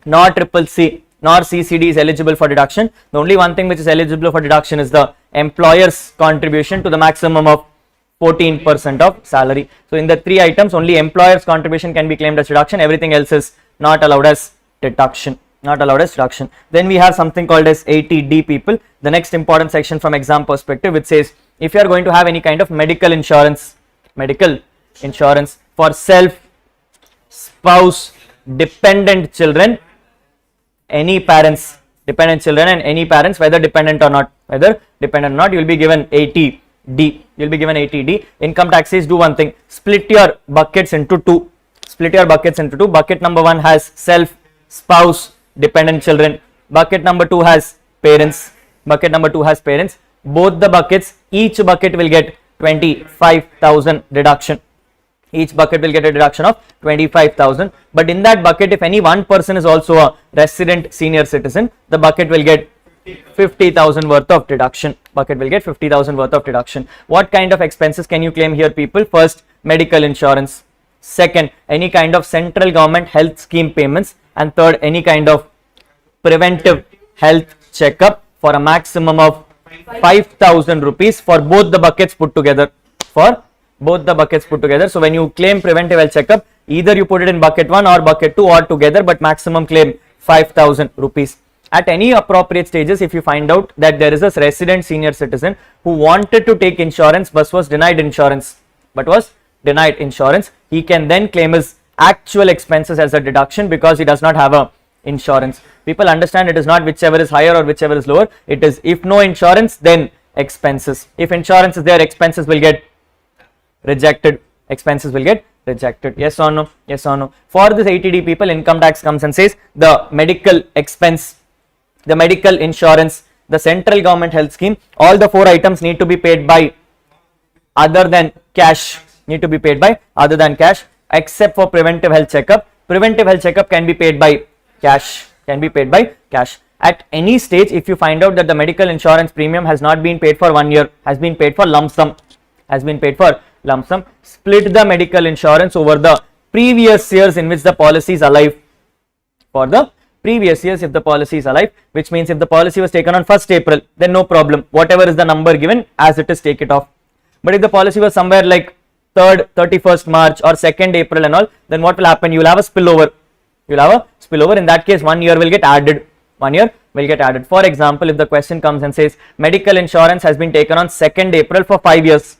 nor CCC nor CCD is eligible for deduction. The only one thing which is eligible for deduction is the employer's contribution to the maximum of 14% of salary. So in the three items, only employer's contribution can be claimed as deduction. Everything else is not allowed as deduction. Not allowed as deduction. Then we have something called as 80D people. The next important section from exam perspective, which says if you are going to have any kind of medical insurance for self, spouse, dependent children, any parents, dependent children and any parents, whether dependent or not, you will be given 80D. You will be given 80D. Income tax says do one thing, split your buckets into two. Bucket number 1 has self, spouse, dependent children. Bucket number 2 has parents. Both the buckets, each bucket will get 25,000 deduction. Each bucket will get a deduction of 25,000. But in that bucket, if any one person is also a resident senior citizen, the bucket will get 50,000 worth of deduction. What kind of expenses can you claim here, people? First, medical insurance. Second, any kind of central government health scheme payments. And third, any kind of preventive health checkup for a maximum of 5,000 rupees for both the buckets put together. So when you claim preventive health checkup, either you put it in bucket 1 or bucket 2 or together, but maximum claim 5,000 rupees. At any appropriate stages, if you find out that there is a resident senior citizen who wanted to take insurance but was denied insurance, he can then claim his actual expenses as a deduction because he does not have a insurance. People understand it is not whichever is higher or whichever is lower. It is if no insurance, then expenses. If insurance is there, expenses will get rejected. Yes or no? For this 80D people, income tax comes and says the medical expense, the medical insurance, the central government health scheme, all the 4 items need to be paid by other than cash. Except for preventive health checkup. Preventive health checkup can be paid by cash. At any stage, if you find out that the medical insurance premium has not been paid for 1 year, has been paid for lump sum, split the medical insurance over the previous years in which the policy is alive. For the previous years, if the policy is alive, which means if the policy was taken on 1st April, then no problem. Whatever is the number given, as it is, take it off. But if the policy was somewhere like 3rd, 31st March or 2nd April and all, then what will happen? You will have a spillover. In that case, 1 year will get added. For example, if the question comes and says medical insurance has been taken on 2nd April for 5 years.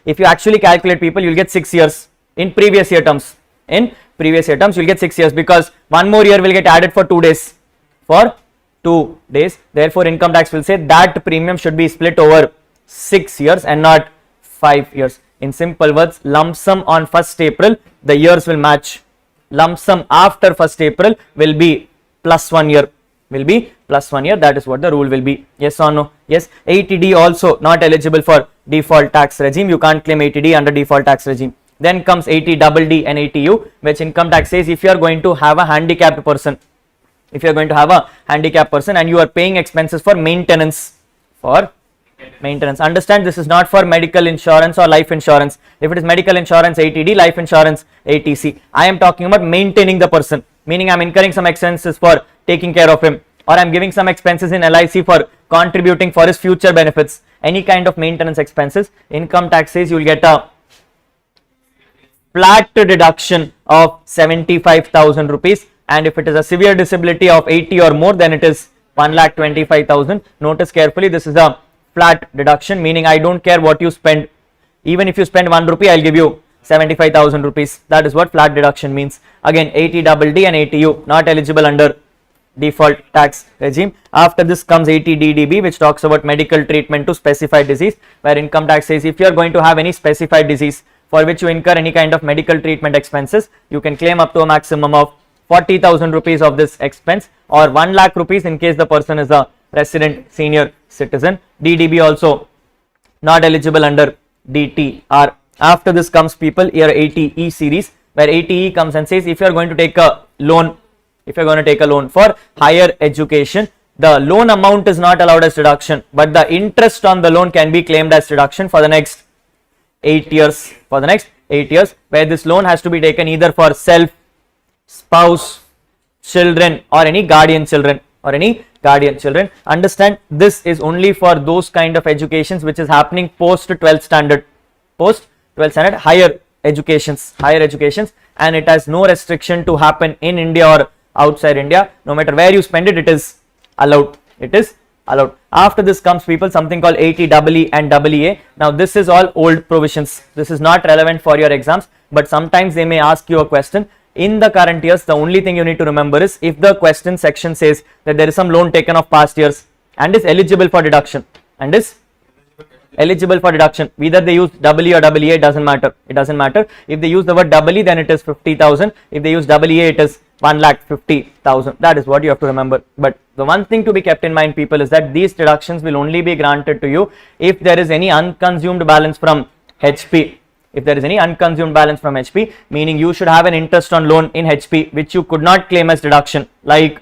If you actually calculate, people, you will get 6 years in previous year terms. You will get 6 years because 1 more year will get added for 2 days. Therefore, income tax will say that premium should be split over 6 years and not 5 years. In simple words, lump sum on 1st April, the years will match. Lump sum after 1st April will be plus 1 year. That is what the rule will be. Yes or no? Yes. 80D also not eligible for default tax regime. You can't claim 80D under default tax regime. Then comes 80DD and 80U, which income tax says if you are going to have a handicapped person, and you are paying expenses for maintenance, understand this is not for medical insurance or life insurance. If it is medical insurance, 80D, life insurance, 80C. I am talking about maintaining the person. meaning I'm incurring some expenses for taking care of him, or I'm giving some expenses in LIC for contributing for his future benefits, any kind of maintenance expenses, income tax says you will get a flat deduction of 75,000 rupees, and if it is a severe disability of 80 or more, then it is 1,25,000. Notice carefully, this is a flat deduction, meaning I don't care what you spend. Even if you spend 1 rupee, I'll give you 75,000 rupees. That is what flat deduction means. Again, 80DD and 80U not eligible under default tax regime. After this comes 80DDB, which talks about medical treatment to specified disease, where income tax says if you are going to have any specified disease for which you incur any kind of medical treatment expenses, you can claim up to a maximum of 40,000 rupees of this expense, or 1 lakh rupees in case the person is a resident senior citizen. DDB also not eligible under DTR. After this comes people here 80E series, where 80E comes and says if you are going to take a loan, for higher education, the loan amount is not allowed as deduction, but the interest on the loan can be claimed as deduction for the next 8 years. Where this loan has to be taken either for self, spouse, children, or any guardian children. Understand, this is only for those kind of educations which is happening post 12th standard, higher educations, and it has no restriction to happen in India or outside India. No matter where you spend it, it is allowed. After this comes people something called 80EE and EE. Now this is all old provisions. This is not relevant for your exams, but sometimes they may ask you a question. In the current years, the only thing you need to remember is if the question section says that there is some loan taken of past years and is eligible for deduction, whether they use EE or EE, it doesn't matter. If they use the word EE, then it is 50,000. If they use EE, it is 1,50,000. That is what you have to remember. But the one thing to be kept in mind, people, is that these deductions will only be granted to you if there is any unconsumed balance from HP. Meaning you should have an interest on loan in HP which you could not claim as deduction, like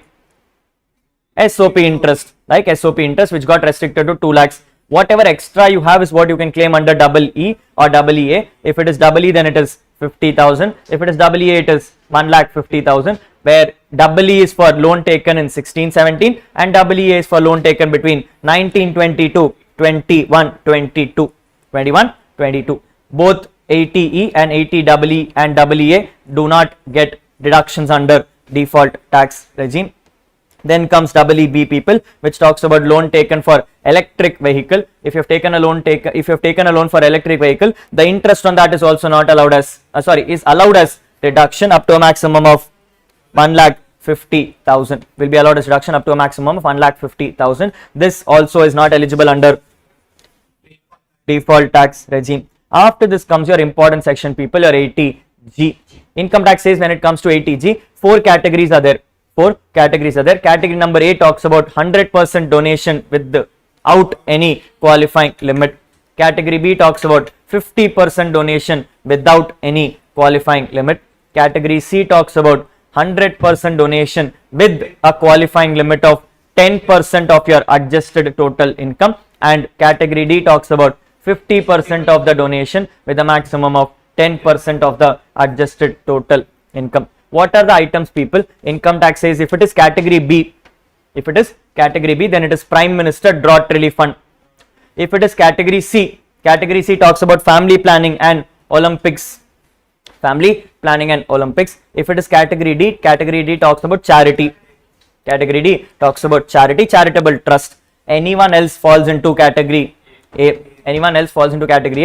SOP interest, which got restricted to 2 lakhs. Whatever extra you have is what you can claim under EE or EEA. If it is EE, then it is 50,000. If it is EEA, it is 1,50,000. Where EE is for loan taken in 16-17 and EEA is for loan taken between 19-22, 21-22. Both 80E and 80EE and EEA do not get deductions under default tax regime. Then comes EEB, people, which talks about loan taken for electric vehicle. If you have taken a loan for electric vehicle, the interest on that is also not allowed as is allowed as deduction up to a maximum of 1,50,000. Will be allowed as deduction up to a maximum of 1,50,000. This also is not eligible under default tax regime. After this comes your important section, people, your 80G. Income tax says when it comes to 80G, 4 categories are there. Category number A talks about 100% donation without any qualifying limit. Category B talks about 50% donation without any qualifying limit. Category C talks about 100% donation with a qualifying limit of 10% of your adjusted total income, and category D talks about 50% of the donation with a maximum of 10% of the adjusted total income. What are the items, people? Income tax says if it is category B, then it is Prime Minister Drought Relief Fund. If it is category C talks about family planning and Olympics. If it is category D talks about charity. Charitable trust. Anyone else falls into category A.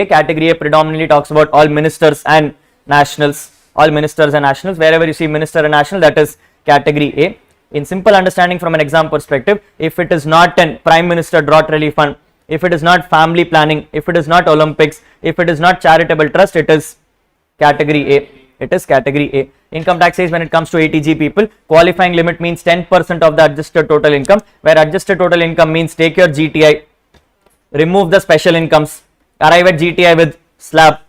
Category A predominantly talks about all ministers and nationals. Wherever you see minister and national, that is category A. In simple understanding from an exam perspective, if it is not an Prime Minister Drought Relief Fund, if it is not family planning, if it is not Olympics, if it is not charitable trust, it is category A. Income tax says when it comes to 80G, people, qualifying limit means 10% of the adjusted total income, where adjusted total income means take your GTI, remove the special incomes, arrive at GTI with slab,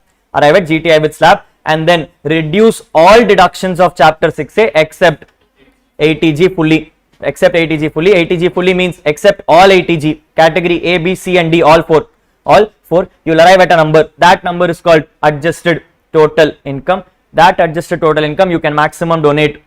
and then reduce all deductions of chapter 6A except 80G fully. 80G fully means except all 80G, category A, B, C and D, all four. You will arrive at a number. That number is called adjusted total income. That adjusted total income you can maximum donate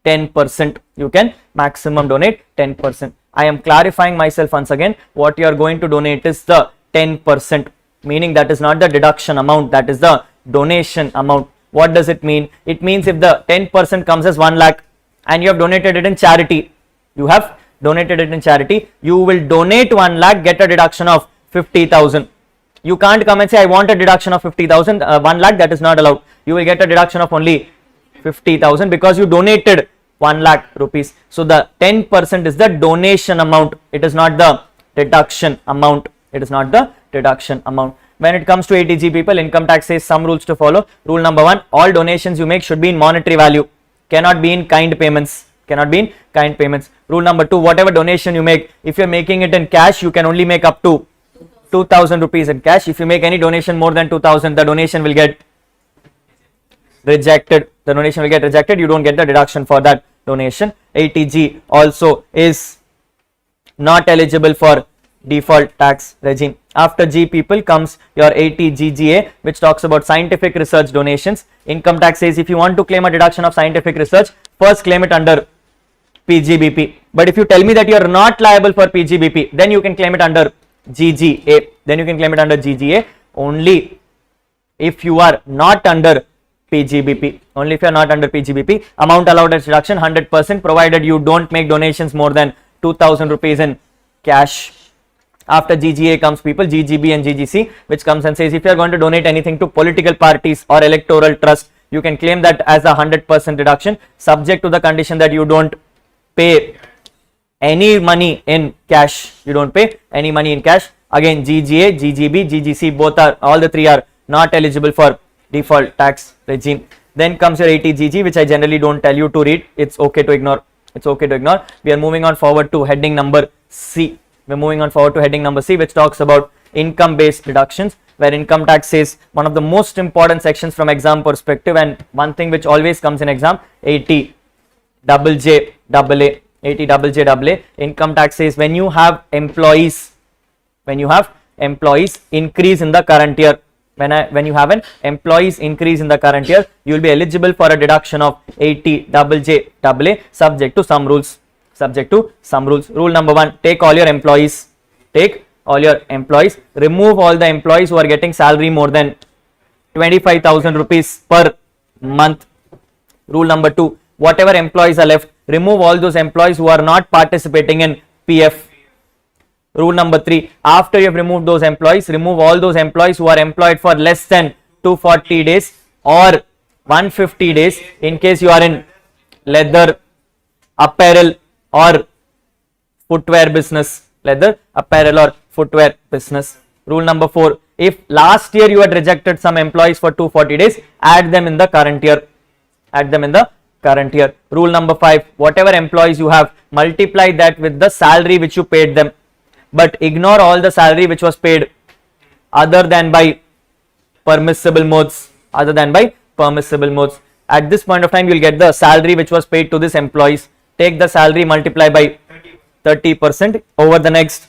10%. You can maximum donate 10%. I am clarifying myself once again. What you are going to donate is the 10%, meaning that is not the deduction amount, that is the donation amount. What does it mean? It means if the 10% comes as 1 lakh and you have donated it in charity, you have donated it in charity, you will donate 1 lakh, get a deduction of 50,000. You can't come and say I want a deduction of 50,000, 1 lakh, that is not allowed. You will get a deduction of only 50,000 because you donated 1 lakh rupees. So the 10% is the donation amount. It is not the deduction amount. It is not the deduction amount. When it comes to ATG people, income tax says some rules to follow. Rule number 1, all donations you make should be in monetary value. Cannot be in kind payments. Cannot be in kind payments. Rule number 2, whatever donation you make, if you are making it in cash, you can only make up to 2,000 rupees in cash. If you make any donation more than 2,000, the donation will get rejected. The donation will get rejected. You don't get the deduction for that donation. ATG also is not eligible for default tax regime. After G people comes your ATGGA, which talks about scientific research donations. Income tax says if you want to claim a deduction of scientific research, first claim it under PGBP. But if you tell me that you are not liable for PGBP, then you can claim it under GGA. Then you can claim it under GGA only if you are not under PGBP. Only if you are not under PGBP. Amount allowed as deduction 100%, provided you don't make donations more than 2,000 rupees in cash. After GGA comes people GGB and GGC, which comes and says if you are going to donate anything to political parties or electoral trust, you can claim that as a 100% deduction, subject to the condition that you don't pay any money in cash. You don't pay any money in cash. Again, GGA, GGB, GGC, both are, all the three are not eligible for default tax regime. Then comes your ATGG, which I generally don't tell you to read. It's okay to ignore. It's okay to ignore. We are moving on forward to heading number C. We're moving on forward to heading number C, which talks about income based deductions, where income tax is one of the most important sections from exam perspective, and one thing which always comes in exam, 80JJAA. 80JJAA. Income tax says when you have employees increase in the current year, when you have an employees increase in the current year, you will be eligible for a deduction of 80JJAA, subject to some rules. Subject to some rules. Rule number 1, take all your employees, remove all the employees who are getting salary more than 25,000 rupees per month. Rule number 2, whatever employees are left, remove all those employees who are not participating in PF. Rule number 3, after you have removed those employees, remove all those employees who are employed for less than 240 days or 150 days in case you are in leather, apparel or footwear business. Leather, apparel or footwear business. Rule number 4, if last year you had rejected some employees for 240 days, add them in the current year. Add them in the current year. Rule number 5, whatever employees you have, multiply that with the salary which you paid them, but ignore all the salary which was paid other than by permissible modes. At this point of time, you will get the salary which was paid to this employees. Take the salary, multiply by 30% over the next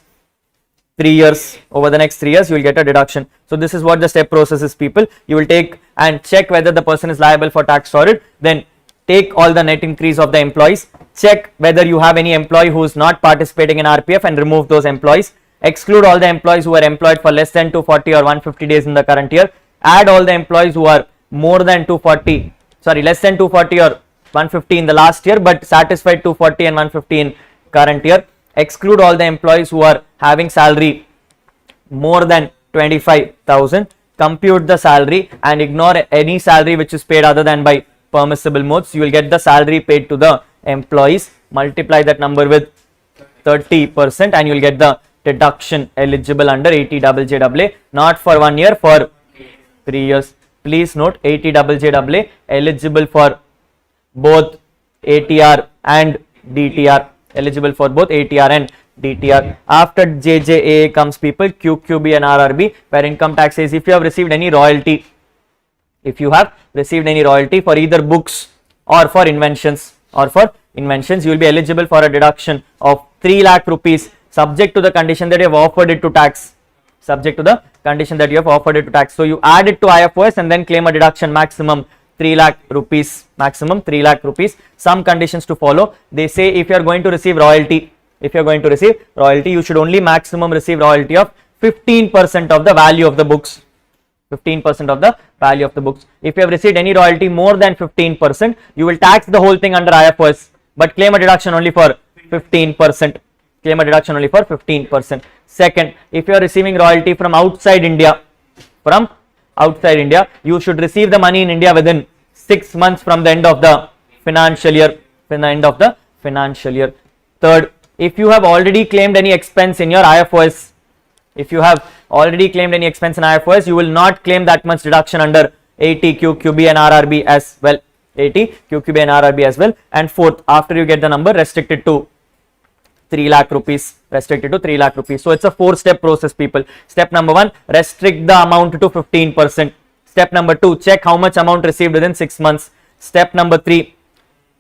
3 years. Over the next 3 years, you will get a deduction. So this is what the step process is, people. You will take and check whether the person is liable for tax audit. Then take all the net increase of the employees. Check whether you have any employee who is not participating in RPF and remove those employees. Exclude all the employees who are employed for less than 240 or 150 days in the current year. Add all the employees who are less than 240 or 150 in the last year but satisfied 240 and 150 in current year. Exclude all the employees who are having salary more than 25,000. Compute the salary and ignore any salary which is paid other than by permissible modes. You will get the salary paid to the employees. Multiply that number with 30% and you will get the deduction eligible under 80JJAA, not for 1 year, for 3 years. Please note, 80JJAA eligible for both ATR and DTR. Eligible for both ATR and DTR. After JJAA comes people QQB and RRB, where income tax says if you have received any royalty, for either books or for inventions, you will be eligible for a deduction of 3 lakh rupees, subject to the condition that you have offered it to tax. So you add it to IFOS and then claim a deduction maximum 3 lakh rupees, maximum 3 lakh rupees. Some conditions to follow. They say if you are going to receive royalty, you should only maximum receive royalty of 15% of the value of the books. 15% of the value of the books. If you have received any royalty more than 15%, you will tax the whole thing under IFOS, but claim a deduction only for 15%. Claim a deduction only for 15%. Second, if you are receiving royalty from outside India, you should receive the money in India within 6 months from the end of the financial year. Third, if you have already claimed any expense in your IFOS, you will not claim that much deduction under 80 QQB and RRB as well. And fourth, after you get the number, restricted to 3 lakh rupees. So it's a 4-step process, people. Step number 1, restrict the amount to 15%. Step number 2, check how much amount received within 6 months. Step number 3,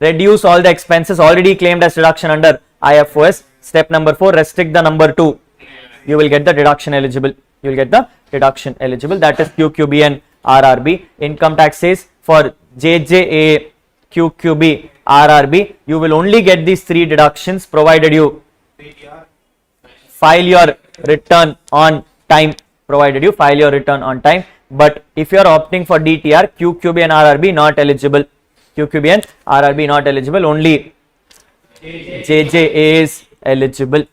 reduce all the expenses already claimed as deduction under IFOS. Step number 4, restrict the number 2. You will get the deduction eligible. That is QQB and RRB. Income tax says for JJA, QQB, RRB, you will only get these 3 deductions provided you file your return on time. But if you are opting for DTR, QQB and RRB not eligible. Only JJA is eligible.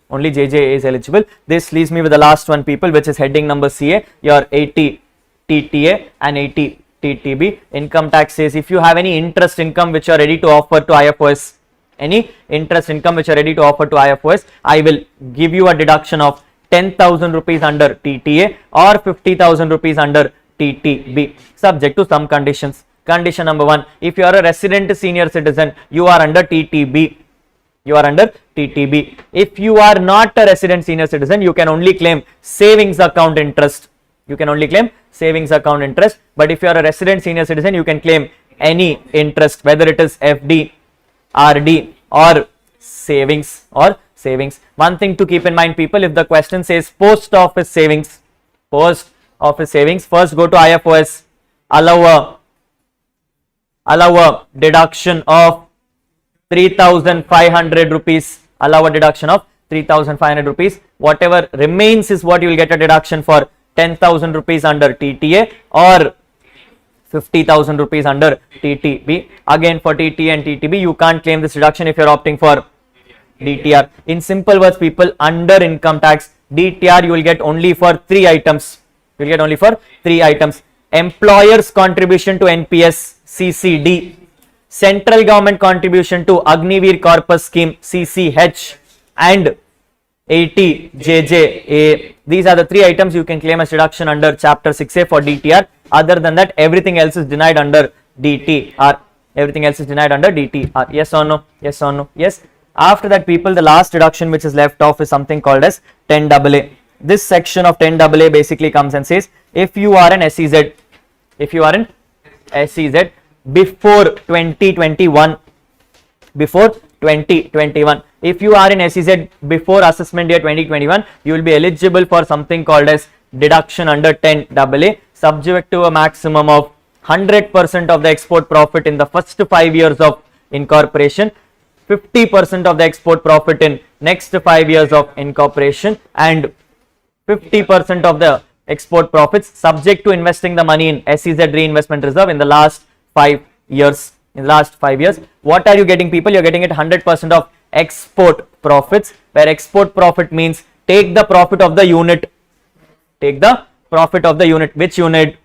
This leaves me with the last one, people, which is heading number CA, your 80 TTA and 80 TTB. Income tax says if you have any interest income which you are ready to offer to IFOS, I will give you a deduction of 10,000 rupees under TTA or 50,000 rupees under TTB, subject to some conditions. Condition number 1, if you are a resident senior citizen, you are under TTB. If you are not a resident senior citizen, you can only claim savings account interest. But if you are a resident senior citizen, you can claim any interest, whether it is FD, RD or savings. One thing to keep in mind, people, if the question says post office savings, first go to IFOS, allow a deduction of 3,500 rupees. Whatever remains is what you will get a deduction for 10,000 rupees under TTA or 50,000 rupees under TTB. Again, for TTA and TTB, you can't claim this deduction if you are opting for DTR. In simple words, people, under income tax, DTR you will get only for 3 items. Employer's contribution to NPS, CCD. Central government contribution to Agniveer Corpus Scheme, CCH, and 80 JJA. These are the 3 items you can claim as deduction under Chapter 6A for DTR. Other than that, everything else is denied under DTR. Yes or no? Yes. After that, people, the last deduction which is left off is something called as 10AA. This section of 10AA basically comes and says if you are an SEZ, before 2021, if you are in SEZ before assessment year 2021, you will be eligible for something called as deduction under 10AA, subject to a maximum of 100% of the export profit in the first 5 years of incorporation, 50% of the export profit in next 5 years of incorporation, and 50% of the export profits subject to investing the money in SEZ reinvestment reserve in the last 5 years. What are you getting, people? You're getting it 100% of export profits, where export profit means take the profit of the unit. Which unit?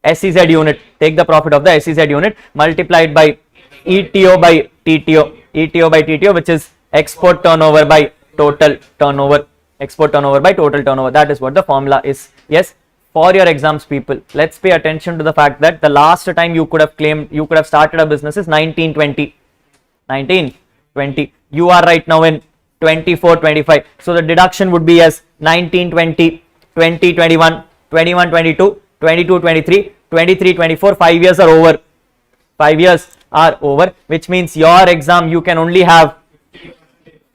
SEZ unit. Take the profit of the SEZ unit multiplied by ETO by TTO, which is export turnover by total turnover. That is what the formula is. Yes. For your exams, people, let's pay attention to the fact that the last time you could have started a business is 1920. You are right now in 24-25. So the deduction would be as 1920, 2021, 21-22, 22-23, 23-24. 5 years are over. 5 years are over, which means your exam you can only have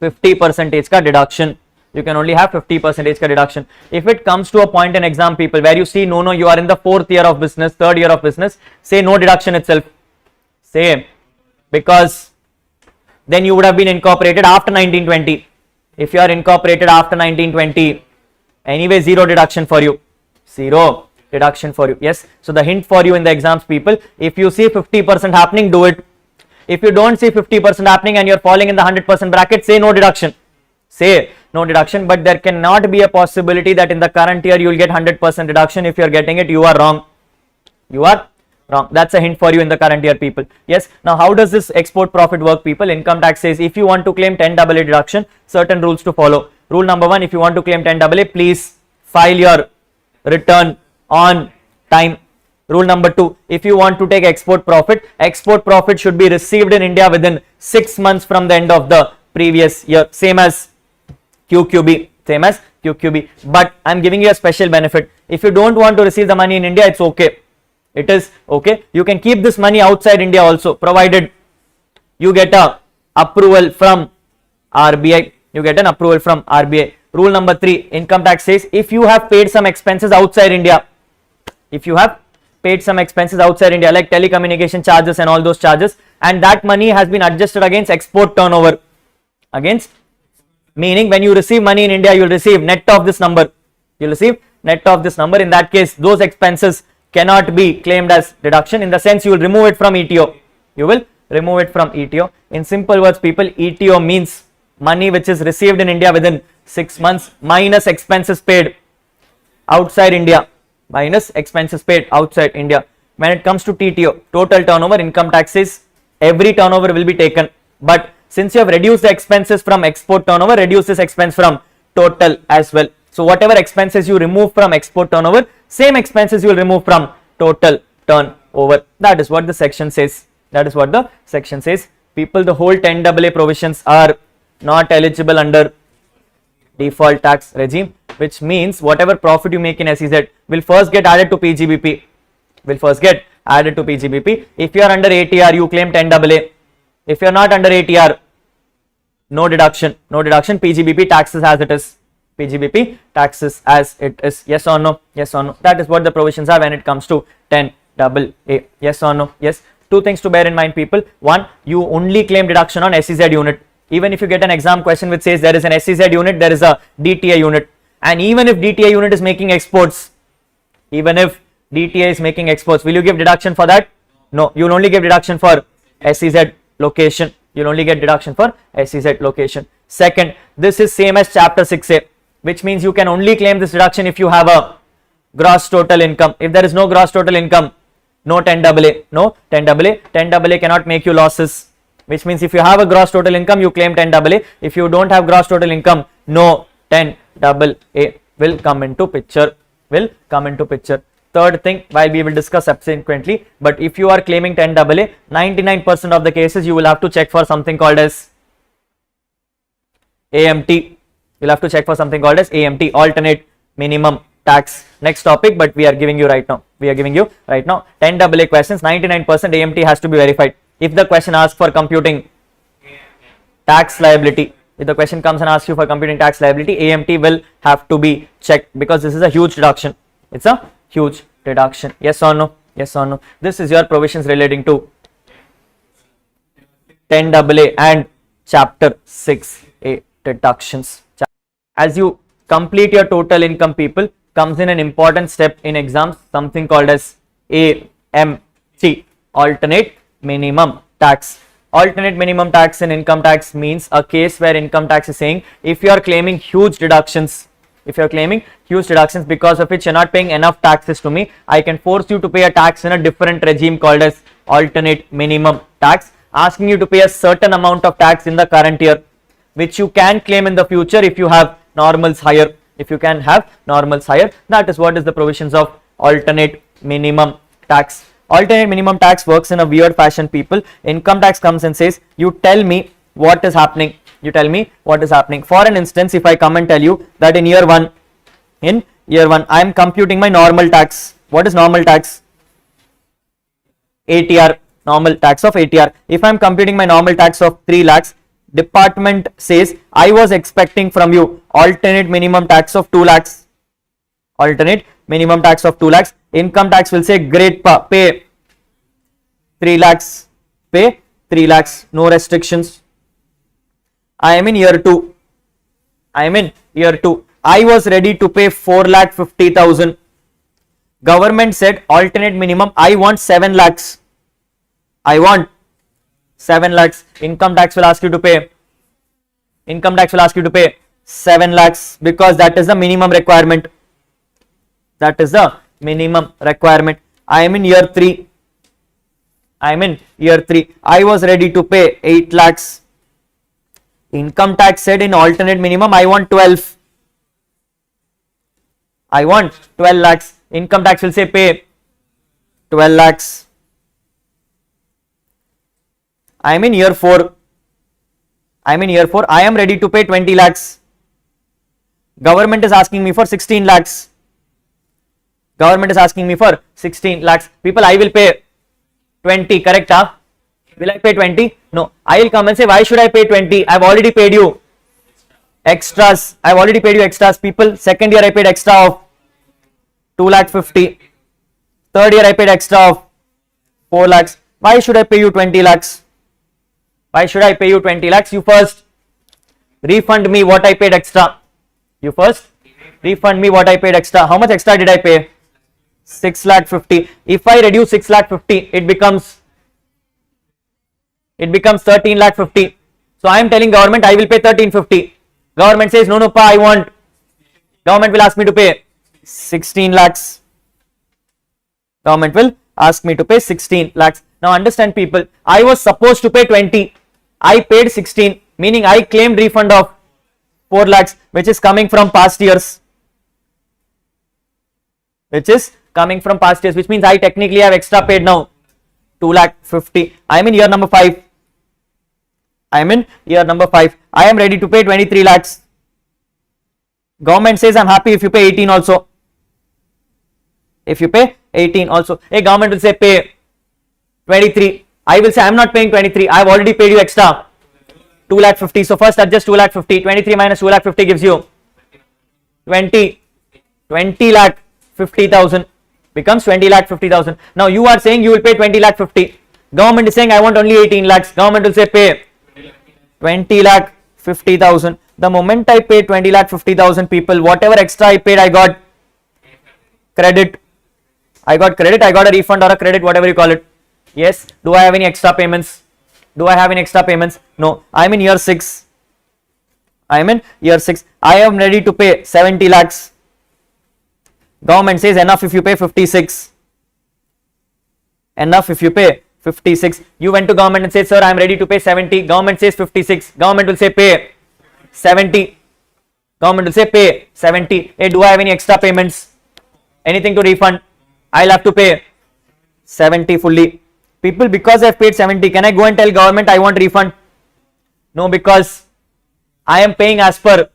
50% ka deduction. You can only have 50% ka deduction. If it comes to a point in exam, people, where you see no, you are in the 4th year of business, 3rd year of business, say no deduction itself. Say, because then you would have been incorporated after 1920. If you are incorporated after 1920, anyway, zero deduction for you. Zero deduction for you. Yes. So the hint for you in the exams, people, if you see 50% happening, do it. If you don't see 50% happening and you're falling in the 100% bracket, say no deduction. Say no deduction, but there cannot be a possibility that in the current year you will get 100% deduction. If you're getting it, you are wrong. You are wrong. That's a hint for you in the current year, people. Yes. Now, how does this export profit work, people? Income tax says if you want to claim 10AA deduction, certain rules to follow. Rule number 1, if you want to claim 10AA, please file your return on time. Rule number 2, if you want to take export profit should be received in India within 6 months from the end of the previous year. Same as QQB. Same as QQB. But I'm giving you a special benefit. If you don't want to receive the money in India, it's okay. It is okay. You can keep this money outside India also, provided you get a approval from RBI. You get an approval from RBI. Rule number 3, income tax says if you have paid some expenses outside India, if you have paid some expenses outside India like telecommunication charges and all those charges, and that money has been adjusted against export turnover, against, meaning when you receive money in India, you will receive net of this number. You will receive net of this number. In that case, those expenses cannot be claimed as deduction. In the sense, you will remove it from ETO. You will remove it from ETO. In simple words, people, ETO means money which is received in India within 6 months minus expenses paid outside India. Minus expenses paid outside India. When it comes to TTO, total turnover, income taxes, every turnover will be taken. But since you have reduced the expenses from export turnover, reduce this expense from total as well. So whatever expenses you remove from export turnover, same expenses you will remove from total turnover. That is what the section says. That is what the section says. People, the whole 10AA provisions are not eligible under default tax regime, which means whatever profit you make in SEZ will first get added to PGBP. Will first get added to PGBP. If you are under ATR, you claim 10AA. If you are not under ATR, no deduction. No deduction. PGBP taxes as it is. PGBP taxes as it is. Yes or no? Yes or no? That is what the provisions are when it comes to 10AA. Yes or no? Yes. Two things to bear in mind, people. One, you only claim deduction on SEZ unit. Even if you get an exam question which says there is an SEZ unit, there is a DTA unit. And even if DTA unit is making exports, even if DTA is making exports, will you give deduction for that? No, you will only give deduction for SEZ location. You will only get deduction for SEZ location. Second, this is same as chapter 6A, which means you can only claim this deduction if you have a gross total income. If there is no gross total income, no 10AA. No 10AA. 10AA cannot make you losses. Which means if you have a gross total income, you claim 10AA. If you don't have gross total income, no 10AA will come into picture. Will come into picture. Third thing, while we will discuss subsequently, but if you are claiming 10AA, 99% of the cases you will have to check for something called as AMT. You'll have to check for something called as AMT, alternate minimum tax. Next topic, but we are giving you right now. We are giving you right now 10AA questions. 99% AMT has to be verified. If the question asks for computing tax liability, if the question comes and asks you for computing tax liability, AMT will have to be checked because this is a huge deduction. It's a huge deduction. Yes or no? Yes or no? This is your provisions relating to 10AA and chapter 6A deductions. As you complete your total income, people, comes in an important step in exams, something called as AMT, alternate minimum tax. Alternate minimum tax in income tax means a case where income tax is saying if you are claiming huge deductions, because of which you're not paying enough taxes to me, I can force you to pay a tax in a different regime called as alternate minimum tax, asking you to pay a certain amount of tax in the current year, which you can claim in the future if you have normals higher. If you can have normals higher, that is what is the provisions of alternate minimum tax. Alternate minimum tax works in a weird fashion, people. Income tax comes and says, you tell me what is happening. You tell me what is happening. For an instance, if I come and tell you that in year one, I am computing my normal tax. What is normal tax? ATR, normal tax of ATR. If I am computing my normal tax of 3 lakhs, department says, I was expecting from you alternate minimum tax of 2 lakhs. Alternate minimum tax of 2 lakhs. Income tax will say, great, pay 3 lakhs. Pay 3 lakhs. No restrictions. I am in year 2. I am in year 2. I was ready to pay 4,50,000. Government said alternate minimum, I want 7 lakhs. I want 7 lakhs. Income tax will ask you to pay. Income tax will ask you to pay 7 lakhs because that is the minimum requirement. That is the minimum requirement. I am in year 3. I am in year 3. I was ready to pay 8 lakhs. Income tax said in alternate minimum, I want 12. I want 12 lakhs. Income tax will say pay 12 lakhs. I am in year 4. I am in year 4. I am ready to pay 20 lakhs. Government is asking me for 16 lakhs. Government is asking me for 16 lakhs. People, I will pay 20, correct? Huh? Will I pay 20? No. I will come and say, why should I pay 20? I have already paid you extras. I have already paid you extras. People, second year I paid extra of 2,50,000. Third year I paid extra of 4 lakhs. Why should I pay you 20 lakhs? Why should I pay you 20 lakhs? You first refund me what I paid extra. You first refund me what I paid extra. How much extra did I pay? 6,50,000. If I reduce 6,50,000, it becomes 13,50,000. So I am telling government I will pay 1350. Government says no, pa, I want. Government will ask me to pay 16 lakhs. Government will ask me to pay 16 lakhs. Now understand, people, I was supposed to pay 20. I paid 16, meaning I claimed refund of 4 lakhs, which is coming from past years. Which means I technically have extra paid now 2,50,000. I am in year number 5. I am ready to pay 23 lakhs. Government says I'm happy if you pay 18 also. If you pay 18 also. Hey, government will say pay 23. I will say I'm not paying 23. I have already paid you extra 2,50,000. So first adjust 2,50,000. 23 minus 2,50,000 gives you 20,50,000 becomes 20,50,000. Now you are saying you will pay 20,50,000. Government is saying I want only 18 lakhs. Government will say pay 20,50,000. The moment I pay 20,50,000, people, whatever extra I paid, I got credit. I got a refund or a credit, whatever you call it. Yes. Do I have any extra payments? No. I am in year 6. I am ready to pay 70 lakhs. Government says enough if you pay 56. You went to government and said, sir, I am ready to pay 70. Government says 56. Government will say pay 70. Hey, do I have any extra payments? Anything to refund? I'll have to pay 70 fully. People, because I've paid 70, can I go and tell government I want refund? No, because I am paying as per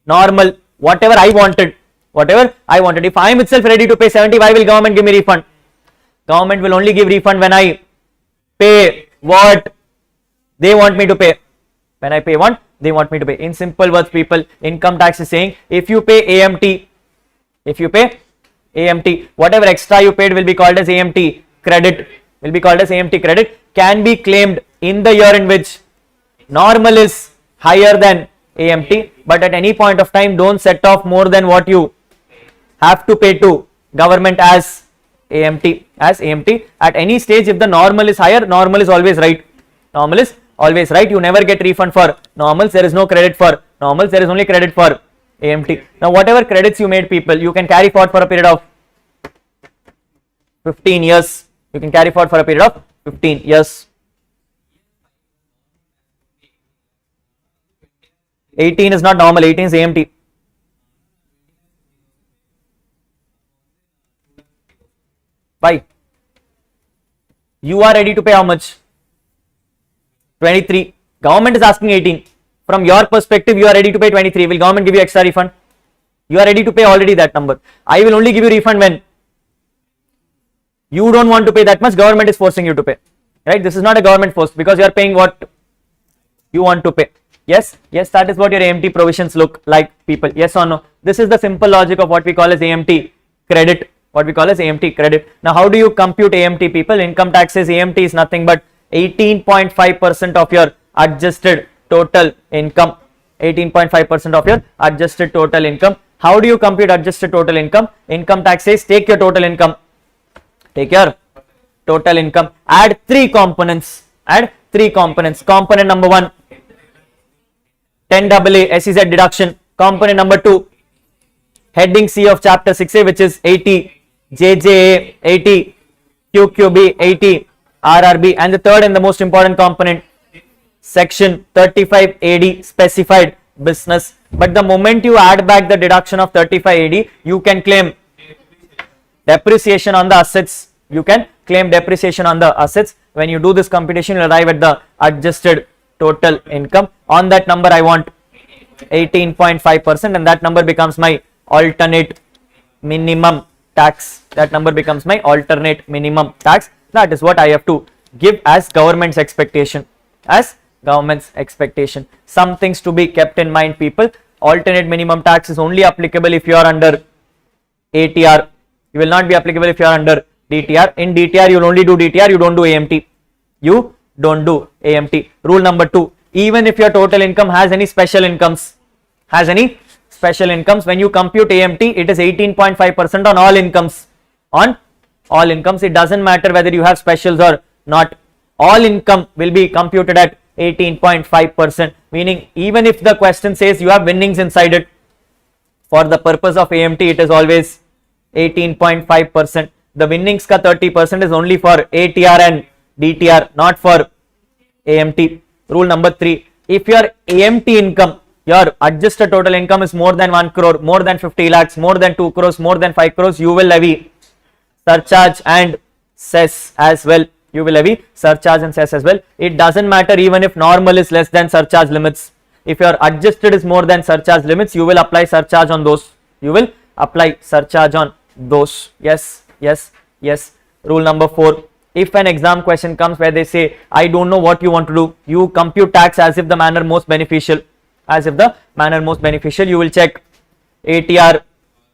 normal, whatever I wanted. If I am itself ready to pay 70, why will government give me refund? Government will only give refund when I pay what they want me to pay. When I pay what they want me to pay. In simple words, people, income tax is saying if you pay AMT, whatever extra you paid will be called as AMT credit. Can be claimed in the year in which normal is higher than AMT, but at any point of time don't set off more than what you have to pay to government as AMT. At any stage, if the normal is higher, normal is always right. You never get refund for normals. There is no credit for normals. There is only credit for AMT. Now whatever credits you made, people, you can carry forward for a period of 15 years. 18 is not normal, 18 is AMT. Why? You are ready to pay how much? 23. Government is asking 18. From your perspective, you are ready to pay 23. Will government give you extra refund? You are ready to pay already that number. I will only give you refund when you don't want to pay that much. Government is forcing you to pay. Right? This is not a government force because you are paying what? you want to pay. Yes, yes, that is what your AMT provisions look like, people. Yes or no? This is the simple logic of what we call as AMT credit. What we call as AMT credit. Now, how do you compute AMT, people? Income taxes, AMT is nothing but 18.5% of your adjusted total income. 18.5% of your adjusted total income. How do you compute adjusted total income? Income tax says take your total income. Take your total income. Add three components. Add three components. Component number 1, 10AA SEZ deduction. Component number 2, heading C of chapter 6A, which is 80 JJA, 80 QQB, 80 RRB, and the third and the most important component, section 35 AD, specified business. But the moment you add back the deduction of 35 AD, you can claim depreciation on the assets. You can claim depreciation on the assets. When you do this computation, you arrive at the adjusted total income. On that number, I want 18.5%, and that number becomes my alternate minimum tax. That number becomes my alternate minimum tax. That is what I have to give as government's expectation. As government's expectation. Some things to be kept in mind, people. Alternate minimum tax is only applicable if you are under ATR. You will not be applicable if you are under DTR. In DTR, you will only do DTR, you don't do AMT. You don't do AMT. Rule number 2, even if your total income has any special incomes, when you compute AMT, it is 18.5% on all incomes. On all incomes, it doesn't matter whether you have specials or not. All income will be computed at 18.5%, meaning even if the question says you have winnings inside it, for the purpose of AMT, it is always 18.5%. The winnings ka 30% is only for ATR and DTR, not for AMT. Rule number 3, if your AMT income, your adjusted total income is more than 1 crore, more than 50 lakhs, more than 2 crores, more than 5 crores, you will levy surcharge and cess as well. You will levy surcharge and cess as well. It doesn't matter even if normal is less than surcharge limits. If your adjusted is more than surcharge limits, you will apply surcharge on those. You will apply surcharge on those. Yes, yes, yes. Rule number 4, if an exam question comes where they say, I don't know what you want to do, you compute tax as if the manner most beneficial. As if the manner most beneficial, you will check ATR,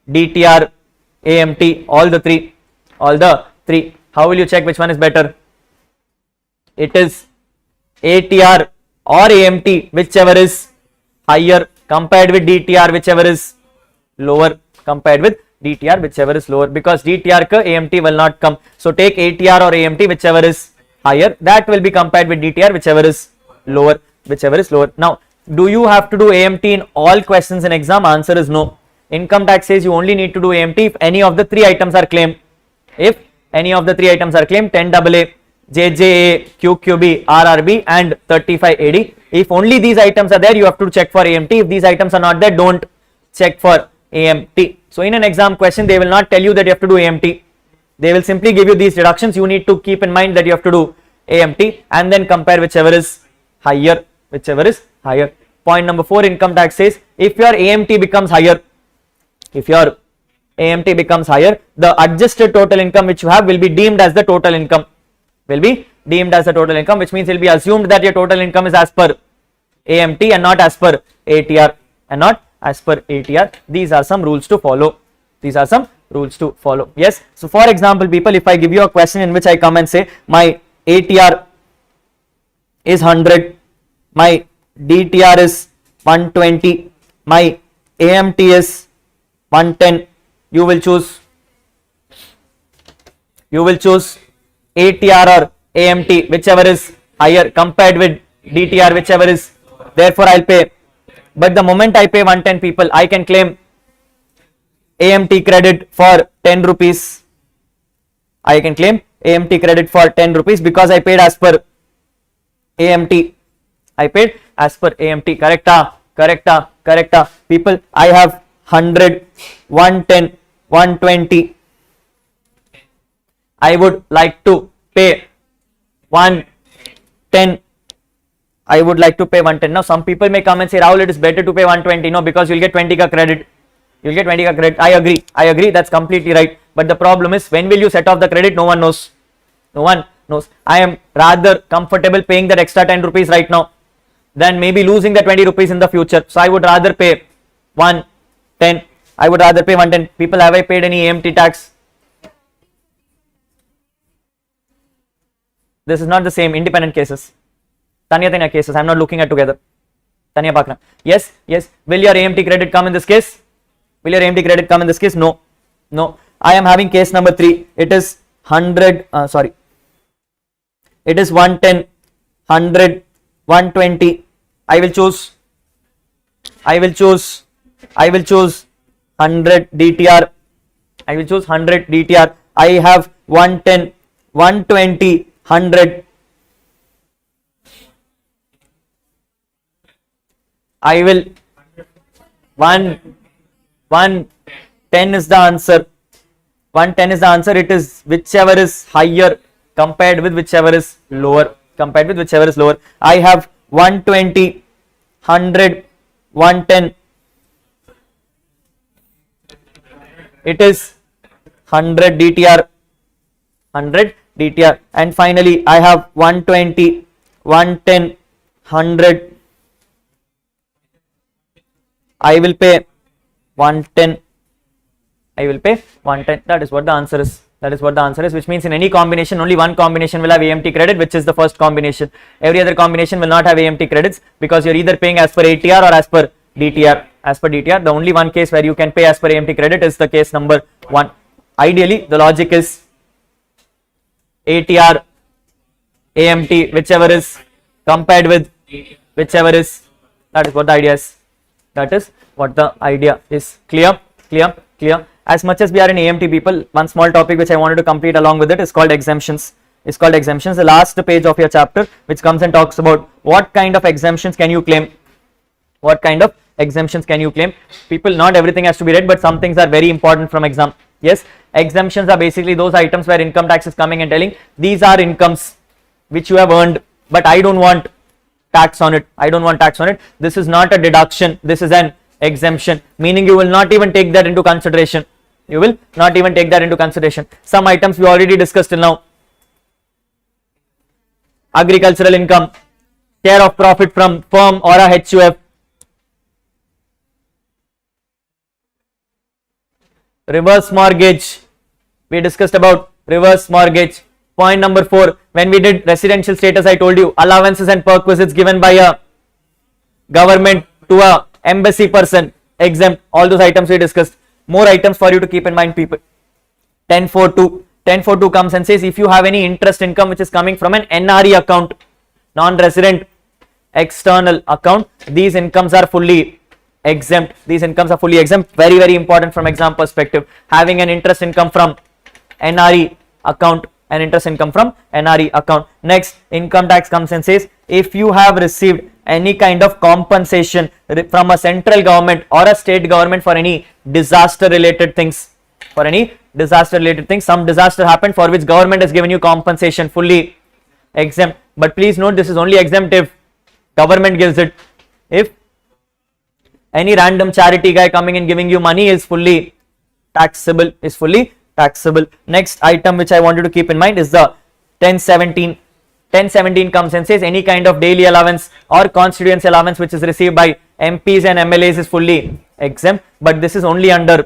DTR, AMT, all the three. How will you check which one is better? It is ATR or AMT, whichever is higher, compared with DTR, whichever is lower, compared with DTR, whichever is lower, because DTR ka AMT will not come. So take ATR or AMT, whichever is higher, that will be compared with DTR, whichever is lower, Now, do you have to do AMT in all questions in exam? Answer is no. Income tax says you only need to do AMT if any of the 3 items are claimed. If any of the 3 items are claimed, 10AA, JJA, QQB, RRB and 35 AD. If only these items are there, you have to check for AMT. If these items are not there, don't check for AMT. So in an exam question, they will not tell you that you have to do AMT. They will simply give you these deductions. You need to keep in mind that you have to do AMT and then compare whichever is higher, Point number 4, income tax says if your AMT becomes higher, the adjusted total income which you have will be deemed as the total income. Which means it will be assumed that your total income is as per AMT and not as per ATR. These are some rules to follow. Yes. So for example, people, if I give you a question in which I come and say my ATR is 100, my DTR is 120, my AMT is 110, you will choose ATR or AMT, whichever is higher, compared with DTR, whichever is, therefore I'll pay. But the moment I pay 110, people, I can claim AMT credit for 10 rupees. I can claim AMT credit for 10 rupees because I paid as per AMT. Correcta. People, I have 100, 110, 120. I would like to pay 110. Now some people may come and say, Rahul, it is better to pay 120. No, because you'll get 20 ka credit. I agree. That's completely right. But the problem is, when will you set off the credit? No one knows. I am rather comfortable paying that extra 10 rupees right now. than maybe losing the 20 rupees in the future. So I would rather pay 110. I would rather pay 110. People, have I paid any AMT tax? This is not the same. Independent cases. Tanya cases. I'm not looking at together. Tanya Pakna. Yes, yes. Will your AMT credit come in this case? Will your AMT credit come in this case? No. No. I am having case number 3. It is 100. It is 110, 100, 120. I will choose 100 DTR. I will choose 100 DTR. I have 110, 120, 100. I will 110 is the answer. 110 is the answer. It is whichever is higher compared with whichever is lower. I have 120, 100, 110. It is 100 DTR. 100 DTR. And finally, I have 120, 110, 100. I will pay 110. That is what the answer is. Which means in any combination, only one combination will have AMT credit, which is the first combination. Every other combination will not have AMT credits because you're either paying as per ATR or as per DTR. The only one case where you can pay as per AMT credit is the case number 1. Ideally, the logic is ATR, AMT, whichever is compared with whichever is. That is what the idea is. Clear. As much as we are in AMT people, one small topic which I wanted to complete along with it is called exemptions. The last page of your chapter, which comes and talks about what kind of exemptions can you claim. People, not everything has to be read, but some things are very important from exam. Yes, exemptions are basically those items where income tax is coming and telling these are incomes which you have earned, but I don't want tax on it. This is not a deduction. This is an exemption, meaning you will not even take that into consideration. Some items we already discussed till now. Agricultural income, share of profit from firm or a HUF. Reverse mortgage. We discussed about reverse mortgage. Point number 4. When we did residential status, I told you allowances and perquisites given by a government to a embassy person, exempt. All those items we discussed. More items for you to keep in mind, people. 1042 comes and says if you have any interest income which is coming from an NRE account, non-resident external account, these incomes are fully exempt. Very, very important from exam perspective. Having an interest income from NRE account. Next, income tax comes and says if you have received any kind of compensation from a central government or a state government for any disaster related things. Some disaster happened for which government has given you compensation, fully exempt. But please note, this is only exempt if government gives it. If any random charity guy coming and giving you money is fully taxable. Next item which I wanted to keep in mind is the 1017. 1017 comes and says any kind of daily allowance or constituency allowance which is received by MPs and MLAs is fully exempt, but this is only under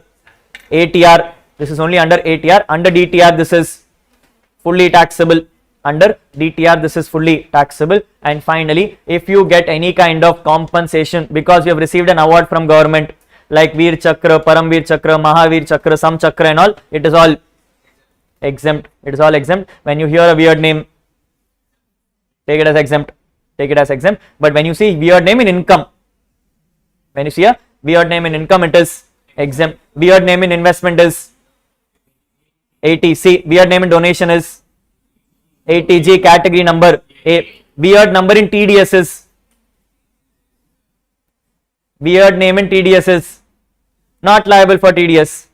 ATR. Under DTR this is fully taxable. And finally, if you get any kind of compensation because you have received an award from government like Veer Chakra, Paramveer Chakra, Mahavir Chakra, Sam Chakra and all, it is all exempt. When you hear a weird name, take it as exempt. But when you see weird name in income, it is exempt. Weird name in investment is ATC. Weird name in donation is ATG, category number A. Weird number in TDS is not liable for TDS.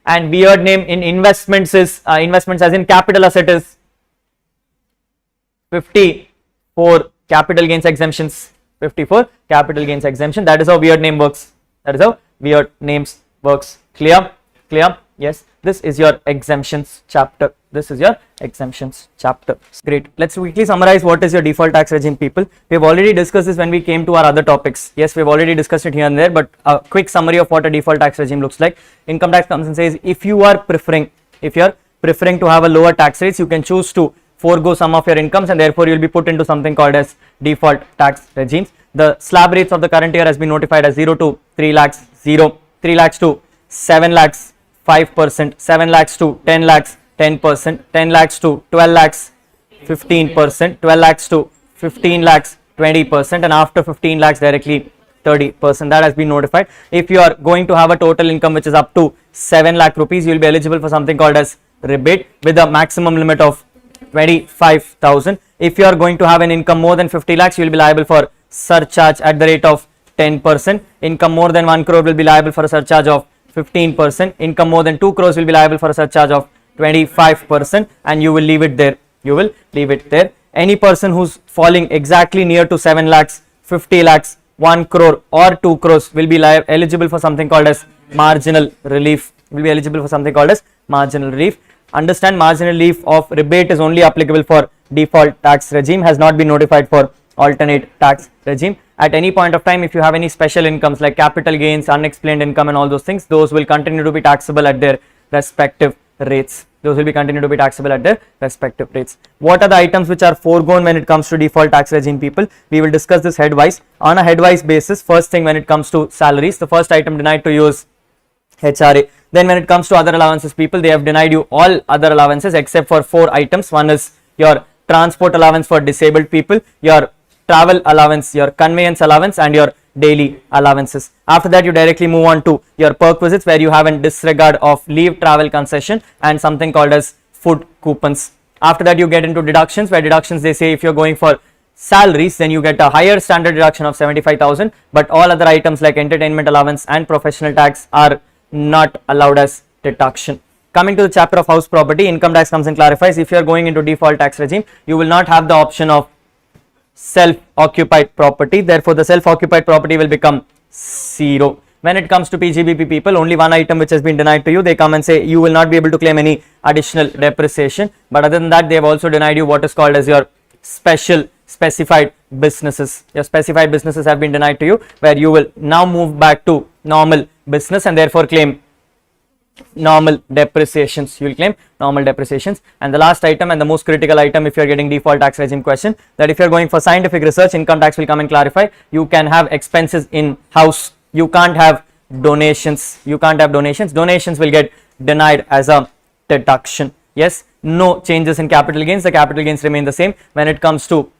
And weird name in investments is investments as in capital asset is 54 capital gains exemptions. That is how weird name works. Clear. Yes, this is your exemptions chapter. This is your exemptions chapter. Great. Let's quickly summarize what is your default tax regime, people. We have already discussed this when we came to our other topics. Yes, we have already discussed it here and there, but a quick summary of what a default tax regime looks like. Income tax comes and says if you are preferring to have a lower tax rates, you can choose to forego some of your incomes and therefore you will be put into something called as default tax regimes. The slab rates of the current year has been notified as 0 to 3 lakhs, 0, 3 lakhs to 7 lakhs, 5%, 7 lakhs to 10 lakhs, 10%, 10 lakhs to 12 lakhs, 15%, 12 lakhs to 15 lakhs, 20%, and after 15 lakhs directly 30%. That has been notified. If you are going to have a total income which is up to 7 lakh rupees, you will be eligible for something called as rebate with a maximum limit of 25,000. If you are going to have an income more than 50 lakhs, you will be liable for surcharge at the rate of 10%. Income more than 1 crore will be liable for a surcharge of 15%. Income more than 2 crores will be liable for a surcharge of 25%, and you will leave it there. You will leave it there. Any person who's falling exactly near to 7 lakhs, 50 lakhs, 1 crore or 2 crores will be eligible for something called as marginal relief. Will be eligible for something called as marginal relief. Understand, marginal relief of rebate is only applicable for default tax regime, has not been notified for alternate tax regime. At any point of time, if you have any special incomes like capital gains, unexplained income and all those things, those will continue to be taxable at their respective rates. Those will be continue to be taxable at their respective rates. What are the items which are foregone when it comes to default tax regime, people? We will discuss this headwise. On a headwise basis, first thing when it comes to salaries, the first item denied to you is HRA. Then when it comes to other allowances, people, they have denied you all other allowances except for 4 items. One is your transport allowance for disabled people, your travel allowance, your conveyance allowance, and your daily allowances. After that, you directly move on to your perquisites, where you have a disregard of leave travel concession and something called as food coupons. After that, you get into deductions, where deductions, they say if you're going for salaries, then you get a higher standard deduction of 75,000, but all other items like entertainment allowance and professional tax are not allowed as deduction. Coming to the chapter of house property, income tax comes and clarifies if you are going into default tax regime, you will not have the option of self-occupied property. Therefore, the self-occupied property will become 0. When it comes to PGBP, people, only one item which has been denied to you. They come and say you will not be able to claim any additional depreciation. But other than that, they have also denied you what is called as your specified businesses. Your specified businesses have been denied to you, where you will now move back to normal business and therefore claim normal depreciations. You will claim normal depreciations. And the last item and the most critical item, if you are getting default tax regime question, that if you are going for scientific research, income tax will come and clarify you can have expenses in house. You can't have donations. You can't have donations. Donations will get denied as a deduction. Yes, no changes in capital gains. The capital gains remain the same. When it comes to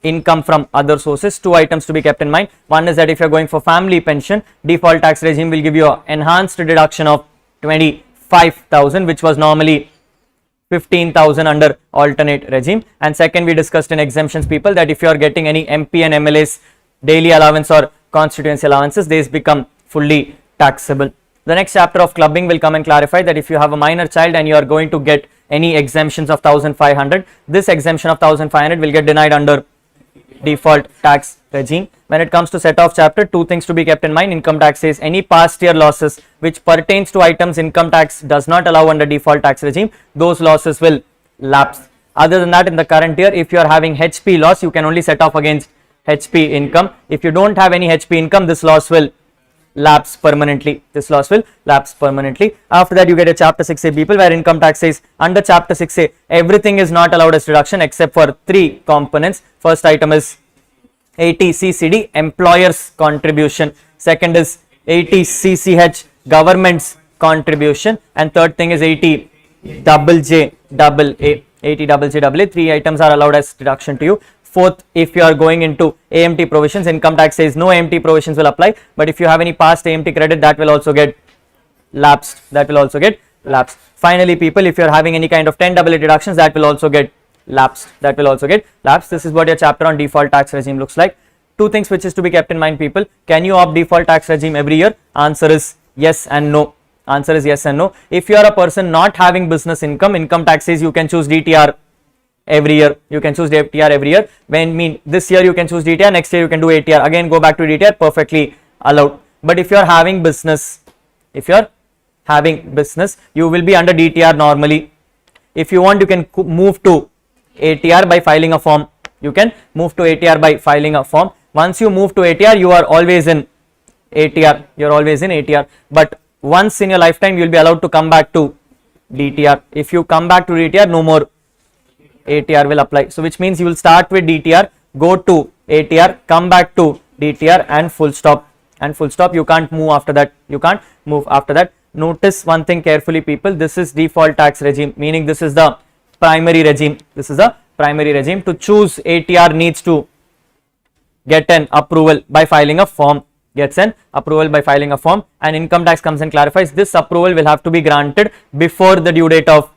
income from other sources, 2 items to be kept in mind. One is that if you are going for family pension, default tax regime will give you an enhanced deduction of 25,000, which was normally 15,000 under alternate regime. And second, we discussed in exemptions, people, that if you are getting any MP and MLA's daily allowance or constituency allowances, these become fully taxable. The next chapter of clubbing will come and clarify that if you have a minor child and you are going to get any exemptions of 1,500, this exemption of 1,500 will get denied under default tax regime. When it comes to set off chapter, 2 things to be kept in mind. Income tax says any past year losses which pertains to items income tax does not allow under default tax regime, those losses will lapse. Other than that, in the current year, if you are having HP loss, you can only set off against HP income. If you don't have any HP income, this loss will lapse permanently. This loss will lapse permanently. After that, you get a chapter 6A, people, where income tax says under chapter 6A everything is not allowed as deduction except for 3 components. First item is 80CCD, employers contribution. Second is 80CCH, government's contribution, and third thing is 80JJAA. 80JJAA. 3 items are allowed as deduction to you. Fourth, if you are going into AMT provisions, income tax says no AMT provisions will apply, but if you have any past AMT credit, that will also get lapsed. That will also get lapsed. Finally, people, if you are having any kind of 10AA deductions, that will also get lapsed. That will also get lapsed. This is what your chapter on default tax regime looks like. 2 things which is to be kept in mind, people. Can you opt default tax regime every year? Answer is yes and no. Answer is yes and no. If you are a person not having business income, income tax says you can choose DTR every year. You can choose DTR every year. When mean this year you can choose DTR, next year you can do ATR, again go back to DTR, perfectly allowed. But if you are having business, if you are having business, you will be under DTR normally. If you want, you can move to ATR by filing a form. You can move to ATR by filing a form. Once you move to ATR, you are always in ATR. You are always in ATR. But once in your lifetime, you will be allowed to come back to DTR. If you come back to DTR, no more ATR will apply. So which means you will start with DTR, go to ATR, come back to DTR, and full stop. And full stop. You can't move after that. You can't move after that. Notice one thing carefully, people. This is default tax regime, meaning this is the primary regime. This is the primary regime. To choose ATR needs to get an approval by filing a form. Gets an approval by filing a form, and income tax comes and clarifies this approval will have to be granted before the due date of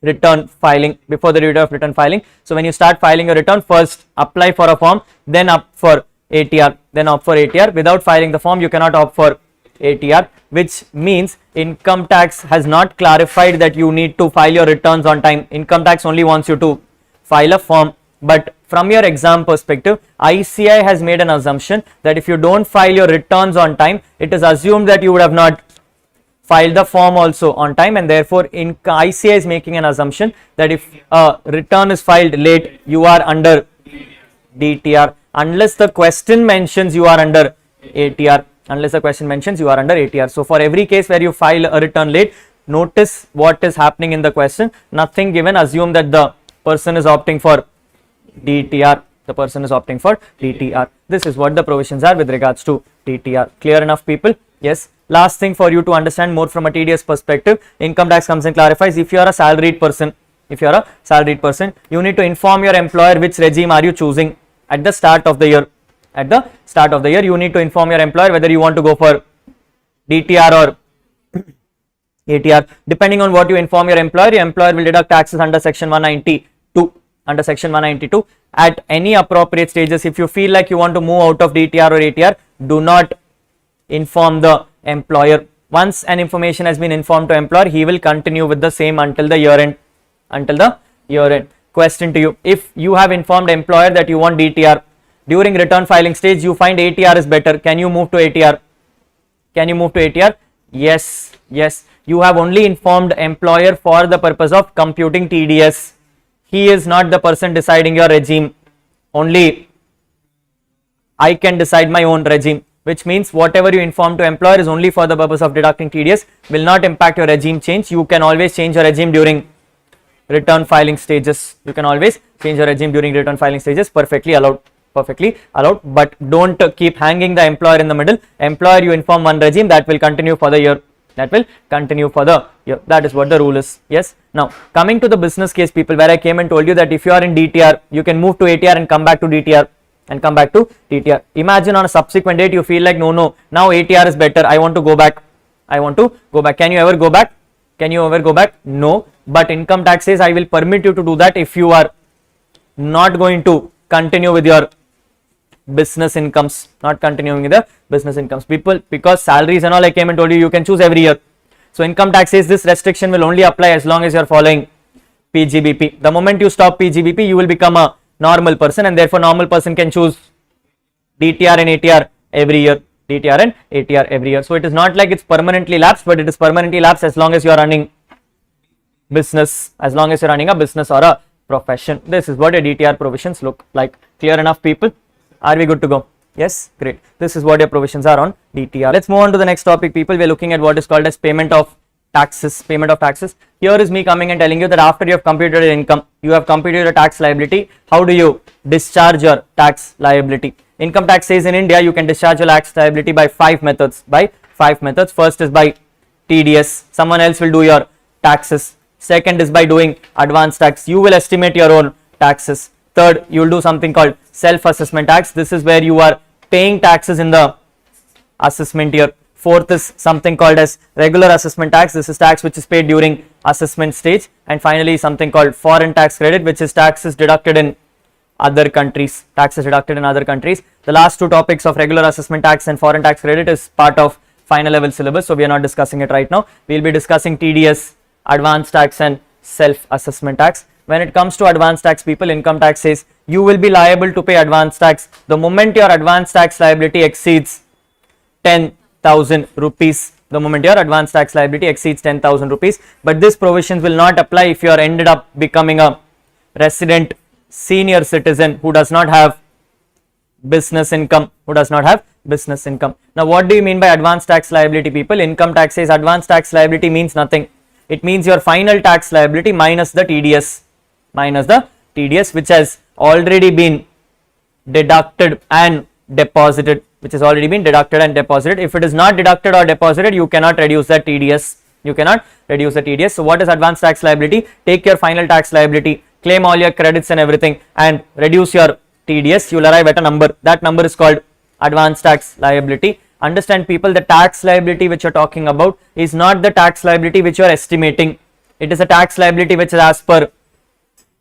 return filing. Before the due date of return filing. So when you start filing a return, first apply for a form, then opt for ATR, then opt for ATR. Without filing the form, you cannot opt for ATR, which means income tax has not clarified that you need to file your returns on time. Income tax only wants you to file a form. But from your exam perspective, ICI has made an assumption that if you don't file your returns on time, it is assumed that you would have not filed the form also on time, and therefore ICI is making an assumption that if a return is filed late, you are under DTR, unless the question mentions you are under ATR. Unless the question mentions you are under ATR. So for every case where you file a return late, notice what is happening in the question. Nothing given, assume that the person is opting for DTR. The person is opting for DTR. This is what the provisions are with regards to DTR. Clear enough, people? Yes. Last thing for you to understand more from a TDS perspective, income tax comes and clarifies if you are a salaried person. If you are a salaried person, you need to inform your employer which regime are you choosing at the start of the year. At the start of the year, you need to inform your employer whether you want to go for DTR or ATR. Depending on what you inform your employer will deduct taxes under section 192. Under section 192 at any appropriate stages. If you feel like you want to move out of DTR or ATR, do not inform the employer. Once an information has been informed to employer, he will continue with the same until the year end. Until the year end. Question to you: if you have informed employer that you want DTR, during return filing stage you find ATR is better, can you move to ATR? Can you move to ATR? Yes, yes. You have only informed employer for the purpose of computing TDS. He is not the person deciding your regime. Only I can decide my own regime, which means whatever you inform to employer is only for the purpose of deducting TDS, will not impact your regime change. You can always change your regime during return filing stages. You can always change your regime during return filing stages. Perfectly allowed. Perfectly allowed, but don't keep hanging the employer in the middle. Employer, you inform one regime, that will continue for the year. That will continue for the year. That is what the rule is. Yes. Now coming to the business case, people, where I came and told you that if you are in DTR, you can move to ATR and come back to DTR. And come back to DTR. Imagine on a subsequent date you feel like no, now ATR is better. I want to go back. I want to go back. Can you ever go back? Can you ever go back? No. But income tax says I will permit you to do that if you are not going to continue with your business incomes, not continuing with the business incomes, people, because salaries and all I came and told you, you can choose every year. So income tax says this restriction will only apply as long as you are following PGBP. The moment you stop PGBP, you will become a normal person, and therefore normal person can choose DTR and ATR every year. DTR and ATR every year. So it is not like it's permanently lapsed, but it is permanently lapsed as long as you are running business, as long as you're running a business or a profession. This is what your DTR provisions look like. Clear enough, people? Are we good to go? Yes, great. This is what your provisions are on DTR. Let's move on to the next topic, people. We're looking at what is called as payment of taxes. Payment of taxes. Here is me coming and telling you that after you have computed your income, you have computed your tax liability. How do you discharge your tax liability? Income tax says in India you can discharge your tax liability by 5 methods. By 5 methods. First is by TDS. Someone else will do your taxes. Second is by doing advance tax. You will estimate your own taxes. Third, you will do something called self-assessment tax. This is where you are paying taxes in the assessment year. Fourth is something called as regular assessment tax. This is tax which is paid during assessment stage. And finally, something called foreign tax credit, which is taxes deducted in other countries. Taxes deducted in other countries. The last two topics of regular assessment tax and foreign tax credit is part of final level syllabus, so we are not discussing it right now. We will be discussing TDS, advance tax and self-assessment tax. When it comes to advance tax, people, income tax says you will be liable to pay advance tax the moment your advance tax liability exceeds 10,000 rupees. The the moment your advance tax liability exceeds 10,000 rupees. But this provisions will not apply if you are ended up becoming a resident senior citizen who does not have business income, Now what do you mean by advance tax liability, people? Income tax says advance tax liability means nothing. It means your final tax liability minus the TDS, which has already been deducted and deposited, If it is not deducted or deposited, you cannot reduce the TDS. So what is advance tax liability? Take your final tax liability, claim all your credits and everything, and reduce your TDS. You will arrive at a number. That number is called advance tax liability. Understand, people, the tax liability which you are talking about is not the tax liability which you are estimating. It is a tax liability which is as per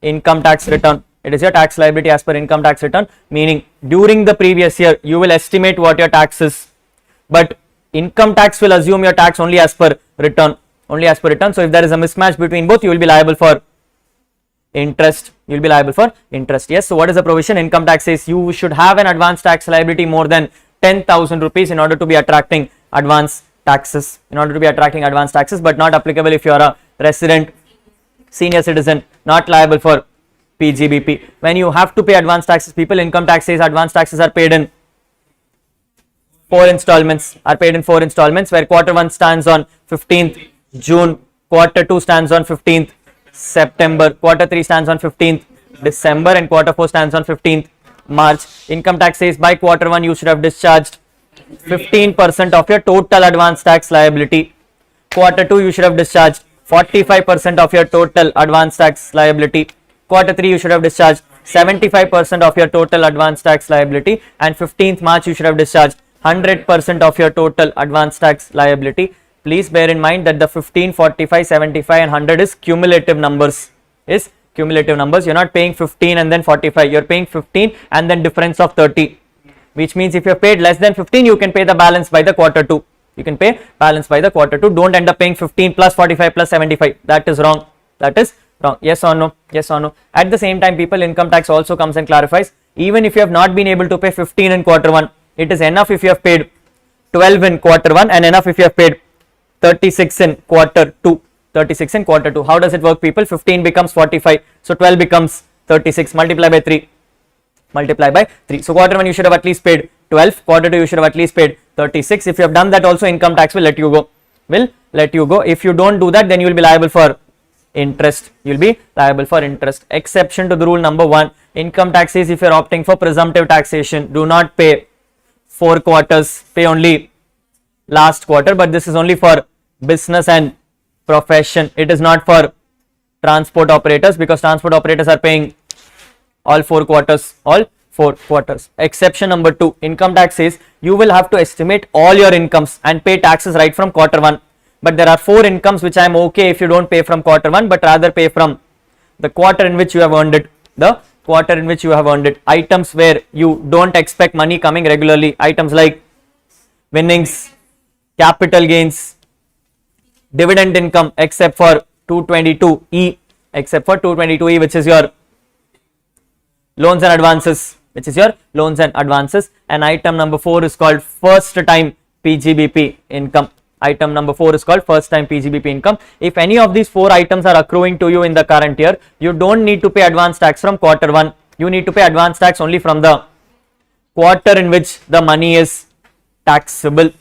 income tax return. It is your tax liability as per income tax return, meaning during the previous year you will estimate what your tax is, but income tax will assume your tax only as per return. So if there is a mismatch between both, you will be liable for interest. Yes. So what is the provision? Income tax says you should have an advance tax liability more than 10,000 rupees in order to be attracting advance taxes, but not applicable if you are a resident senior citizen, not liable for PGBP. When you have to pay advance taxes, people, income tax says advance taxes are paid in 4 installments, where quarter 1 stands on 15th June, quarter 2 stands on 15th September, quarter 3 stands on 15th December, and quarter 4 stands on 15th March. Income tax says by quarter 1 you should have discharged 15% of your total advance tax liability. Quarter 2 you should have discharged 45% of your total advance tax liability. Quarter 3 you should have discharged 75% of your total advance tax liability, and 15th March you should have discharged 100% of your total advance tax liability. Please bear in mind that the 15, 45, 75 and 100 is cumulative numbers. You're not paying 15 and then 45. You're paying 15 and then difference of 30, which means if you have paid less than 15, you can pay the balance by the quarter 2. Don't end up paying 15 plus 45 plus 75. That is wrong. Yes or no? At the same time, people, income tax also comes and clarifies, even if you have not been able to pay 15 in quarter 1, it is enough if you have paid 12 in quarter 1 and enough if you have paid 36 in quarter 2. How does it work, people? 15 becomes 45, so 12 becomes 36, multiply by 3. So quarter 1 you should have at least paid 12, quarter 2 you should have at least paid 36. If you have done that also, income tax will let you go. If you don't do that, then you will be liable for interest. Exception to the rule number 1. Income tax says if you are opting for presumptive taxation, do not pay 4 quarters, pay only last quarter. But this is only for business and profession. It is not for transport operators, because transport operators are paying all 4 quarters. Exception number 2. Income tax says you will have to estimate all your incomes and pay taxes right from quarter 1. But there are 4 incomes which I am okay if you don't pay from quarter 1, but rather pay from the quarter in which you have earned it. Items where you don't expect money coming regularly. Items like winnings, capital gains, dividend income, except for 222E, which is your loans and advances. And item number 4 is called first time PGBP income. If any of these 4 items are accruing to you in the current year, you don't need to pay advance tax from quarter 1. You need to pay advance tax only from the quarter in which the money is taxable.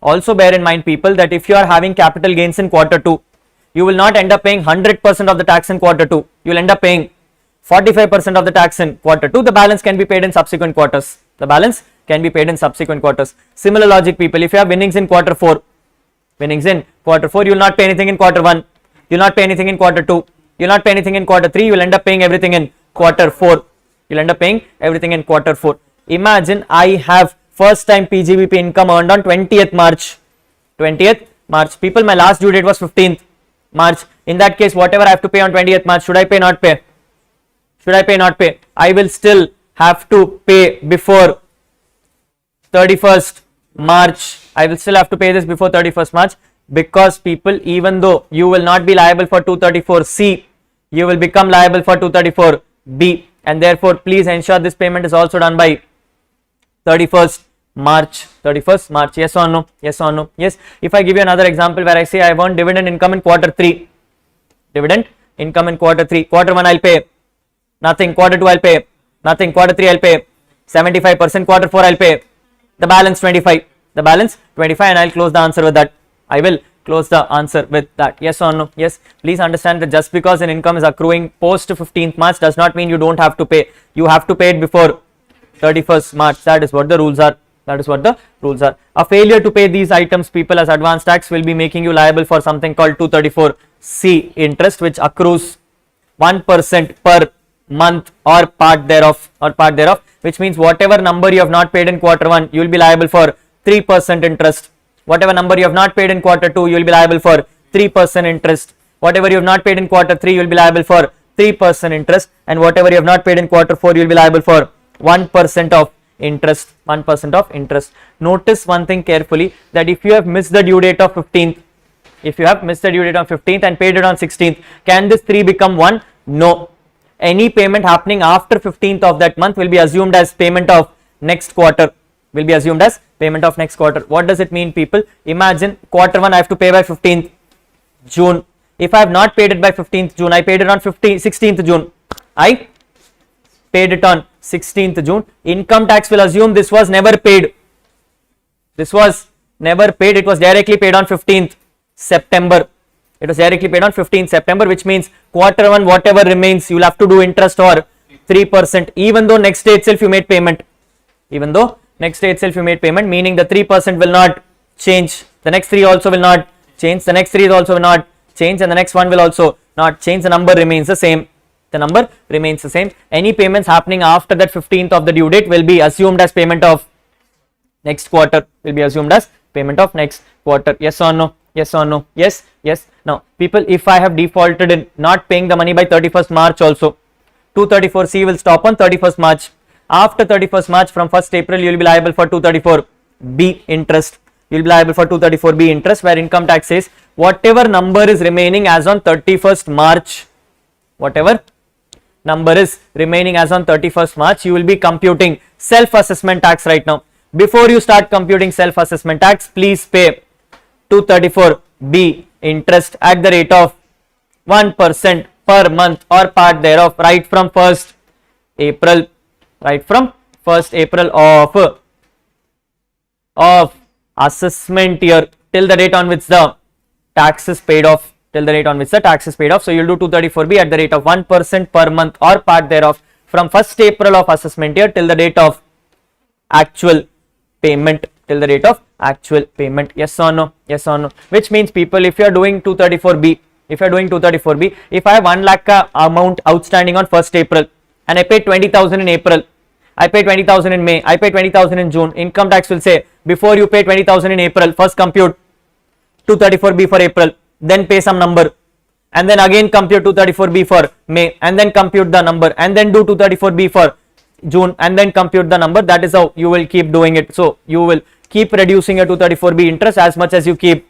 Also bear in mind, people, that if you are having capital gains in quarter 2, you will not end up paying 100% of the tax in quarter 2. You will end up paying 45% of the tax in quarter 2. The balance can be paid in subsequent quarters. Similar logic, people, if you have winnings in quarter 4, you will not pay anything in quarter 1, you will not pay anything in quarter 2, you will not pay anything in quarter 3, you will end up paying everything in quarter 4. Imagine I have first time PGBP income earned on 20th March. People, my last due date was 15th March. In that case, whatever I have to pay on 20th March, should I pay, not pay? I will still have to pay before 31st March. Because, people, even though you will not be liable for 234C, you will become liable for 234B, and therefore please ensure this payment is also done by 31st March, 31st March. Yes or no? Yes or no? Yes. If I give you another example where I say I want dividend income in quarter 3, dividend income in quarter 3, quarter 1 I'll pay nothing, quarter 2 I'll pay nothing, quarter 3 I'll pay 75%, quarter 4 I'll pay the balance 25, the balance 25, and I'll close the answer with that. I will close the answer with that. Yes or no? Yes. Please understand that just because an income is accruing post 15th March does not mean you don't have to pay. You have to pay it before 31st March. That is what the rules are. That is what the rules are. A failure to pay these items, people, as advance tax will be making you liable for something called 234C interest, which accrues 1% per month or part thereof, which means whatever number you have not paid in quarter 1, you will be liable for 3% interest. Whatever number you have not paid in quarter 2, you will be liable for 3% interest. Whatever you have not paid in quarter 3, you will be liable for 3% interest, and whatever you have not paid in quarter 4, you will be liable for 1% of interest. 1% of interest. Notice one thing carefully, that if you have missed the due date of 15th, if you have missed the due date on 15th and paid it on 16th, can this 3 become 1? No. Any payment happening after 15th of that month will be assumed as payment of next quarter. Will be assumed as payment of next quarter. What does it mean, people? Imagine quarter 1 I have to pay by 15th June. If I have not paid it by 15th June, I paid it on 16th June. I paid it on 16th June. Income tax will assume this was never paid. This was never paid. It was directly paid on 15th September. It was directly paid on 15th September, which means quarter 1, whatever remains, you will have to do interest or 3%, even though next day itself you made payment. Even though next day itself you made payment, meaning the 3% will not change. The next 3 also will not change. The next 3 also will not change, and the next one will also not change. The number remains the same. The number remains the same. Any payments happening after that 15th of the due date will be assumed as payment of next quarter. Will be assumed as payment of next quarter. Yes or no? Yes or no? Yes. Yes. Now, people, if I have defaulted in not paying the money by 31st March also, 234C will stop on 31st March. After 31st March, from 1st April, you will be liable for 234B interest. You will be liable for 234B interest, where income tax says whatever number is remaining as on 31st March, whatever number is remaining as on 31st March, you will be computing self-assessment tax right now. Before you start computing self-assessment tax, please pay 234B interest at the rate of 1% per month or part thereof right from 1st April. Right from 1st April of assessment year till the date on which the tax is paid off. Till the date on which the tax is paid off. So you will do 234B at the rate of 1% per month or part thereof from 1st April of assessment year till the date of actual payment. Till the date of actual payment. Yes or no? Yes or no? Which means, people, if you are doing 234B, if I have 1 lakh amount outstanding on 1st April and I pay 20,000 in April, I pay 20,000 in May, I pay 20,000 in June, income tax will say before you pay 20,000 in April, first compute 234B for April, then pay some number, and then again compute 234B for May, and then compute the number, and then do 234B for June, and then compute the number. That is how you will keep doing it. So you will keep reducing your 234B interest as much as you keep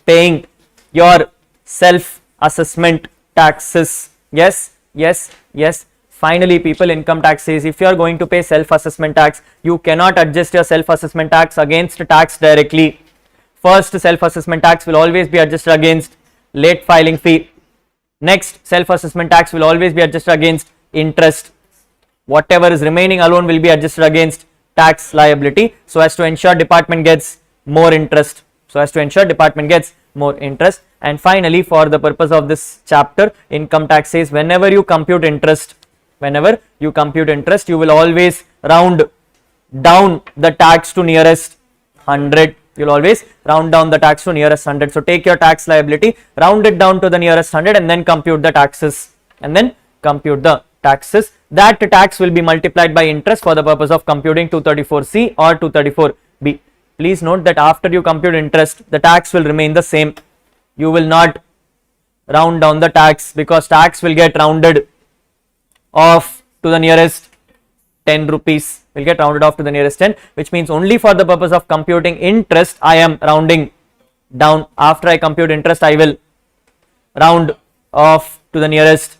paying your self-assessment taxes. Yes, yes, yes. Finally, people, income tax says if you are going to pay self-assessment tax, you cannot adjust your self-assessment tax against tax directly. First, self-assessment tax will always be adjusted against late filing fee. Next, self-assessment tax will always be adjusted against interest. Whatever is remaining alone will be adjusted against tax liability, so as to ensure department gets more interest. And finally, for the purpose of this chapter, income tax says whenever you compute interest, you will always round down the tax to nearest 100. You will always round down the tax to nearest 100. So take your tax liability, round it down to the nearest 100, and then compute the taxes. That tax will be multiplied by interest for the purpose of computing 234C or 234B. Please note that after you compute interest, the tax will remain the same. You will not round down the tax, because tax will get rounded off to the nearest 10 rupees. Will get rounded off to the nearest 10, which means only for the purpose of computing interest I am rounding down. After I compute interest, I will round off to the nearest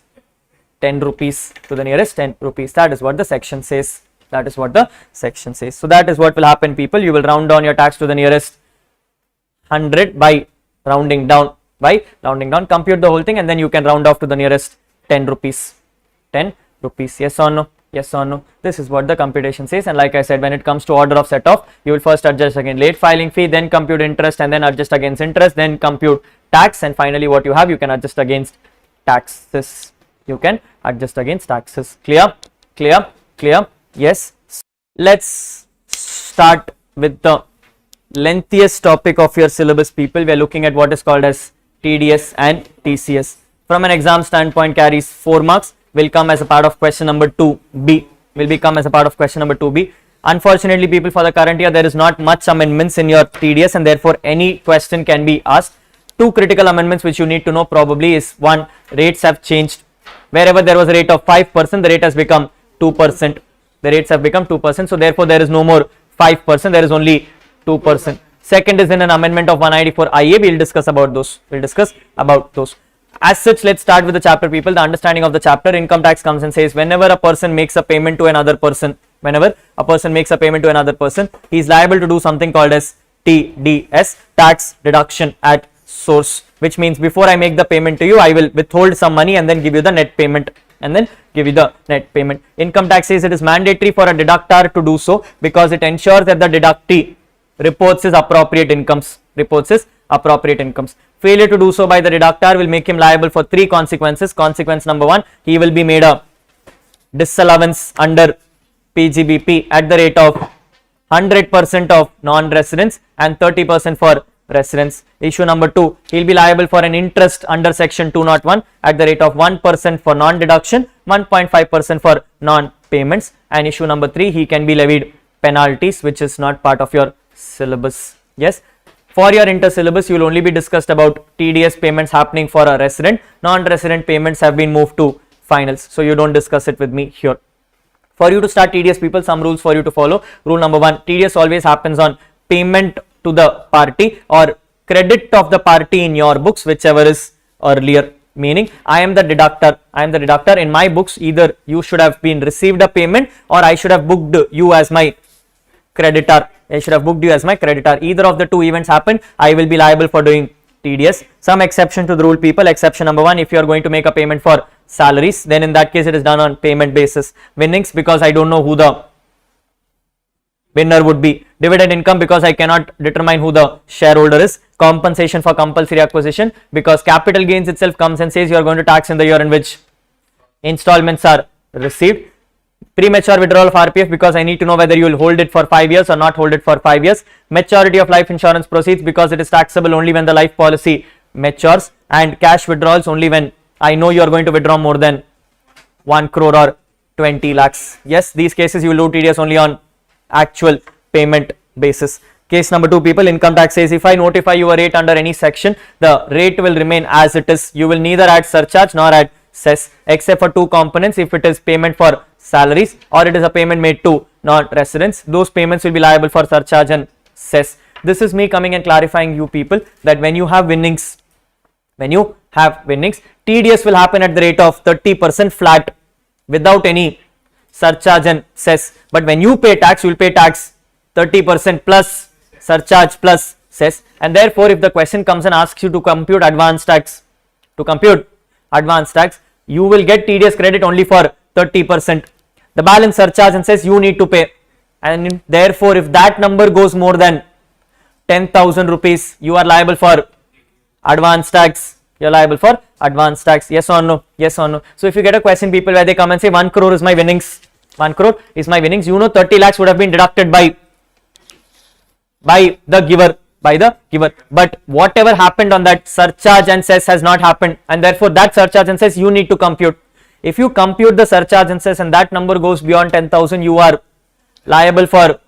10 rupees. That is what the section says. That is what the section says. So that is what will happen, people. You will round down your tax to the nearest 100 by rounding down, compute the whole thing, and then you can round off to the nearest 10 rupees. 10 rupees. Yes or no? Yes or no? This is what the computation says. And like I said, when it comes to order of set off, you will first adjust again late filing fee, then compute interest, and then adjust against interest, then compute tax, and finally what you have, you can adjust against taxes. You can adjust against taxes. Clear? Clear? Clear? Yes. Let's start with the lengthiest topic of your syllabus, people. We are looking at what is called as TDS and TCS. From an exam standpoint, carries 4 marks. Will come as a part of question number 2B. Will become as a part of question number 2B. Unfortunately, people, for the current year, there is not much amendments in your TDS, and therefore any question can be asked. 2 critical amendments which you need to know probably is: 1, rates have changed. Wherever there was a rate of 5%, the rate has become 2%. The rates have become 2%. So therefore, there is no more 5%. There is only 2%. Second is in an amendment of 194 IA. We will discuss about those. As such, let's start with the chapter, people. The understanding of the chapter. Income tax comes and says, whenever a person makes a payment to another person, he is liable to do something called as TDS, tax deduction at source, which means before I make the payment to you, I will withhold some money and then give you the net payment. Income tax says it is mandatory for a deductor to do so because it ensures that the deductee reports his appropriate incomes. Failure to do so by the deductor will make him liable for 3 consequences. Consequence number 1, he will be made a disallowance under PGBP at the rate of 100% of non-residents and 30% for residents. Issue number 2, he will be liable for an interest under section 201 at the rate of 1% for non-deduction, 1.5% for non-payments. And issue number 3, he can be levied penalties, which is not part of your syllabus. Yes. For your inter-syllabus, you will only be discussed about TDS payments happening for a resident. Non-resident payments have been moved to finals, so you don't discuss it with me here. For you to start TDS, people, some rules for you to follow. Rule number 1, TDS always happens on payment to the party or credit of the party in your books, whichever is earlier. Meaning, I am the deductor. In my books, either you should have been received a payment or I should have booked you as my creditor. Either of the 2 events happen, I will be liable for doing TDS. Some exception to the rule, people. Exception number 1, if you are going to make a payment for salaries, then in that case it is done on payment basis. Winnings, because I don't know who the winner would be. Dividend income, because I cannot determine who the shareholder is. Compensation for compulsory acquisition, because capital gains itself comes and says you are going to tax in the year in which installments are received. Premature withdrawal of RPF, because I need to know whether you will hold it for 5 years or not hold it for 5 years. Maturity of life insurance proceeds, because it is taxable only when the life policy matures, and cash withdrawals only when I know you are going to withdraw more than 1 crore or 20 lakhs. Yes, these cases you will do TDS only on actual payment basis. Case number 2, people. Income tax says if I notify your rate under any section, the rate will remain as it is. You will neither add surcharge nor add cess, except for 2 components. If it is payment for salaries or it is a payment made to non-residents, those payments will be liable for surcharge and cess. This is me coming and clarifying you people that when you have winnings, TDS will happen at the rate of 30% flat without any surcharge and cess. But when you pay tax, you will pay tax 30% plus surcharge plus cess. And therefore, if the question comes and asks you to compute advance tax, you will get TDS credit only for 30%. The balance surcharge and cess you need to pay. And therefore, if that number goes more than 10,000 rupees, you are liable for advance tax. Yes or no? Yes or no? So if you get a question, people, where they come and say 1 crore is my winnings, you know 30 lakhs would have been deducted by the giver. But whatever happened on that surcharge and cess has not happened, and therefore that surcharge and cess you need to compute. If you compute the surcharge and cess and that number goes beyond 10,000, you are liable for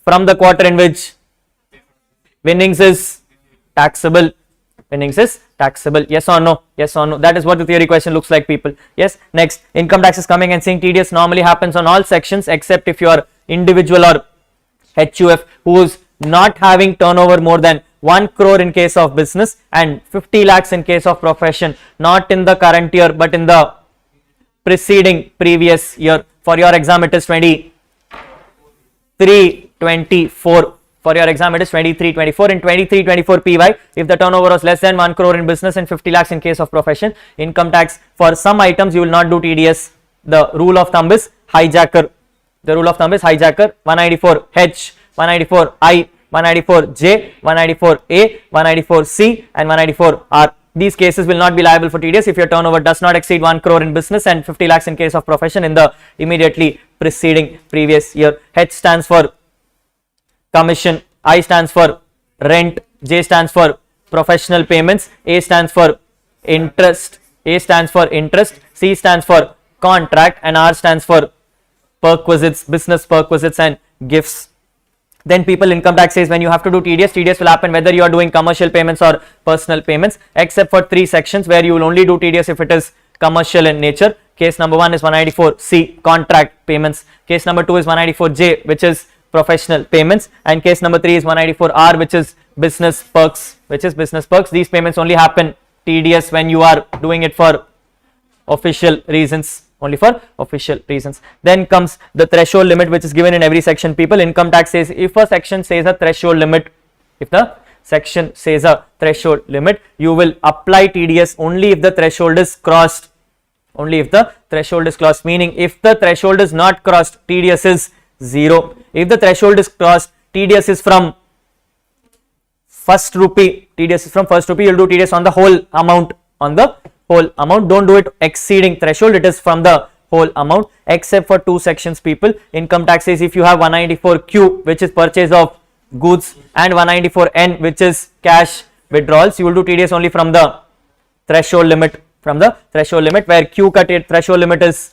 from the quarter in which winnings is taxable. Yes or no? Yes or no? That is what the theory question looks like, people. Yes. Next, income tax is coming and saying TDS normally happens on all sections except if you are individual or HUF who is not having turnover more than 1 crore in case of business and 50 lakhs in case of profession, not in the current year but in the previous year. For your exam it is 20 2324. For your exam, it is 2324. In 2324 PY, if the turnover was less than 1 crore in business and 50 lakhs in case of profession, income tax for some items you will not do TDS. The rule of thumb is hijacker. The rule of thumb is hijacker. 194H, 194I, 194J, 194A, 194C, and 194R. These cases will not be liable for TDS if your turnover does not exceed 1 crore in business and 50 lakhs in case of profession in the immediately preceding previous year. H stands for commission, I stands for rent, J stands for professional payments, A stands for interest, C stands for contract, and R stands for perquisites, business perquisites and gifts. Then people, income tax says when you have to do TDS, TDS will happen whether you are doing commercial payments or personal payments, except for 3 sections where you will only do TDS if it is commercial in nature. Case number 1 is 194C, contract payments. Case number 2 is 194J, which is professional payments, and case number 3 is 194R, which is business perks, These payments only happen TDS when you are doing it for official reasons, Then comes the threshold limit, which is given in every section. People, income tax says if a section says a threshold limit, you will apply TDS only if the threshold is crossed. Meaning if the threshold is not crossed, TDS is 0. If the threshold is crossed, TDS is from first rupee. You will do TDS on the whole amount. Don't do it exceeding threshold. It is from the whole amount, except for 2 sections. People, income tax says if you have 194Q, which is purchase of goods, and 194N, which is cash withdrawals, you will do TDS only from the threshold limit. Where Q ka threshold limit is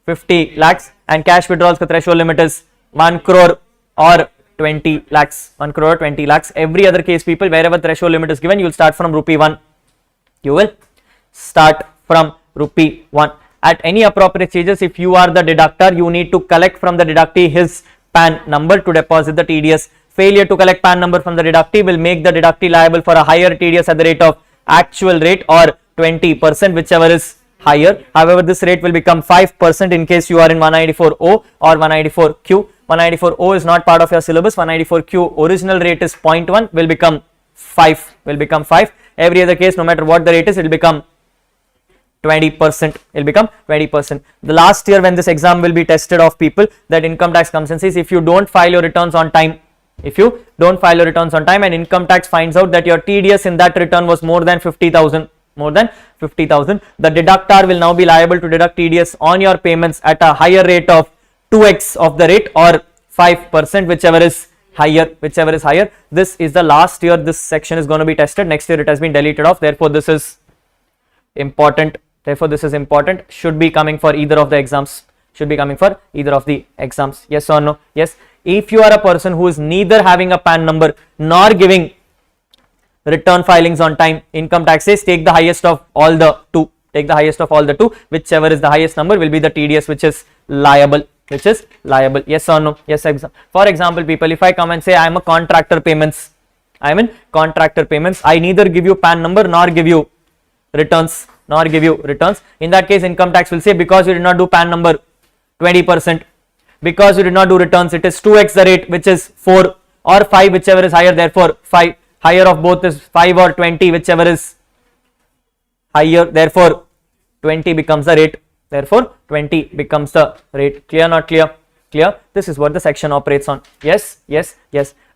50 lakhs and cash withdrawals ka threshold limit is 1 crore or 20 lakhs. Every other case, people, wherever threshold limit is given, you will start from rupee 1. At any appropriate stages, if you are the deductor, you need to collect from the deductee his PAN number to deposit the TDS. Failure to collect PAN number from the deductee will make the deductee liable for a higher TDS at the rate of actual rate or 20%, whichever is higher. However, this rate will become 5% in case you are in 194O or 194Q. 194O is not part of your syllabus. 194Q original rate is 0.1, will become 5. Every other case, no matter what the rate is, it will become 20%. The last year when this exam will be tested of people, that income tax comes and says if you don't file your returns on time, and income tax finds out that your TDS in that return was more than 50,000, the deductor will now be liable to deduct TDS on your payments at a higher rate of 2x of the rate or 5%, whichever is higher. This is the last year this section is going to be tested. Next year it has been deleted off. Therefore, this is important. Should be coming for either of the exams. Yes or no? Yes. If you are a person who is neither having a PAN number nor giving return filings on time, income tax says take the highest of all the two. Whichever is the highest number will be the TDS which is liable. Yes or no? Yes. For example, people, if I come and say I am in contractor payments, I neither give you PAN number nor give you returns. In that case, income tax will say because you did not do PAN number, 20%. Because you did not do returns, it is 2x the rate, which is 4 or 5, whichever is higher. Therefore, 5 higher of both is 5 or 20, whichever is higher. Therefore, 20 becomes the rate. Clear, not clear? This is what the section operates on. Yes.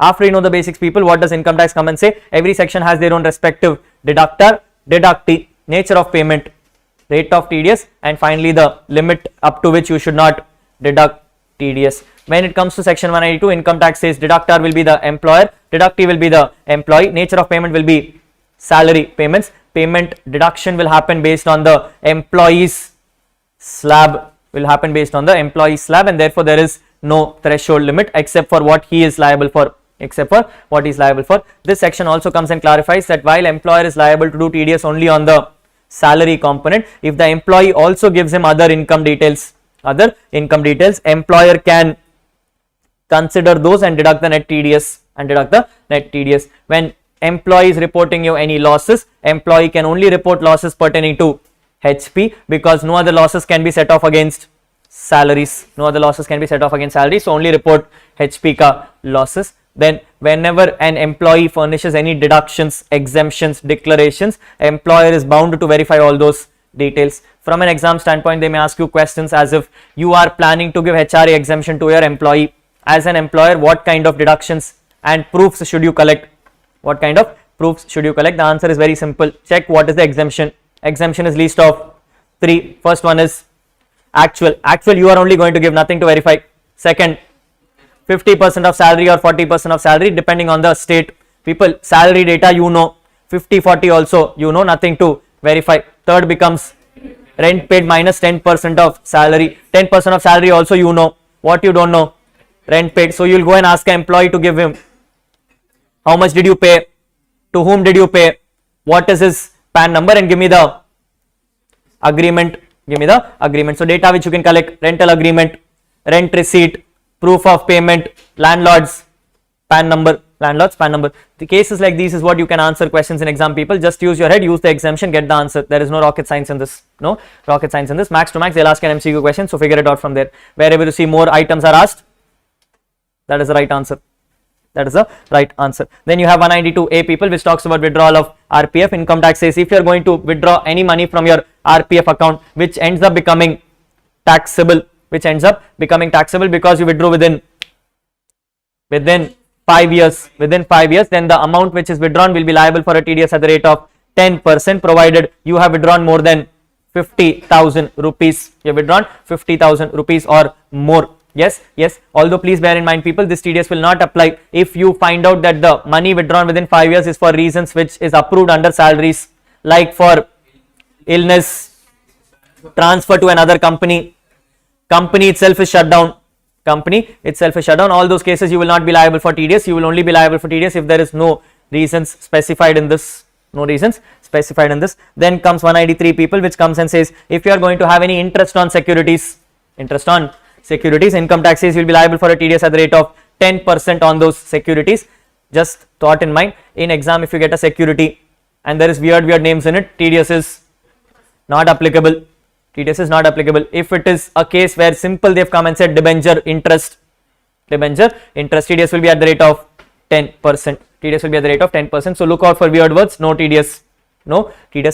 After you know the basics, people, what does income tax come and say? Every section has their own respective deductor, deductee, nature of payment, rate of TDS, and finally the limit up to which you should not deduct TDS. When it comes to section 192, income tax says deductor will be the employer, deductee will be the employee, nature of payment will be salary payments, payment deduction will happen based on the employee's slab, and therefore there is no threshold limit except for what he is liable for. This section also comes and clarifies that while employer is liable to do TDS only on the salary component, if the employee also gives him other income details, employer can consider those and deduct the net TDS. When employee is reporting you any losses, employee can only report losses pertaining to HP because no other losses can be set off against salaries. No other losses can be set off against salaries, so only report HP ka losses. Then whenever an employee furnishes any deductions, exemptions, declarations, employer is bound to verify all those details. From an exam standpoint, they may ask you questions as if you are planning to give HRA exemption to your employee. As an employer, what kind of deductions and proofs should you collect? What kind of proofs should you collect? The answer is very simple. Check what is the exemption. Exemption is least of 3. First one is actual. Actual, you are only going to give, nothing to verify. Second, 50% of salary or 40% of salary depending on the state. People, salary data you know, 50-40 also you know, nothing to verify. Third becomes rent paid minus 10% of salary. 10% of salary also you know. What you don't know? Rent paid. So you will go and ask an employee to give him how much did you pay, to whom did you pay, what is his PAN number, and give me the agreement. Give me the agreement. So data which you can collect: rental agreement, rent receipt, proof of payment, landlord's PAN number, landlord's PAN number. The cases like these is what you can answer questions in exam. People, just use your head, use the exemption, get the answer. There is no rocket science in this. No rocket science in this. Max to max, they'll ask an MCQ question, so figure it out from there. Wherever you see more items are asked, that is the right answer. That is the right answer. Then you have 192A people, which talks about withdrawal of RPF. Income tax says if you are going to withdraw any money from your RPF account which ends up becoming taxable, because you withdrew within 5 years, then the amount which is withdrawn will be liable for a TDS at the rate of 10%, provided you have withdrawn more than 50,000 rupees. You have withdrawn 50,000 rupees or more. Yes, although please bear in mind, people, this TDS will not apply if you find out that the money withdrawn within 5 years is for reasons which is approved under salaries, like for illness, transfer to another company, company itself is shut down, all those cases you will not be liable for TDS. You will only be liable for TDS if there is no reasons specified in this. Then comes 193 people, which comes and says if you are going to have any interest on securities, income tax says you will be liable for a TDS at the rate of 10% on those securities. Just thought in mind, in exam if you get a security and there is weird names in it, TDS is not applicable. If it is a case where simple, they have come and said debenture interest, TDS will be at the rate of 10%. So look out for weird words. No TDS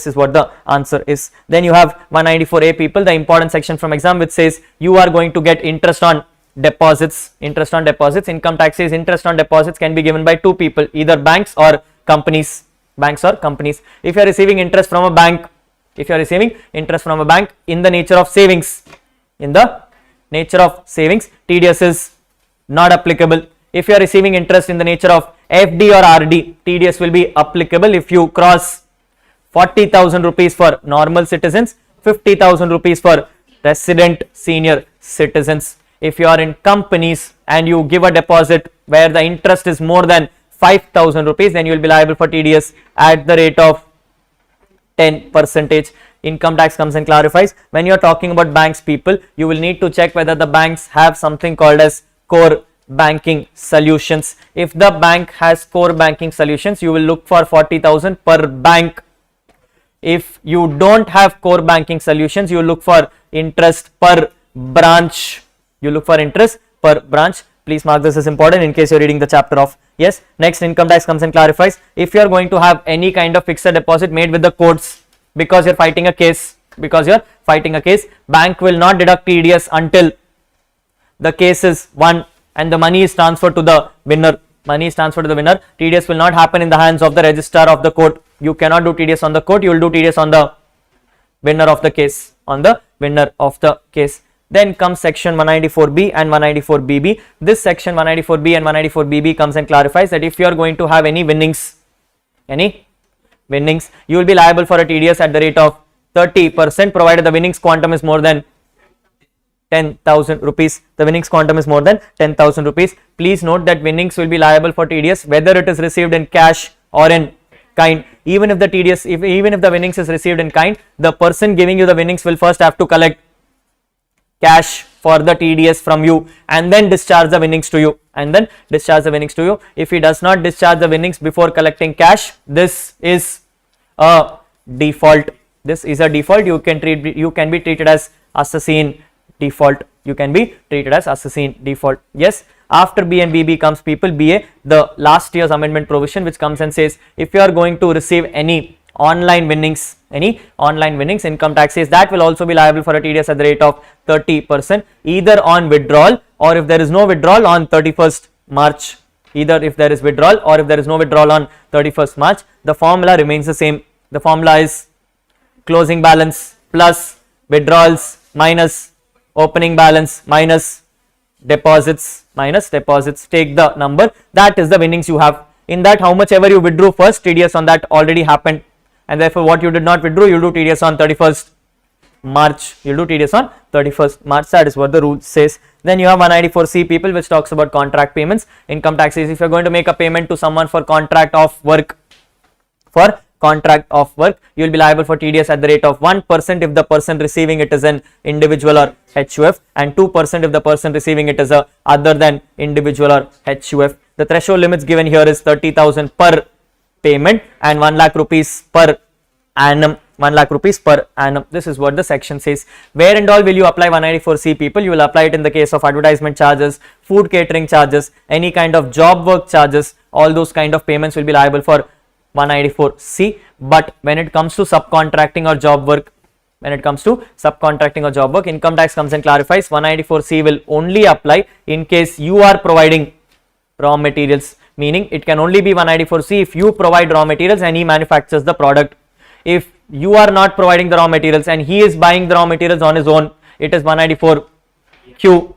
is what the answer is. Then you have 194A people, the important section from exam, which says you are going to get interest on deposits. Income tax says interest on deposits can be given by two people, either banks or companies. If you are receiving interest from a bank, in the nature of savings, TDS is not applicable. If you are receiving interest in the nature of FD or RD, TDS will be applicable if you cross 40,000 rupees for normal citizens, 50,000 rupees for resident senior citizens. If you are in companies and you give a deposit where the interest is more than 5,000 rupees, then you will be liable for TDS at the rate of 10%. Income tax comes and clarifies, when you are talking about banks, people, you will need to check whether the banks have something called as core banking solutions. If the bank has core banking solutions, you will look for 40,000 per bank. If you don't have core banking solutions, you look for interest per branch. Please mark this as important in case you're reading the chapter of. Yes. Next, income tax comes and clarifies, if you are going to have any kind of fixed deposit made with the courts because you're fighting a case, bank will not deduct TDS until the case is won and the money is transferred to the winner. TDS will not happen in the hands of the registrar of the court. You cannot do TDS on the court, you will do TDS on the winner of the case. Then comes section 194B and 194BB. This section 194B and 194BB comes and clarifies that if you are going to have any winnings, you will be liable for a TDS at the rate of 30%, provided the winnings quantum is more than 10,000 rupees. Please note that winnings will be liable for TDS whether it is received in cash or in kind. Even if the winnings is received in kind, the person giving you the winnings will first have to collect cash for the TDS from you and then discharge the winnings to you. If he does not discharge the winnings before collecting cash, this is a default. You can be treated as assassin default. You can be treated as assessee default. Yes. After B and BB comes people BA, the last year's amendment provision which comes and says if you are going to receive any online winnings, income tax says that will also be liable for a TDS at the rate of 30%, either on withdrawal or if there is no withdrawal on 31st March. Either if there is withdrawal or if there is no withdrawal on 31st March, the formula remains the same. The formula is closing balance plus withdrawals minus opening balance minus deposits, take the number, that is the winnings you have. In that, how much ever you withdrew first, TDS on that already happened, and therefore what you did not withdraw, you do TDS on 31st March. You do TDS on 31st March. That is what the rule says. Then you have 194C people, which talks about contract payments. Income tax says if you are going to make a payment to someone for contract of work, you will be liable for TDS at the rate of 1% if the person receiving it is an individual or HUF, and 2% if the person receiving it is a other than individual or HUF. The threshold limits given here is 30,000 per payment and 1 lakh rupees per annum. 1 lakh rupees per annum. This is what the section says. Where and all will you apply 194C people? You will apply it in the case of advertisement charges, food catering charges, any kind of job work charges. All those kind of payments will be liable for 194C. But when it comes to subcontracting or job work, income tax comes and clarifies 194C will only apply in case you are providing raw materials, meaning it can only be 194C if you provide raw materials and he manufactures the product. If you are not providing the raw materials and he is buying the raw materials on his own, it is 194Q.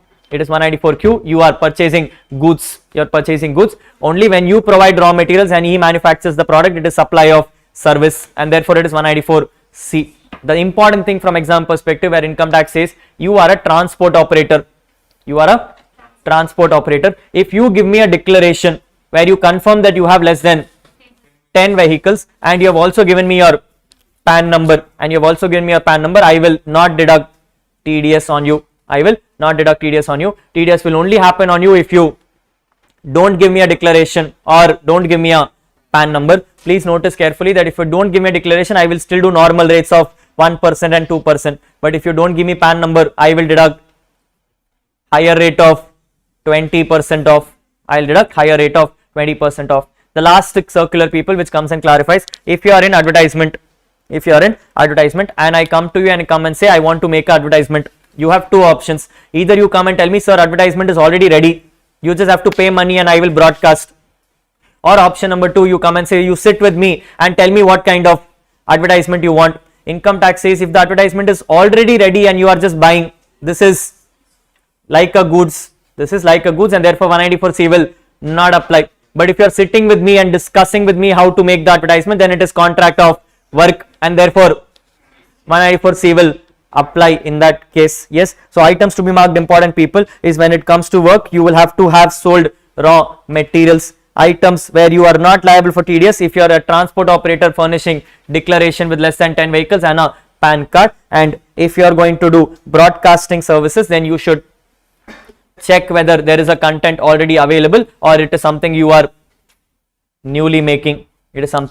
You are purchasing goods. Only when you provide raw materials and he manufactures the product, it is supply of service, and therefore it is 194C. The important thing from exam perspective, where income tax says you are a transport operator. If you give me a declaration where you confirm that you have less than 10 vehicles and you have also given me your PAN number, I will not deduct TDS on you. TDS will only happen on you if you don't give me a declaration or don't give me a PAN number. Please notice carefully that if you don't give me a declaration, I will still do normal rates of 1% and 2%. But if you don't give me PAN number, I will deduct higher rate of 20% off. The last circular people which comes and clarifies if you are in advertisement, and I come to you and come and say I want to make an advertisement, you have two options. Either you come and tell me, sir, advertisement is already ready, you just have to pay money and I will broadcast. Or option number two, you come and say, you sit with me and tell me what kind of advertisement you want. Income tax says if the advertisement is already ready and you are just buying, this is like a goods, and therefore 194C will not apply. But if you are sitting with me and discussing with me how to make the advertisement, then it is contract of work, and therefore 194C will apply in that case. Yes. So items to be marked important people is when it comes to work, you will have to have sold raw materials. Items where you are not liable for TDS if you are a transport operator furnishing declaration with less than 10 vehicles and a PAN card. And if you are going to do broadcasting services, then you should check whether there is a content already available or it is something you are newly making. Clear?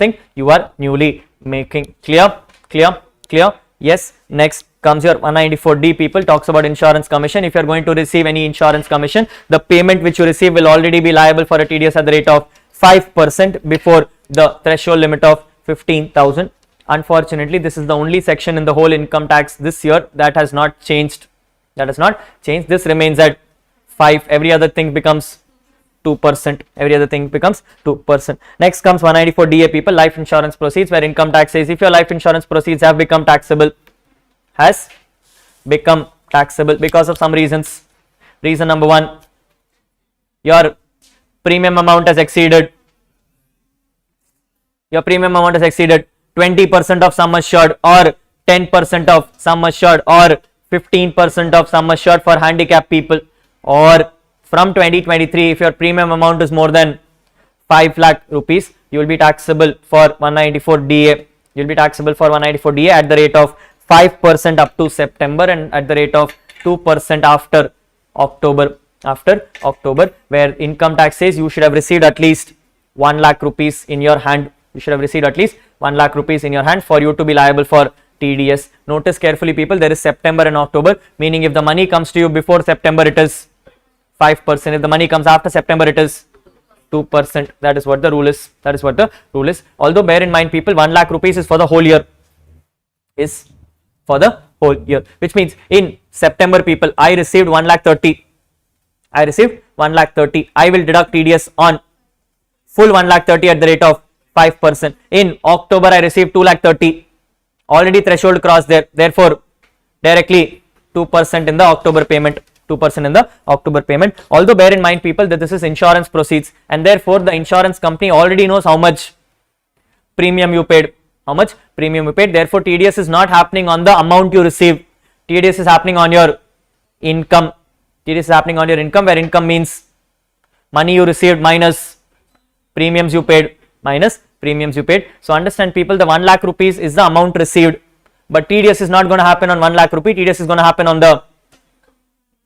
Yes. Next comes your 194D people, talks about insurance commission. If you are going to receive any insurance commission, the payment which you receive will already be liable for a TDS at the rate of 5% before the threshold limit of 15,000. Unfortunately, this is the only section in the whole income tax this year that has not changed. This remains at 5. Every other thing becomes 2%. Next comes 194DA people, life insurance proceeds, where income tax says if your life insurance proceeds have become taxable, because of some reasons. Reason number one, your premium amount has exceeded 20% of sum assured, or 10% of sum assured, or 15% of sum assured for handicapped people. Or from 2023, if your premium amount is more than 5 lakh rupees, you will be taxable for 194DA. At the rate of 5% up to September and at the rate of 2% after October. Where income tax says you should have received at least 1 lakh rupees in your hand. For you to be liable for TDS. Notice carefully people, there is September and October, meaning if the money comes to you before September it is 5%, if the money comes after September it is 2%. That is what the rule is. That is what the rule is. Although bear in mind people, 1 lakh rupees is for the whole year. Is for the whole year. Which means in September people, I received 1 lakh 30. I received 1 lakh 30. I will deduct TDS on full 1 lakh 30 at the rate of 5%. In October, I received 2 lakh 30. Already threshold crossed there. Therefore, directly 2% in the October payment. 2% in the October payment. Although bear in mind people that this is insurance proceeds, and therefore the insurance company already knows how much premium you paid. How much premium you paid. Therefore, TDS is not happening on the amount you received. TDS is happening on your income. TDS is happening on your income, where income means money you received minus premiums you paid. Minus premiums you paid. So understand people, the 1 lakh rupees is the amount received, but TDS is not going to happen on 1 lakh rupee. TDS is going to happen on the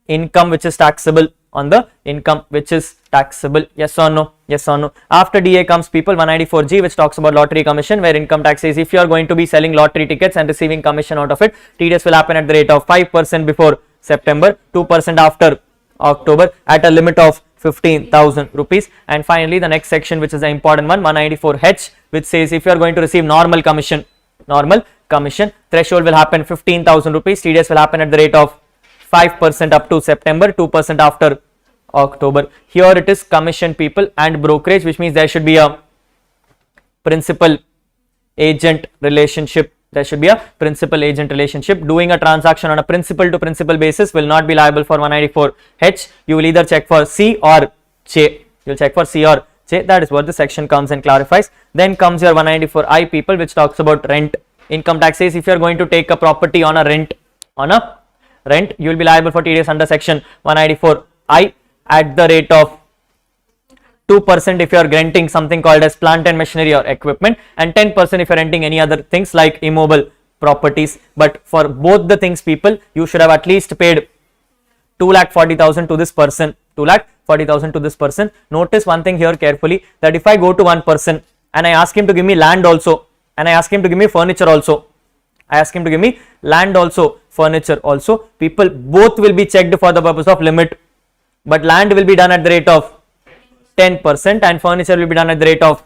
income which is taxable. On the income which is taxable. Yes or no? Yes or no? After DA comes people 194G, which talks about lottery commission, where income tax says if you are going to be selling lottery tickets and receiving commission out of it, TDS will happen at the rate of 5% before September, 2% after October, at a limit of 15,000 rupees. And finally the next section, which is the important one, 194H, which says if you are going to receive normal commission, threshold will happen 15,000 rupees. TDS will happen at the rate of 5% up to September, 2% after October. Here it is commission people and brokerage, which means there should be a principal agent relationship. There should be a principal agent relationship. Doing a transaction on a principal to principal basis will not be liable for 194H. You will either check for C or J. You will check for C or J. That is what the section comes and clarifies. Then comes your 194I people, which talks about rent. Income tax says if you are going to take a property on a rent, you will be liable for TDS under section 194I at the rate of 2% if you are renting something called as plant and machinery or equipment, and 10% if you are renting any other things like immobile properties. But for both the things people, you should have at least paid 2,40,000 to this person. 2,40,000 to this person. Notice one thing here carefully, that if I go to one person and I ask him to give me land also, and I ask him to give me furniture also, furniture also, people, both will be checked for the purpose of limit, but land will be done at the rate of 10% and furniture will be done at the rate of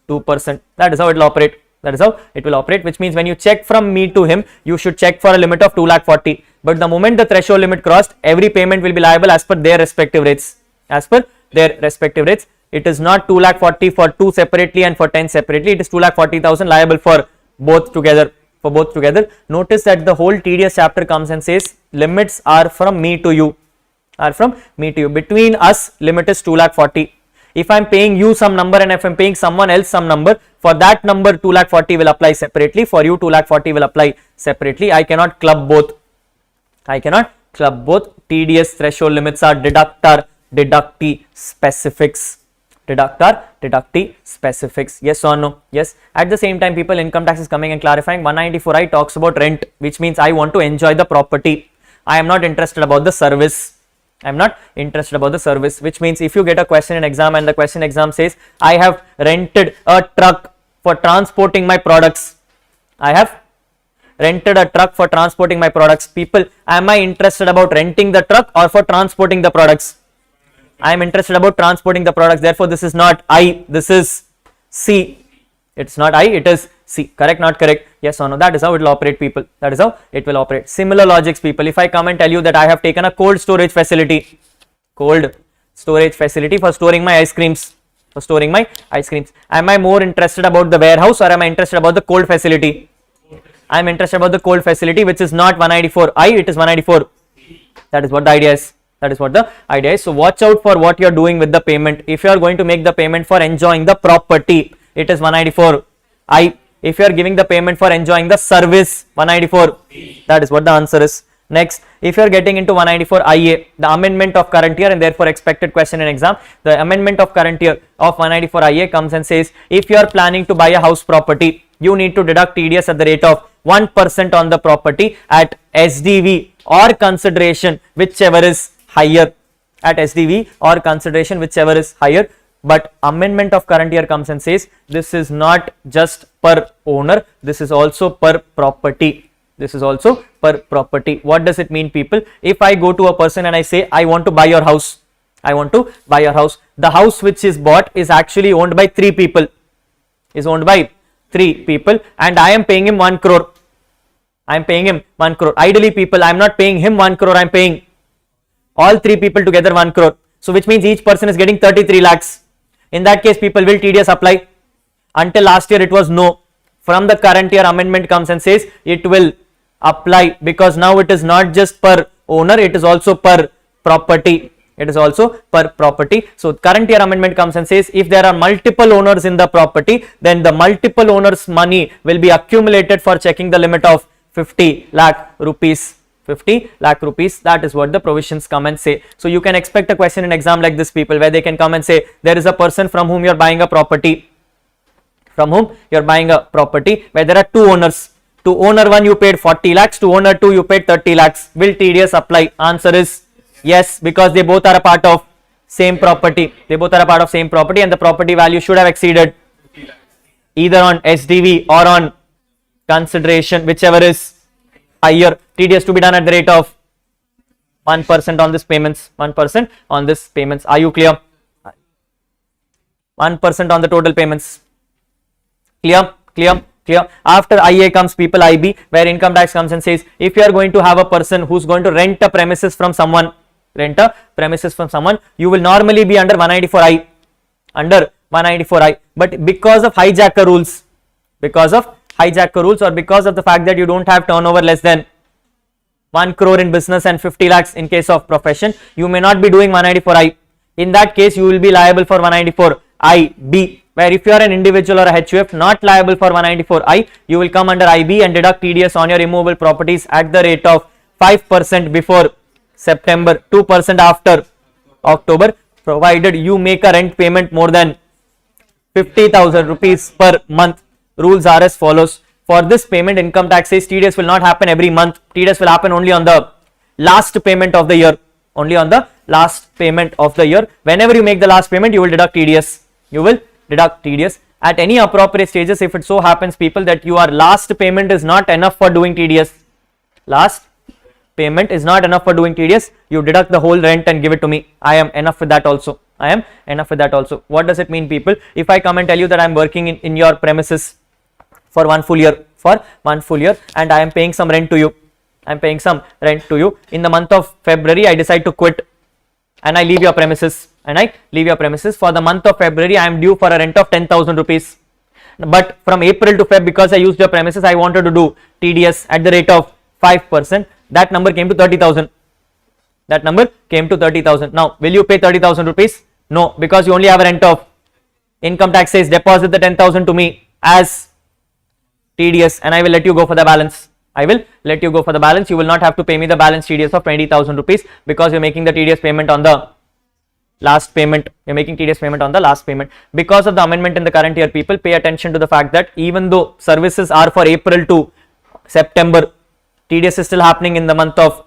2%. That is how it will operate. That is how it will operate, which means when you check from me to him, you should check for a limit of 2,40,000. But the moment the threshold limit crossed, every payment will be liable as per their respective rates. As per their respective rates, it is not 2,40,000 for 2 separately and for 10 separately. It is 2,40,000 liable for both together. For both together. Notice that the whole TDS chapter comes and says limits are from me to you. Between us, limit is 2,40,000. If I am paying you some number and if I am paying someone else some number, for that number 2,40,000 will apply separately. For you 2,40,000 will apply separately. I cannot club both. TDS threshold limits are deductor, deductee specifics. Deductee specifics. Yes or no? Yes. At the same time people, income tax is coming and clarifying 194I talks about rent, which means I want to enjoy the property. I am not interested about the service. Which means if you get a question in exam and the question exam says I have rented a truck for transporting my products. People, am I interested about renting the truck or for transporting the products? I am interested about transporting the products. Therefore, this is not I, this is C. It's not I, it is C. Correct, not correct? Yes or no? That is how it will operate people. That is how it will operate. Similar logics people. If I come and tell you that I have taken a cold storage facility for storing my ice creams. Am I more interested about the warehouse or am I interested about the cold facility? I am interested about the cold facility, which is not 194I, it is 194. That is what the idea is. So watch out for what you are doing with the payment. If you are going to make the payment for enjoying the property, it is 194I. If you are giving the payment for enjoying the service, 194. That is what the answer is. Next, if you are getting into 194IA, the amendment of current year and therefore expected question in exam, the amendment of current year of 194IA comes and says if you are planning to buy a house property, you need to deduct TDS at the rate of 1% on the property at SDV or consideration, whichever is higher. But amendment of current year comes and says this is not just per owner, this is also per property. This is also per property. What does it mean, people? If I go to a person and I say, I want to buy your house. I want to buy your house. The house which is bought is actually owned by 3 people. Is owned by 3 people and I am paying him 1 crore. I am paying him 1 crore. Ideally, people, I am not paying him 1 crore. I am paying all 3 people together 1 crore. So which means each person is getting 33 lakhs. In that case, people, will TDS apply? Until last year it was no. From the current year, amendment comes and says it will apply, because now it is not just per owner, it is also per property. It is also per property. So current year amendment comes and says if there are multiple owners in the property, then the multiple owners' money will be accumulated for checking the limit of 50 lakh rupees. 50 lakh rupees. That is what the provisions come and say. So you can expect a question in exam like this, people, where they can come and say there is a person from whom you are buying a property. From whom you are buying a property, where there are 2 owners. To owner 1 you paid 40 lakhs, to owner 2 you paid 30 lakhs. Will TDS apply? Answer is yes, because they both are a part of same property. They both are a part of same property and the property value should have exceeded either on SDV or on consideration, whichever is higher. TDS to be done at the rate of 1% on this payments. 1% on this payments. Are you clear? 1% on the total payments. Clear? Clear? Clear? After IA comes, people, IB, where income tax comes and says if you are going to have a person who's going to rent a premises from someone, you will normally be under 194I. Under 194I. But because of hijacker rules, or because of the fact that you don't have turnover less than 1 crore in business and 50 lakhs in case of profession, you may not be doing 194I. In that case, you will be liable for 194IB. Where if you are an individual or a HUF not liable for 194I, you will come under IB and deduct TDS on your immovable properties at the rate of 5% before September, 2% after October, provided you make a rent payment more than 50,000 rupees per month. Rules are as follows. For this payment, income tax says TDS will not happen every month. TDS will happen only on the last payment of the year. Only on the last payment of the year. Whenever you make the last payment, you will deduct TDS. You will deduct TDS at any appropriate stages. If it so happens, people, that your last payment is not enough for doing TDS, last payment is not enough for doing TDS, you deduct the whole rent and give it to me. I am enough with that also. I am enough with that also. What does it mean, people? If I come and tell you that I am working in your premises for 1 full year, and I am paying some rent to you, in the month of February I decide to quit and I leave your premises. For the month of February, I am due for a rent of 10,000 rupees. But from April to Feb, because I used your premises, I wanted to do TDS at the rate of 5%. That number came to 30,000. Now, will you pay 30,000 rupees? No, because you only have a rent of. Income tax says deposit the 10,000 to me as TDS and I will let you go for the balance. You will not have to pay me the balance TDS of 20,000 rupees because you are making the TDS payment on the last payment. Because of the amendment in the current year, people, pay attention to the fact that even though services are for April to September, TDS is still happening in the month of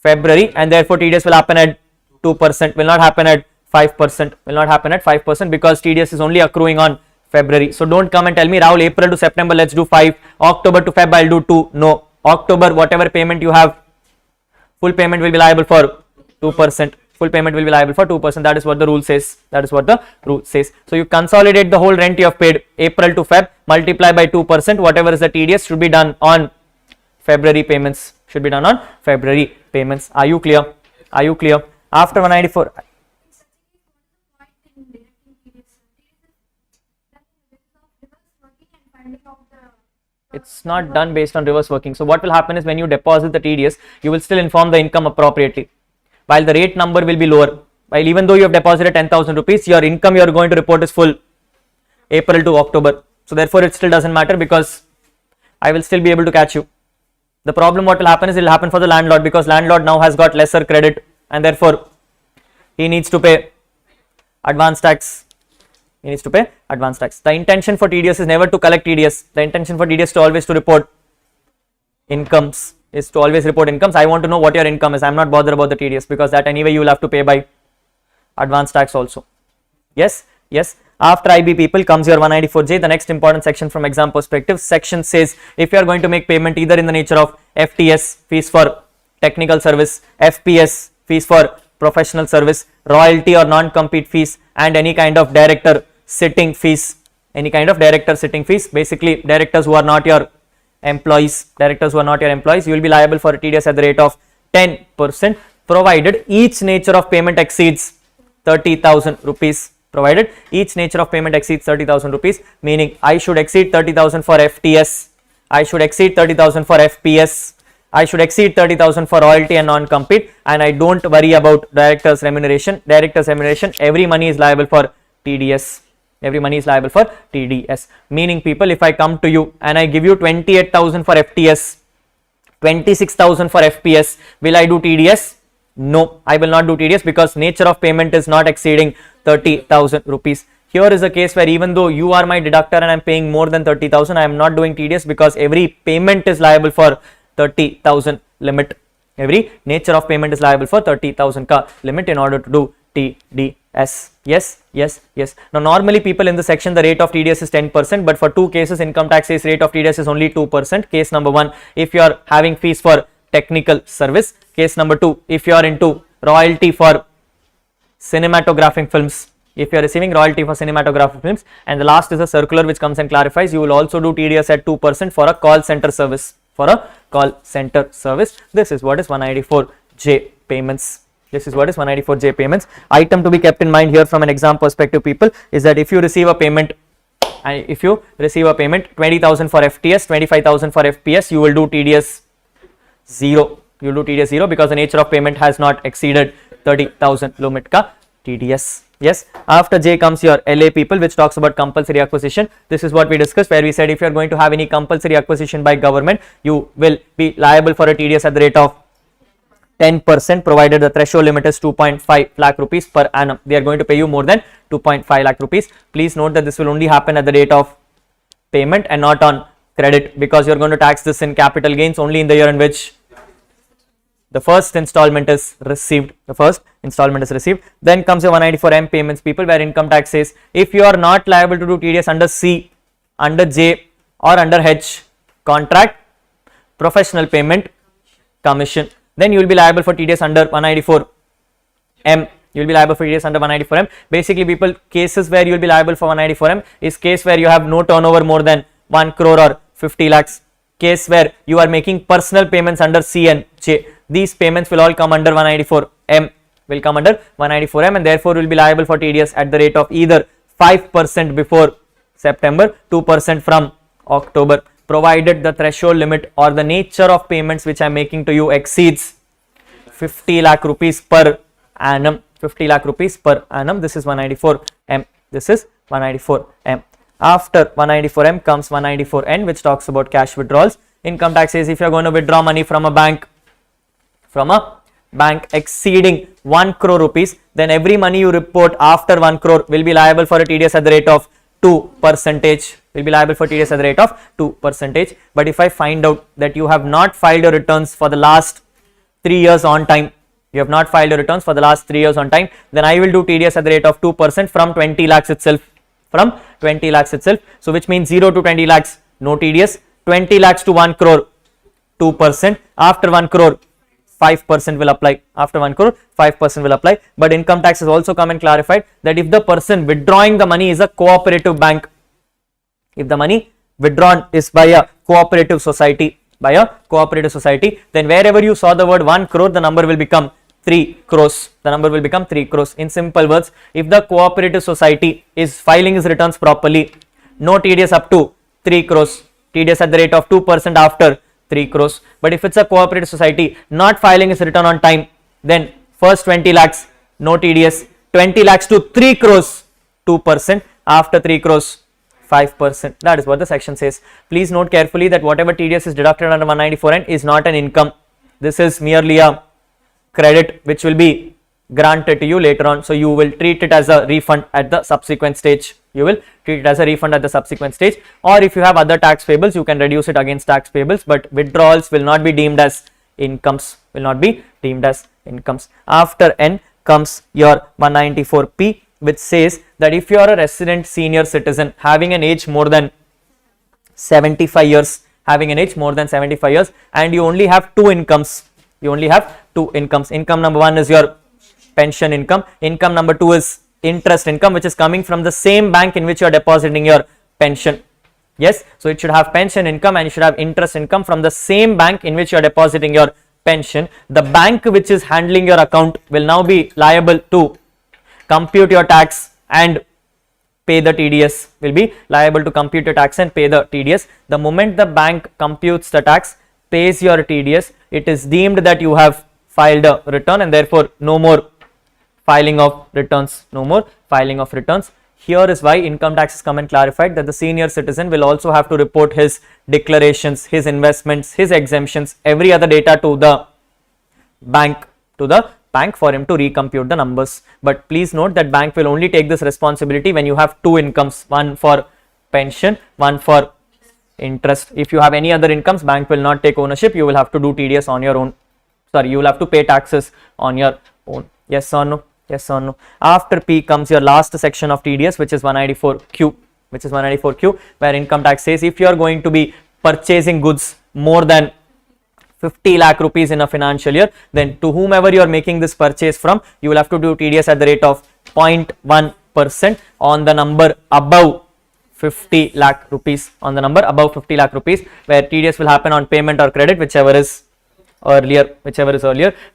February and therefore TDS will happen at 2%, will not happen at 5%, because TDS is only accruing on February. So don't come and tell me, Rahul, April to September let's do 5, October to Feb I'll do 2. No, October, whatever payment you have, full payment will be liable for 2%. That is what the rule says. So you consolidate the whole rent you have paid April to Feb, multiply by 2%, whatever is the TDS should be done on February payments. Are you clear? After 194. It's not done based on reverse working. So what will happen is when you deposit the TDS, you will still inform the income appropriately. While the rate number will be lower. While even though you have deposited 10,000 rupees, your income you are going to report is full April to October. So therefore it still doesn't matter because I will still be able to catch you. The problem what will happen is it will happen for the landlord, because landlord now has got lesser credit and therefore he needs to pay advance tax. The intention for TDS is never to collect TDS. The intention for TDS is always to report incomes. I want to know what your income is. I am not bothered about the TDS because that anyway you will have to pay by advance tax also. Yes, Yes. After IB people comes your 194J, the next important section from exam perspective. Section says if you are going to make payment either in the nature of FTS, fees for technical service, FPS, fees for professional service, royalty or non-compete fees, and any kind of director sitting fees, basically directors who are not your employees, you will be liable for a TDS at the rate of 10%, provided each nature of payment exceeds 30,000 rupees. Meaning I should exceed 30,000 for FTS, I should exceed 30,000 for FPS, I should exceed 30,000 for royalty and non-compete, and I don't worry about director's remuneration. Every money is liable for TDS. Meaning people, if I come to you and I give you 28,000 for FTS, 26,000 for FPS, will I do TDS? No, I will not do TDS, because nature of payment is not exceeding 30,000 rupees. Here is a case where even though you are my deductor and I am paying more than 30,000, I am not doing TDS, because every payment is liable for 30,000 limit. Every nature of payment is liable for 30,000 ka limit in order to do TDS. Yes. Now normally people in this section, the rate of TDS is 10%, but for two cases income tax says rate of TDS is only 2%. Case number 1, if you are having fees for technical service. Case number 2, if you are into royalty for cinematographic films, if you are receiving royalty for cinematographic films. And the last is a circular which comes and clarifies you will also do TDS at 2% for a call center service. This is what is 194J payments. Item to be kept in mind here from an exam perspective, people, is that if you receive a payment 20,000 for FTS, 25,000 for FPS, you will do TDS 0. Because the nature of payment has not exceeded 30,000 limit ka TDS. Yes. After J comes your LA, people, which talks about compulsory acquisition. This is what we discussed, where we said if you are going to have any compulsory acquisition by government, you will be liable for a TDS at the rate of 10%, provided the threshold limit is 2.5 lakh rupees per annum. They are going to pay you more than 2.5 lakh rupees. Please note that this will only happen at the rate of payment and not on credit, because you are going to tax this in capital gains only in the year in which the first installment is received. Then comes your 194M payments, people, where income tax says if you are not liable to do TDS under C, under J, or under H, contract, professional payment, commission, then you will be liable for TDS under 194M. Basically, people, cases where you will be liable for 194M is case where you have no turnover more than 1 crore or 50 lakhs. Case where you are making personal payments under C and J. These payments will all come under 194M. And therefore will be liable for TDS at the rate of either 5% before September, 2% from October, provided the threshold limit or the nature of payments which I am making to you exceeds 50 lakh rupees per annum. This is 194M. After 194M comes 194N, which talks about cash withdrawals. Income tax says if you are going to withdraw money from a bank exceeding 1 crore rupees, then every money you report after 1 crore will be liable for a TDS at the rate of 2%. But if I find out that you have not filed your returns for the last 3 years on time, then I will do TDS at the rate of 2% from 20 lakhs itself. So which means 0 to 20 lakhs, no TDS. 20 lakhs to 1 crore, 2%. After 1 crore, 5% will apply. But income tax has also come and clarified that if the person withdrawing the money is a cooperative bank, if the money withdrawn is by a cooperative society, then wherever you saw the word 1 crore, the number will become 3 crores. In simple words, if the cooperative society is filing its returns properly, no TDS up to 3 crores, TDS at the rate of 2% after 3 crores. But if it's a cooperative society not filing its return on time, then first 20 lakhs, no TDS, 20 lakhs to 3 crores, 2%, after 3 crores, 5%. That is what the section says. Please note carefully that whatever TDS is deducted under 194N is not an income. This is merely a credit which will be granted to you later on. So you will treat it as a refund at the subsequent stage. Or if you have other tax payables, you can reduce it against tax payables, but withdrawals will not be deemed as incomes. After N comes your 194P, which says that if you are a resident senior citizen having an age more than 75 years, and you only have two incomes, income number one is your pension income, income number two is interest income, which is coming from the same bank in which you are depositing your pension. Yes, so it should have pension income and you should have interest income from the same bank in which you are depositing your pension. The bank which is handling your account will now be liable to compute your tax and pay the TDS, The moment the bank computes the tax, pays your TDS, it is deemed that you have filed a return, and therefore no more filing of returns. Here is why income tax has come and clarified that the senior citizen will also have to report his declarations, his investments, his exemptions, every other data to the bank for him to recompute the numbers. But please note that bank will only take this responsibility when you have two incomes, one for pension, one for interest. If you have any other incomes, bank will not take ownership. You will have to do TDS on your own. You will have to pay taxes on your own. Yes or no? After P comes your last section of TDS, which is 194Q, where income tax says if you are going to be purchasing goods more than 50 lakh rupees in a financial year, then to whomever you are making this purchase from, you will have to do TDS at the rate of 0.1% on the number above 50 lakh rupees, where TDS will happen on payment or credit, whichever is earlier.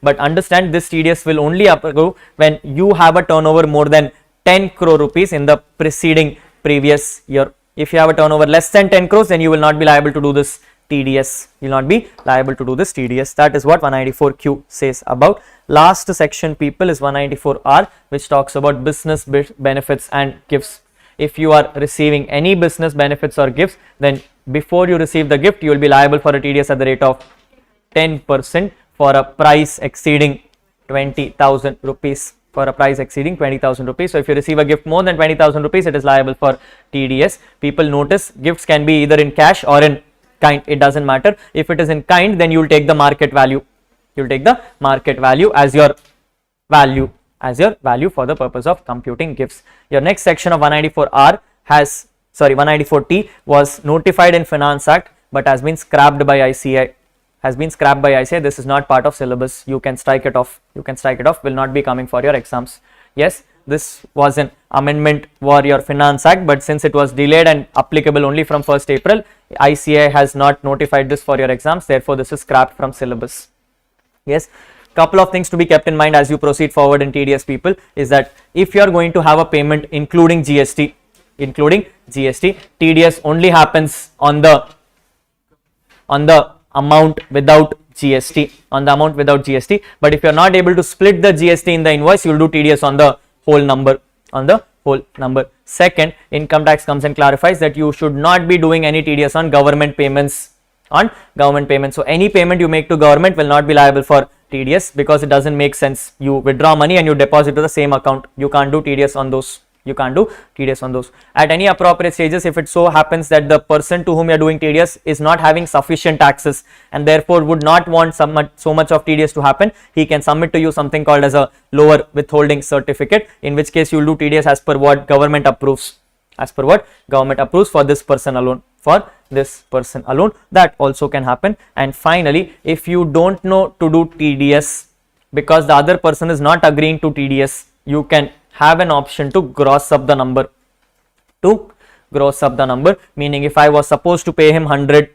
But understand, this TDS will only go when you have a turnover more than 10 crore rupees in the previous year. If you have a turnover less than 10 crores, then you will not be liable to do this TDS. That is what 194Q says about. Last section, people, is 194R, which talks about business benefits and gifts. If you are receiving any business benefits or gifts, then before you receive the gift, you will be liable for a TDS at the rate of 10% for a price exceeding 20,000 rupees. So if you receive a gift more than 20,000 rupees, it is liable for TDS. People, notice, gifts can be either in cash or in kind. It doesn't matter. If it is in kind, then you will take the market value. As your value for the purpose of computing gifts. Your next section of 194T was notified in Finance Act but has been scrapped by ICAI. This is not part of syllabus. You can strike it off. Will not be coming for your exams. Yes, this was an amendment for your Finance Act, but since it was delayed and applicable only from 1st April, ICAI has not notified this for your exams. Therefore, this is scrapped from syllabus. Yes, couple of things to be kept in mind as you proceed forward in TDS, people, is that if you are going to have a payment including GST, TDS only happens on the amount without GST, but if you are not able to split the GST in the invoice, you will do TDS on the whole number. Second, income tax comes and clarifies that you should not be doing any TDS on government payments. So any payment you make to government will not be liable for TDS because it doesn't make sense. You withdraw money and you deposit to the same account. You can't do TDS on those. At any appropriate stages, if it so happens that the person to whom you are doing TDS is not having sufficient taxes and therefore would not want so much of TDS to happen, he can submit to you something called as a lower withholding certificate, in which case you will do TDS as per what government approves. For this person alone. That also can happen. And finally, if you don't know to do TDS because the other person is not agreeing to TDS, you can have an option to gross up the number. Meaning, if I was supposed to pay him 100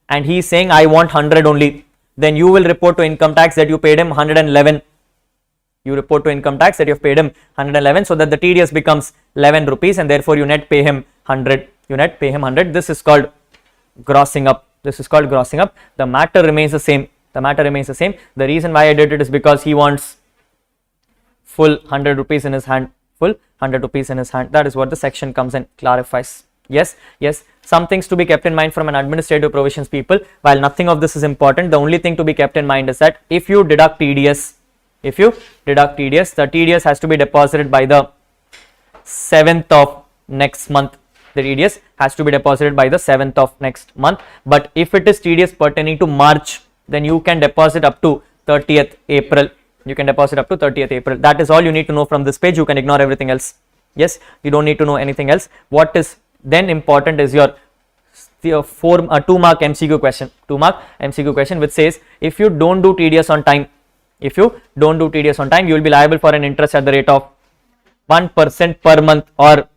and he is saying I want 100 only, then you will report to income tax that you paid him 111. So that the TDS becomes 11 rupees and therefore you net pay him 100. This is called grossing up. The matter remains the same. The reason why I did it is because he wants full 100 rupees in his hand. That is what the section comes and clarifies. Yes, some things to be kept in mind from an administrative provisions, people. While nothing of this is important, the only thing to be kept in mind is that if you deduct TDS, the TDS has to be deposited by the 7th of next month. But if it is TDS pertaining to March, then you can deposit up to 30th April. That is all you need to know from this page. You can ignore everything else. Yes, you don't need to know anything else. What is then important is your 2-mark MCQ question, 2-mark MCQ question, which says if you don't do TDS on time, if you don't do TDS on time, you will be liable for an interest at the rate of 1% per month or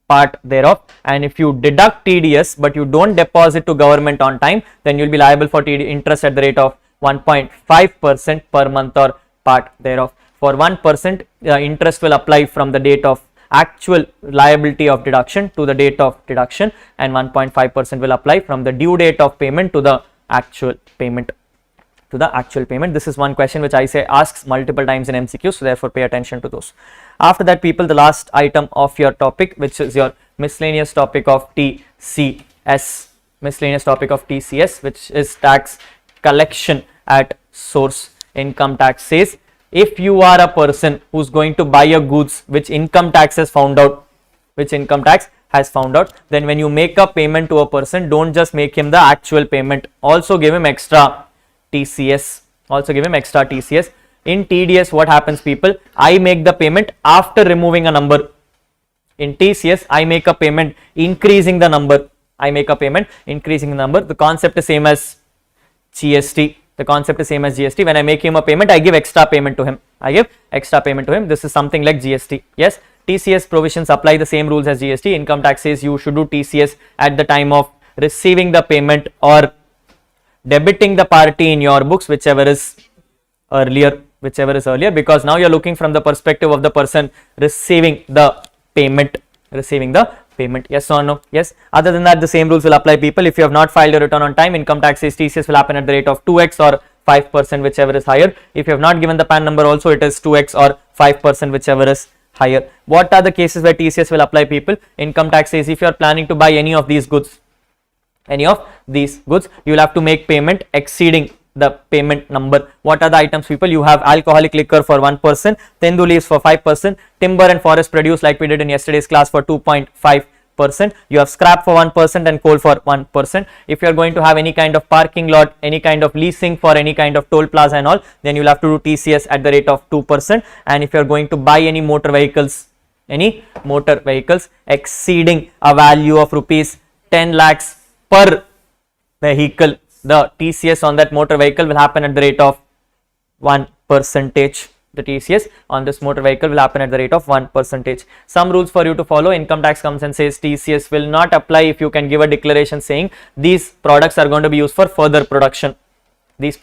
part thereof, and if you deduct TDS but you don't deposit to government on time, then you will be liable for interest at the rate of 1.5% per month or part thereof. For 1%, interest will apply from the date of actual liability of deduction to the date of deduction, and 1.5% will apply from the due date of payment to the actual payment. This is one question which I say asks multiple times in MCQ, so therefore pay attention to those. After that, people, the last item of your topic, which is your miscellaneous topic of TCS, which is tax collection at source. Income tax says if you are a person who's going to buy a goods which income tax has found out, then when you make a payment to a person, don't just make him the actual payment, also give him extra TCS. In TDS, what happens, people? I make the payment after removing a number. In TCS, I make a payment increasing the number. The concept is same as GST. When I make him a payment, I give extra payment to him. This is something like GST. Yes, TCS provisions apply the same rules as GST. Income tax says you should do TCS at the time of receiving the payment or debiting the party in your books, whichever is earlier, because now you are looking from the perspective of the person receiving the payment. Yes or no? Yes. Other than that, the same rules will apply, people. If you have not filed your return on time, income tax says TCS will happen at the rate of 2x or 5%, whichever is higher. If you have not given the PAN number also, it is 2x or 5%, whichever is higher. What are the cases where TCS will apply, people? Income tax says if you are planning to buy any of these goods, you will have to make payment exceeding the payment number. What are the items, people? You have alcoholic liquor for 1%, tendu leaves for 5%, timber and forest produce like we did in yesterday's class for 2.5%, you have scrap for 1% and coal for 1%. If you are going to have any kind of parking lot, any kind of leasing for any kind of toll plaza and all, then you will have to do TCS at the rate of 2%. And if you are going to buy any motor vehicles exceeding a value of rupees 10 lakhs per vehicle, the TCS on that motor vehicle will happen at the rate of 1%. The TCS on this motor vehicle will happen at the rate of 1%. Some rules for you to follow. Income tax comes and says TCS will not apply if you can give a declaration saying these products are going to be used for further production. Meaning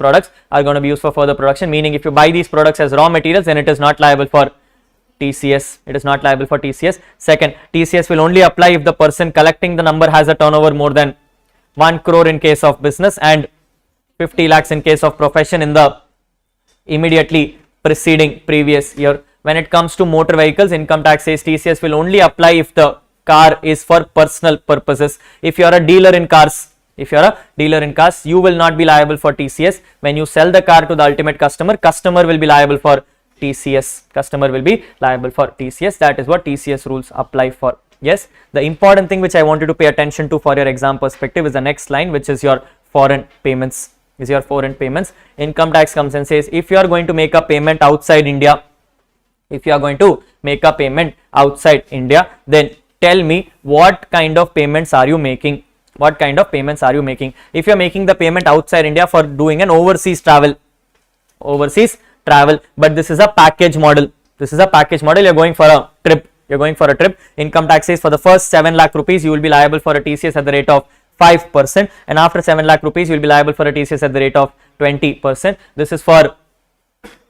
if you buy these products as raw materials, then it is not liable for TCS. Second, TCS will only apply if the person collecting the number has a turnover more than 1 crore in case of business and 50 lakhs in case of profession in the immediately preceding previous year. When it comes to motor vehicles, income tax says TCS will only apply if the car is for personal purposes. If you are a dealer in cars, you will not be liable for TCS. When you sell the car to the ultimate customer will be liable for TCS. That is what TCS rules apply for. Yes, the important thing which I wanted to pay attention to for your exam perspective is the next line, which is your foreign payments. Income tax comes and says if you are going to make a payment outside India, then tell me what kind of payments are you making. If you are making the payment outside India for doing an overseas travel, but this is a package model. You are going for a trip. Income tax says for the first 7 lakh rupees you will be liable for a TCS at the rate of 5%, and after 7 lakh rupees you will be liable for a TCS at the rate of 20%. This is for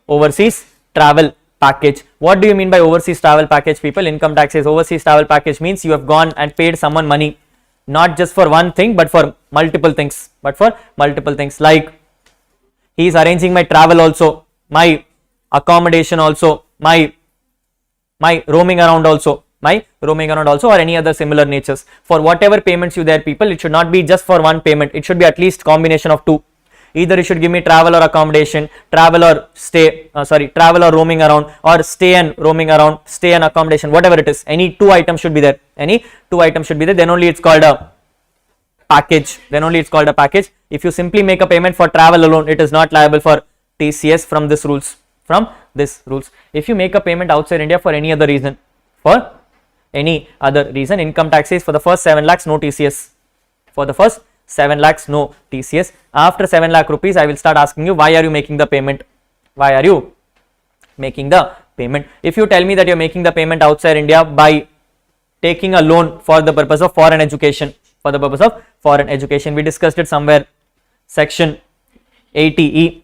overseas travel package. What do you mean by overseas travel package, people? Income tax says overseas travel package means you have gone and paid someone money, not just for one thing but for multiple things. Like he is arranging my travel also, my accommodation also, my roaming around also, or any other similar natures. For whatever payments you there, people, it should not be just for one payment. It should be at least combination of two. Either you should give me travel or accommodation, travel or roaming around, or stay and roaming around, stay and accommodation, whatever it is. Any two items should be there. Then only it's called a package. If you simply make a payment for travel alone, it is not liable for TCS from this rules. If you make a payment outside India for any other reason, any other reason. Income tax is for the first 7 lakhs, no TCS. For the first 7 lakhs, no TCS. After 7 lakh rupees, I will start asking you, why are you making the payment? Why are you making the payment? If you tell me that you're making the payment outside India by taking a loan for the purpose of foreign education, we discussed it somewhere, section 80E,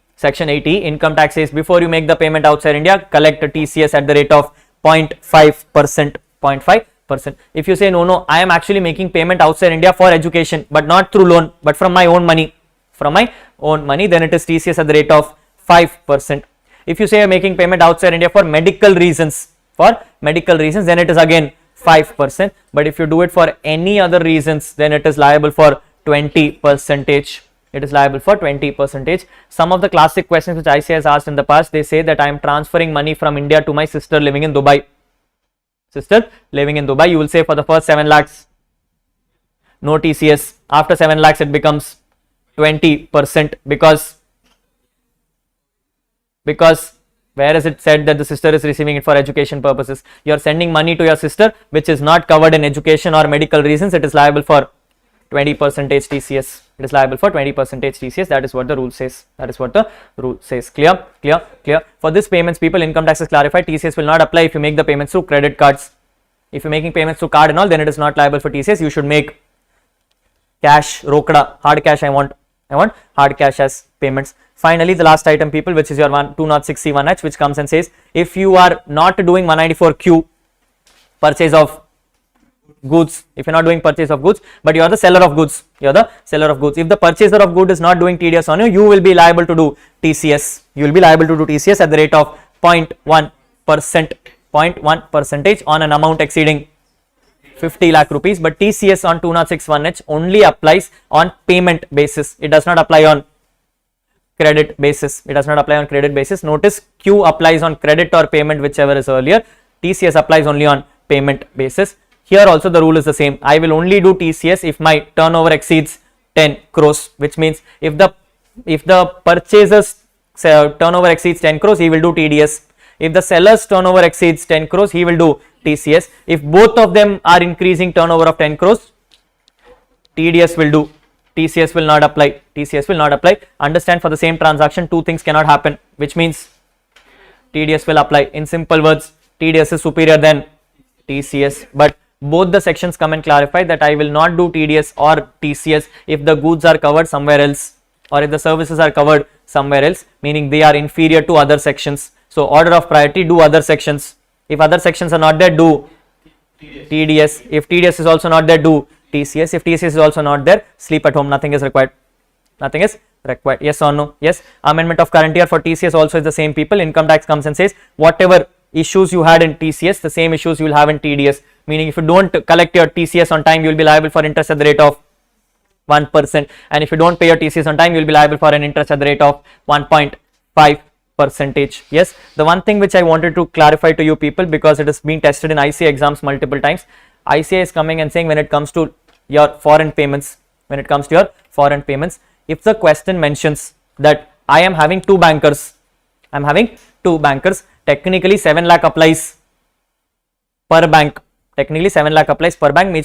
income tax is before you make the payment outside India, collect a TCS at the rate of 0.5%, 0.5%. If you say no, I am actually making payment outside India for education, but not through loan, but from my own money, then it is TCS at the rate of 5%. If you say you're making payment outside India for medical reasons, then it is again 5%. But if you do it for any other reasons, then it is liable for 20%. It is liable for 20%. Some of the classic questions which ICAI has asked in the past, they say that I am transferring money from India to my sister living in Dubai. You will say for the first 7 lakhs, no TCS. After 7 lakhs, it becomes 20% because where is it said that the sister is receiving it for education purposes? You are sending money to your sister which is not covered in education or medical reasons. It is liable for 20% TCS. It is liable for 20% TCS. That is what the rule says. Clear. For this payments, people, income tax is clarified. TCS will not apply if you make the payments through credit cards. If you're making payments through card and all, then it is not liable for TCS. You should make cash, rokda, hard cash. I want hard cash as payments. Finally, the last item, people, which is your 206C1H, which comes and says, if you are not doing 194Q purchase of goods, if you're not doing purchase of goods, but you are the seller of goods, if the purchaser of good is not doing TDS on you, you will be liable to do TCS. At the rate of 0.1% on an amount exceeding 50 lakh rupees. But TCS on 206(1)H only applies on payment basis. It does not apply on credit basis. Notice Q applies on credit or payment, whichever is earlier. TCS applies only on payment basis. Here also the rule is the same. I will only do TCS if my turnover exceeds 10 crores, which means if the purchaser's turnover exceeds 10 crores, he will do TDS. If the seller's turnover exceeds 10 crores, he will do TCS. If both of them are increasing turnover of 10 crores, TDS will do. TCS will not apply. Understand, for the same transaction, two things cannot happen, which means TDS will apply. In simple words, TDS is superior than TCS. But both the sections come and clarify that I will not do TDS or TCS if the goods are covered somewhere else, or if the services are covered somewhere else, meaning they are inferior to other sections. So order of priority, do other sections. If other sections are not there, do TDS. If TDS is also not there, do TCS. If TCS is also not there, sleep at home. Nothing is required. Yes or no? Yes. Amendment of current year for TCS also is the same, people. Income tax comes and says whatever issues you had in TCS, the same issues you will have in TDS. Meaning if you don't collect your TCS on time, you will be liable for interest at the rate of 1%. And if you don't pay your TCS on time, you will be liable for an interest at the rate of 1.5%. Yes, the one thing which I wanted to clarify to you people, because it has been tested in ICAI exams multiple times, ICAI is coming and saying when it comes to your foreign payments, if the question mentions that I am having two bankers, technically 7 lakh applies per bank. Which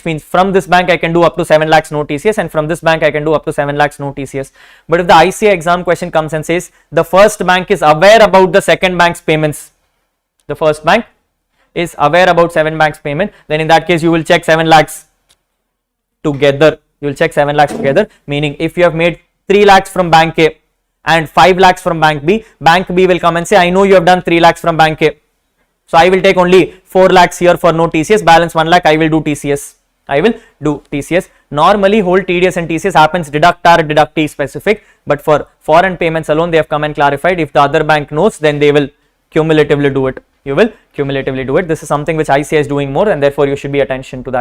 means from this bank I can do up to 7 lakhs no TCS, and from this bank I can do up to 7 lakhs no TCS. But if the ICAI exam question comes and says the first bank is aware about the second bank's payments, then in that case you will check 7 lakhs together. Meaning if you have made 3 lakhs from bank A and 5 lakhs from bank B will come and say, I know you have done 3 lakhs from bank A, so I will take only 4 lakhs here for no TCS, balance 1 lakh I will do TCS. Normally whole TDS and TCS happens deductor deductee specific, but for foreign payments alone they have come and clarified if the other bank knows, then they will cumulatively do it. This is something which ICAI is doing more, and therefore you should pay attention to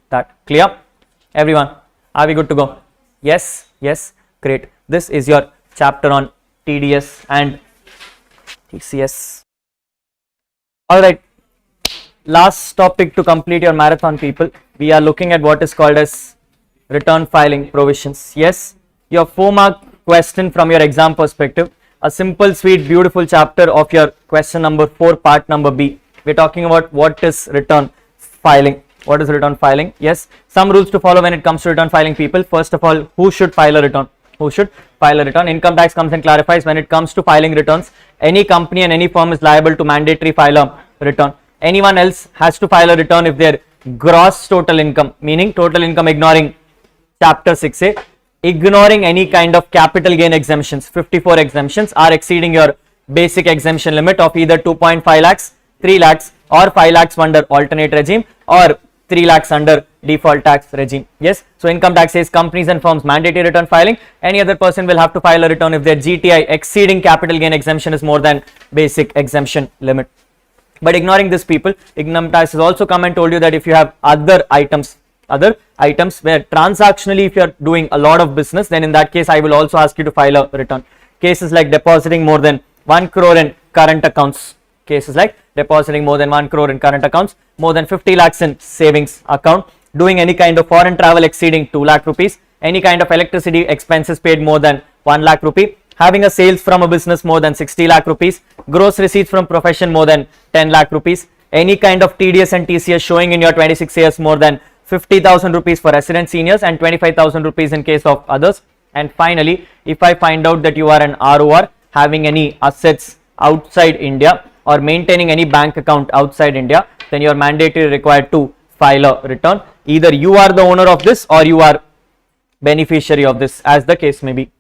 that. Clear? Everyone, are we good to go? Yes, great. This is your chapter on TDS and TCS. Alright, last topic to complete your marathon, people. We are looking at what is called as return filing provisions. Yes, your 4-mark question from your exam perspective. A simple, sweet, beautiful chapter of your question number 4, part number B. we're talking about what is return filing. What is return filing? Yes, some rules to follow when it comes to return filing, people. First of all, who should file a return? Who should file a return? Income tax comes and clarifies when it comes to filing returns, any company and any firm is liable to mandatory file a return. Anyone else has to file a return if their gross total income, meaning total income ignoring chapter 6A, ignoring any kind of capital gain exemptions, 54 exemptions are exceeding your basic exemption limit of either 2.5 lakhs, 3 lakhs or 5 lakhs under alternate regime or 3 lakhs under default tax regime. Yes, so income tax says companies and firms mandatory return filing. Any other person will have to file a return if their GTI exceeding capital gain exemption is more than basic exemption limit. But ignoring this, people, income tax has also come and told you that if you have other items where transactionally if you are doing a lot of business, then in that case I will also ask you to file a return. Cases like depositing more than 1 crore in current accounts, cases like depositing more than 1 crore in current accounts, more than 50 lakhs in savings account, doing any kind of foreign travel exceeding 2 lakh rupees, any kind of electricity expenses paid more than 1 lakh rupee, having a sales from a business more than 60 lakh rupees, gross receipts from profession more than 10 lakh rupees, any kind of TDS and TCS showing in your 26 years more than 50,000 rupees for resident seniors and 25,000 rupees in case of others. And finally, if I find out that you are an ROR having any assets outside India or maintaining any bank account outside India, then you are mandatorily required to file a return. Either you are the owner of this or you are beneficiary of this, as the case may be.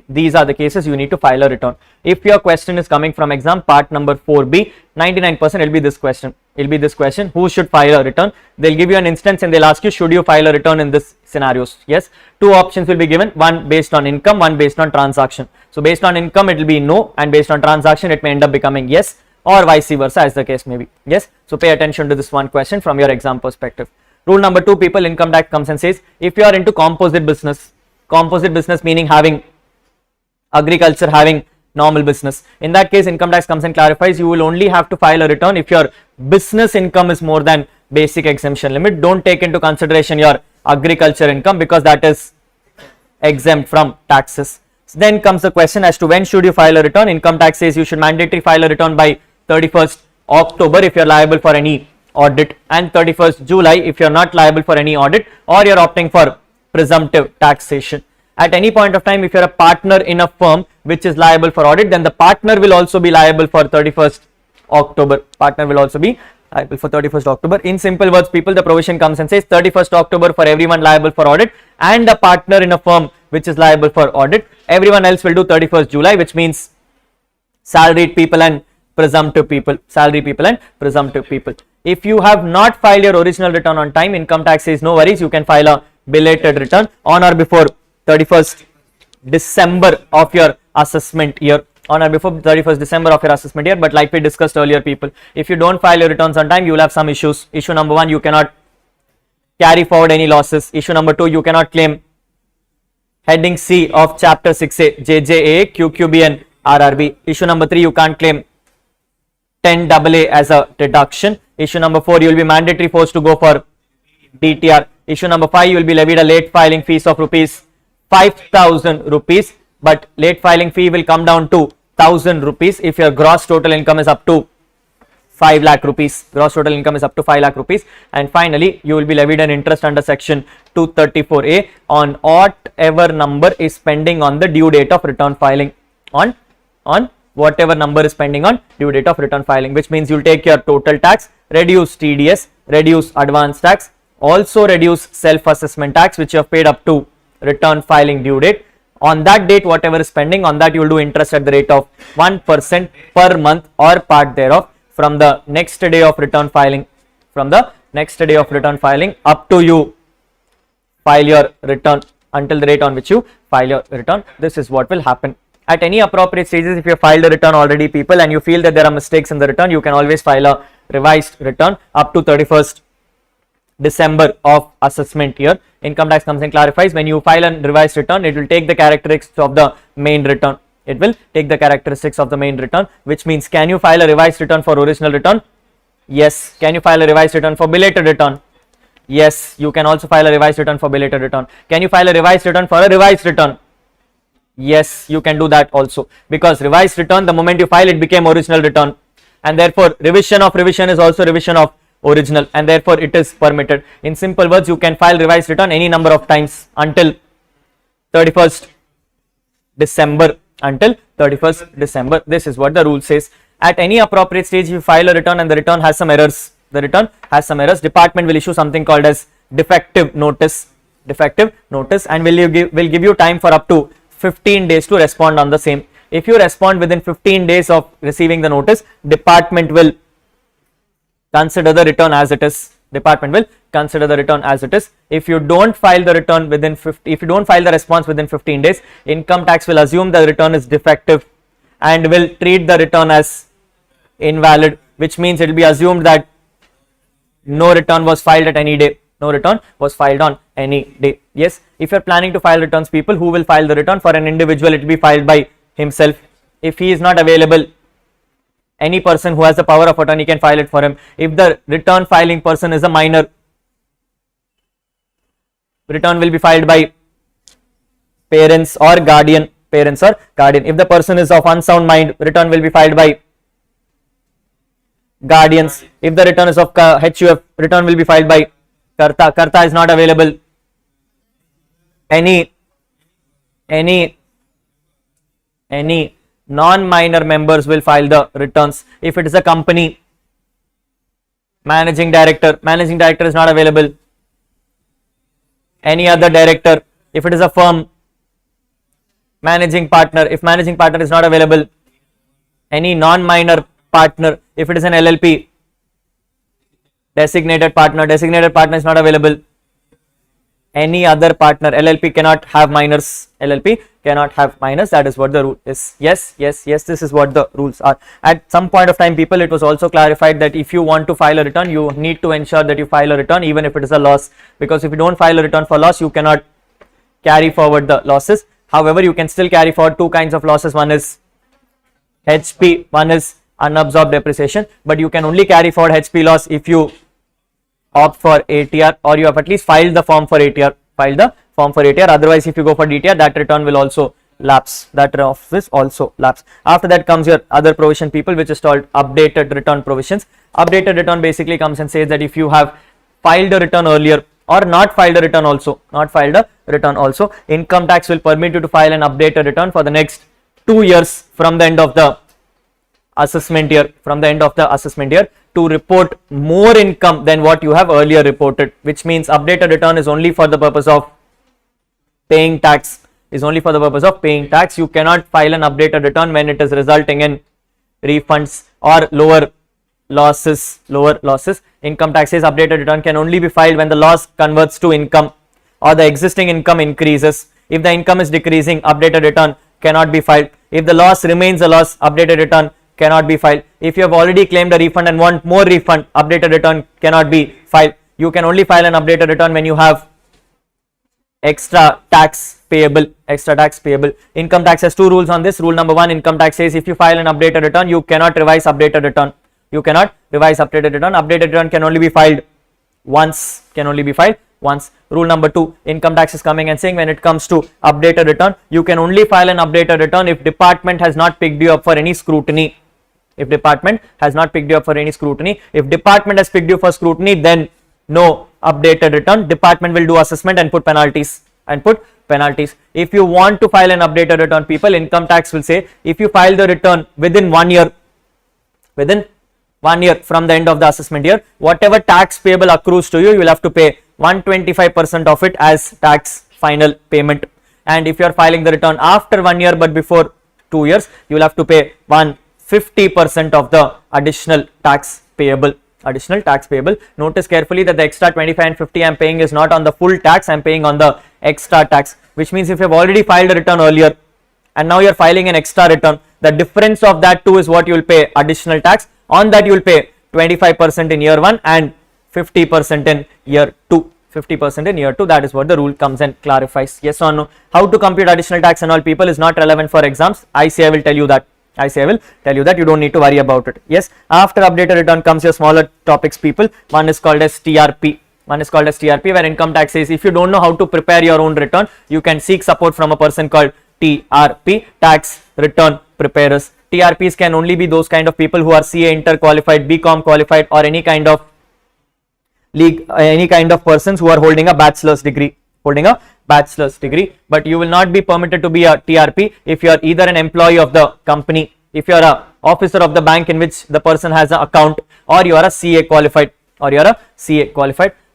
These are the cases you need to file a return. If your question is coming from exam part number 4B, 99% will be this question. Who should file a return? They'll give you an instance and they'll ask you, should you file a return in this scenarios? Yes, two options will be given, one based on income, one based on transaction. So based on income it will be no, and based on transaction it may end up becoming yes, or vice versa, as the case may be. Yes, so pay attention to this one question from your exam perspective. Rule number 2, people, income tax comes and says, if you are into composite business meaning having agriculture, having normal business, in that case income tax comes and clarifies you will only have to file a return if your business income is more than basic exemption limit. Don't take into consideration your agriculture income because that is exempt from taxes. So then comes the question as to when should you file a return. Income tax says you should mandatory file a return by 31st October if you are liable for any audit, and 31st July if you are not liable for any audit or you are opting for presumptive taxation. At any point of time, if you are a partner in a firm which is liable for audit, then the partner will also be liable for 31st October. In simple words, people, the provision comes and says 31st October for everyone liable for audit and a partner in a firm which is liable for audit. Everyone else will do 31st July, which means salaried people and presumptive people. If you have not filed your original return on time, income tax says no worries, you can file a belated return on or before 31st December of your assessment year. But like we discussed earlier, people, if you don't file your returns on time, you will have some issues. Issue number 1, you cannot carry forward any losses. Issue number 2, you cannot claim heading C of chapter 6A, JJA, QQB and RRB. Issue number 3, you can't claim 10AA as a deduction. Issue number 4, you will be mandatory forced to go for DTR. Issue number 5, you will be levied a late filing fees of rupees 5,000 rupees, but late filing fee will come down to 1,000 rupees if your gross total income is up to 5 lakh rupees. And finally, you will be levied an interest under section 234A on whatever number is pending on the due date of return filing. On whatever number is pending on due date of return filing, which means you will take your total tax, reduce TDS, reduce advance tax, also reduce self-assessment tax which you have paid up to return filing due date. On that date, whatever is pending, on that you will do interest at the rate of 1% per month or part thereof from the next day of return filing. Up to you file your return until the date on which you file your return. This is what will happen. At any appropriate stages, if you have filed a return already, people, and you feel that there are mistakes in the return, you can always file a revised return up to 31st December of assessment year. Income tax comes and clarifies when you file a revised return, it will take the characteristics of the main return. Which means, can you file a revised return for original return? Yes. Can you file a revised return for belated return? Yes. You can also file a revised return for belated return. Can you file a revised return for a revised return? Yes, you can do that also, because revised return, the moment you file, it became original return. and therefore revision of revision is also revision of original, and therefore it is permitted. In simple words, you can file revised return any number of times until 31st December, until 31st December. This is what the rule says. At any appropriate stage, you file a return and the return has some errors, department will issue something called as defective notice, and will give you time for up to 15 days to respond on the same. If you respond within 15 days of receiving the notice, department will consider the return as it is. If you don't file the return within if you don't file the response within 15 days, income tax will assume the return is defective and will treat the return as invalid, which means it will be assumed that no return was filed at any day. Yes, if you are planning to file returns, people, who will file the return? For an individual, it will be filed by himself. If he is not available, any person who has the power of attorney can file it for him. If the return filing person is a minor, return will be filed by parents or guardian. If the person is of unsound mind, return will be filed by guardians. If the return is of HUF, return will be filed by Karta. Karta is not available. Any non-minor members will file the returns. If it is a company, managing director is not available. Any other director. If it is a firm, managing partner, if managing partner is not available, any non-minor partner. If it is an LLP, designated partner is not available. Any other partner, LLP cannot have minors, that is what the rule is. Yes, this is what the rules are. At some point of time, people, it was also clarified that if you want to file a return, you need to ensure that you file a return even if it is a loss, because if you don't file a return for loss, you cannot carry forward the losses. However, you can still carry forward two kinds of losses. One is HP, one is unabsorbed depreciation, but you can only carry forward HP loss if you opt for ATR, or you have at least filed the form for ATR. Otherwise, if you go for DTR, that return will also lapse. After that comes your other provision, people, which is called updated return provisions. Updated return basically comes and says that if you have filed a return earlier or not filed a return also, income tax will permit you to file an updated return for the next 2 years from the end of the assessment year, to report more income than what you have earlier reported, which means updated return is only for the purpose of paying tax. You cannot file an updated return when it is resulting in refunds or lower losses. Income tax says updated return can only be filed when the loss converts to income or the existing income increases. If the income is decreasing, updated return cannot be filed. If the loss remains a loss, updated return cannot be filed. If you have already claimed a refund and want more refund, updated return cannot be filed. You can only file an updated return when you have extra tax payable. Income tax has two rules on this. Rule number 1, income tax says if you file an updated return, you cannot revise updated return. Updated return can only be filed once. Rule number 2, income tax is coming and saying when it comes to updated return, you can only file an updated return if department has not picked you up for any scrutiny. If department has picked you for scrutiny, then no updated return. Department will do assessment and put penalties. If you want to file an updated return, people, income tax will say if you file the return within 1 year, from the end of the assessment year, whatever tax payable accrues to you, you will have to pay 125% of it as tax final payment. And if you are filing the return after 1 year but before 2 years, you will have to pay 150% of the additional tax payable. Notice carefully that the extra 25 and 50 I am paying is not on the full tax, I am paying on the extra tax, which means if you have already filed a return earlier and now you are filing an extra return, the difference of that two is what you will pay additional tax. On that you will pay 25% in year 1 and 50% in year 2. That is what the rule comes and clarifies. Yes or no? How to compute additional tax and all, people, is not relevant for exams. I will tell you that. You don't need to worry about it. Yes, after updated return comes your smaller topics, people. One is called as TRP. Where income tax says if you don't know how to prepare your own return, you can seek support from a person called TRP, tax return preparers. TRPs can only be those kind of people who are CA inter qualified, BCom qualified, or any kind of persons who are holding a bachelor's degree, but you will not be permitted to be a TRP if you are either an employee of the company, if you are a officer of the bank in which the person has an account, or you are a CA qualified,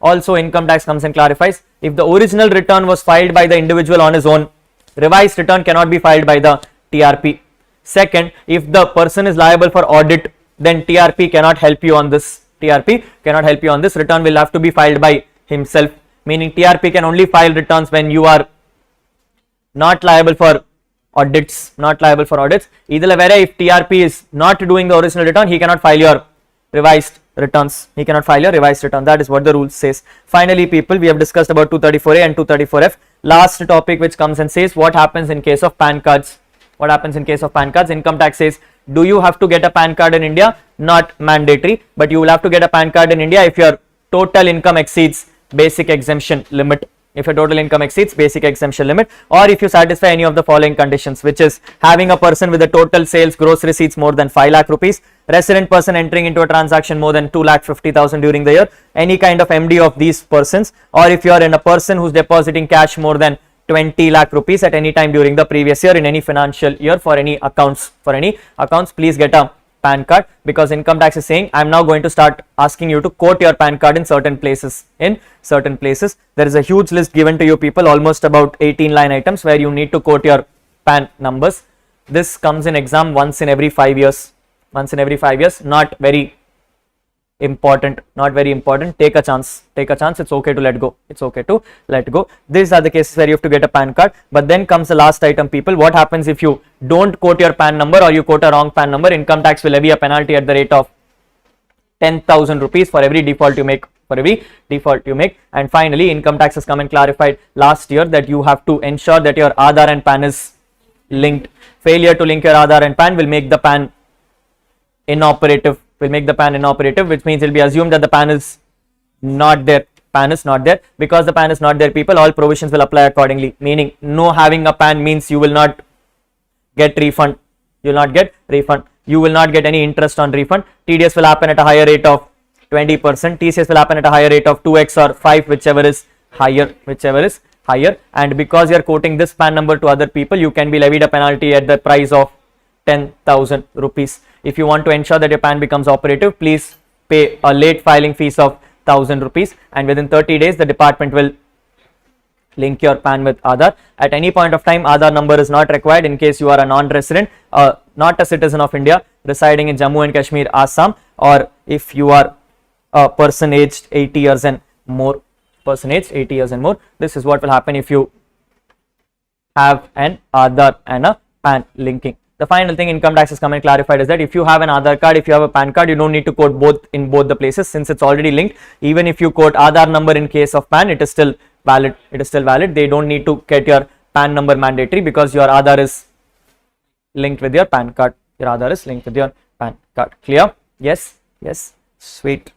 Also, income tax comes and clarifies, if the original return was filed by the individual on his own, revised return cannot be filed by the TRP. Second, if the person is liable for audit, then TRP cannot help you on this. Return will have to be filed by himself, meaning TRP can only file returns when you are not liable for audits. Either way, if TRP is not doing the original return, he cannot file your revised returns. That is what the rule says. Finally, people, we have discussed about 234A and 234F. Last topic which comes and says what happens in case of PAN cards. Income tax says, do you have to get a PAN card in India? Not mandatory, but you will have to get a PAN card in India if your total income exceeds basic exemption limit. Or if you satisfy any of the following conditions, which is having a person with a total sales gross receipts more than 5 lakh rupees, resident person entering into a transaction more than 2,50,000 during the year, any kind of MD of these persons, or if you are in a person who's depositing cash more than 20 lakh rupees at any time during the previous year in any financial year for any accounts, please get a PAN card, because income tax is saying, I am now going to start asking you to quote your PAN card in certain places. There is a huge list given to you, people, almost about 18 line items where you need to quote your PAN numbers. This comes in exam once in every 5 years. Not very important. Take a chance. It's okay to let go. These are the cases where you have to get a PAN card. But then comes the last item, people. What happens if you don't quote your PAN number, or you quote a wrong PAN number? Income tax will levy a penalty at the rate of 10,000 rupees for every default you make. And finally, income tax has come and clarified last year that you have to ensure that your Aadhaar and PAN is linked. Failure to link your Aadhaar and PAN will make the PAN inoperative, which means it will be assumed that the PAN is not there. Because the PAN is not there, people, all provisions will apply accordingly, meaning no having a PAN means you will not get refund. You will not get any interest on refund. TDS will happen at a higher rate of 20%. TCS will happen at a higher rate of 2x or 5, whichever is higher. And because you are quoting this PAN number to other people, you can be levied a penalty at the price of 10,000 rupees. If you want to ensure that your PAN becomes operative, please pay a late filing fees of 1,000 rupees, and within 30 days the department will link your PAN with Aadhaar. At any point of time, Aadhaar number is not required in case you are a non-resident, not a citizen of India, residing in Jammu and Kashmir, Assam, or if you are a person aged 80 years and more. This is what will happen if you have an Aadhaar and a PAN linking. The final thing income tax has come and clarified is that if you have an Aadhaar card, if you have a PAN card, you don't need to quote both in both the places, since it's already linked. Even if you quote Aadhaar number in case of PAN, it is still valid. They don't need to get your PAN number mandatory, because your Aadhaar is linked with your PAN card. Clear? Yes. Sweet.